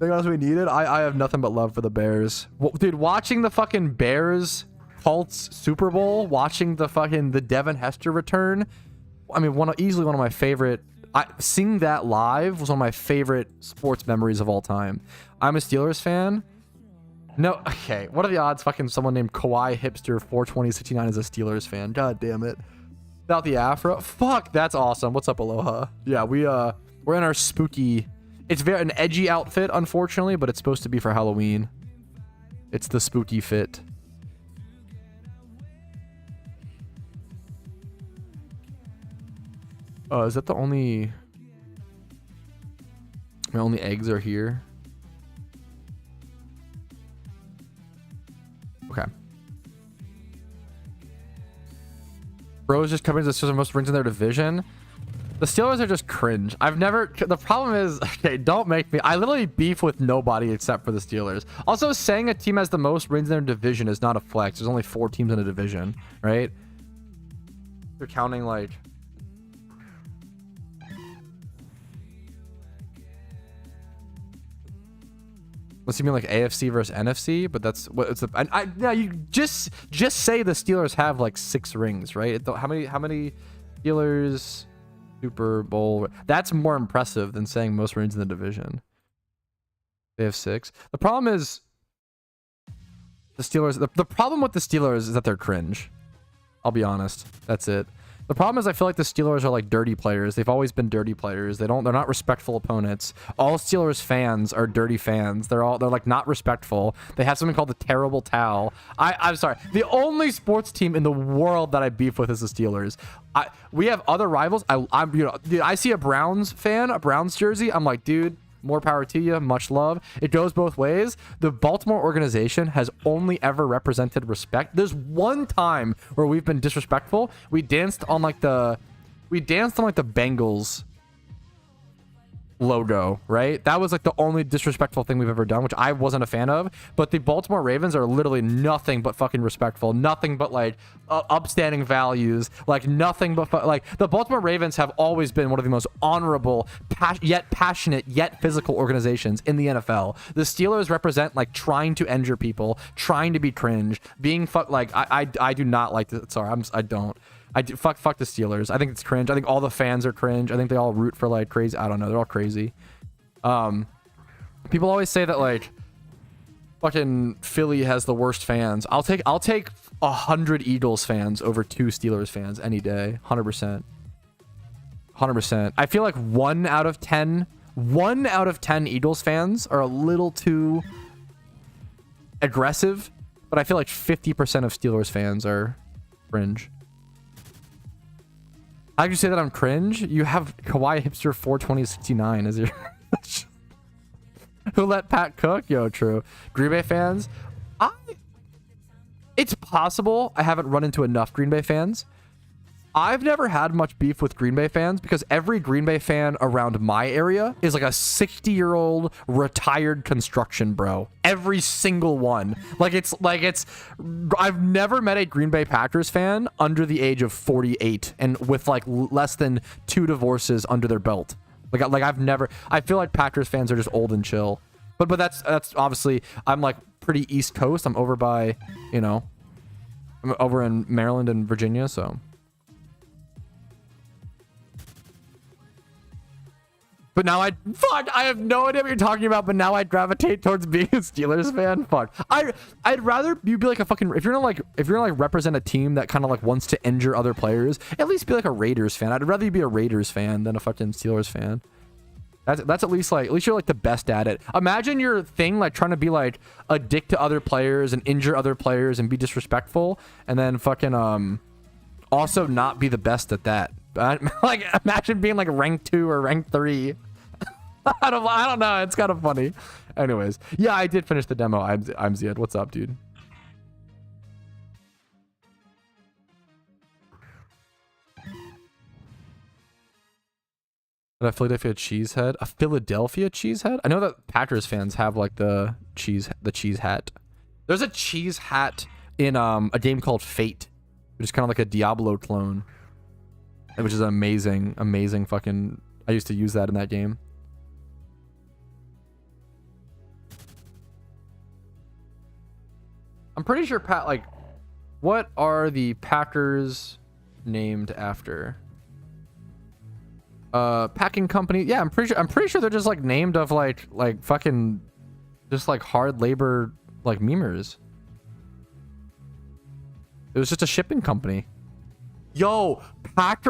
Anything else we needed? I have nothing but love for the Bears. Dude, watching the fucking Bears Colts Super Bowl, watching the Devin Hester return. I mean, easily one of my favorite. Seeing that live was one of my favorite sports memories of all time. I'm a Steelers fan. No, okay. What are the odds fucking someone named Kawhi Hipster 42069 is a Steelers fan? God damn it. Without the afro? Fuck, that's awesome. What's up, Aloha? Yeah, we're in our spooky. It's an edgy outfit, unfortunately, but it's supposed to be for Halloween. It's the spooky fit. Is that the only... My only eggs are here? Okay. Bros just coming to the Steelers most wins in their division. The Steelers are just cringe. The problem is, okay, don't make me. I literally beef with nobody except for the Steelers. Also, saying a team has the most wins in their division is not a flex. There's only 4 teams in a division, right? You're counting like... Unless you mean like AFC versus NFC, but that's what it's. Yeah, you just say the Steelers have like 6 rings, right? How many Steelers Super Bowl? That's more impressive than saying most rings in the division. They have 6. The problem is the Steelers. The problem with the Steelers is that they're cringe. I'll be honest. That's it. The problem is I feel like the Steelers are like dirty players. They've always been dirty players. They're not respectful opponents. All Steelers fans are dirty fans. They're like not respectful. They have something called the terrible towel. I'm sorry. The only sports team in the world that I beef with is the Steelers. We have other rivals. I see a Browns fan, a Browns jersey. I'm like, dude, more power to you. Much love. It goes both ways. The Baltimore organization has only ever represented respect. There's one time where we've been disrespectful. We danced on like the Bengals logo, right? That was like the only disrespectful thing we've ever done, which I wasn't a fan of. But the Baltimore Ravens are literally nothing but fucking respectful, nothing but like upstanding values, like nothing but like the Baltimore Ravens have always been one of the most honorable, yet passionate, yet physical organizations in the NFL. The Steelers represent like trying to injure people, trying to be cringe, being like I do not like this. Sorry, I don't. Fuck the Steelers. I think it's cringe. I think all the fans are cringe. I think they all root for like crazy. I don't know. They're all crazy. People always say that like fucking Philly has the worst fans. I'll take 100 Eagles fans over 2 Steelers fans any day. 100%. 100%. I feel like 1 out of 10 Eagles fans are a little too aggressive, but I feel like 50% of Steelers fans are cringe. How could you say that I'm cringe? You have Kawhi Hipster 42069 as your... Who let Pat cook? Yo, true. Green Bay fans? It's possible I haven't run into enough Green Bay fans. I've never had much beef with Green Bay fans because every Green Bay fan around my area is like a 60-year-old retired construction bro. Every single one. I've never met a Green Bay Packers fan under the age of 48 and with like less than 2 divorces under their belt. I feel like Packers fans are just old and chill. But that's obviously, I'm like pretty East Coast. I'm over by, I'm over in Maryland and Virginia, so. But now I have no idea what you're talking about, but now I gravitate towards being a Steelers fan. Fuck. I'd rather you be like a fucking, if you're gonna like represent a team that kind of like wants to injure other players, at least be like a Raiders fan. I'd rather you be a Raiders fan than a fucking Steelers fan. That's at least you're like the best at it. Imagine your thing like trying to be like a dick to other players and injure other players and be disrespectful, and then fucking also not be the best at that. Like imagine being like rank 2 or rank 3. I don't know. It's kind of funny. Anyways, yeah, I did finish the demo. I'm Ziad. What's up, dude? A Philadelphia cheesehead? A Philadelphia cheesehead? I know that Packers fans have like the cheese hat. There's a cheese hat in a game called Fate, which is kind of like a Diablo clone, which is amazing fucking. I used to use that in that game. I'm pretty sure what are the Packers named after? Packing company. Yeah, I'm pretty sure they're just like named of like fucking just like hard labor like memers. It was just a shipping company. Yo,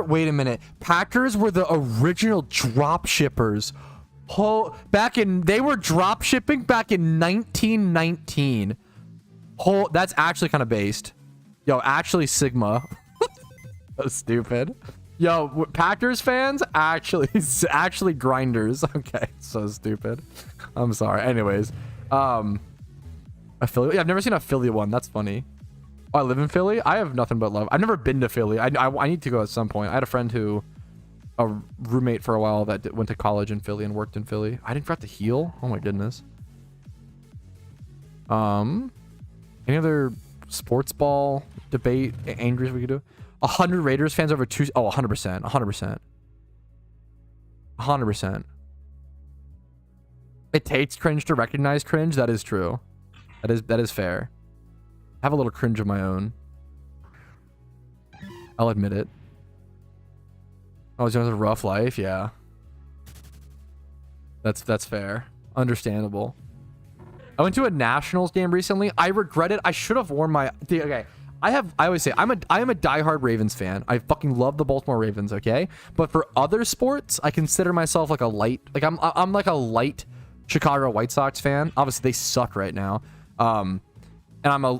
wait a minute. Packers were the original drop shippers. They were drop shipping back in 1919. That's actually kind of based. Yo, actually Sigma. So stupid. Yo, Packers fans actually grinders. Okay, so stupid. I'm sorry. Anyways, Philly. Yeah, I've never seen a Philly one. That's funny. Oh, I live in Philly. I have nothing but love. I've never been to Philly. I need to go at some point. I had a roommate for a while that went to college in Philly and worked in Philly. I didn't forget to heal. Oh my goodness. Any other sports ball debate angries we could do? 100 Raiders fans over 2. Oh, 100%. 100%. It takes cringe to recognize cringe. That is true. That is fair. I have a little cringe of my own. I'll admit it. Oh, it's a rough life. Yeah. That's fair. Understandable. I went to a Nationals game recently. I regret it. I should have worn my... Okay. I always say I am a diehard Ravens fan. I fucking love the Baltimore Ravens, okay? But for other sports, I consider myself like a light... Like I'm like a light Chicago White Sox fan. Obviously, they suck right now. And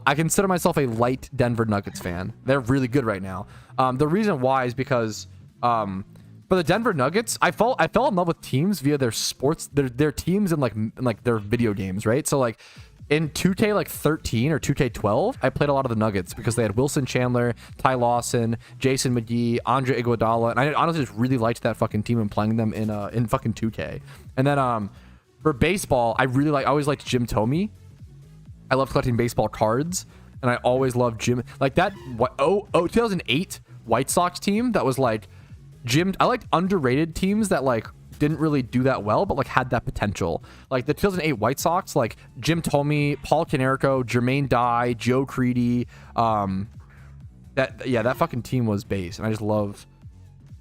I consider myself a light Denver Nuggets fan. They're really good right now. The reason why is because for the Denver Nuggets, I fell in love with teams via their sports, their teams in like their video games, right? So like in 2K like 13 or 2K12, I played a lot of the Nuggets because they had Wilson Chandler, Ty Lawson, Jason McGee, Andre Iguodala, and I honestly just really liked that fucking team and playing them in fucking 2K. And then for baseball, I always liked Jim Thome. I love collecting baseball cards, and I always loved Jim. Like that 2008 White Sox team that was like Jim. I liked underrated teams that like didn't really do that well, but like had that potential. Like the 2008 White Sox, like Jim Thome, Paul Konerko, Jermaine Dye, Joe Creedy. That fucking team was base, and I just love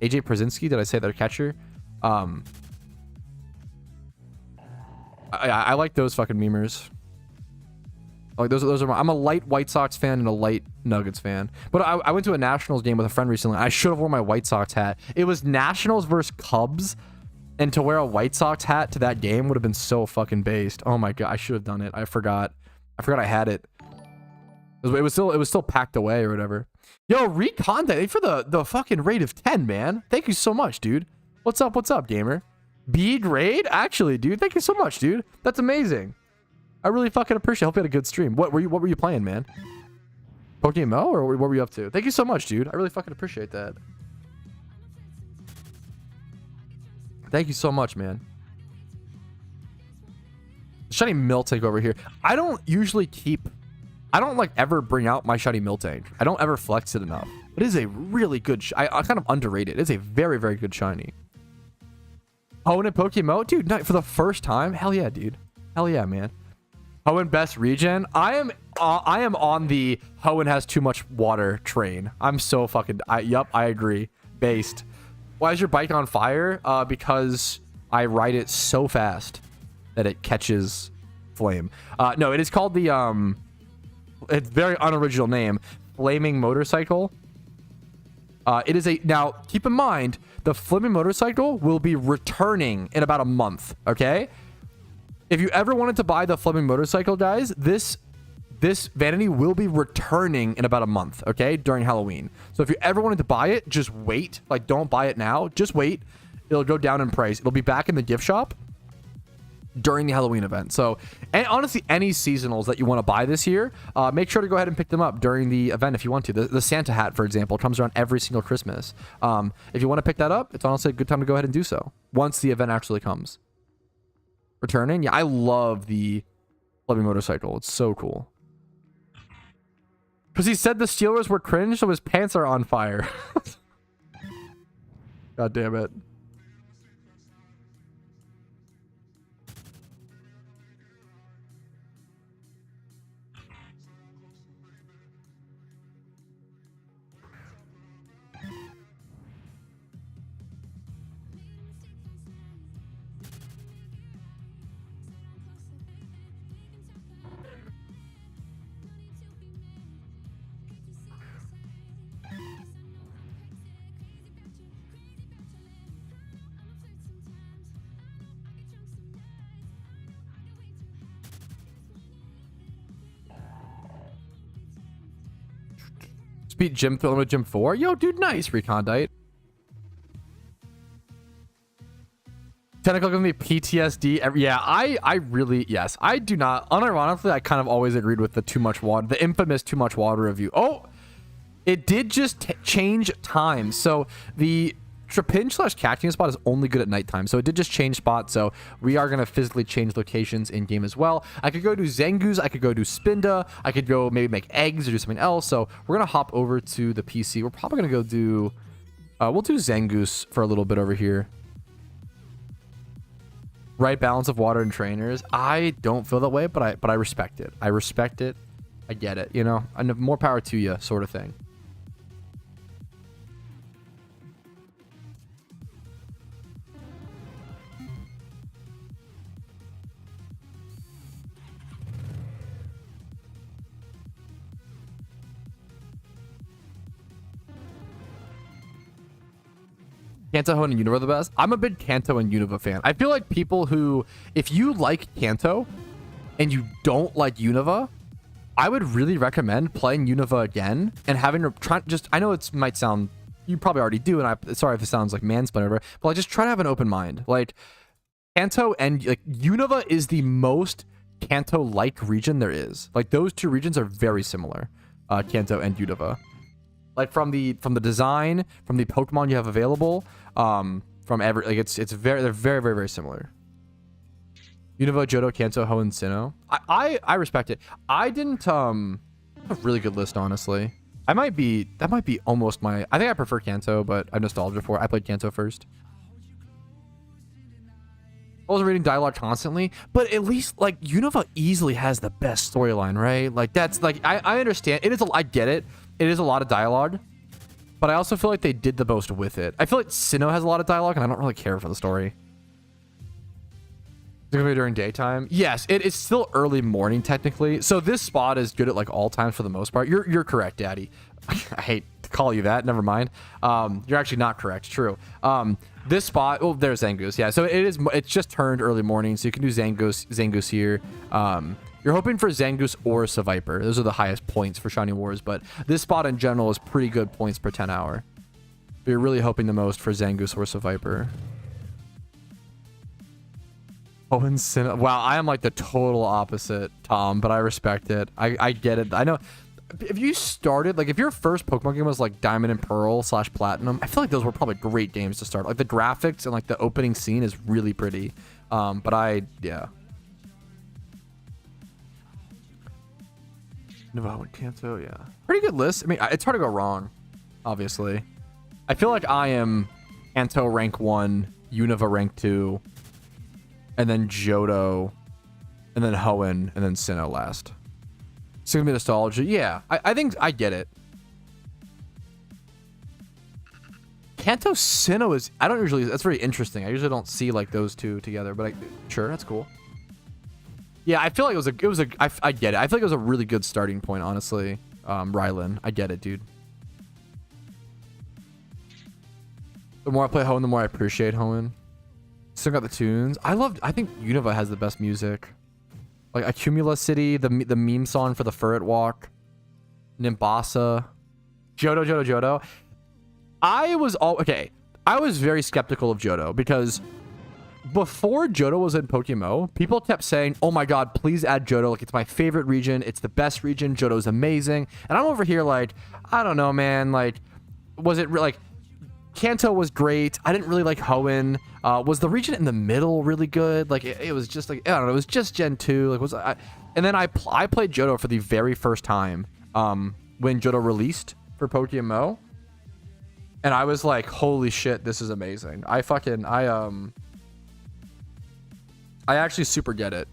AJ Przinsky. Did I say their catcher? I like those fucking memers. Like those are I'm a light White Sox fan and a light Nuggets fan. But I went to a Nationals game with a friend recently. I should have worn my White Sox hat. It was Nationals versus Cubs, and to wear a White Sox hat to that game would have been so fucking based. Oh my god, I should have done it. I forgot I had it. It was still packed away or whatever. Yo, Recon, thank you for the fucking rate of 10, man. Thank you so much, dude. What's up, gamer? Bead raid? Actually, dude, thank you so much, dude. That's amazing. I really fucking appreciate it. Hope you had a good stream. What were you playing, man? PokeMMO, or what were you up to? Thank you so much, dude. I really fucking appreciate that. Thank you so much, man. Shiny Miltank over here. I don't like ever bring out my shiny Miltank. I don't ever flex it enough. It is a really good I kind of underrated. It's a very, very good shiny. Hoenn and PokeMMO? Dude, for the first time? Hell yeah, dude. Hell yeah, man. Hoenn best regen. I am on the Hoenn has too much water train. I'm so fucking... Yup, I agree. Based. Why is your bike on fire? Because I ride it so fast that it catches flame. No, it is called the it's very unoriginal name, Flaming Motorcycle. It is a, now keep in mind, the Flaming Motorcycle will be returning in about a month, okay? If you ever wanted to buy the Flaming Motorcycle, guys, this vanity will be returning in about a month, okay? During Halloween. So if you ever wanted to buy it, just wait. Like, don't buy it now. Just wait. It'll go down in price. It'll be back in the gift shop during the Halloween event. So, and honestly, any seasonals that you want to buy this year, make sure to go ahead and pick them up during the event if you want to. The Santa hat, for example, comes around every single Christmas. If you want to pick that up, it's honestly a good time to go ahead and do so once the event actually comes. Returning? Yeah, I love the Flaming Motorcycle. It's so cool. Because he said the Steelers were cringe, so his pants are on fire. God damn it. Beat Gym Film with Gym 4. Yo, dude, nice, Recondite. 10 o'clock with me, PTSD. Yeah, I really, yes. I do not, unironically, I kind of always agreed with the too much water, the infamous too much water review. Oh, it did just change time. So the Trapinch / Cactus spot is only good at nighttime. So it did just change spots. So we are going to physically change locations in game as well. I could go do Zangoose. I could go do Spinda. I could go maybe make eggs or do something else. So we're going to hop over to the PC. We're probably going to go do, we'll do Zangoose for a little bit over here. Right balance of water and trainers. I don't feel that way, but I respect it. I respect it. I get it, you know, and more power to you sort of thing. Kanto and Unova the best. I'm a big Kanto and Unova fan. I feel like people who, if you like Kanto and you don't like Unova, I would really recommend playing Unova again and having to try, just, I know it might sound, you probably already do, and I, sorry if it sounds like mansplaining, but like just try to have an open mind. Like Kanto and like Unova is the most Kanto-like region there is. Like those two regions are very similar, Kanto and Unova. Like from the design, from the Pokemon you have available, from every, like it's very, they're very, very, very similar. Unova, Johto, Kanto, Ho, and Sinnoh. I respect it. I didn't a really good list, honestly. That might be almost my, I think I prefer Kanto, but I'm nostalgic for it. I played Kanto first. I wasn't reading dialogue constantly, but at least like Unova easily has the best storyline, right? Like that's like, I understand. It is, I get it. It is a lot of dialogue, but I also feel like they did the most with it. I feel like Sinnoh has a lot of dialogue, and I don't really care for the story. Is it gonna be during daytime? Yes, it is still early morning technically. So this spot is good at like all times for the most part. You're correct, Daddy. I hate to call you that. Never mind. You're actually not correct. True. This spot. Oh, there's Zangoose. Yeah. So it is. It's just turned early morning, so you can do Zangoose here. You're hoping for Zangoose or Seviper. Those are the highest points for Shiny Wars, but this spot in general is pretty good points per 10 hour. But you're really hoping the most for Zangoose or Seviper. Oh, and Sinnoh. Wow, I am like the total opposite, Tom, but I respect it. I get it. I know if you started, like if your first Pokemon game was like Diamond and Pearl / Platinum, I feel like those were probably great games to start. Like the graphics and like the opening scene is really pretty. But yeah. Navajo and Kanto, yeah. Pretty good list. I mean, it's hard to go wrong, obviously. I feel like I am Kanto rank 1, Unova rank 2, and then Johto, and then Hoenn, and then Sinnoh last. It's gonna be nostalgia. Yeah, I think I get it. Kanto Sinnoh is, I don't usually, that's very interesting. I usually don't see like those two together, but sure, that's cool. Yeah, I feel like I get it. I feel like it was a really good starting point, honestly. Rylan, I get it, dude. The more I play Hoenn, the more I appreciate Hoenn. Still got the tunes. I think Unova has the best music. Like Accumula City, the meme song for the Furret Walk, Nimbasa, Johto. I was very skeptical of Johto because before Johto was in PokeMMO, people kept saying, oh my god, please add Johto. Like, it's my favorite region. It's the best region. Johto's amazing. And I'm over here like, I don't know, man. Like, was it like, Kanto was great. I didn't really like Hoenn. Was the region in the middle really good? Like, it was just like, I don't know. It was just Gen 2. Like, and then I played Johto for the very first time when Johto released for PokeMMO. And I was like, holy shit, this is amazing. I actually super get it.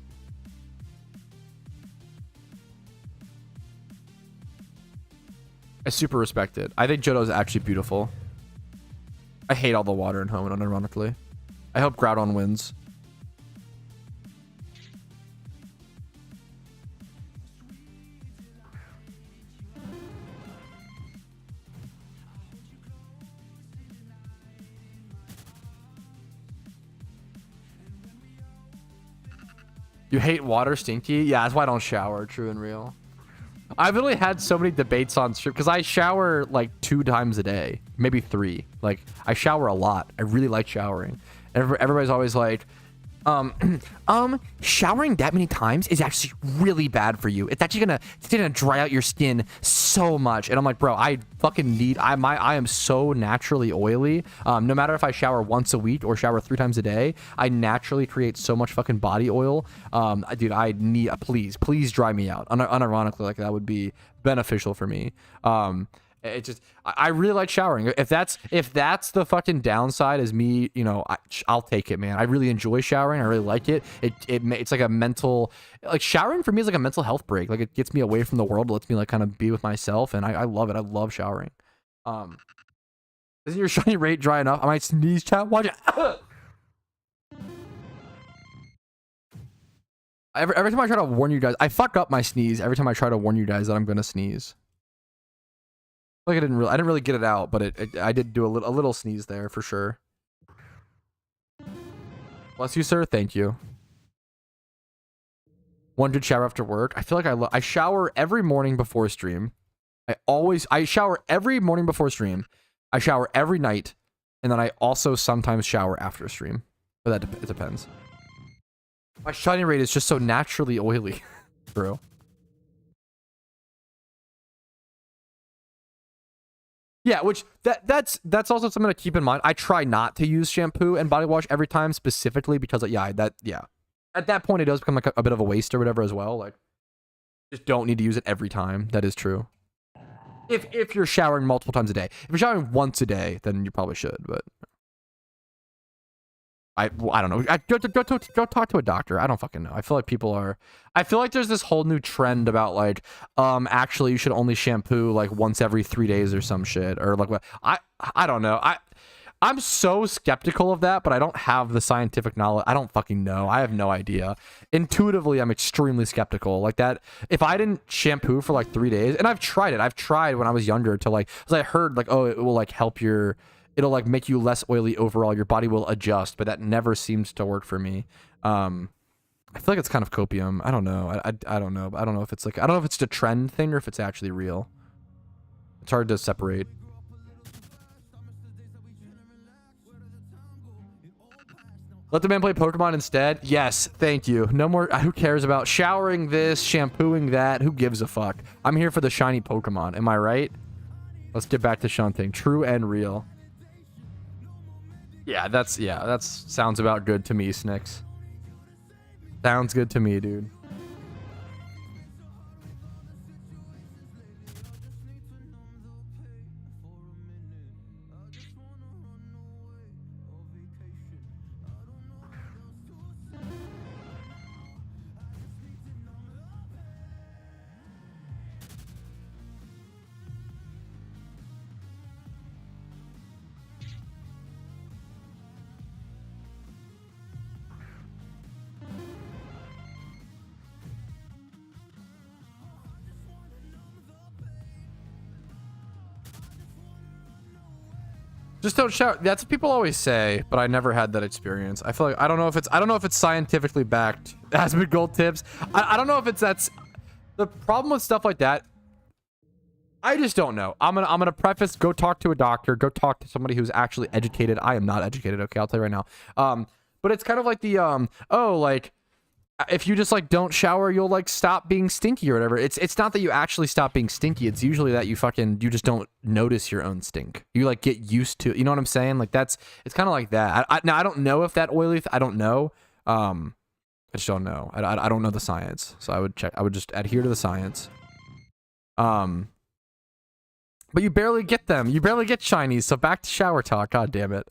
I super respect it. I think Johto is actually beautiful. I hate all the water in Hoenn, unironically. I hope Groudon wins. You hate water, Stinky? Yeah, that's why I don't shower, true and real. I've literally had so many debates on stream because I shower like 2 times a day, maybe 3. Like, I shower a lot. I really like showering. Everybody's always like, showering that many times is actually really bad for you. It's actually gonna dry out your skin so much. And I'm like, bro, I fucking need, I am so naturally oily. No matter if I shower once a week or shower 3 times a day, I naturally create so much fucking body oil. Dude, I need, please dry me out. Unironically, like, that would be beneficial for me. It just, I really like showering. If that's the fucking downside, is me, you know, I'll take it, man. I really enjoy showering. I really like it. It's like a mental, like, showering for me is like a mental health break. Like, it gets me away from the world. It lets me like kind of be with myself, and I love it. I love showering. Isn't your shiny rate dry enough? I might sneeze, chat. Watch it. Every time I try to warn you guys, I fuck up my sneeze every time I try to warn you guys that I'm gonna sneeze. Like, I didn't really get it out, but I did do a little sneeze there for sure. Bless you, sir. Thank you. 100 shower after work. I feel like I shower every morning before stream. I shower every morning before stream. I shower every night, and then I also sometimes shower after stream. But it depends. My shiny rate is just so naturally oily, bro. Yeah, which that's also something to keep in mind. I try not to use shampoo and body wash every time, specifically because at that point it does become like a bit of a waste or whatever as well. Like, just don't need to use it every time. That is true. If you're showering multiple times a day. If you're showering once a day, then you probably should. But I don't know. Go talk to a doctor. I don't fucking know. I feel like there's this whole new trend about like, actually you should only shampoo like once every 3 days or some shit, or like what. I don't know. I'm so skeptical of that, but I don't have the scientific knowledge. I don't fucking know. I have no idea. Intuitively, I'm extremely skeptical. Like, that, if I didn't shampoo for like 3 days, and I've tried it. I've tried when I was younger to like, because I heard like, oh, it will like help it'll like make you less oily overall. Your body will adjust, but that never seems to work for me. I feel like it's kind of copium. I don't know. I don't know. I don't know if it's like, I don't know if it's a trend thing or if it's actually real. It's hard to separate. Let the man play Pokemon instead. Yes, thank you. No more. Who cares about showering this, shampooing that? Who gives a fuck? I'm here for the shiny Pokemon. Am I right? Let's get back to shunting. True and real. Yeah, that sounds about good to me, Snicks. Sounds good to me, dude. Just don't shout. That's what people always say, but I never had that experience. I feel like I don't know if it's scientifically backed. Has been gold tips. I don't know if that's the problem with stuff like that. I just don't know. I'm gonna preface. Go talk to a doctor. Go talk to somebody who's actually educated. I am not educated. Okay, I'll tell you right now. But it's kind of like the oh, like if you just like don't shower, you'll like stop being stinky or whatever. It's not that you actually stop being stinky. It's usually that you just don't notice your own stink. You like get used to, you know what I'm saying? Like it's kind of like that. Now I don't know if that oily, I don't know. I just don't know. I don't know the science. So I would check. I would just adhere to the science. But you barely get them. You barely get shinies. So back to shower talk. God damn it.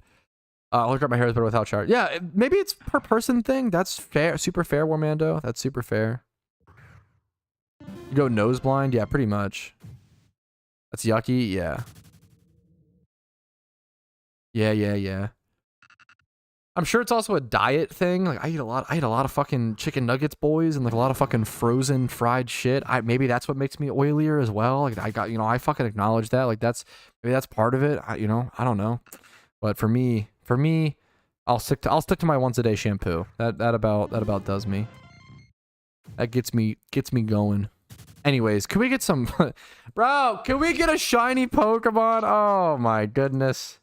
I'll look at my hair is better without shower. Yeah, maybe it's per person thing. That's fair. Super fair, Warmando. That's super fair. You go nose blind? Yeah, pretty much. That's yucky? Yeah. Yeah. I'm sure it's also a diet thing. Like I eat a lot of fucking chicken nuggets, boys, and like a lot of fucking frozen fried shit. Maybe that's what makes me oilier as well. Like I fucking acknowledge that. Like maybe that's part of it. I don't know. But for me, I'll stick to my once a day shampoo. That about does me. That gets me going. Anyways, can we get some bro, can we get a shiny Pokemon? Oh my goodness.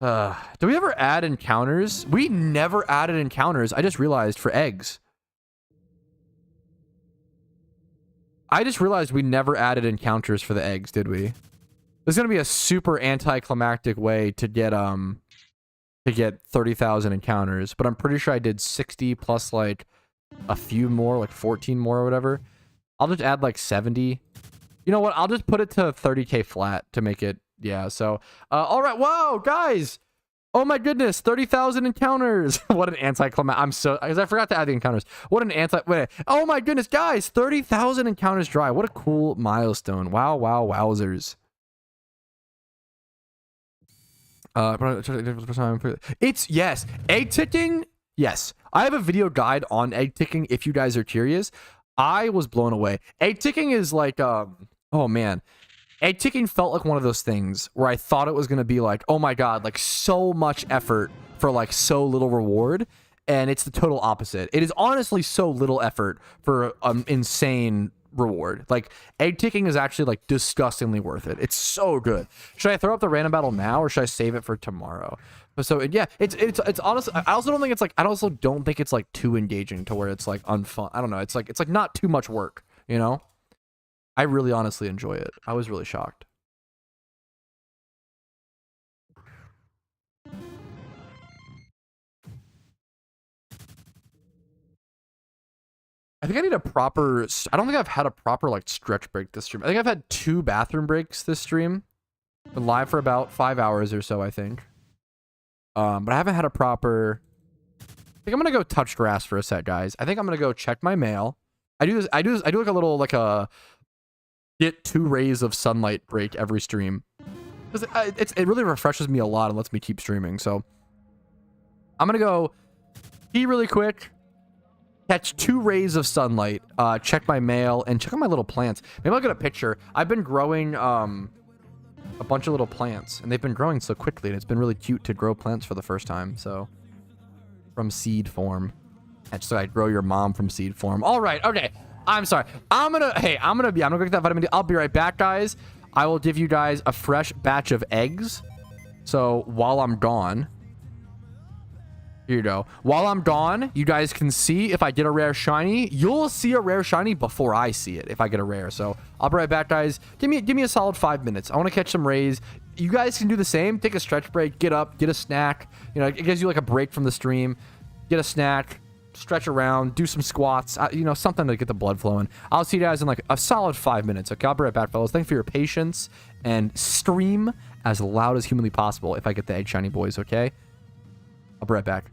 Do we ever add encounters? We never added encounters. I just realized for eggs. I just realized we never added encounters for the eggs, did we? There's gonna be a super anticlimactic way to get 30,000 encounters, but I'm pretty sure I did 60 plus like a few more, like 14 more or whatever. I'll just add like 70. You know what? I'll just put it to 30k flat to make it. Yeah. So, all right. Whoa, guys. Oh my goodness, 30,000 encounters. What an anticlimax. Because I forgot to add the encounters. Wait. Oh my goodness, guys, 30,000 encounters dry. What a cool milestone. Wow, wowzers. It's yes, egg ticking. Yes, I have a video guide on egg ticking if you guys are curious. I was blown away. Egg ticking is like, oh man. Egg ticking felt like one of those things where I thought it was going to be like, oh my God, like so much effort for like so little reward. And it's the total opposite. It is honestly so little effort for insane reward. Like egg ticking is actually like disgustingly worth it. It's so good. Should I throw up the random battle now or should I save it for tomorrow? So yeah, it's honestly, I also don't think it's like too engaging to where it's like unfun. I don't know. It's like not too much work, you know? I really honestly enjoy it. I was really shocked. I think I need a proper... I don't think I've had a proper like stretch break this stream. I think I've had 2 bathroom breaks this stream. Been live for about 5 hours or so, I think. But I haven't had a proper... I think I'm gonna go touch grass for a sec, guys. I think I'm gonna go check my mail. I do like a little like a... get 2 rays of sunlight break every stream. It really refreshes me a lot and lets me keep streaming. So I'm gonna go pee really quick, catch 2 rays of sunlight, check my mail, and check out my little plants. Maybe I'll get a picture. I've been growing a bunch of little plants, and they've been growing so quickly, and it's been really cute to grow plants for the first time. So from seed form. That's so I grow your mom from seed form. All right, okay. I'm sorry. I'm gonna go get that vitamin D. I'll be right back, guys. I will give you guys a fresh batch of eggs. So while I'm gone, here you go. While I'm gone, you guys can see if I get a rare shiny. You'll see a rare shiny before I see it if I get a rare. So I'll be right back, guys. Give me a solid 5 minutes. I want to catch some rays. You guys can do the same. Take a stretch break. Get up. Get a snack. You know, it gives you like a break from the stream. Get a snack. Stretch around, do some squats, you know, something to get the blood flowing. I'll see you guys in like a solid 5 minutes. Okay, I'll be right back, fellas. Thanks for your patience and stream as loud as humanly possible if I get the egg shiny, boys, okay? I'll be right back.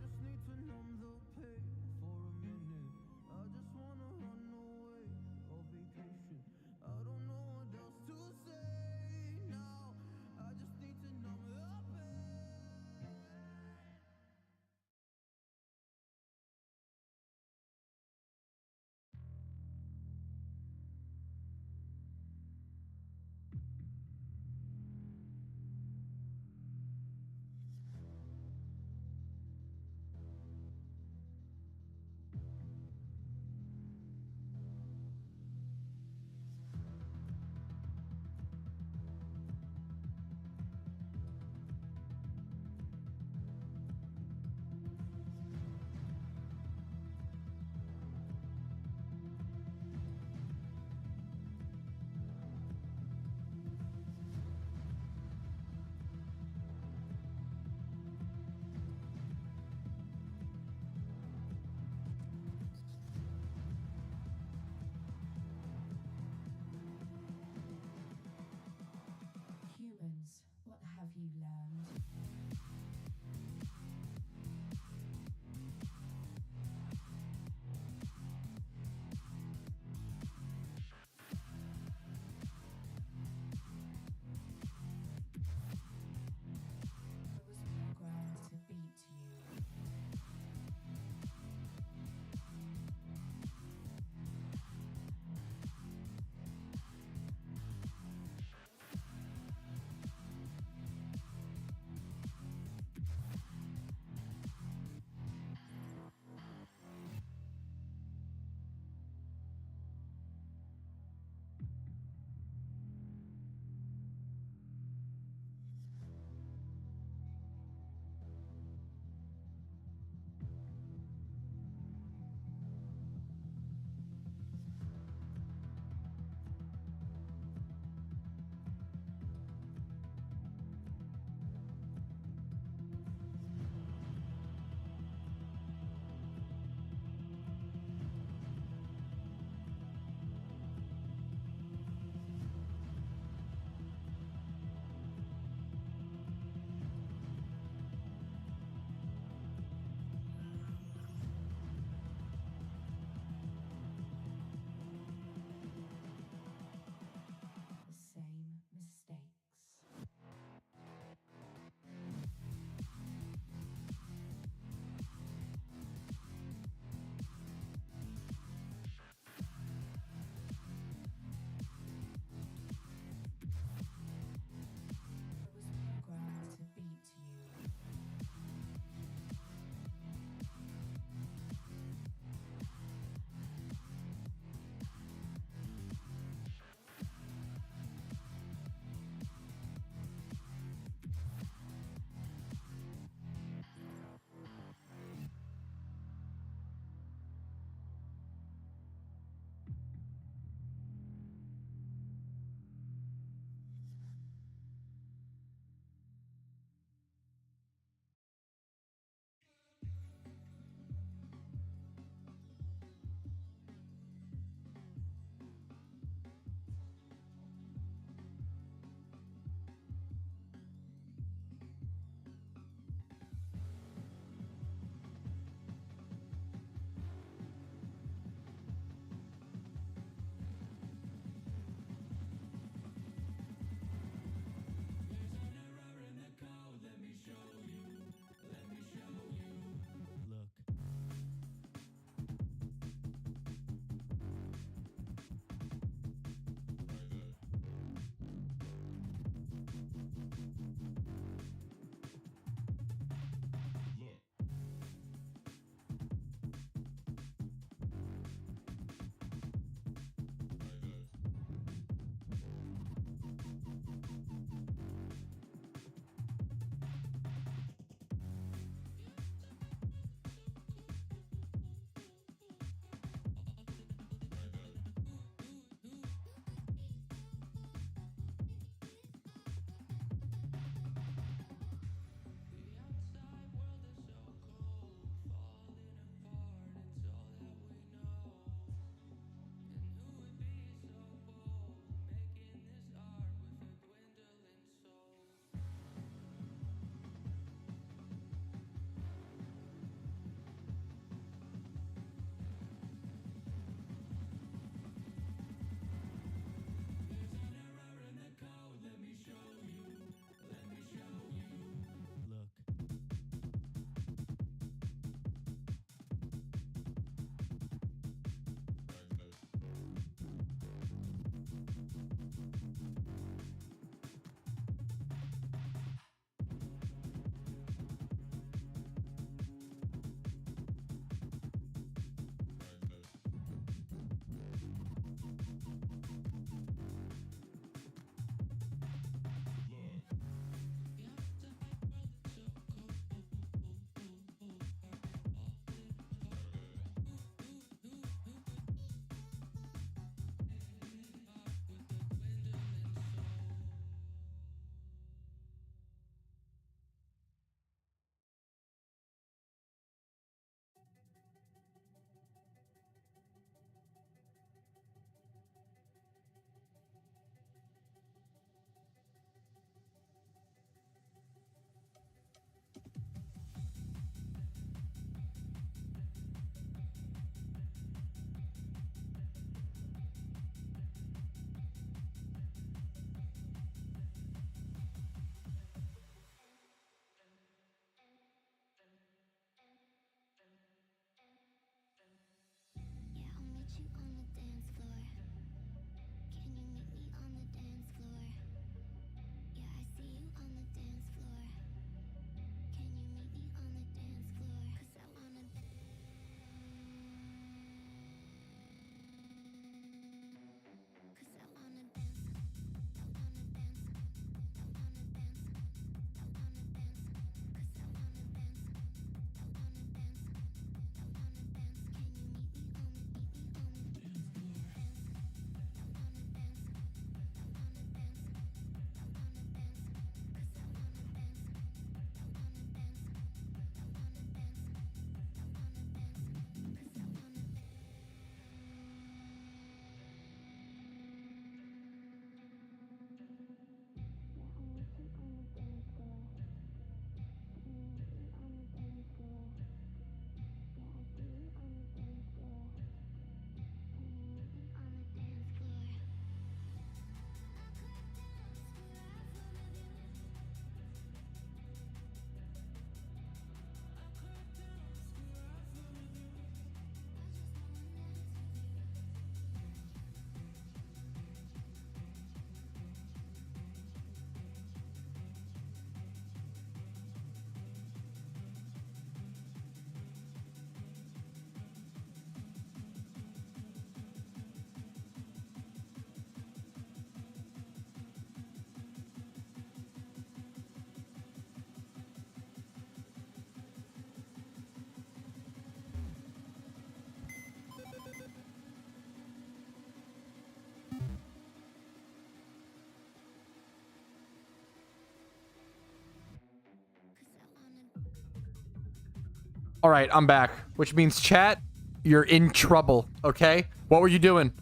All right, I'm back, which means chat, you're in trouble, okay? What were you doing?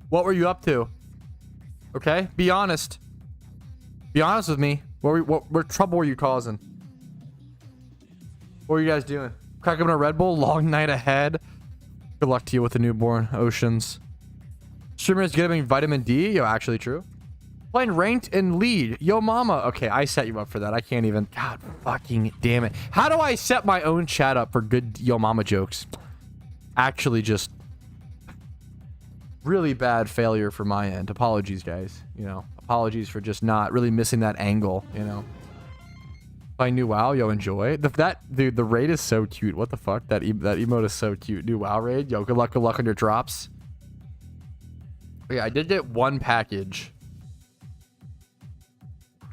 What were you up to? Okay, be honest. Be honest with me. What trouble were you causing? What were you guys doing? Crack open a Red Bull? Long night ahead. Good luck to you with the newborn. Oceans. Streamers getting vitamin D? Yo, actually true. Playing ranked and lead. Yo, mama. Okay, I set you up for that. I can't even. God fucking damn it. How do I set my own chat up for good yo mama jokes? Actually, just really bad failure for my end. Apologies, guys. You know, apologies for just not really missing that angle, you know. Playing new WoW, yo, enjoy. Dude, the raid is so cute. What the fuck? That emote is so cute. New WoW raid. Yo, good luck on your drops. But yeah, I did get one package.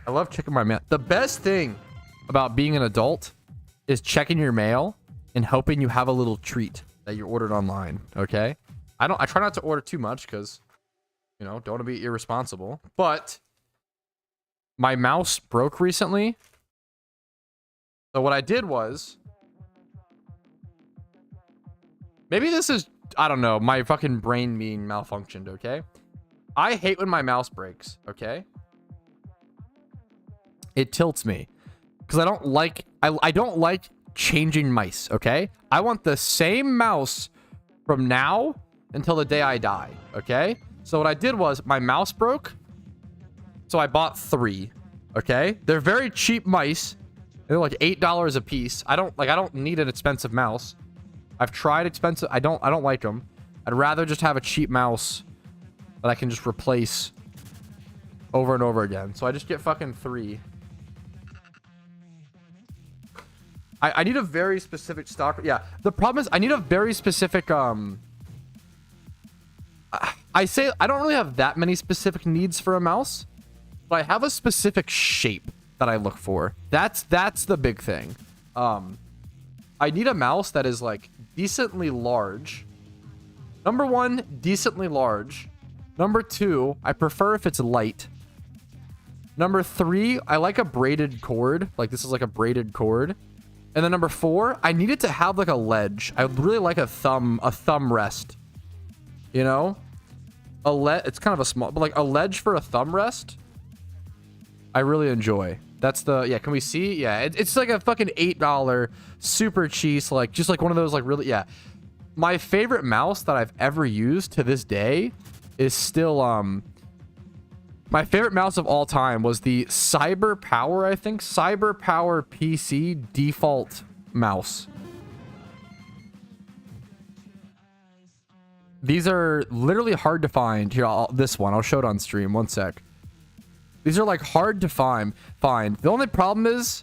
I love checking my mail. The best thing about being an adult is checking your mail and hoping you have a little treat that you ordered online. Okay, I try not to order too much because, you know, don't want to be irresponsible. But my mouse broke recently, so what I did was, maybe this is, I don't know, my fucking brain being malfunctioned. Okay, I hate when my mouse breaks. Okay. It tilts me because I don't like changing mice. Okay, I want the same mouse from now until the day I die. Okay, so what I did was my mouse broke, so I bought 3. Okay, they're very cheap mice. They're like $8 a piece. I don't need an expensive mouse. I've tried expensive. I don't like them. I'd rather just have a cheap mouse that I can just replace over and over again. So I just get fucking 3. I need a very specific stock. Yeah, the problem is I need a very specific I say I don't really have that many specific needs for a mouse, but I have a specific shape that I look for. That's the big thing. I need a mouse that is like decently large. Number 1, decently large. Number 2, I prefer if it's light. Number 3, I like a braided cord. Like this is like a braided cord. And then number 4, I need it to have like a ledge. I would really like a thumb rest. You know? It's kind of a small, but like a ledge for a thumb rest, I really enjoy. That's the, yeah, can we see? Yeah, it's like a fucking $8 super cheese, like just like one of those like really, yeah. My favorite mouse that I've ever used to this day is still, my favorite mouse of all time was the Cyber Power, I think. Cyber Power PC default mouse. These are literally hard to find. Here, this one. I'll show it on stream. One sec. These are like hard to find. The only problem is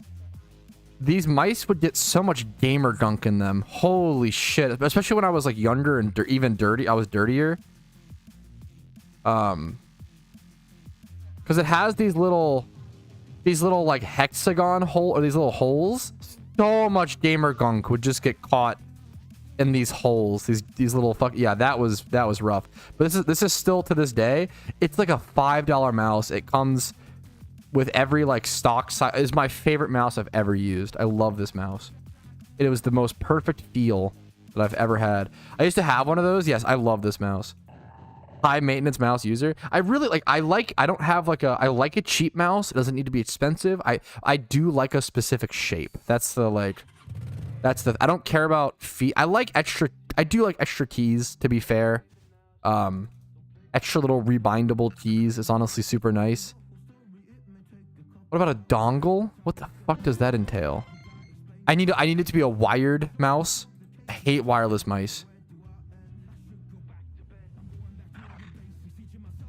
these mice would get so much gamer gunk in them. Holy shit. Especially when I was like younger and even dirty. I was dirtier. Because it has these little like hexagon hole, or these little holes. So much gamer gunk would just get caught in these holes, these little fuck. Yeah, that was rough. But this is still to this day. It's like a $5 mouse. It comes with every like stock size. It's my favorite mouse I've ever used. I love this mouse. It was the most perfect feel that I've ever had. I used to have one of those. Yes, I love this mouse. High maintenance mouse user. I really like, I don't have like I like a cheap mouse. It doesn't need to be expensive. I do like a specific shape. I don't care about feet. I do like extra keys, to be fair. Extra little rebindable keys is honestly super nice. What about a dongle? What the fuck does that entail? I need it to be a wired mouse. I hate wireless mice.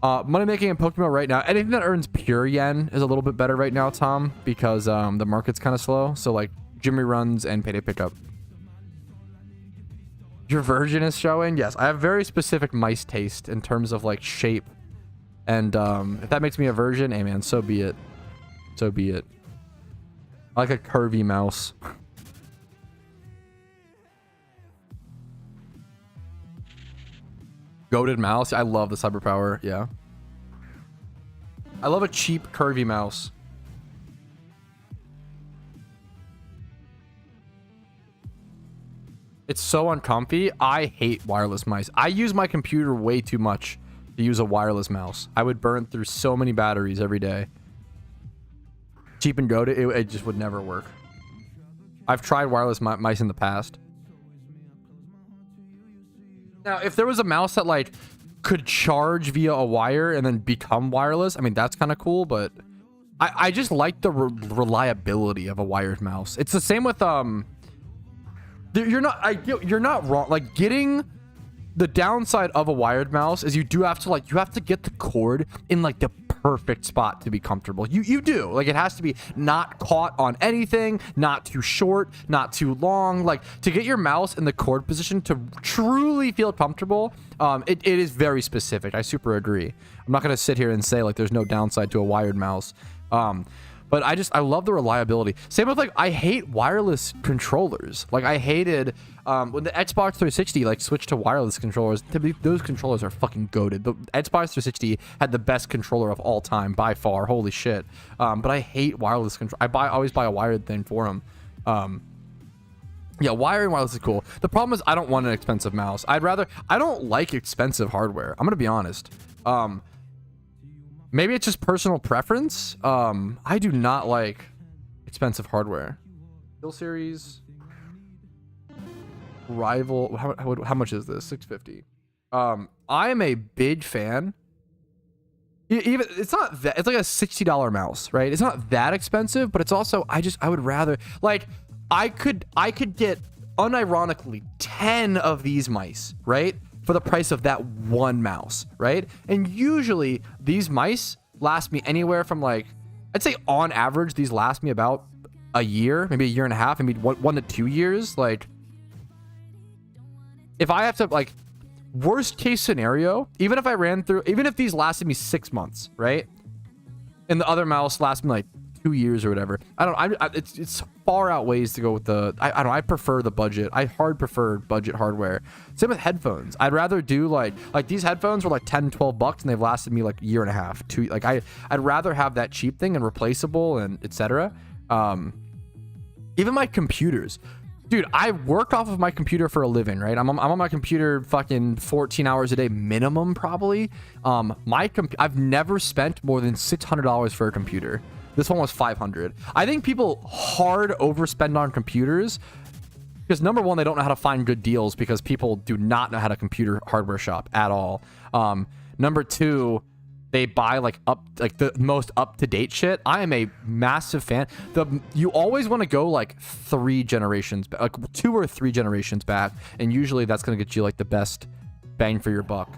Money making in Pokemon right now. Anything that earns pure yen is a little bit better right now, Tom, because the market's kind of slow. So like Jimmy runs and payday pickup. Your version is showing. Yes, I have very specific mice taste in terms of like shape, and if that makes me a virgin, hey man, so be it. So be it. I like a curvy mouse. Goated mouse. I love the cyber power. Yeah. I love a cheap curvy mouse. It's so uncomfy. I hate wireless mice. I use my computer way too much to use a wireless mouse. I would burn through so many batteries every day. Cheap and goated, it just would never work. I've tried wireless mice in the past. Now, if there was a mouse that like could charge via a wire and then become wireless, I mean, that's kind of cool, but I just like the reliability of a wired mouse. It's the same with you're not wrong. Like, getting the downside of a wired mouse is you have to get the cord in like the perfect spot to be comfortable. You do, like, it has to be not caught on anything, not too short, not too long. Like, to get your mouse in the cord position to truly feel comfortable, it is very specific. I super agree. I'm not gonna sit here and say like there's no downside to a wired mouse. But I love the reliability. Same with, like, I hate wireless controllers. Like, I hated when the Xbox 360 like switched to wireless controllers. Those controllers are fucking goated. The Xbox 360 had the best controller of all time by far. Holy shit. But I hate wireless control. I always buy a wired thing for them. Yeah, wired and wireless is cool. The problem is I don't want an expensive mouse. I don't like expensive hardware. I'm gonna be honest. Maybe it's just personal preference. I do not like expensive hardware. Steel Series Rival. How much is this? $650. I am a big fan. Even it's not that, it's like a $60 mouse, right? It's not that expensive, but it's also I would rather, like, I could get unironically 10 of these mice, right? For the price of that one mouse, right? And usually these mice last me anywhere from, like, I'd say on average, these last me about a year, maybe a year and a half, maybe 1 to 2 years. Like, if I have to, like, worst case scenario, even if these lasted me 6 months, right? And the other mouse lasted me like 2 years or whatever. It's far outweighs to go with the, I prefer the budget. I prefer budget hardware. Same with headphones. I'd rather do like these headphones were like 10, 12 bucks and they've lasted me like a year and a half, 2. Like, I'd rather have that cheap thing and replaceable and etc. Even my computers. Dude, I work off of my computer for a living, right? I'm on my computer fucking 14 hours a day minimum, probably. I've never spent more than $600 for a computer. This one was $500. I think people hard overspend on computers because, number one, they don't know how to find good deals because people do not know how to computer hardware shop at all. Number two, they buy like the most up-to-date shit. I am a massive fan. You always want to go like 3 generations, like 2 or 3 generations back, and usually that's gonna get you like the best bang for your buck.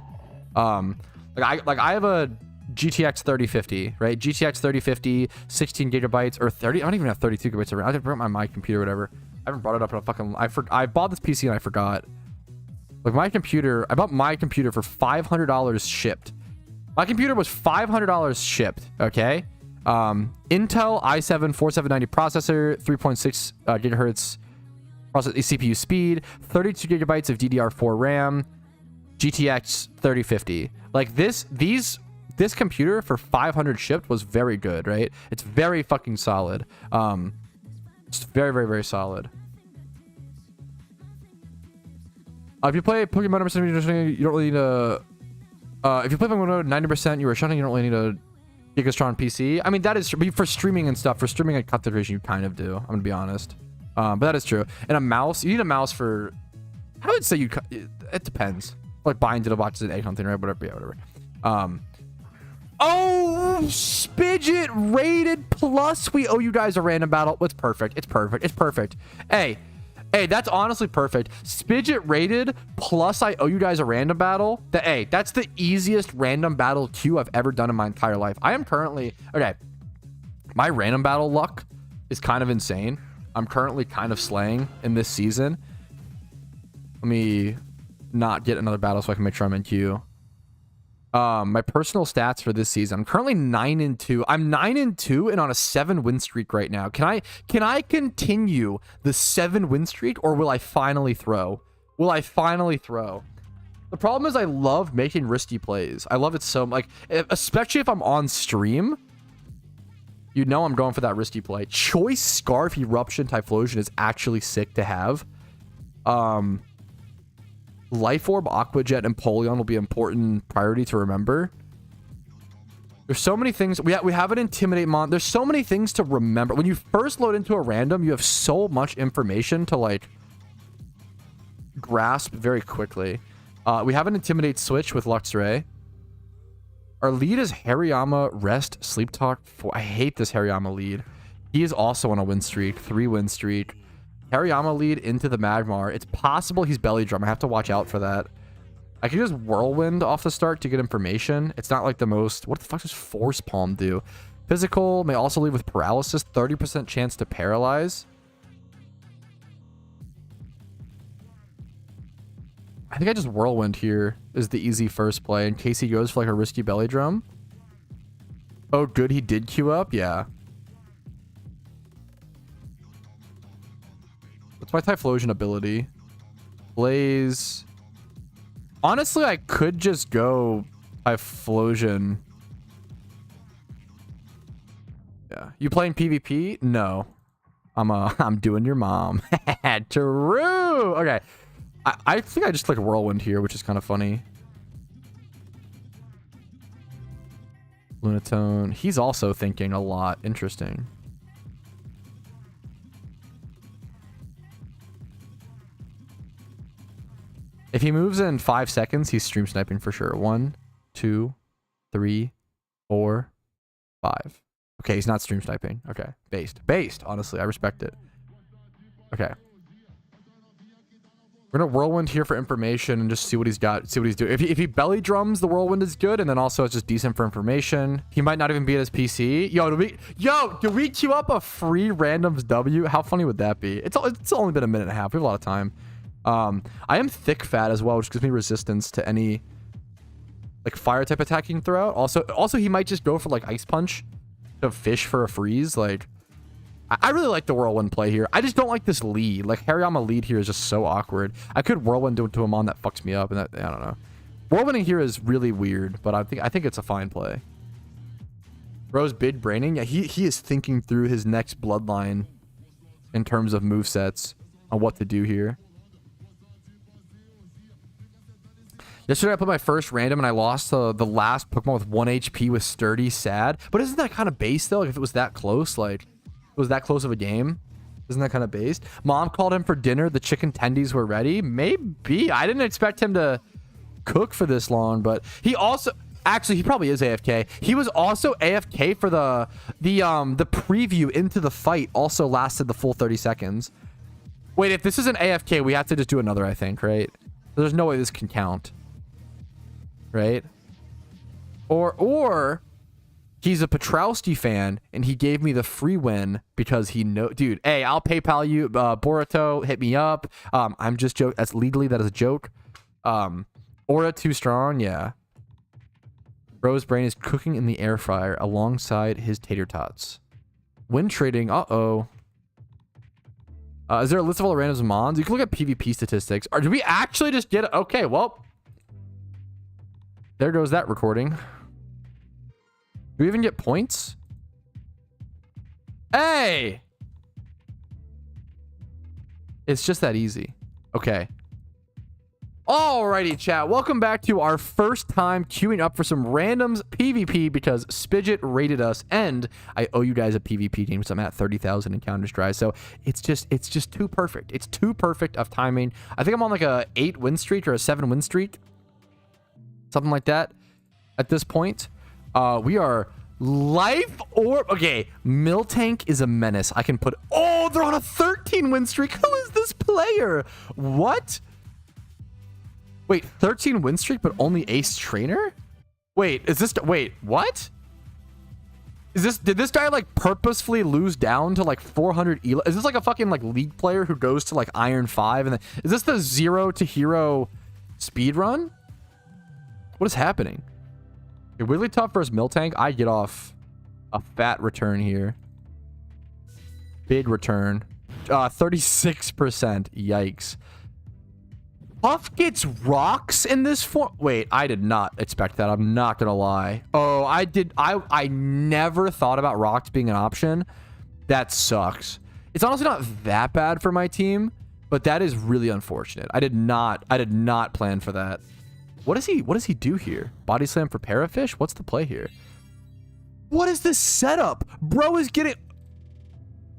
I have a GTX 3050, right? GTX 3050, 16 gigabytes or 30. I don't even have 32 gigabytes around. I didn't bring my computer, whatever. I haven't brought it up in a fucking. I bought this PC and I forgot. Like, my computer, I bought my computer for $500 shipped. My computer was $500 shipped, okay? Intel i7 4790 processor, 3.6 gigahertz CPU speed, 32 gigabytes of DDR4 RAM, GTX 3050. Like, this computer for $500 shipped was very good, right? It's very fucking solid. It's very, very, very solid. If you play Pokemon 90%, you don't really need a... if you play Pokemon 90%, you were shunning, you don't really need a Gigastrong PC. I mean, that is for streaming and stuff. For streaming and content creation, you kind of do. I'm gonna be honest. But that is true. And a mouse, you need a mouse for... I would say it depends. Like, buying to the box is an egg hunting, right? Whatever. Yeah, whatever. Oh, Spidget rated plus. We owe you guys a random battle. It's perfect. It's perfect. It's perfect. Hey, that's honestly perfect. Spidget rated plus I owe you guys a random battle. That's the easiest random battle queue I've ever done in my entire life. I am currently, okay, my random battle luck is kind of insane. I'm currently kind of slaying in this season. Let me not get another battle so I can make sure I'm in queue. My personal stats for this season, I'm currently 9-2. I'm 9-2 and on a 7 win streak right now. Can I continue the 7 win streak, or will I finally throw? The problem is I love making risky plays. I love it so much, like, especially if I'm on stream. You know I'm going for that risky play. Choice Scarf Eruption Typhlosion is actually sick to have. Life Orb, Aqua Jet, and Polion will be important priority to remember. There's so many things. We have an Intimidate Mon. There's so many things to remember. When you first load into a random, you have so much information to like grasp very quickly. We have an Intimidate switch with Luxray. Our lead is Hariyama, Rest, Sleep Talk. I hate this Hariyama lead. He is also on a win streak, 3-win streak. Hariyama lead into the Magmar. It's possible he's Belly Drum. I have to watch out for that. I can just Whirlwind off the start to get information. It's not like the most... What the fuck does Force Palm do? Physical may also leave with Paralysis. 30% chance to Paralyze. I think I just Whirlwind here is the easy first play in case he goes for like a risky Belly Drum. Oh, good. He did queue up. Yeah. What's my Typhlosion ability? Blaze... Honestly, I could just go Typhlosion. Yeah. You playing PvP? No. I'm doing your mom. True. Okay. I think I just click Whirlwind here, which is kind of funny. Lunatone. He's also thinking a lot. Interesting. If he moves in 5 seconds, he's stream sniping for sure. 1, 2, 3, 4, 5. Okay, he's not stream sniping. Okay, based. Honestly, I respect it. Okay. We're gonna Whirlwind here for information and just see what he's got, see what he's doing. If he Belly Drums, the Whirlwind is good, and then also it's just decent for information. He might not even be at his PC. Do we queue up a free randoms W? How funny would that be? It's only been a minute and a half. We have a lot of time. I am thick fat as well, which gives me resistance to any like fire type attacking throughout. Also he might just go for like Ice Punch to fish for a freeze. Like I really like the Whirlwind play here. I just don't like this lead. Like Hariyama lead here is just so awkward. I could Whirlwind to a Mon that fucks me up, and that I don't know. Whirlwinding here is really weird, but I think it's a fine play. Rose big braining. Yeah, he is thinking through his next bloodline in terms of movesets on what to do here. Yesterday, I put my first random and I lost the last Pokemon with 1 HP with Sturdy. Sad. But isn't that kind of base, though? Like, if it was that close, like, it was that close of a game? Isn't that kind of based? Mom called him for dinner. The chicken tendies were ready. Maybe. I didn't expect him to cook for this long, but he also... Actually, he probably is AFK. He was also AFK for the preview into the fight also lasted the full 30 seconds. Wait, if this is an AFK, we have to just do another, I think, right? There's no way this can count. Right? Or he's a Patrouski fan and he gave me the free win because he dude, hey, I'll PayPal you, Boruto, hit me up. I'm just joking. That's legally, that is a joke. Aura too strong, yeah. Bro's brain is cooking in the air fryer alongside his tater tots. Win trading, uh-oh. Is there a list of all the randoms mons? You can look at PvP statistics. Or did we actually just get it? Okay, well. There goes that recording. Do we even get points? Hey! It's just that easy. Okay. Alrighty, chat. Welcome back to our first time queuing up for some randoms PvP because Spidget rated us, and I owe you guys a PvP game because I'm at 30,000 encounters dry. So it's just too perfect. It's too perfect of timing. I think I'm on like a 8 win streak or a 7 win streak. Something like that at this point. We are Life Orb. Okay, Miltank is a menace. I can put... Oh, they're on a 13 win streak. Who is this player? What? Wait, 13 win streak, but only Ace Trainer? Wait, is this... Wait, what? Is this... Did this guy, like, purposefully lose down to, like, 400 ELO? Is this, like, a fucking, like, League player who goes to, like, Iron 5? And then... Is this the 0 to hero speed run? What is happening? Okay, Wigglytuff versus Miltank. I get off a fat return here. Big return. 36%. Yikes. Puff gets rocks in this form. Wait, I did not expect that. I'm not gonna lie. Oh, I did. I never thought about rocks being an option. That sucks. It's honestly not that bad for my team, But that is really unfortunate. I did not plan for that. What does he do here? Body slam for Parafish? What's the play here? What is this setup? Bro is getting...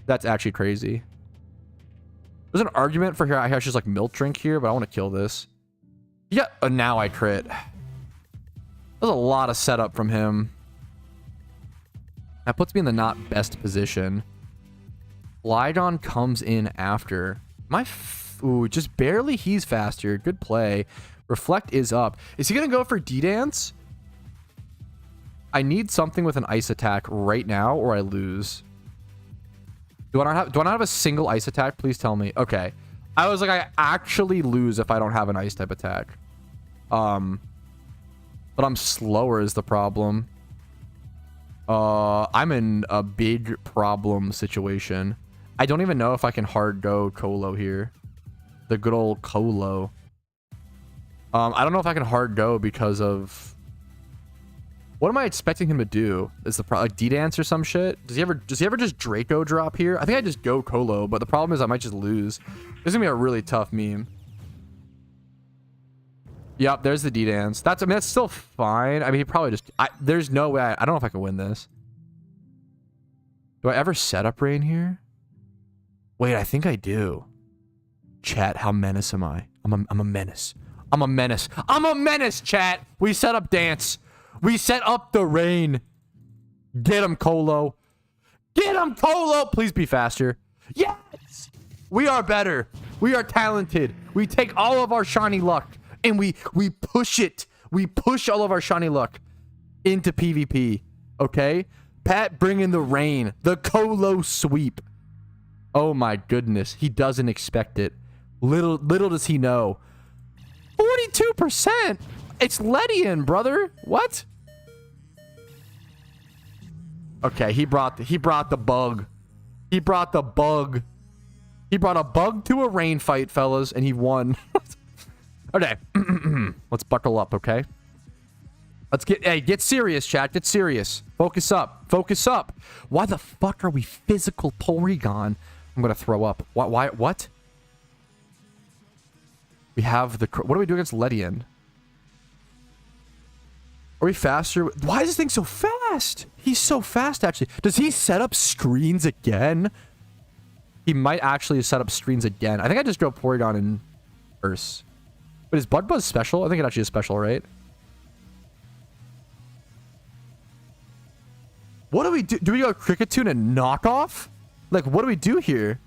That's actually crazy. There's an argument for here. I should just like milk drink here, but I want to kill this. Yeah, now I crit. There's a lot of setup from him. That puts me in the not best position. Lydon comes in after. Ooh, just barely he's faster. Good play. Reflect is up. Is he going to go for D-Dance? I need something with an ice attack right now or I lose. Do I not have a single ice attack? Please tell me. Okay. I was like, I actually lose if I don't have an ice type attack. But I'm slower is the problem. I'm in a big problem situation. I don't even know if I can hard go Colo here. The good old Colo. I don't know if I can hard go because of... What am I expecting him to do? Is the like D-Dance or some shit? Does he ever just Draco drop here? I think I just go Colo, but the problem is I might just lose. This is gonna be a really tough meme. Yep, there's the D-Dance. I mean, that's still fine. I mean, he probably just... there's no way... I don't know if I can win this. Do I ever set up Rain here? Wait, I think I do. Chat, how menace am I? I'm a menace. I'm a menace. I'm a menace, chat! We set up Dance. We set up the Rain. Get him, Colo. Get him, Colo! Please be faster. Yes! We are better. We are talented. We take all of our shiny luck and we push it. We push all of our shiny luck into PvP. Okay? Pat, bring in the Rain. The Colo sweep. Oh my goodness. He doesn't expect it. Little does he know. 42%? It's Ledian, brother. What? Okay, he brought the bug. He brought the bug. He brought a bug to a Rain fight, fellas, and he won. Okay. Let's buckle up, okay? Let's get serious, chat. Get serious. Focus up. Focus up. Why the fuck are we physical Porygon? I'm gonna throw up. Why? What? We have the... What do we do against Ledian? Are we faster? Why is this thing so fast? He's so fast, actually. Does he set up screens again? He might actually set up screens again. I think I just go Porygon and Urse. But is Bug Buzz special? I think it actually is special, right? What do we do? Do we go Cricketune and Knockoff? Like, what do we do here?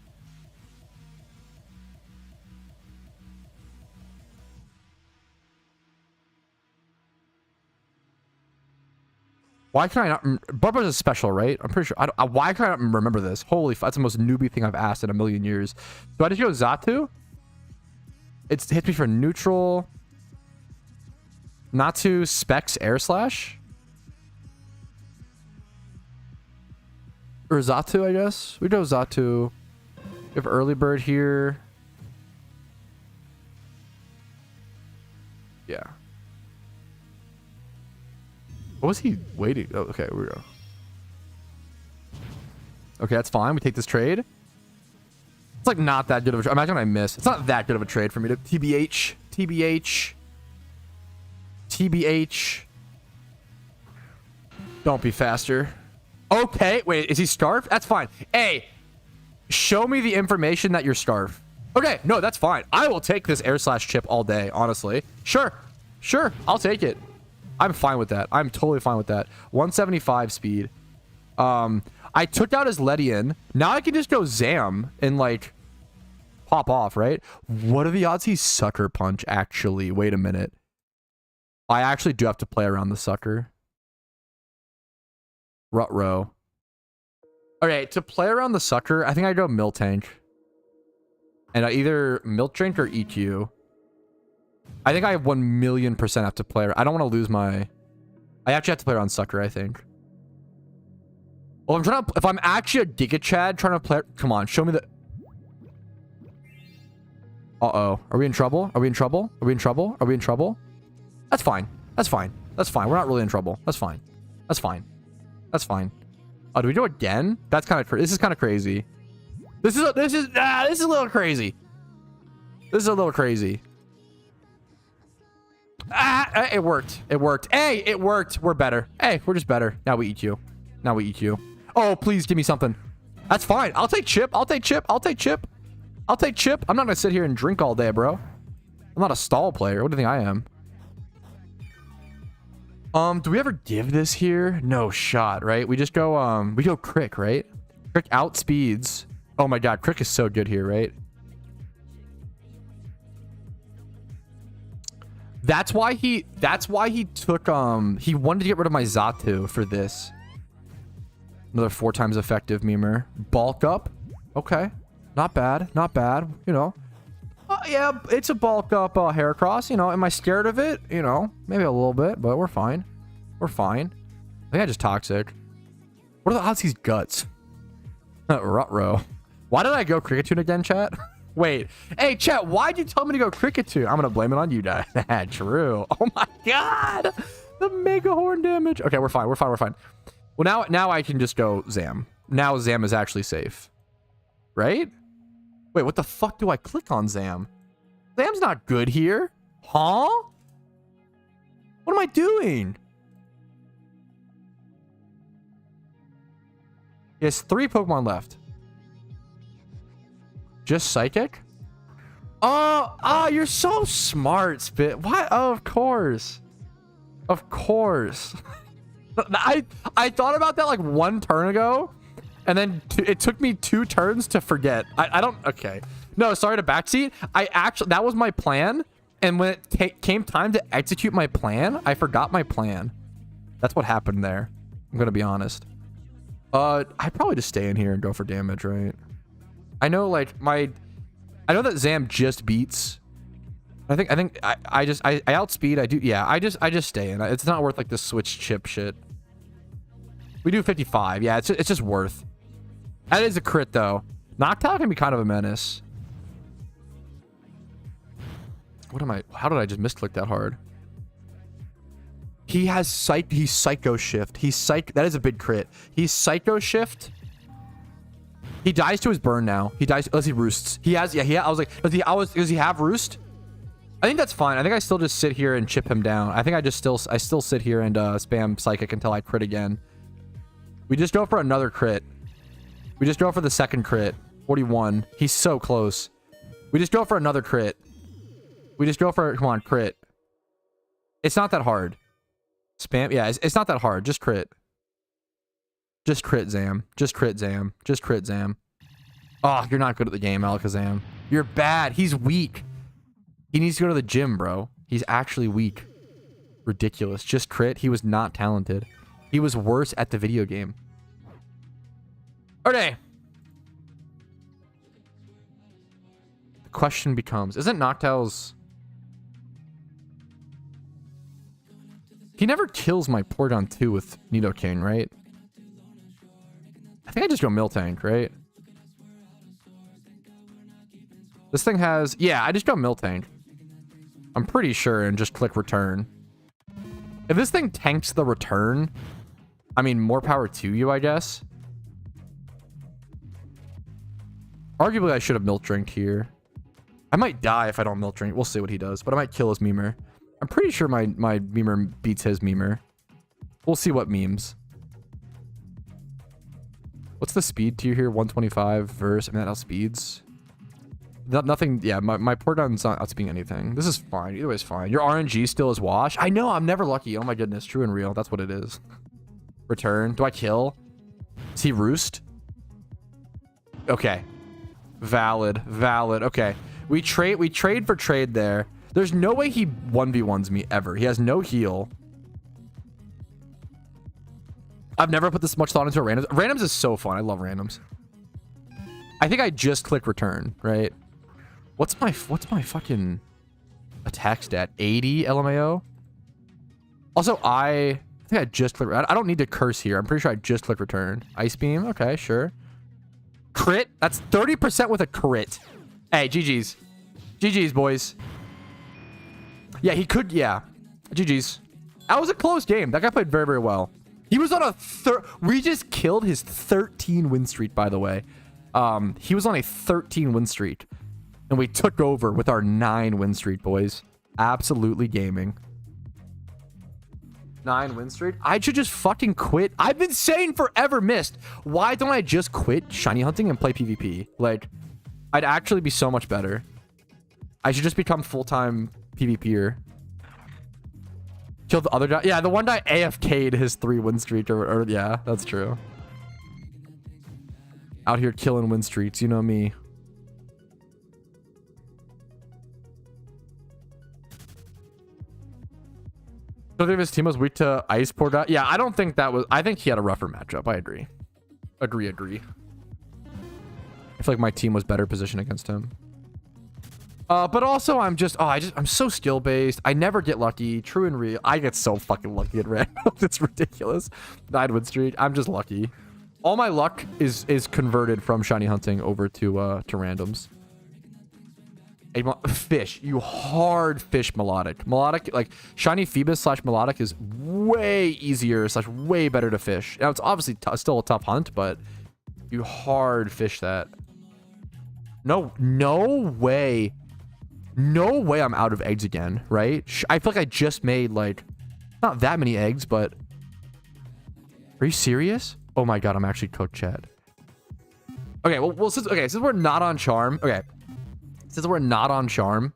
Why can I not... Bug Buzz is special, right? I'm pretty sure. Why can I not remember this? Holy fuck, that's the most newbie thing I've asked in a million years. Do I just go Xatu? It hits me for neutral. Natu Specs Air Slash? Or Xatu, I guess. We go Xatu. We have Early Bird here. Yeah. What was he waiting? Oh, okay, here we go. Okay, that's fine. We take this trade. It's like not that good of a trade. Imagine I miss. It's not that good of a trade for me to TBH. TBH. TBH. Don't be faster. Okay, wait, is he starved? That's fine. Hey, show me the information that you're starved. Okay, no, that's fine. I will take this Air Slash chip all day, honestly. Sure, sure, I'll take it. I'm fine with that. I'm totally fine with that. 175 speed. I took out his Ledian. Now I can just go Zam and like pop off, right? What are the odds he Sucker Punch actually? Wait a minute. I actually do have to play around the Sucker. Rut-row. Okay, to play around the Sucker, I think I go Miltank. And I either Milk Drink or EQ. I think I 1,000,000% have to play. I don't want to lose my... I actually have to play around Sucker, I think. Well, I'm trying to... If I'm actually a Giga Chad trying to play... Come on, show me the... Uh-oh. Are we in trouble? Are we in trouble? Are we in trouble? Are we in trouble? That's fine. That's fine. That's fine. We're not really in trouble. That's fine. That's fine. That's fine. Oh, do we do it again? That's kind of... This is kind of crazy. This is a little crazy. This is a little crazy. Ah, it worked. It worked. Hey, it worked. We're better. Hey, we're just better. Now we eat you. Now we eat you. Oh, please give me something. That's fine. I'll take chip. I'll take chip. I'll take chip. I'll take chip. I'm not going to sit here and drink all day, bro. I'm not a stall player. What do you think I am? Do we ever give this here? No shot, right? We just go, we go Crick, right? Crick outspeeds. Oh my God. Crick is so good here, right? That's why he took, he wanted to get rid of my Xatu for this. Another 4 times effective memer. Bulk up. Okay. Not bad. Not bad. You know. Yeah, it's a bulk up Heracross. You know, am I scared of it? You know, maybe a little bit, but we're fine. We're fine. I think I just toxic. What are the odds he's guts? Rutro. Why did I go Cricketune again, chat? Wait. Hey, chat, why'd you tell me to go Cricketune? I'm going to blame it on you, Dad. True. Oh my God. The Mega Horn damage. Okay, we're fine. We're fine. We're fine. Well, now I can just go Zam. Now Zam is actually safe. Right? Wait, what the fuck do I click on Zam? Zam's not good here. Huh? What am I doing? He has 3 Pokemon left. Just Psychic? Oh, you're so smart, Spit. What? Oh, of course. Of course. I thought about that like 1 turn ago. And then it took me 2 turns to forget. I don't... Okay. No, sorry to backseat. That was my plan. And when it came time to execute my plan, I forgot my plan. That's what happened there. I'm going to be honest. I'd probably just stay in here and go for damage, right? I know, like, I know that Zam just beats. I outspeed. I do... Yeah, I just stay in. It's not worth, like, the switch chip shit. We do 55. Yeah, it's just worth. That is a crit, though. Noctowl can be kind of a menace. What am I... How did I just misclick that hard? He has he's Psycho Shift. That is a big crit. He's Psycho Shift. He dies to his burn now. He dies... Unless he roosts. He has... Yeah, I was like... Does he have roost? I think that's fine. I think I still just sit here and chip him down. I think I still sit here and spam Psychic until I crit again. We just go for another crit. We just go for the second crit. 41. He's so close. We just go for another crit. We just go for... Come on, crit. It's not that hard. Spam... Yeah, it's not that hard. Just crit. Just crit, Zam. Just crit, Zam. Just crit, Zam. Oh, you're not good at the game, Alakazam. You're bad. He's weak. He needs to go to the gym, bro. He's actually weak. Ridiculous. Just crit. He was not talented. He was worse at the video game. Okay. The question becomes, isn't Noctowl's... He never kills my Porygon 2 with Nidoking, right? I think I just go Miltank, right? This thing has... Yeah, I just go Miltank. I'm pretty sure, and just click return. If this thing tanks the return, I mean, more power to you, I guess. Arguably, I should have Milk Drinked here. I might die if I don't Milk Drink. We'll see what he does, but I might kill his Memer. I'm pretty sure my Memer beats his Memer. We'll see what memes. What's the speed to you here? 125 verse. I mean, that outspeeds. Nothing. Yeah, my Porygon's not outspeeding anything. This is fine. Either way is fine. Your RNG still is wash. I know. I'm never lucky. Oh my goodness. True and real. That's what it is. Return. Do I kill? Does he roost? Okay. Valid. Valid. Okay. We trade for trade there. There's no way he 1v1s me ever. He has no heal. I've never put this much thought into a randoms. Randoms is so fun. I love randoms. I think I just click return, right? What's my fucking attack stat? 80 LMAO? Also, I think I just click... I don't need to curse here. I'm pretty sure I just click return. Ice Beam? Okay, sure. Crit? That's 30% with a crit. Hey, GG's. GG's, boys. Yeah, he could... Yeah. GG's. That was a close game. That guy played very, very well. He was on a... We just killed his 13 win streak, by the way. He was on a 13 win streak. And we took over with our 9 win streak, boys. Absolutely gaming. 9 win streak. I should just fucking quit. I've been saying forever, Mist. Why don't I just quit shiny hunting and play PvP? Like, I'd actually be so much better. I should just become full-time PvPer. Kill the other guy. Yeah, the one guy AFK'd his 3 win streak. Or yeah, that's true. Out here killing win streaks. You know me. I don't think his team was weak to ice poor guy. Yeah, I don't think that was. I think he had a rougher matchup. I agree. Agree. I feel like my team was better positioned against him. But also I'm so skill based. I never get lucky. True and real. I get so fucking lucky at randoms. It's ridiculous. 9 win streak. I'm just lucky. All my luck is converted from shiny hunting over to randoms. Fish, you hard fish melodic. Melodic, like shiny Phoebus / melodic is way easier / way better to fish. Now it's obviously still a tough hunt, but you hard fish that. No way. No way I'm out of eggs again, right? I feel like I just made like not that many eggs, but are you serious? Oh my god, I'm actually cooked, chat. Okay, well since we're not on charm, okay. Since we're not on charm,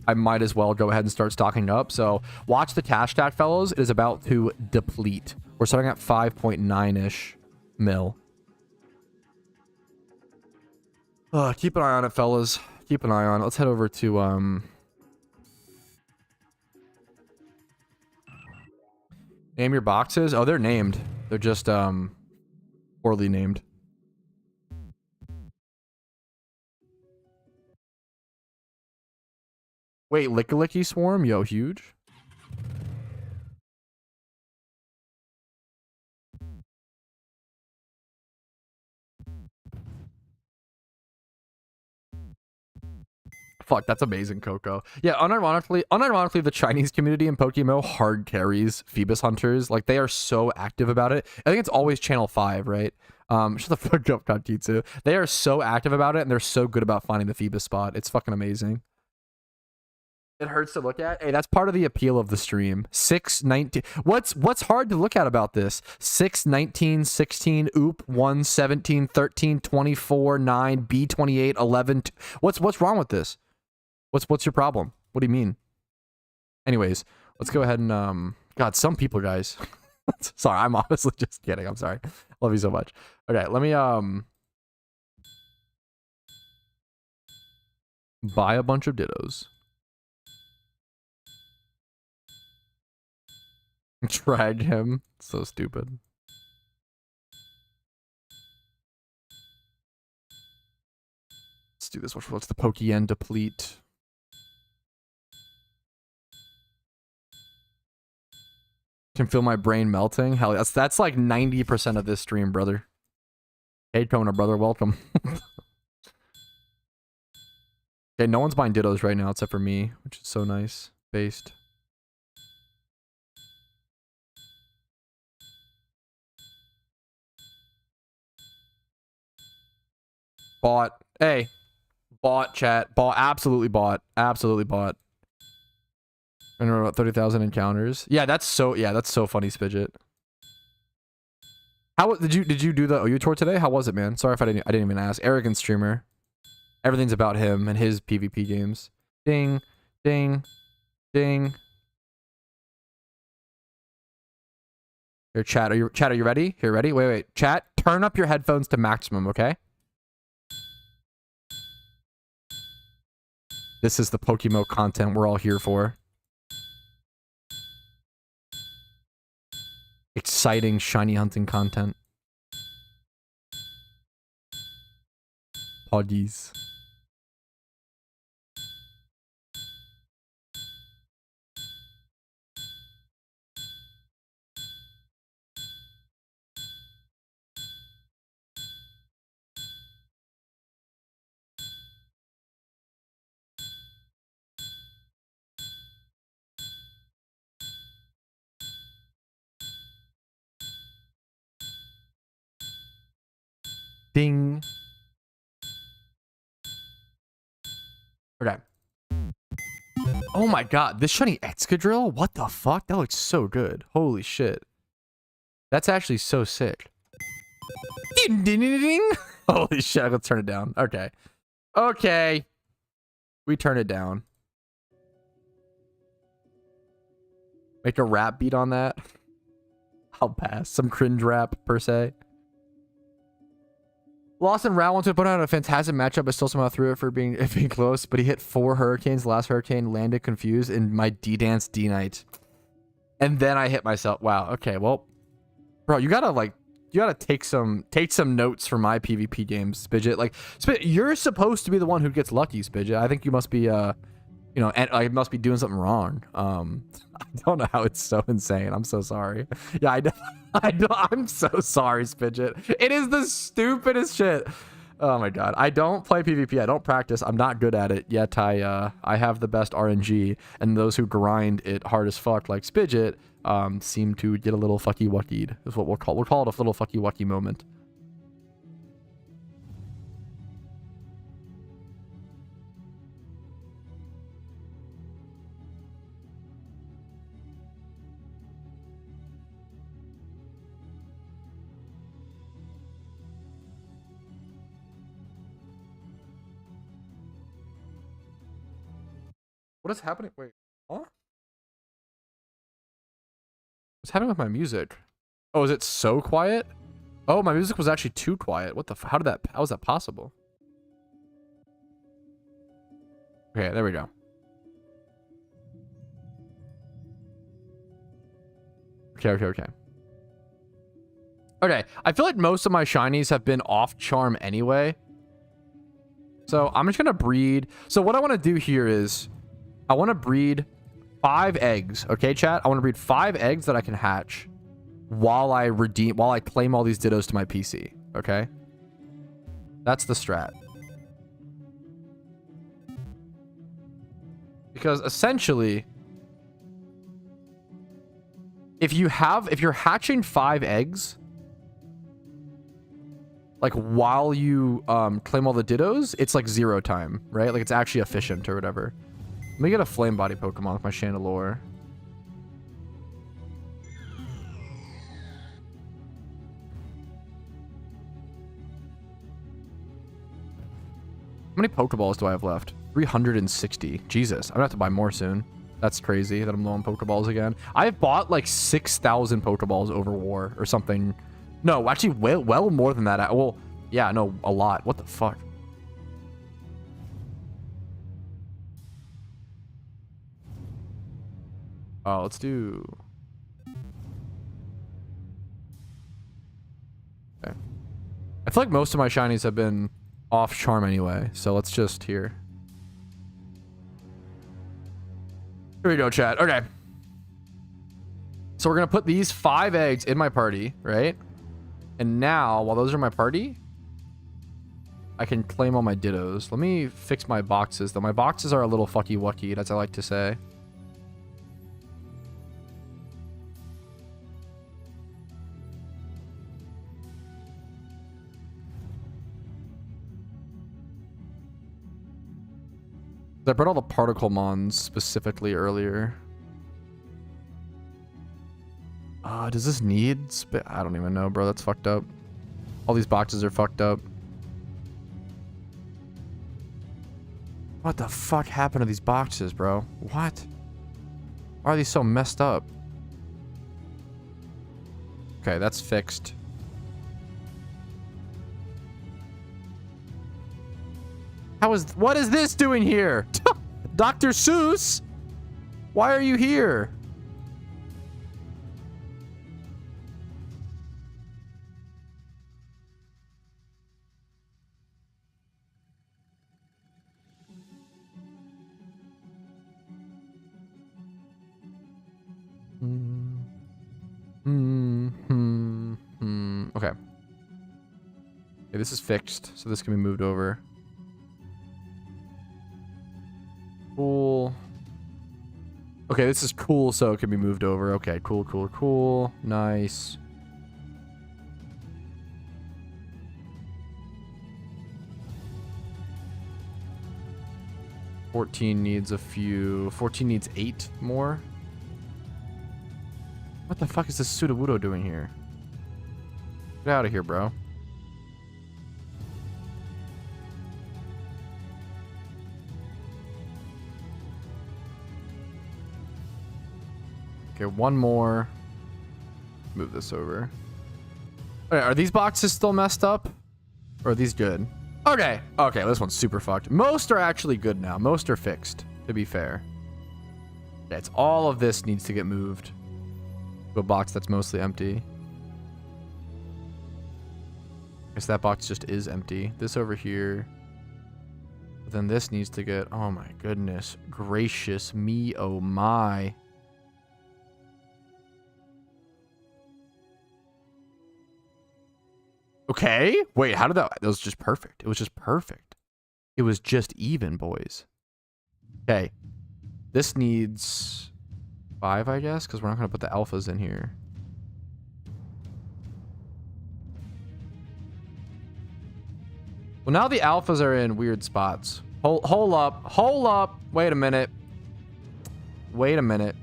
I might as well go ahead and start stocking up. So watch the cash stack, fellows. It is about to deplete. We're starting at 5.9-ish mil. Keep an eye on it, fellas. Keep an eye on it. Let's head over to name your boxes. Oh, they're named. They're just poorly named. Wait, Licky Swarm? Yo, huge. Fuck, that's amazing, Coco. Yeah, unironically, the Chinese community in PokeMMO hard carries Phoebus hunters. Like, they are so active about it. I think it's always channel 5, right? Shut the fuck up, Kankitsu. They are so active about it, and they're so good about finding the Phoebus spot. It's fucking amazing. It hurts to look at. Hey, that's part of the appeal of the stream. 619. What's hard to look at about this? 6 19 16 oop 1 17 13 24 9 B 28 11. What's wrong with this? What's your problem? What do you mean? Anyways, let's go ahead and God, some people, guys. Sorry, I'm honestly just kidding. I'm sorry. Love you so much. Okay, let me buy a bunch of dittos. Drag him. So stupid. Let's do this. What's the Pokeyen deplete? Can feel my brain melting. Hell, that's like 90% of this stream, brother. Hey, Kona, brother, welcome. Okay, no one's buying dittos right now except for me, which is so nice. Based. Bought. Hey. Bought, chat. Bought. Absolutely bought. Absolutely bought. And we're about 30,000 encounters. Yeah, that's so funny, Spidget. How did you do the OU tour today? How was it, man? Sorry if I didn't even ask. Arrogant streamer. Everything's about him and his PvP games. Ding, ding, ding. Here, chat. Are you ready? Here, ready? Wait. Chat, turn up your headphones to maximum, okay? This is the PokeMMO content we're all here for. Exciting shiny hunting content. Poggies. Ding. Okay. Oh my god, this shiny Excadrill? What the fuck? That looks so good. Holy shit. That's actually so sick. Ding, ding, ding, ding. Holy shit, let's turn it down. Okay. Okay. We turn it down. Make a rap beat on that. I'll pass. Some cringe rap, per se. Lost in round one to put out a fantastic matchup, but still somehow threw it for being close. But he hit 4 hurricanes. The last hurricane landed confused in my D-Dance D-Night. And then I hit myself. Wow. Okay, well. Bro, you gotta take some notes from my PvP games, Spidget. Like, you're supposed to be the one who gets lucky, Spidget. I think you must be you know, and I must be doing something wrong. I don't know how it's so insane. I'm so sorry. Yeah, I'm so sorry, Spidget. It is the stupidest shit. Oh my god. I don't play PvP. I don't practice. I'm not good at it. Yet I have the best RNG, and those who grind it hard as fuck, like Spidget, seem to get a little fucky wuckied. Is what we'll call it a little fucky wucky moment. What is happening? Wait, huh? What's happening with my music? Oh, is it so quiet? Oh, my music was actually too quiet. What the how was that possible? Okay, there we go. Okay. Okay, I feel like most of my shinies have been off charm anyway. So I'm just gonna breed. So what I want to do here is I want to breed 5 eggs. Okay, chat? I want to breed 5 eggs that I can hatch while I claim all these dittos to my PC. Okay? That's the strat. Because essentially, if you're hatching 5 eggs, like while you claim all the dittos, it's like 0 time, right? Like it's actually efficient or whatever. Let me get a flame body Pokemon with my Chandelure. How many Pokeballs do I have left? 360. Jesus, I'm gonna have to buy more soon. That's crazy that I'm low on Pokeballs again. I've bought like 6,000 Pokeballs over war or something. No, actually well more than that. Well, yeah, no, a lot. What the fuck? Oh, let's do... Okay. I feel like most of my shinies have been off charm anyway, so let's just here. Here we go, chat. Okay. So we're gonna put these 5 eggs in my party, right? And now, while those are my party, I can claim all my dittos. Let me fix my boxes, though. My boxes are a little fucky wucky, as I like to say. I brought all the particle mons specifically earlier. Does this need I don't even know, bro. That's fucked up. All these boxes are fucked up. What the fuck happened to these boxes, bro? What? Why are these so messed up? Okay, that's fixed. What is this doing here? Dr. Seuss? Why are you here? Okay. Okay, this is fixed, so this can be moved over. Cool. Okay, this is cool, so it can be moved over. Okay, cool. Nice. 14 needs a few. 14 needs 8 more. What the fuck is this Sudowoodo doing here? Get out of here, bro. Okay, one more. Move this over. Okay, are these boxes still messed up? Or are these good? Okay, okay, this one's super fucked. Most are actually good now. Most are fixed, to be fair. Yeah, it's all of this needs to get moved to a box that's mostly empty. I guess that box just is empty. This over here. But then this needs to get... Oh my goodness gracious me, oh my. Okay. Wait, how did that... That was just perfect. It was just perfect. It was just even, boys. Okay. This needs 5, I guess, because we're not going to put the alphas in here. Well, now the alphas are in weird spots. Hold up. Hold up. Wait a minute. Wait a minute.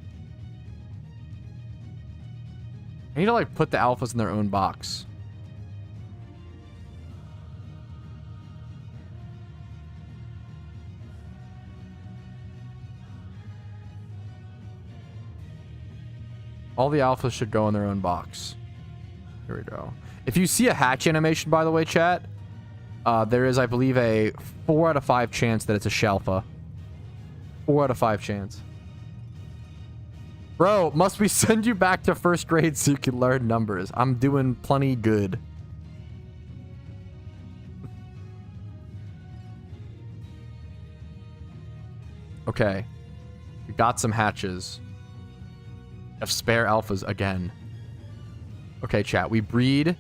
I need to, like, put the alphas in their own box. All the alphas should go in their own box. Here we go. If you see a hatch animation, by the way, chat, there is, I believe, a 4 out of 5 chance that it's a Shalfa. 4 out of 5 chance. Bro, must we send you back to first grade so you can learn numbers? I'm doing plenty good. Okay. We got some hatches. Of spare alphas again. Okay, chat. We breed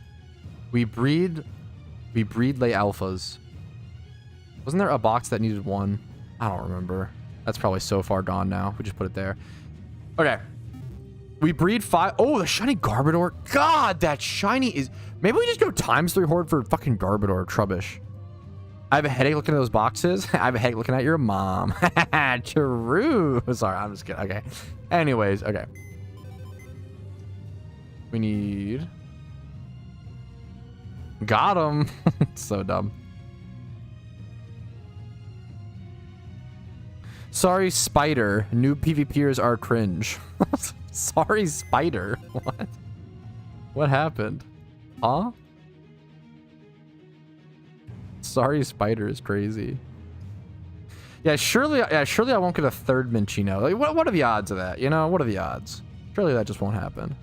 lay alphas. Wasn't there a box that needed 1? I don't remember. That's probably so far gone now. We just put it there. Okay. We breed 5. Oh, the shiny Garbodor. God, that shiny is... Maybe we just go ×3 horde for fucking Garbodor. Trubbish. I have a headache looking at those boxes. I have a headache looking at your mom. True. Sorry, I'm just kidding. Okay. Anyways, okay. We need... Got him. So dumb. Sorry, Spider. New PvPers are cringe. Sorry, Spider. What? What happened? Huh? Sorry, Spider is crazy. Yeah, surely I won't get a 3rd Minchino. Like, what are the odds of that? You know, what are the odds? Surely that just won't happen.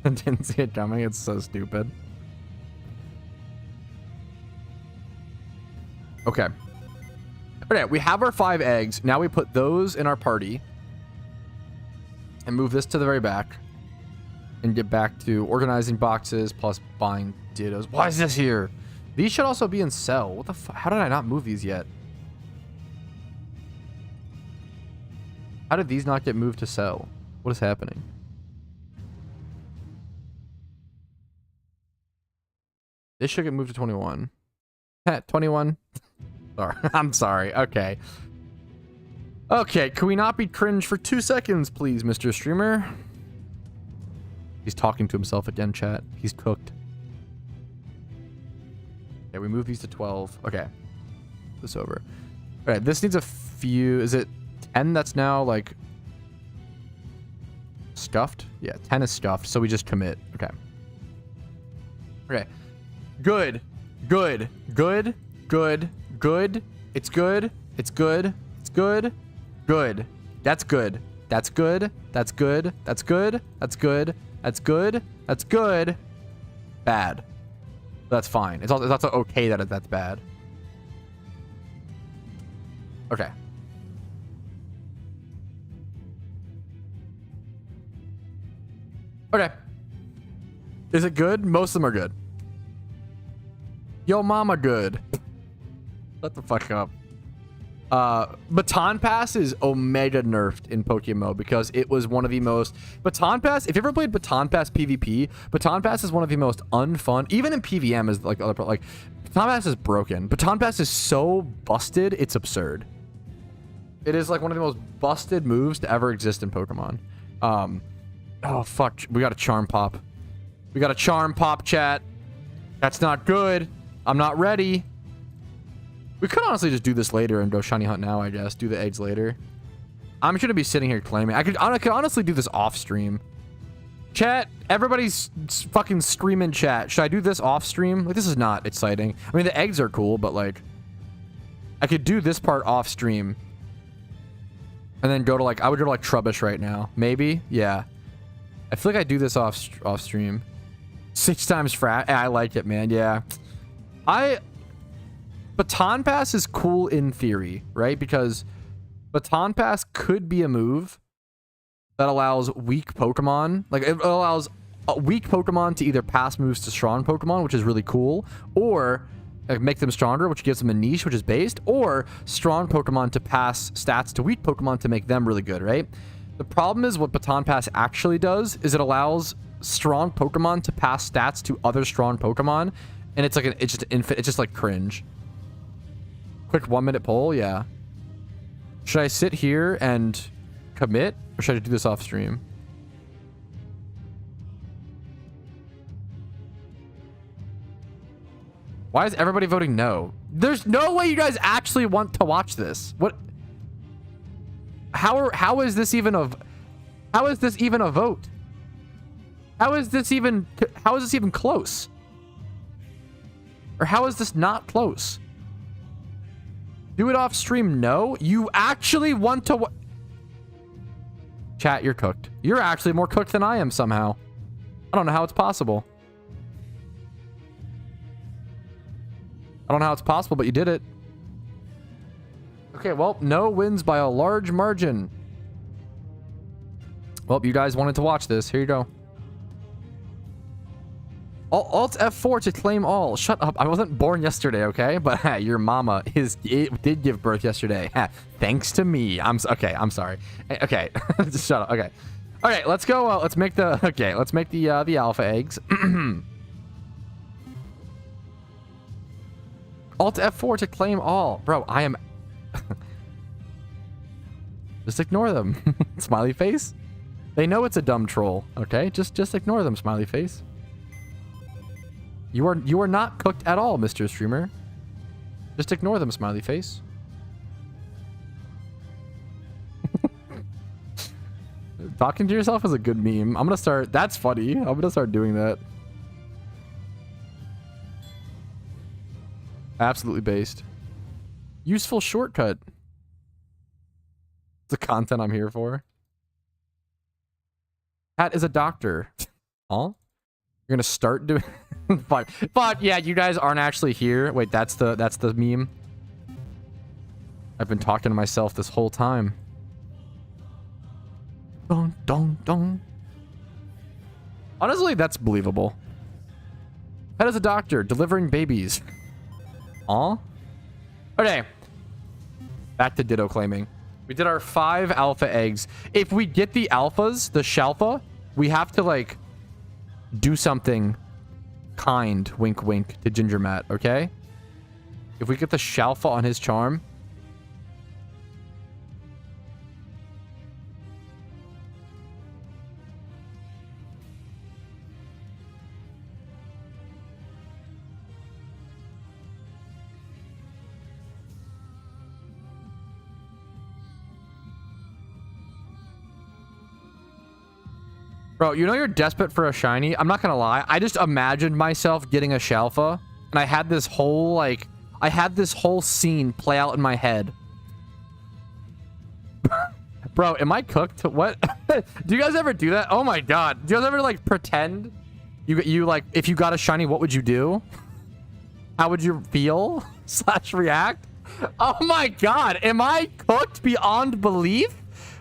I didn't see it coming. It's so stupid. Okay. Okay, we have our 5 eggs. Now we put those in our party. And move this to the very back. And get back to organizing boxes plus buying dittos. Why is this here? These should also be in sell. What the fuck? How did I not move these yet? How did these not get moved to sell? What is happening? This should get moved to 21. 21. Sorry. I'm sorry. Okay. Okay. Can we not be cringe for 2 seconds, please, Mr. Streamer? He's talking to himself again, chat. He's cooked. Okay, we move these to 12. Okay. This over. All right. This needs a few. Is it 10 that's now, like, stuffed? Yeah, 10 is stuffed. So we just commit. Okay. Okay. Good. Good. Good. Good. Good. It's good. It's good. It's good. Good. That's good. That's good. That's good. That's good. That's good. That's good. That's good. Bad. That's fine. It's also okay that that's bad. Okay. Okay. Is it good? Most of them are good. Yo mama good. Shut the fuck up. Baton Pass is omega nerfed in PokeMMO because it was one of the most... Baton Pass, if you ever played Baton Pass PvP, Baton Pass is one of the most unfun... Even in PVM is like other... Like, Baton Pass is broken. Baton Pass is so busted, it's absurd. It is like one of the most busted moves to ever exist in Pokemon. Oh, fuck. We got a Charm Pop. We got a Charm Pop, chat. That's not good. I'm not ready. We could honestly just do this later and go shiny hunt now, I guess. Do the eggs later. I'm going to be sitting here claiming. I could honestly do this off stream. Chat, everybody's fucking screaming chat. Should I do this off stream? Like, this is not exciting. I mean, the eggs are cool, but like, I could do this part off stream. And then go to like, I would go to like Trubbish right now. Maybe? Yeah. I feel like I do this off stream. 6 times frat. I like it, man. Yeah. Baton Pass is cool in theory, right? Because Baton Pass could be a move that allows weak Pokemon. Like, it allows weak Pokemon to either pass moves to strong Pokemon, which is really cool, or like, make them stronger, which gives them a niche, which is based, or strong Pokemon to pass stats to weak Pokemon to make them really good, right? The problem is what Baton Pass actually does is it allows strong Pokemon to pass stats to other strong Pokemon, and it's like it's just like cringe. Quick 1-minute poll, yeah. Should I sit here and commit, or should I do this off stream? Why is everybody voting no? There's no way you guys actually want to watch this. What? How is this even a vote? How is this even close? Or how is this not close? Do it off stream? No. You actually want to chat, you're cooked. You're actually more cooked than I am somehow. I don't know how it's possible. I don't know how it's possible, but you did it. Okay, well, no wins by a large margin. Well, you guys wanted to watch this. Here you go. Alt F4 to claim all. Shut up. I wasn't born yesterday, okay? But your mama did give birth yesterday. Thanks to me. Okay, I'm sorry. Okay. Just shut up. Okay. All right, let's go. Let's make the alpha eggs. Alt F4 to claim all. Bro, I am... Just ignore them. Smiley face. They know it's a dumb troll, okay? Just ignore them, smiley face. You are not cooked at all, Mr. Streamer. Just ignore them, smiley face. Talking to yourself is a good meme. I'm gonna start... That's funny. I'm gonna start doing that. Absolutely based. Useful shortcut. It's the content I'm here for. Pat is a doctor. Huh? You're gonna start doing... Fuck, yeah, you guys aren't actually here. Wait, that's the meme. I've been talking to myself this whole time. Dun, dun, dun. Honestly, that's believable. Pat is a doctor delivering babies. Aw? Okay. Back to Ditto claiming. We did our 5 alpha eggs. If we get the alphas, the Shalfa, we have to, like, do something kind, wink, wink, to Ginger Matt, okay? If we get the Shalfa on his charm... Bro, you know you're desperate for a shiny? I'm not gonna lie. I just imagined myself getting a Shalfa, and I had this whole, like... I had this whole scene play out in my head. Bro, am I cooked? What? Do you guys ever do that? Oh my god. Do you guys ever, like, pretend? You like, if you got a shiny, what would you do? How would you feel? / react? Oh my god. Am I cooked beyond belief?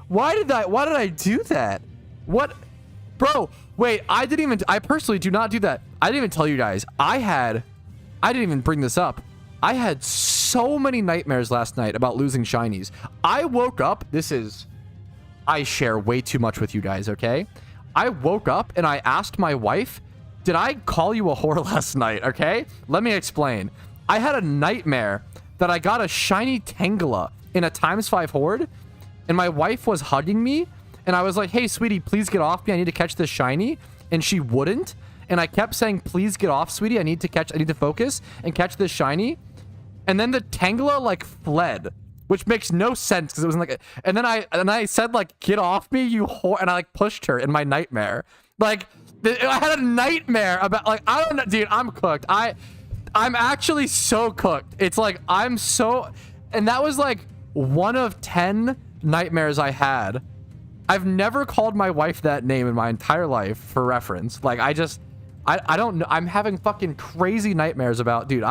Why did I do that? What... Bro, wait, I personally do not do that. I didn't even tell you guys. I didn't even bring this up. I had so many nightmares last night about losing shinies. I woke up, I share way too much with you guys, okay? I woke up and I asked my wife, did I call you a whore last night, okay? Let me explain. I had a nightmare that I got a shiny Tangela in a ×5 horde, and my wife was hugging me, and I was like, hey, sweetie, please get off me. I need to catch this shiny. And she wouldn't. And I kept saying, please get off, sweetie. I need to focus and catch this shiny. And then the Tangela like fled, which makes no sense because it was like, and then I said like, get off me, you whore. And I like pushed her in my nightmare. Like I had a nightmare about like, I don't know, dude, I'm cooked. I'm actually so cooked. It's like, and that was like one of 10 nightmares I had. I've never called my wife that name in my entire life for reference. Like I don't know. I'm having fucking crazy nightmares about, dude,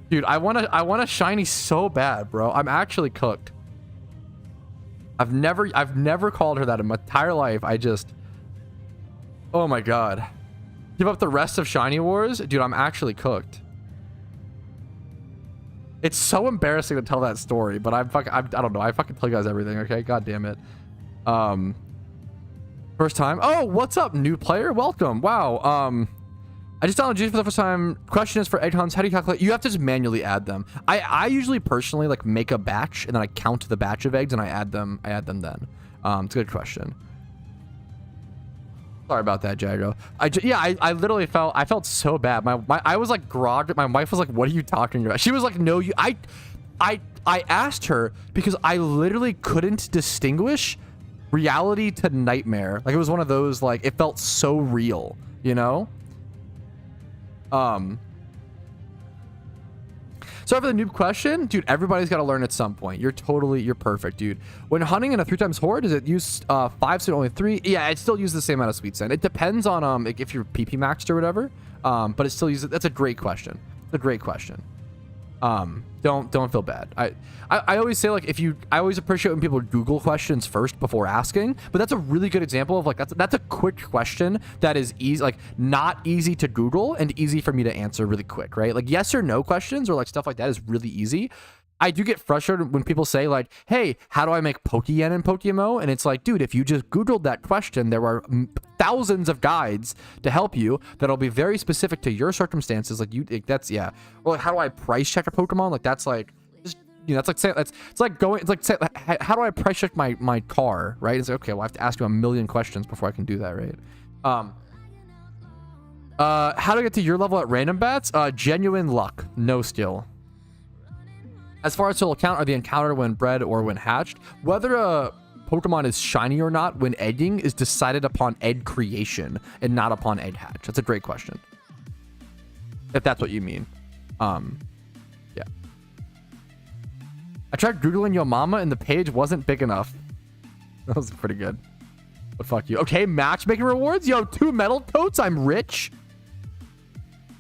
dude, I want a shiny so bad, bro. I'm actually cooked. I've never called her that in my entire life. Oh my God. Give up the rest of Shiny Wars? Dude, I'm actually cooked. It's so embarrassing to tell that story, but I don't know. I fucking tell you guys everything, okay? God damn it. First time. Oh, what's up, new player? Welcome. Wow. I just downloaded G for the first time. Question is for egg hunts. How do you calculate? You have to just manually add them. I usually personally like make a batch and then I count the batch of eggs and I add them then. It's a good question. Sorry about that, Jago. I literally felt so bad. I was like grogged. My wife was like, what are you talking about? She was like, no, I asked her because I literally couldn't distinguish reality to nightmare. Like it was one of those, like it felt so real, you know? Sorry for the noob question, dude. Everybody's got to learn at some point. You're perfect, dude. When hunting in a 3x horde, does it use 5 sweet, only 3? Yeah, it still uses the same amount of sweet scent. It depends on if you're PP maxed or whatever. But it still uses. That's a great question. It's a great question. Don't feel bad. I always say like I always appreciate when people Google questions first before asking, but that's a really good example of like that's a quick question that is easy, like not easy to Google and easy for me to answer really quick, right? Like yes or no questions or like stuff like that is really easy. I do get frustrated when people say like, hey, how do I make Pokeyen in PokeMMO? And it's like, dude, if you just Googled that question, there are thousands of guides to help you that'll be very specific to your circumstances. Like that's, yeah. Or like, how do I price check a Pokemon? Like that's like, just, you know, it's like say, how do I price check my car, right? It's like, okay, well I have to ask you a million questions before I can do that, right? How to get to your level at random bats? Genuine luck, no skill. As far as total count, are the encounter when bred or when hatched? Whether a Pokemon is shiny or not when egging is decided upon egg creation and not upon egg hatch. That's a great question. If that's what you mean. Yeah. I tried Googling your mama and the page wasn't big enough. That was pretty good. But fuck you. Okay, matchmaking rewards? Yo, 2 metal coats? I'm rich?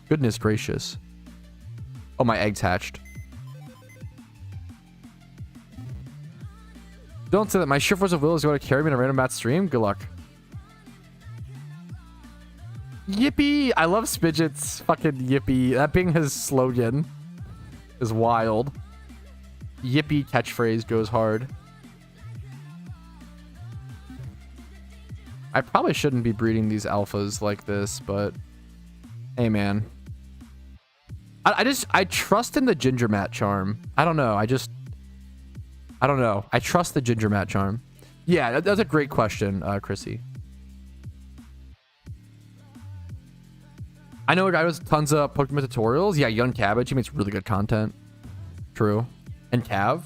Goodness gracious. Oh, my egg's hatched. Don't say that. My sheer force of will is going to carry me in a random bat stream. Good luck. Yippee! I love Spidget's fucking yippee. That being his slogan is wild. Yippee catchphrase goes hard. I probably shouldn't be breeding these alphas like this, but hey, man. I trust in the Ginger Mat charm. I don't know. I don't know. I trust the Ginger Mat charm. Yeah, that's a great question, Chrissy. I know a guy with tons of Pokemon tutorials. Yeah, Young Cabbage. He makes really good content. True. And Cav.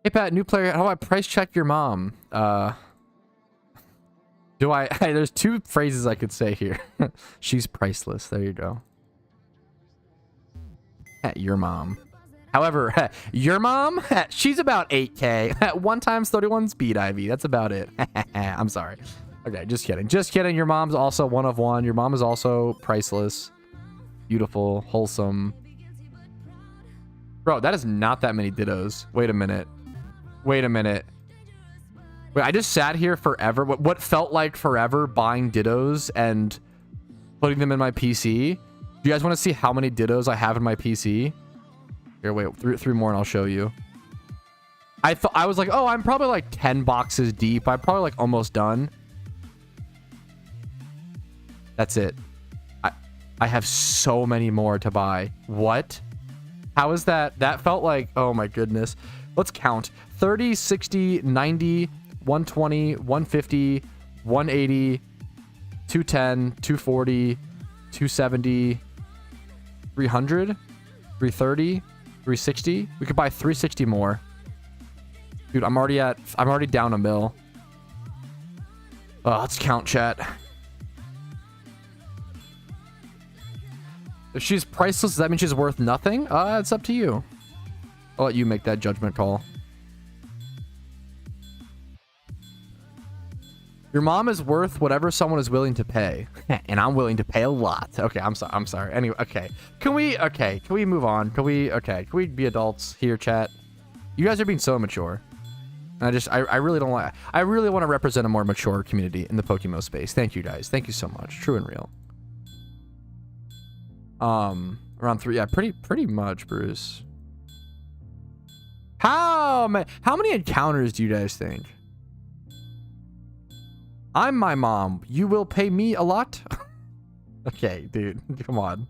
Hey, Pat, new player. How do I price check your mom? There's 2 phrases I could say here. She's priceless. There you go. Your mom. However, your mom, she's about 8K. 1 times 31 speed IV. That's about it. I'm sorry. Okay, just kidding. Just kidding. Your mom's also 1 of 1. Your mom is also priceless. Beautiful. Wholesome. Bro, that is not that many dittos. Wait a minute. Wait a minute. Wait, I just sat here forever. What felt like forever buying dittos and putting them in my PC. Do you guys want to see how many dittos I have in my PC? Here, wait, 3 more and I'll show you. I was like, oh, I'm probably like 10 boxes deep. I'm probably like almost done. That's it. I have so many more to buy. What? How is that? That felt like, oh my goodness. Let's count. 30, 60, 90, 120, 150, 180, 210, 240, 270, 300, 330, 360. We could buy 360 more. Dude, I'm already down a mil. Let's count, chat. If she's priceless, does that mean she's worth nothing? It's up to you. I'll let you make that judgment call. Your mom is worth whatever someone is willing to pay. And I'm willing to pay a lot. Okay, I'm sorry. Anyway, okay. Can we move on? Can we be adults here, chat? You guys are being so immature. And I really don't want, I really want to represent a more mature community in the PokeMMO space. Thank you guys. Thank you so much. True and real. Around 3. Yeah, pretty much, Bruce. How many encounters do you guys think? I'm my mom. You will pay me a lot? Okay, dude. Come on.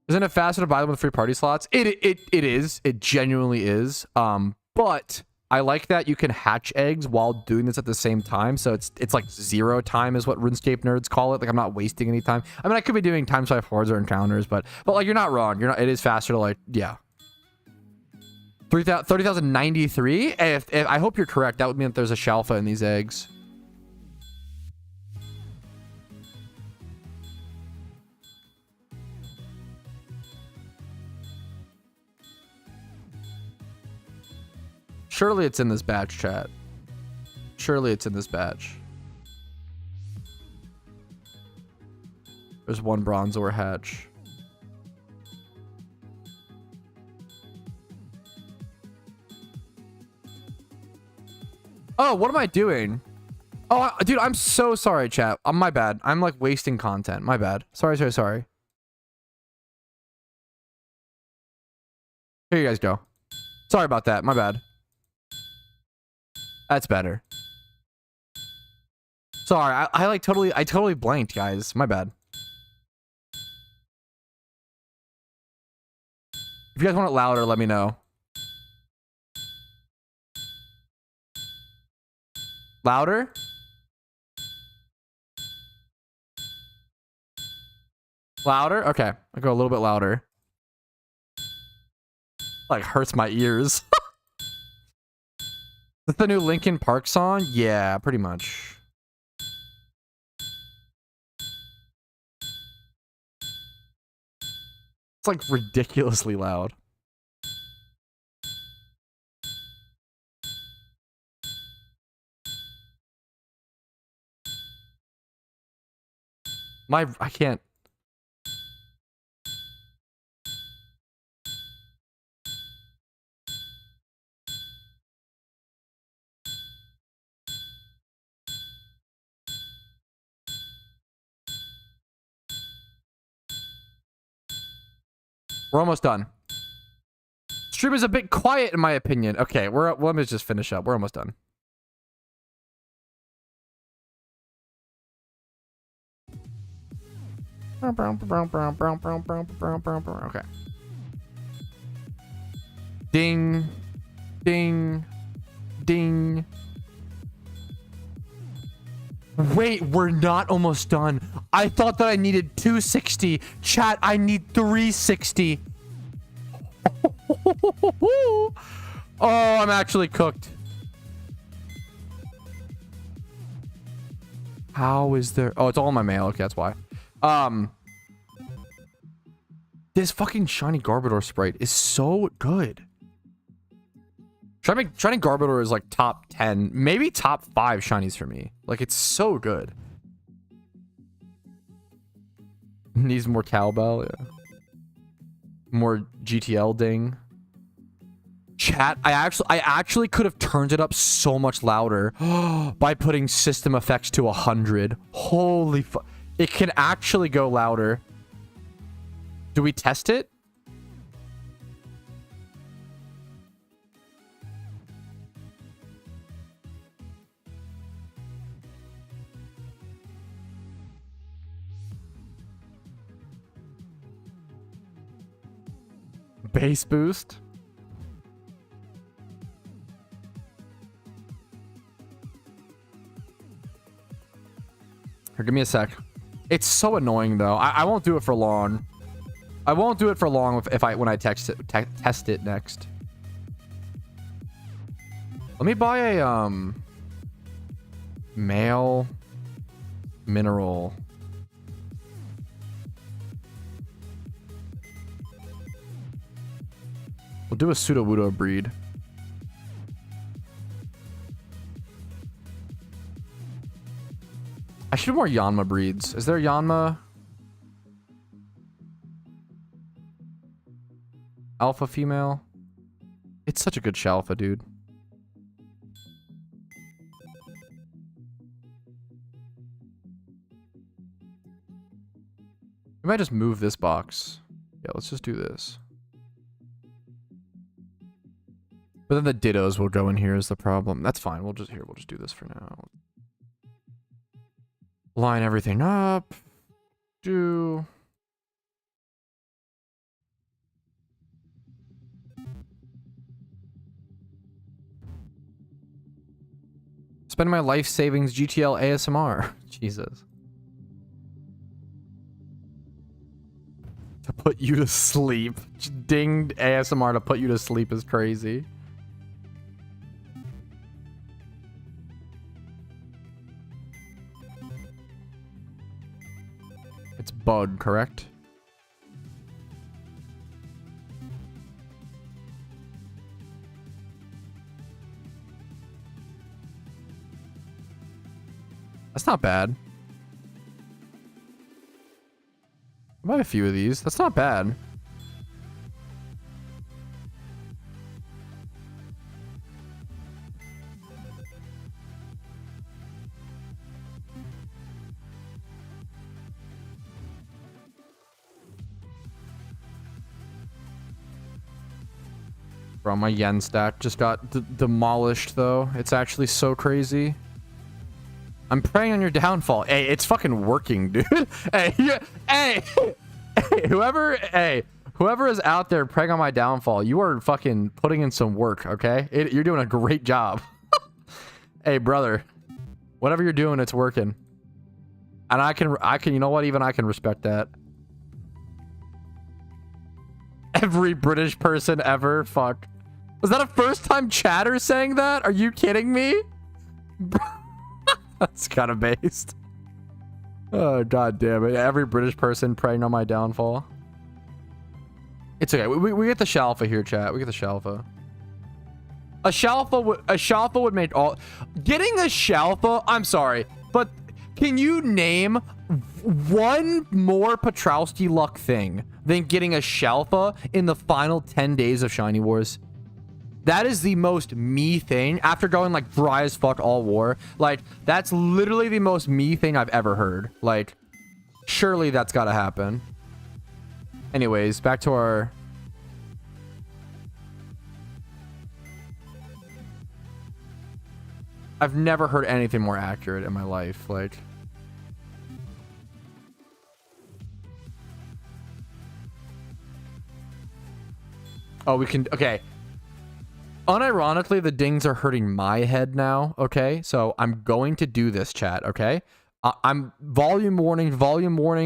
Isn't it faster to buy them with free party slots? It is. It genuinely is. But I like that you can hatch eggs while doing this at the same time. So it's like 0 time is what RuneScape nerds call it. Like I'm not wasting any time. I mean, I could be doing times 5 hordes or encounters, but like you're not wrong. It is faster to like, yeah. 30,093. If I hope you're correct. That would mean that there's a Shalfa in these eggs. Surely it's in this batch, chat. Surely it's in this batch. There's 1 Bronzor hatch. Oh, what am I doing? Oh, dude, I'm so sorry, chat. My bad. I'm like wasting content. My bad. Sorry. Here you guys go. Sorry about that. My bad. That's better. Sorry, I totally blanked, guys. My bad. If you guys want it louder, let me know. Louder? Louder? Okay. I'll go a little bit louder. Like hurts my ears. Is this the new Linkin Park song? Yeah, pretty much. It's like ridiculously loud. I can't. We're almost done. Stream is a bit quiet in my opinion. Okay, let me just finish up. We're almost done. Okay. Ding. Ding. Ding. Wait, we're not almost done. I thought that I needed 260. Chat, I need 360. Oh, I'm actually cooked. How is there? Oh, it's all in my mail. Okay, that's why. This fucking shiny Garbodor sprite is so good. Shiny Garbodor is like top 10, maybe top 5 shinies for me. Like, it's so good. Needs more cowbell, yeah. More GTL ding. Chat, I actually could have turned it up so much louder by putting system effects to 100. Holy fuck. It can actually go louder. Do we test it? base boost. Here, give me a sec. It's so annoying though. I won't do it for long. I won't do it for long when I test it next. Let me buy a male mineral. We'll do a Sudowoodo breed. I should have more Yanma breeds. Is there Yanma? Alpha female? It's such a good Shalfa, dude. We might just move this box. Yeah, let's just do this. But then the dittos will go in here is the problem. That's fine. We'll just do this for now. Line everything up. Do. Spend my life savings GTL ASMR. Jesus. To put you to sleep. Dinged ASMR to put you to sleep is crazy. It's bug, correct? That's not bad. I buy a few of these. That's not bad. Bro, my yen stack just got demolished though. It's actually so crazy. I'm preying on your downfall. Hey, it's fucking working, dude. Hey, hey, whoever is out there preying on my downfall, you are fucking putting in some work, okay? You're doing a great job. Hey, brother, whatever you're doing, it's working. And I can, you know what? Even I can respect that. Every British person ever. Fuck. Was that a first-time chatter saying that? Are you kidding me? That's kind of based. Oh, god damn it. Every British person preying on my downfall. It's okay. We get the Shalfa here, chat. We get the Shalfa. A Shalfa would make all... Getting a Shalfa... I'm sorry, but can you name one more Patrouski luck thing than getting a Shalfa in the final 10 days of Shiny Wars? That is the most me thing after going like dry as fuck all war. Like, that's literally the most me thing I've ever heard. Like, surely that's gotta happen. Anyways, back to our... I've never heard anything more accurate in my life. Like... Oh, we can... Okay. Unironically, the dings are hurting my head now, okay? So I'm going to do this, chat, okay? I'm volume warning,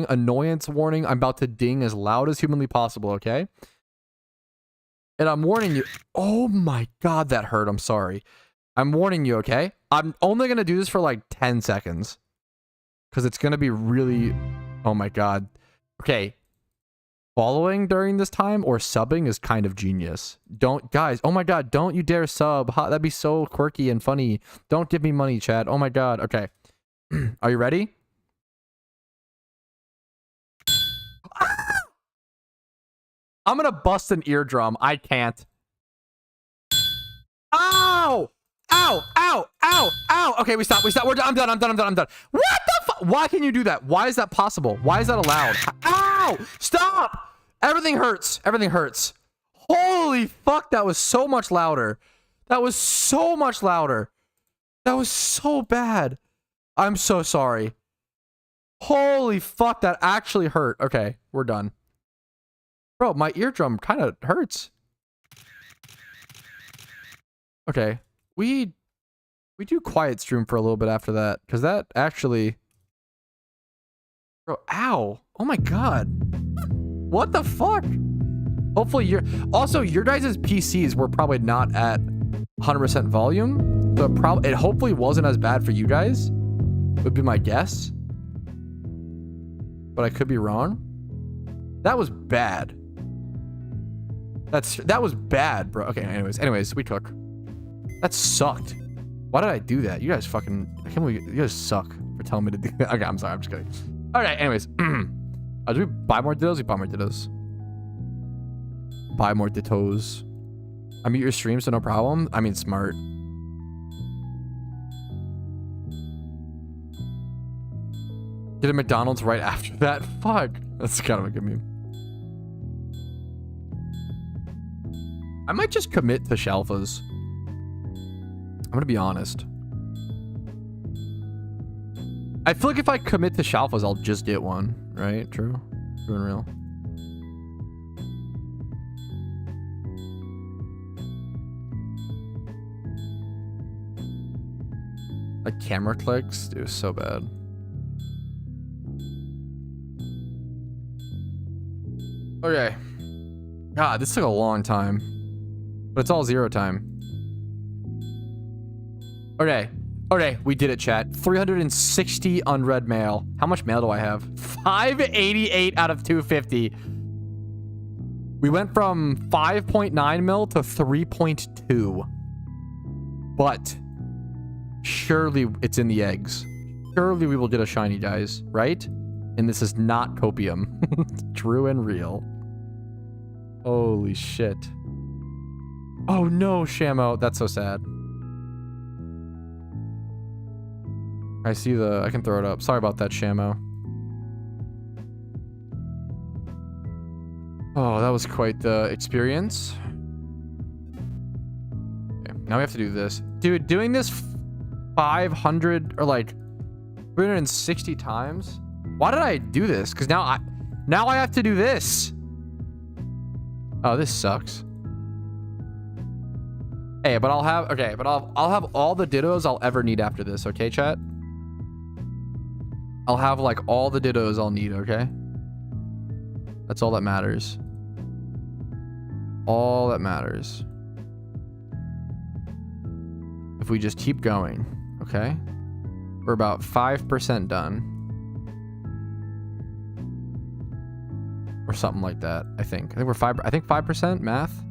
annoyance warning. I'm about to ding as loud as humanly possible, okay? And I'm warning you. Oh my god, that hurt. I'm sorry. I'm warning you, okay? I'm only going to do this for like 10 seconds. Because it's going to be really... Oh my god. Okay. Following during this time or subbing is kind of genius. Don't, guys, oh my god, don't you dare sub. That'd be so quirky and funny. Don't give me money, chat. Oh my god. Okay. Are you ready? I'm gonna bust an eardrum. I can't. Ow! Ow! Ow! Ow! Ow! Okay, we stop. I'm done. I'm done. What the fuck? Why can you do that? Why is that possible? Why is that allowed? Ow! Stop! Everything hurts. Everything hurts. Holy fuck, that was so much louder. That was so much louder. That was so bad. I'm so sorry. Holy fuck, that actually hurt. Okay, we're done. Bro, my eardrum kind of hurts. Okay. We do quiet stream for a little bit after that, because that actually... Bro, ow. Oh my god. What the fuck? Hopefully you're... Also, your guys' PCs were probably not at 100% volume. So it hopefully wasn't as bad for you guys. Would be my guess. But I could be wrong. That was bad. That was bad, bro. Okay, anyways, we took. That sucked. Why did I do that? You guys fucking... I can't believe you guys suck for telling me to do that. Okay, I'm sorry. I'm just kidding. Okay, anyways. Do we buy more dittos? We buy more dittos. Buy more dittos. I mute your stream, so no problem. I mean, smart. Get a McDonald's right after that? Fuck. That's kind of a good meme. I might just commit to Shalfas. I'm gonna be honest. I feel like if I commit to Shalfas, I'll just get one. Right? True? True and real. Like camera clicks? Dude, so bad. Okay. God, this took a long time. But it's all 0 time. Okay. Okay, we did it, chat. 360 unread mail. How much mail do I have? 588 out of 250. We went from 5.9 mil to 3.2. But surely it's in the eggs. Surely we will get a shiny, guys, right? And this is not copium. True and real. Holy shit. Oh no, Shamo. That's so sad. I see I can throw it up. Sorry about that, Shamo. Oh, that was quite the experience. Okay, now we have to do this. Dude, doing this 500 or like 360 times? Why did I do this? Because now I have to do this. Oh, this sucks. Hey, but I'll have I'll have all the dittos I'll ever need after this, okay, chat? I'll have like all the dittos I'll need, okay? That's all that matters. All that matters. If we just keep going, okay? We're about 5% done. Or something like that, I think. I think 5% math.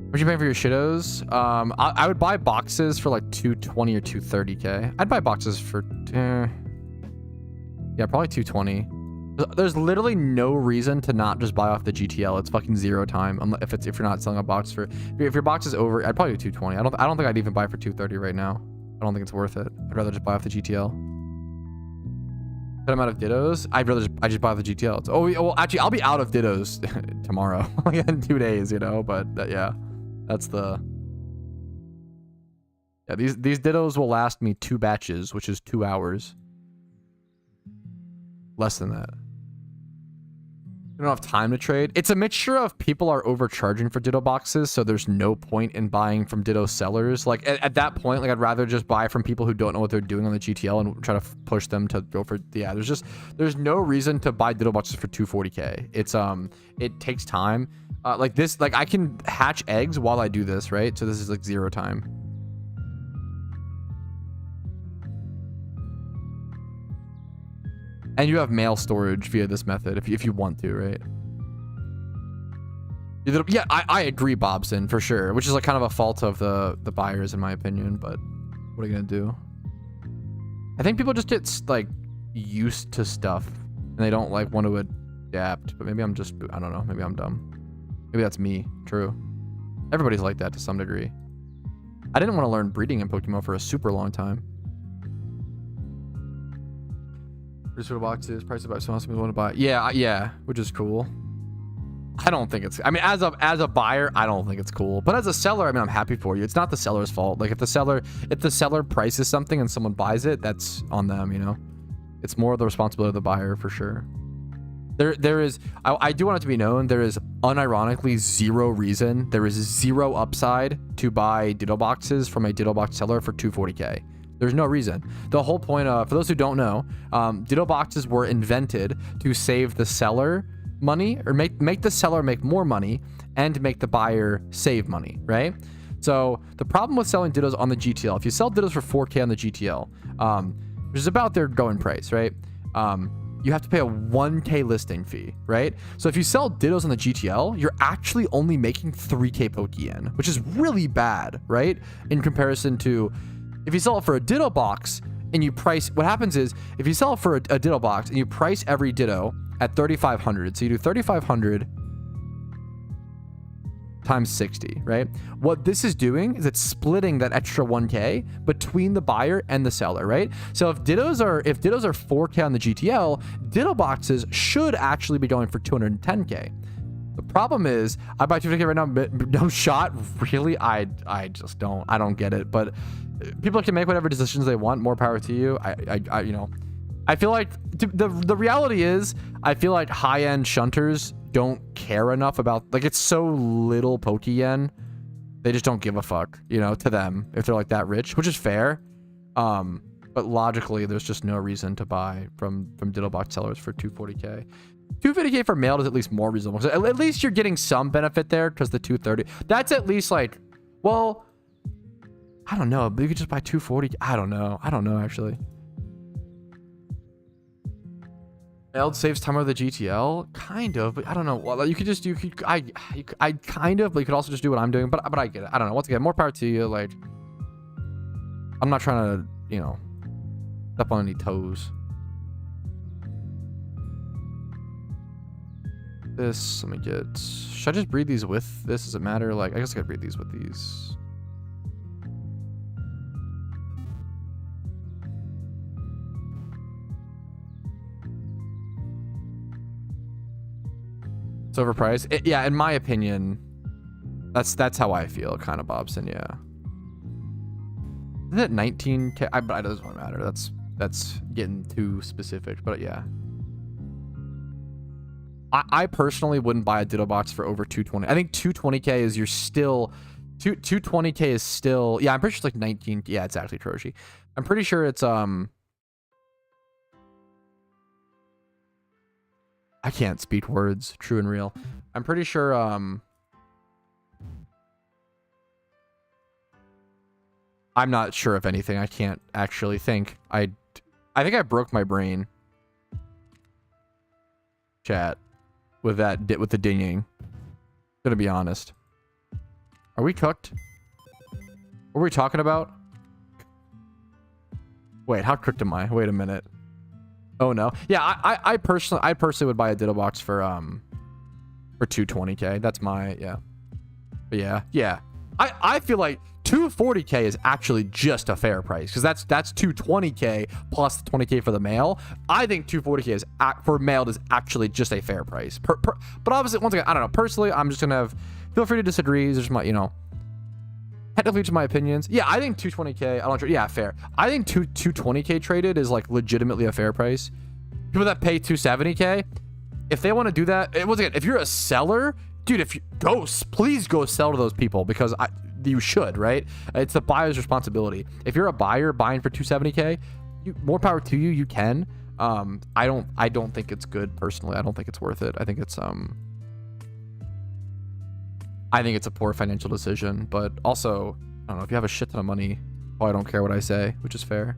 What you paying for your shittos? I would buy boxes for like 220 or 230k. I'd buy boxes for yeah, probably 220. There's literally no reason to not just buy off the GTL. It's fucking 0 time. If you're not selling a box for, if your box is over, I'd probably do 220. I don't think I'd even buy for 230 right now. I don't think it's worth it. I'd rather just buy off the GTL. But I'm out of dittos. I just buy the GTL. Oh, well, actually, I'll be out of dittos tomorrow, in 2 days, you know. But yeah, that's the. Yeah, these dittos will last me 2 batches, which is 2 hours. Less than that. You don't have time to trade. It's a mixture of people are overcharging for ditto boxes, so there's no point in buying from ditto sellers. Like at that point, like I'd rather just buy from people who don't know what they're doing on the GTL and try to push them to go for, yeah, there's no reason to buy ditto boxes for 240k. It's it takes time. Like this, like I can hatch eggs while I do this, right? So this is like 0 time. And you have mail storage via this method if you want to, right? Yeah, I agree, Bobson, for sure. Which is like kind of a fault of the buyers, in my opinion. But what are you gonna do? I think people just get like used to stuff and they don't like want to adapt. But maybe I'm just, I don't know. Maybe I'm dumb. Maybe that's me. True. Everybody's like that to some degree. I didn't want to learn breeding in Pokemon for a super long time. Sort of boxes, price about so people want to buy. Yeah, which is cool. I don't think it's, I mean, as a buyer, I don't think it's cool. But as a seller, I mean, I'm happy for you. It's not the seller's fault. Like if the seller prices something and someone buys it, that's on them, you know? It's more the responsibility of the buyer for sure. There is, I do want it to be known, there is unironically zero reason, there is zero upside to buy Ditto boxes from a Ditto box seller for 240k. There's no reason. The whole point of, for those who don't know, Ditto boxes were invented to save the seller money, or make the seller make more money and make the buyer save money, right? So the problem with selling Dittos on the GTL, if you sell Dittos for 4k on the GTL, which is about their going price, right? You have to pay a 1k listing fee, right? So if you sell Dittos on the GTL, you're actually only making 3k Pokeyen, which is really bad, right? In comparison to if you sell it for a Ditto box and you price, what happens is if you sell it for a Ditto box and you price every Ditto at 3,500, so you do 3,500 times 60, right? What this is doing is it's splitting that extra 1k between the buyer and the seller, right? So if Dittos are 4k on the GTL, Ditto boxes should actually be going for 210k. The problem is I buy 250k right now, no shot. Really, I just don't get it. But people can make whatever decisions they want. More power to you. I you know, I feel like the reality is I feel like high-end shunters don't care enough about, like, it's so little Pokeyen, they just don't give a fuck, you know, to them if they're like that rich, which is fair. But logically there's just no reason to buy from Ditto box sellers for 240k. 250k for mailed is at least more reasonable. So at least you're getting some benefit there, because the 230, that's at least like, well, I don't know, but you could just buy 240. I don't know actually. Mailed saves time of the GTL, kind of, but I don't know. Well, I kind of, but you could also just do what I'm doing. But I get it. I don't know. Once again, more power to you. Like, I'm not trying to, you know, step on any toes. This, let me get. Should I just breed these with this? Does it matter? Like, I guess I gotta breed these with these. It's overpriced. Yeah, in my opinion, that's how I feel, kind of, Bobson. Yeah. Isn't it 19k? But it doesn't really matter. That's getting too specific. But yeah, I personally wouldn't buy a Ditto box for over 220. I think 220k is you're still 220k is still, yeah. I'm pretty sure it's like 19. Yeah, it's actually Troshi. I'm pretty sure it's I can't speak words, true and real. I'm pretty sure, I'm not sure if anything. I can't actually think. I think I broke my brain. Chat. With the dinging. Gonna be honest. Are we cooked? What were we talking about? Wait, how cooked am I? Wait a minute. Oh no. Yeah, I personally would buy a Ditto box for 220k. That's my, yeah. But yeah. I feel like 240k is actually just a fair price, because that's 220k plus 20k for the mail. I think 240k is for mailed is actually just a fair price. But obviously, once again, I don't know. Personally, I'm just gonna have, feel free to disagree. There's my, you know, technically to my opinions. Yeah, I think 220k. I don't. Yeah, fair. I think 220k traded is like legitimately a fair price. People that pay 270k, if they want to do that, once again, if you're a seller, dude, if you please go sell to those people, because you should, right? It's the buyer's responsibility. If you're a buyer buying for 270k, more power to you. You can. I don't think it's good personally. I don't think it's worth it. I think it's a poor financial decision. But also, I don't know, if you have a shit ton of money, probably don't care what I say, which is fair.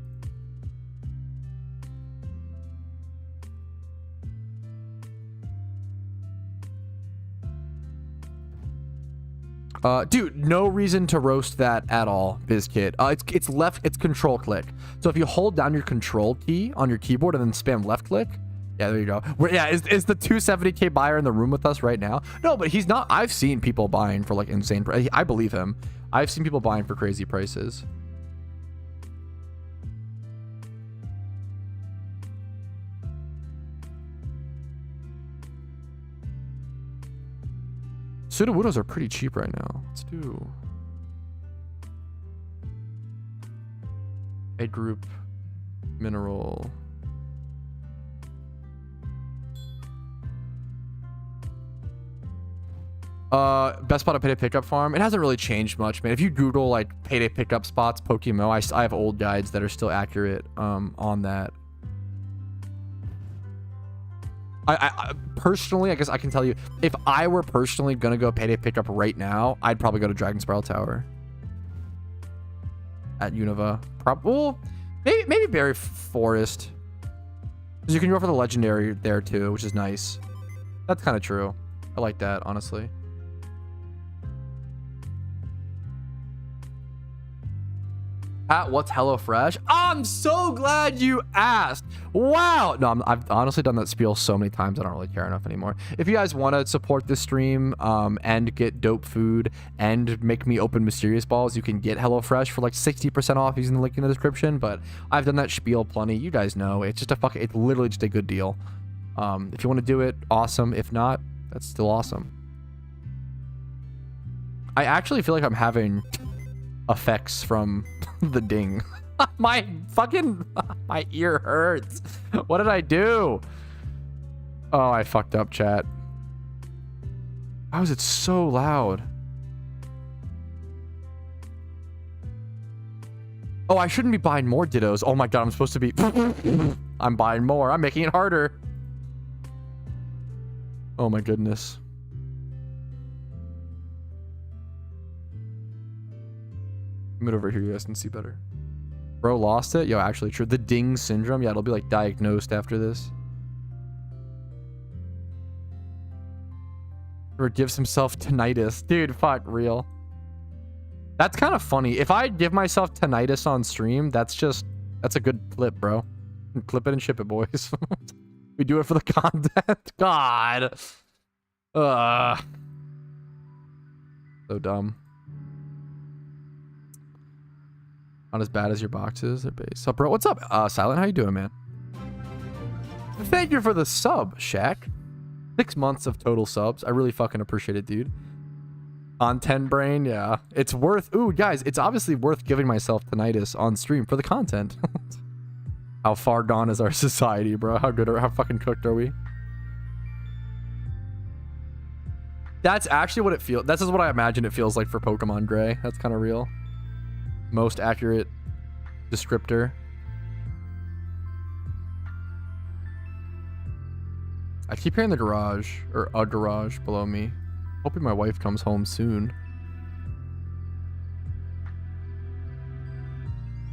Dude, no reason to roast that at all, BizKit. It's control click. So if you hold down your control key on your keyboard and then spam left click, yeah, there you go. Is the 270k buyer in the room with us right now? No, but he's not. I've seen people buying for like insane price. I believe him. I've seen people buying for crazy prices. Sudowoodos are pretty cheap right now. Let's do a group mineral. Best spot of payday pickup farm. It hasn't really changed much, man. If you Google like payday pickup spots, PokeMMO, I have old guides that are still accurate on that. I personally, I guess I can tell you, if I were personally gonna go payday pickup right now, I'd probably go to Dragon Spiral Tower at Unova. Well, maybe Berry Forest, because you can go for the legendary there too, which is nice. That's kind of true. I like that, honestly. Pat, what's HelloFresh? I'm so glad you asked. Wow. No, I've honestly done that spiel so many times, I don't really care enough anymore. If you guys want to support this stream and get dope food and make me open mysterious balls, you can get HelloFresh for like 60% off using the link in the description. But I've done that spiel plenty. You guys know it's just it's literally just a good deal. If you want to do it, awesome. If not, that's still awesome. I actually feel like I'm having effects from the ding. my ear hurts. What did I do? Oh, I fucked up, chat. Why was it so loud? Oh, I shouldn't be buying more dittos. Oh my god, I'm supposed to be I'm buying more. I'm making it harder. Oh my goodness. Move over here, you guys can see better. Bro lost it? Yo, actually true. The ding syndrome? Yeah, it'll be like diagnosed after this. Or gives himself tinnitus. Dude, fuck, real. That's kind of funny. If I give myself tinnitus on stream, that's a good clip, bro. Clip it and ship it, boys. We do it for the content. God. So dumb. Not as bad as your boxes. They're base. So, bro, what's up? Silent, how you doing, man? Thank you for the sub, Shaq. 6 months of total subs. I really fucking appreciate it, dude. On 10 brain, yeah. It's worth... Ooh, guys, it's obviously worth giving myself tinnitus on stream for the content. How far gone is our society, bro? How good or how fucking cooked are we? That's actually what it feels... This is what I imagine it feels like for Pokemon Gray. That's kind of real. Most accurate descriptor. I keep hearing the garage, or a garage below me. Hoping my wife comes home soon.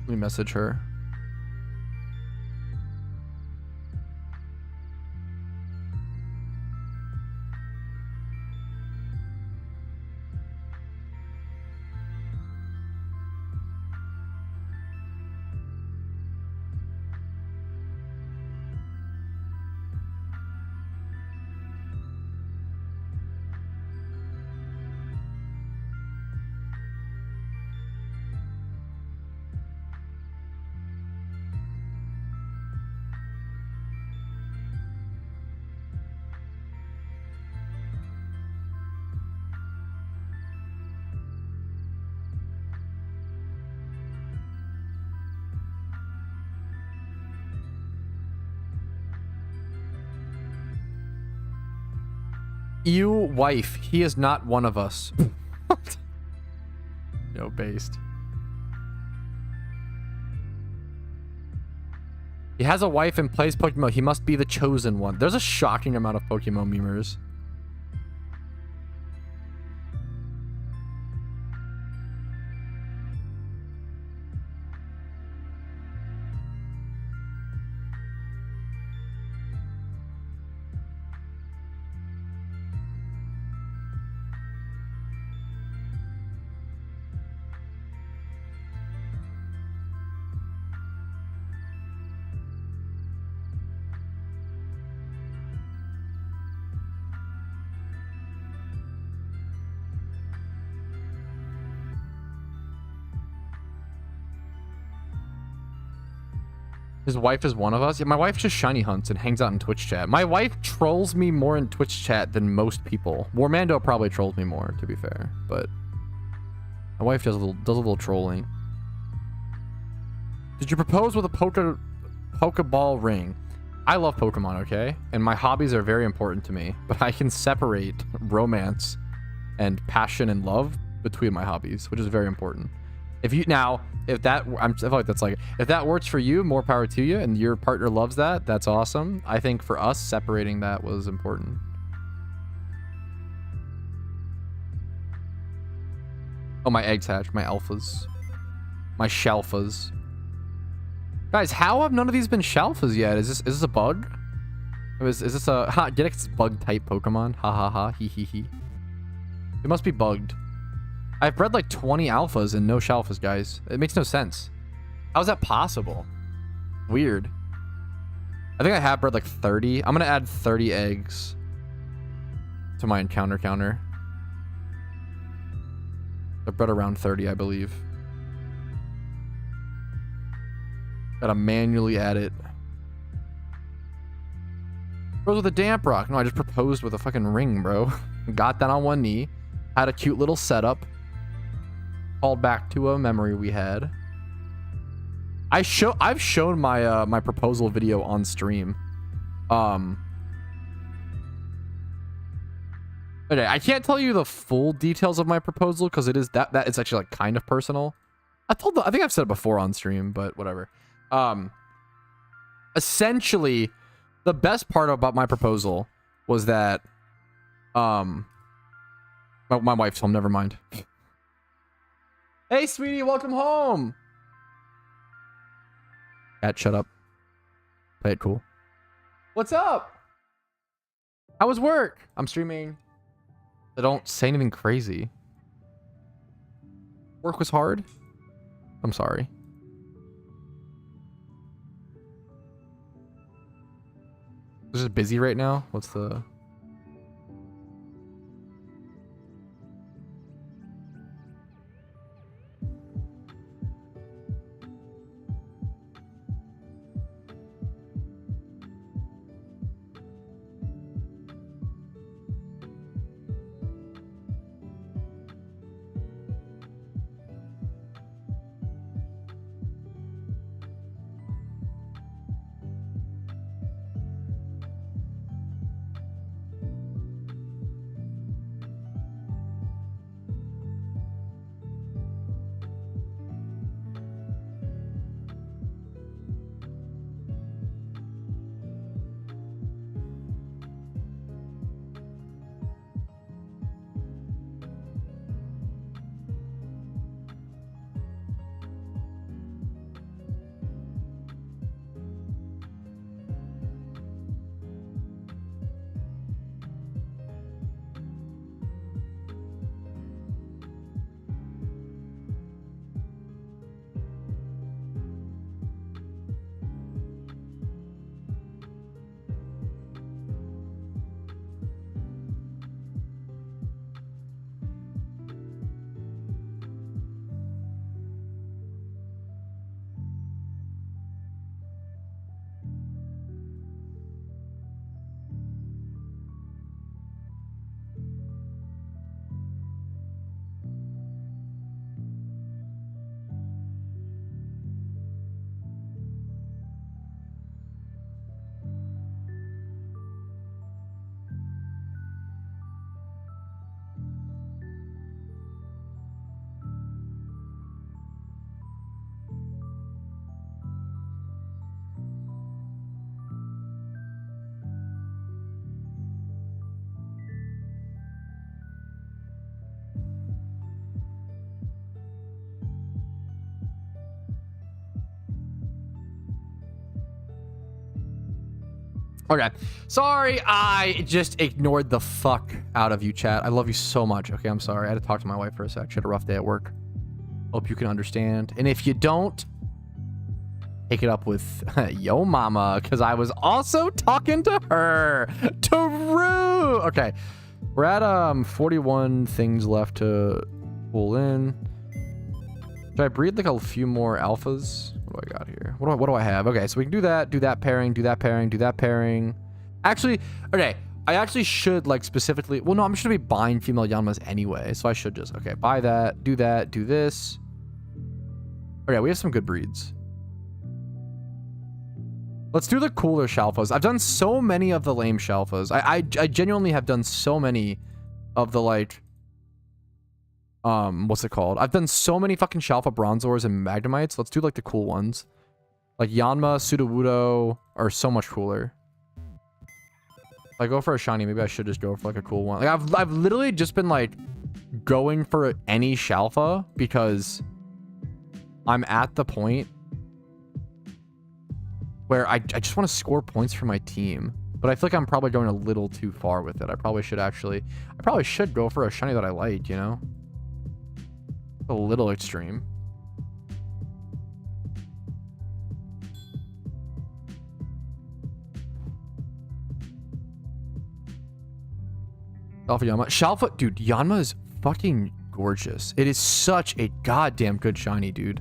Let me message her. You wife, he is not one of us. Yo, based. He has a wife and plays Pokemon. He must be the chosen one. There's a shocking amount of Pokemon memers. His wife is one of us? Yeah, my wife just shiny hunts and hangs out in Twitch chat. My wife trolls me more in Twitch chat than most people. Warmando probably trolls me more, to be fair, but my wife does a little trolling. Did you propose with a Pokeball ring? I love Pokemon, okay? And my hobbies are very important to me, but I can separate romance and passion and love between my hobbies, which is very important. If that I feel like that's like, if that works for you, more power to you, and your partner loves that, that's awesome. I think for us, separating that was important. Oh, my eggs hatch, my alphas, my shalfas. Guys, how have none of these been shalfas yet? Is this a bug? Is this a get it? It's bug type Pokemon? Ha ha ha, he he he. It must be bugged. I've bred like 20 alphas and no shalfas, guys. It makes no sense. How's that possible? Weird. I think I have bred like 30. I'm gonna add 30 eggs to my encounter counter. I've bred around 30, I believe. Gotta manually add it. Propose with a damp rock. No, I just proposed with a fucking ring, bro. Got that on one knee. Had a cute little setup. Called back to a memory we had. I've shown my my proposal video on stream. Okay, I can't tell you the full details of my proposal because it is that it's actually like kind of personal. I think I've said it before on stream, but whatever. Essentially, the best part about my proposal was that my wife's home. Never mind. Hey, sweetie, welcome home. Cat, shut up. Play it cool. What's up? How was work? I'm streaming. So don't say anything crazy. Work was hard? I'm sorry. Is it busy right now? What's the... Okay. Sorry, I just ignored the fuck out of you, chat. I love you so much. Okay, I'm sorry. I had to talk to my wife for a sec. She had a rough day at work. Hope you can understand. And if you don't, take it up with yo mama, because I was also talking to her. True. Okay. We're at 41 things left to pull in. Should I breed like a few more alphas? What do I got here? What do I have? Okay, so we can do that pairing, do that pairing, do that pairing. Actually, okay, I actually should like specifically, well, no, I'm just gonna be buying female Yanmas anyway, so I should just, okay, buy that, do this. Okay, we have some good breeds. Let's do the cooler Shalfas. I've done so many of the lame Shalfas. I genuinely have done so many of the like what's it called? I've done so many fucking Shalfa Bronzors and Magnemites. Let's do like the cool ones. Like Yanma, Sudowoodo are so much cooler. If I go for a shiny, maybe I should just go for like a cool one. Like I've literally just been like going for any Shalfa because I'm at the point where I just want to score points for my team. But I feel like I'm probably going a little too far with it. I probably should go for a shiny that I like, you know? A little extreme. Alpha Yanma. Shalfa, dude, Yanma is fucking gorgeous. It is such a goddamn good shiny, dude.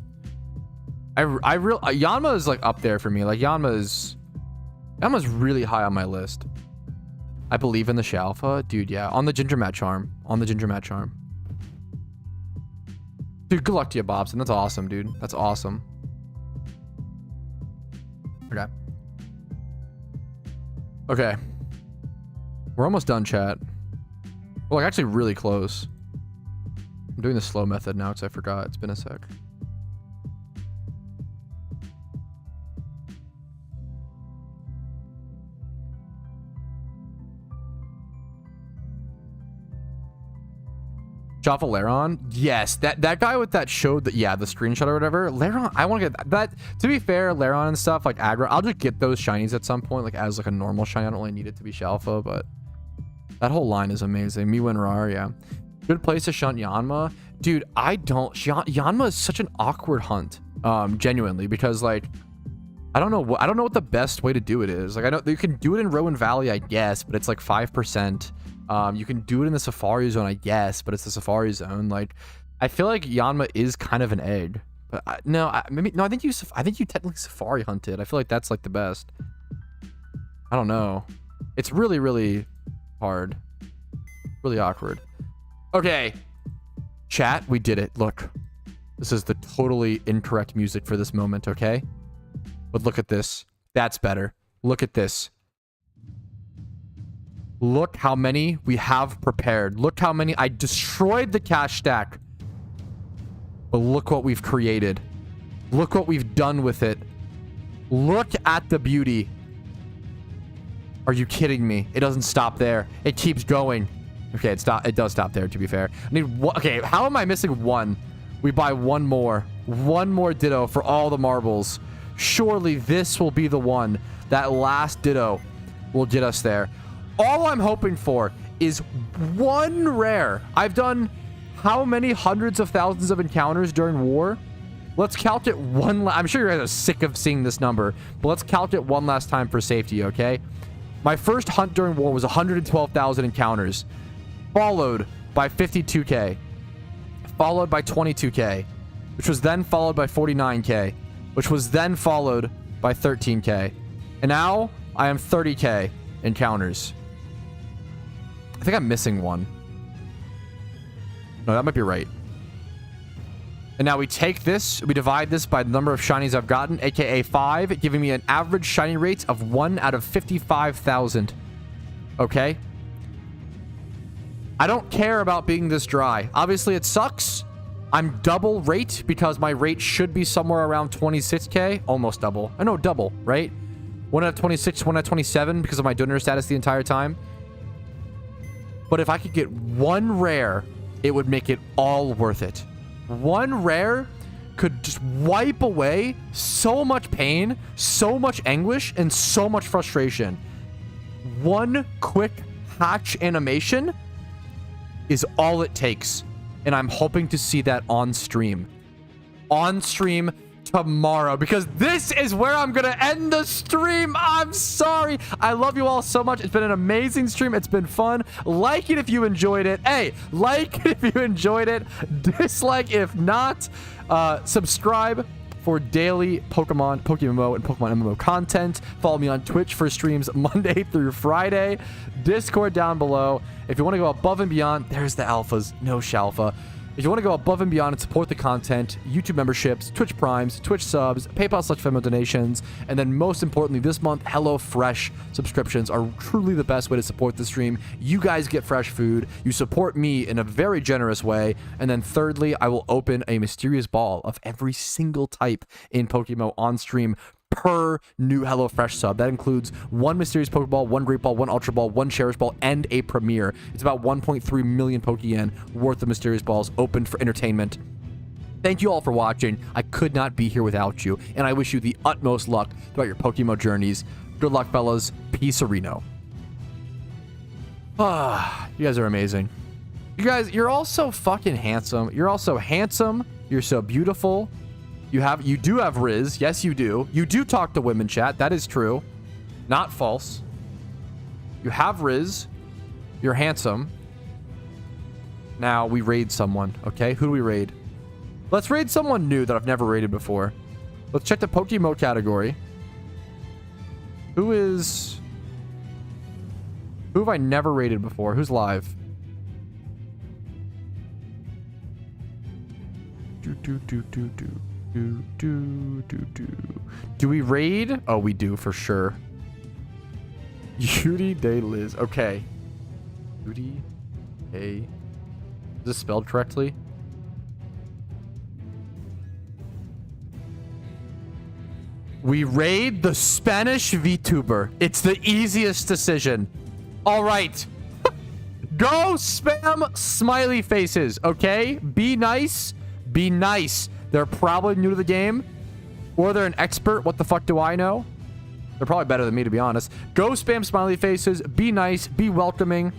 Yanma is like up there for me. Like Yanma's really high on my list. I believe in the Shalfa, dude. Yeah, on the Ginger Mat Charm. Dude, good luck to you, Bobson. That's awesome, dude. That's awesome. Okay. We're almost done, chat. We're like actually really close. I'm doing the slow method now because I forgot. It's been a sec. Jaffa Laron? Yes, that guy with that showed that, yeah, the screenshot or whatever. Laron, I want to get that. To be fair, Laron and stuff like aggro, I'll just get those shinies at some point, like as like a normal shiny. I don't really need it to be Shalfa, but that whole line is amazing. Miwa and Rar, yeah. Good place to shunt Yanma. Dude, Yanma is such an awkward hunt, genuinely, because like I don't know what the best way to do it is. Like I know you can do it in Rowan Valley, I guess, but it's like 5%. You can do it in the Safari Zone, I guess, but it's the Safari Zone. Like, I feel like Yanma is kind of an egg, but I think you technically Safari hunted. I feel like that's like the best. I don't know. It's really, really hard, really awkward. Okay, chat, we did it. Look, this is the totally incorrect music for this moment. Okay, but look at this. That's better. Look at this. Look how many we have prepared. Look how many. I destroyed the cash stack. But look what we've created. Look what we've done with it. Look at the beauty. Are you kidding me? It doesn't stop there. It keeps going. Okay, it does stop there, to be fair. I need one. Okay, how am I missing one? We buy one more. One more Ditto for all the marbles. Surely this will be the one. That last Ditto will get us there. All I'm hoping for is one rare. I've done how many hundreds of thousands of encounters during war? Let's count it one. I'm sure you guys are sick of seeing this number, but let's count it one last time for safety, okay? My first hunt during war was 112,000 encounters, followed by 52K, followed by 22K, which was then followed by 49K, which was then followed by 13K. And now I am 30K encounters. I think I'm missing one. No, that might be right. And now we take this, we divide this by the number of shinies I've gotten, aka 5, giving me an average shiny rate of 1 out of 55,000. Okay? I don't care about being this dry. Obviously, it sucks. I'm double rate because my rate should be somewhere around 26K. Almost double. I know, double, right? 1 out of 26, 1 out of 27 because of my donor status the entire time. But if I could get one rare, it would make it all worth it. One rare could just wipe away so much pain, so much anguish, and so much frustration. One quick hatch animation is all it takes. And I'm hoping to see that on stream. On stream tomorrow, because this is where I'm gonna end the stream. I'm sorry. I love you all so much. It's been an amazing stream. It's been fun. Like it if you enjoyed it. Hey, like it if you enjoyed it. Dislike if not. Subscribe for daily PokeMMO and Pokemon MMO content. Follow me on Twitch for streams Monday through Friday. Discord down below. If you want to go above and beyond, there's the alphas. No Shalfa. If you want to go above and beyond and support the content, YouTube memberships, Twitch Primes, Twitch subs, PayPal/Venmo donations, and then most importantly this month, HelloFresh subscriptions are truly the best way to support the stream. You guys get fresh food, you support me in a very generous way, and then thirdly, I will open a mysterious ball of every single type in PokeMMO on stream per new HelloFresh sub. That includes one mysterious Pokeball, one Great Ball, one Ultra Ball, one Cherish Ball, and a Premier. It's about 1.3 million Pokeyen worth of mysterious balls open for entertainment. Thank you all for watching. I could not be here without you, and I wish you the utmost luck throughout your PokeMMO journeys. Good luck, fellas. Peace, Reno. Ah, you guys are amazing. You guys, you're all so fucking handsome. You're all so handsome. You're so beautiful. You do have Riz. Yes, you do. You do talk to women, chat. That is true. Not false. You have Riz. You're handsome. Now we raid someone, okay? Who do we raid? Let's raid someone new that I've never raided before. Let's check the PokeMMO category. Who have I never raided before? Who's live? Do we raid? Oh, we do for sure. Judy Day Liz. Okay. Judy Day. Is this spelled correctly? We raid the Spanish VTuber. It's the easiest decision. All right. Go spam smiley faces, okay? Be nice. Be nice. They're probably new to the game, or they're an expert. What the fuck do I know? They're probably better than me, to be honest. Go spam smiley faces. Be nice. Be welcoming.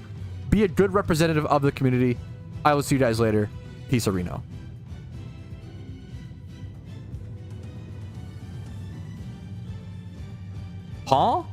Be a good representative of the community. I will see you guys later. Peace, Reno. Huh?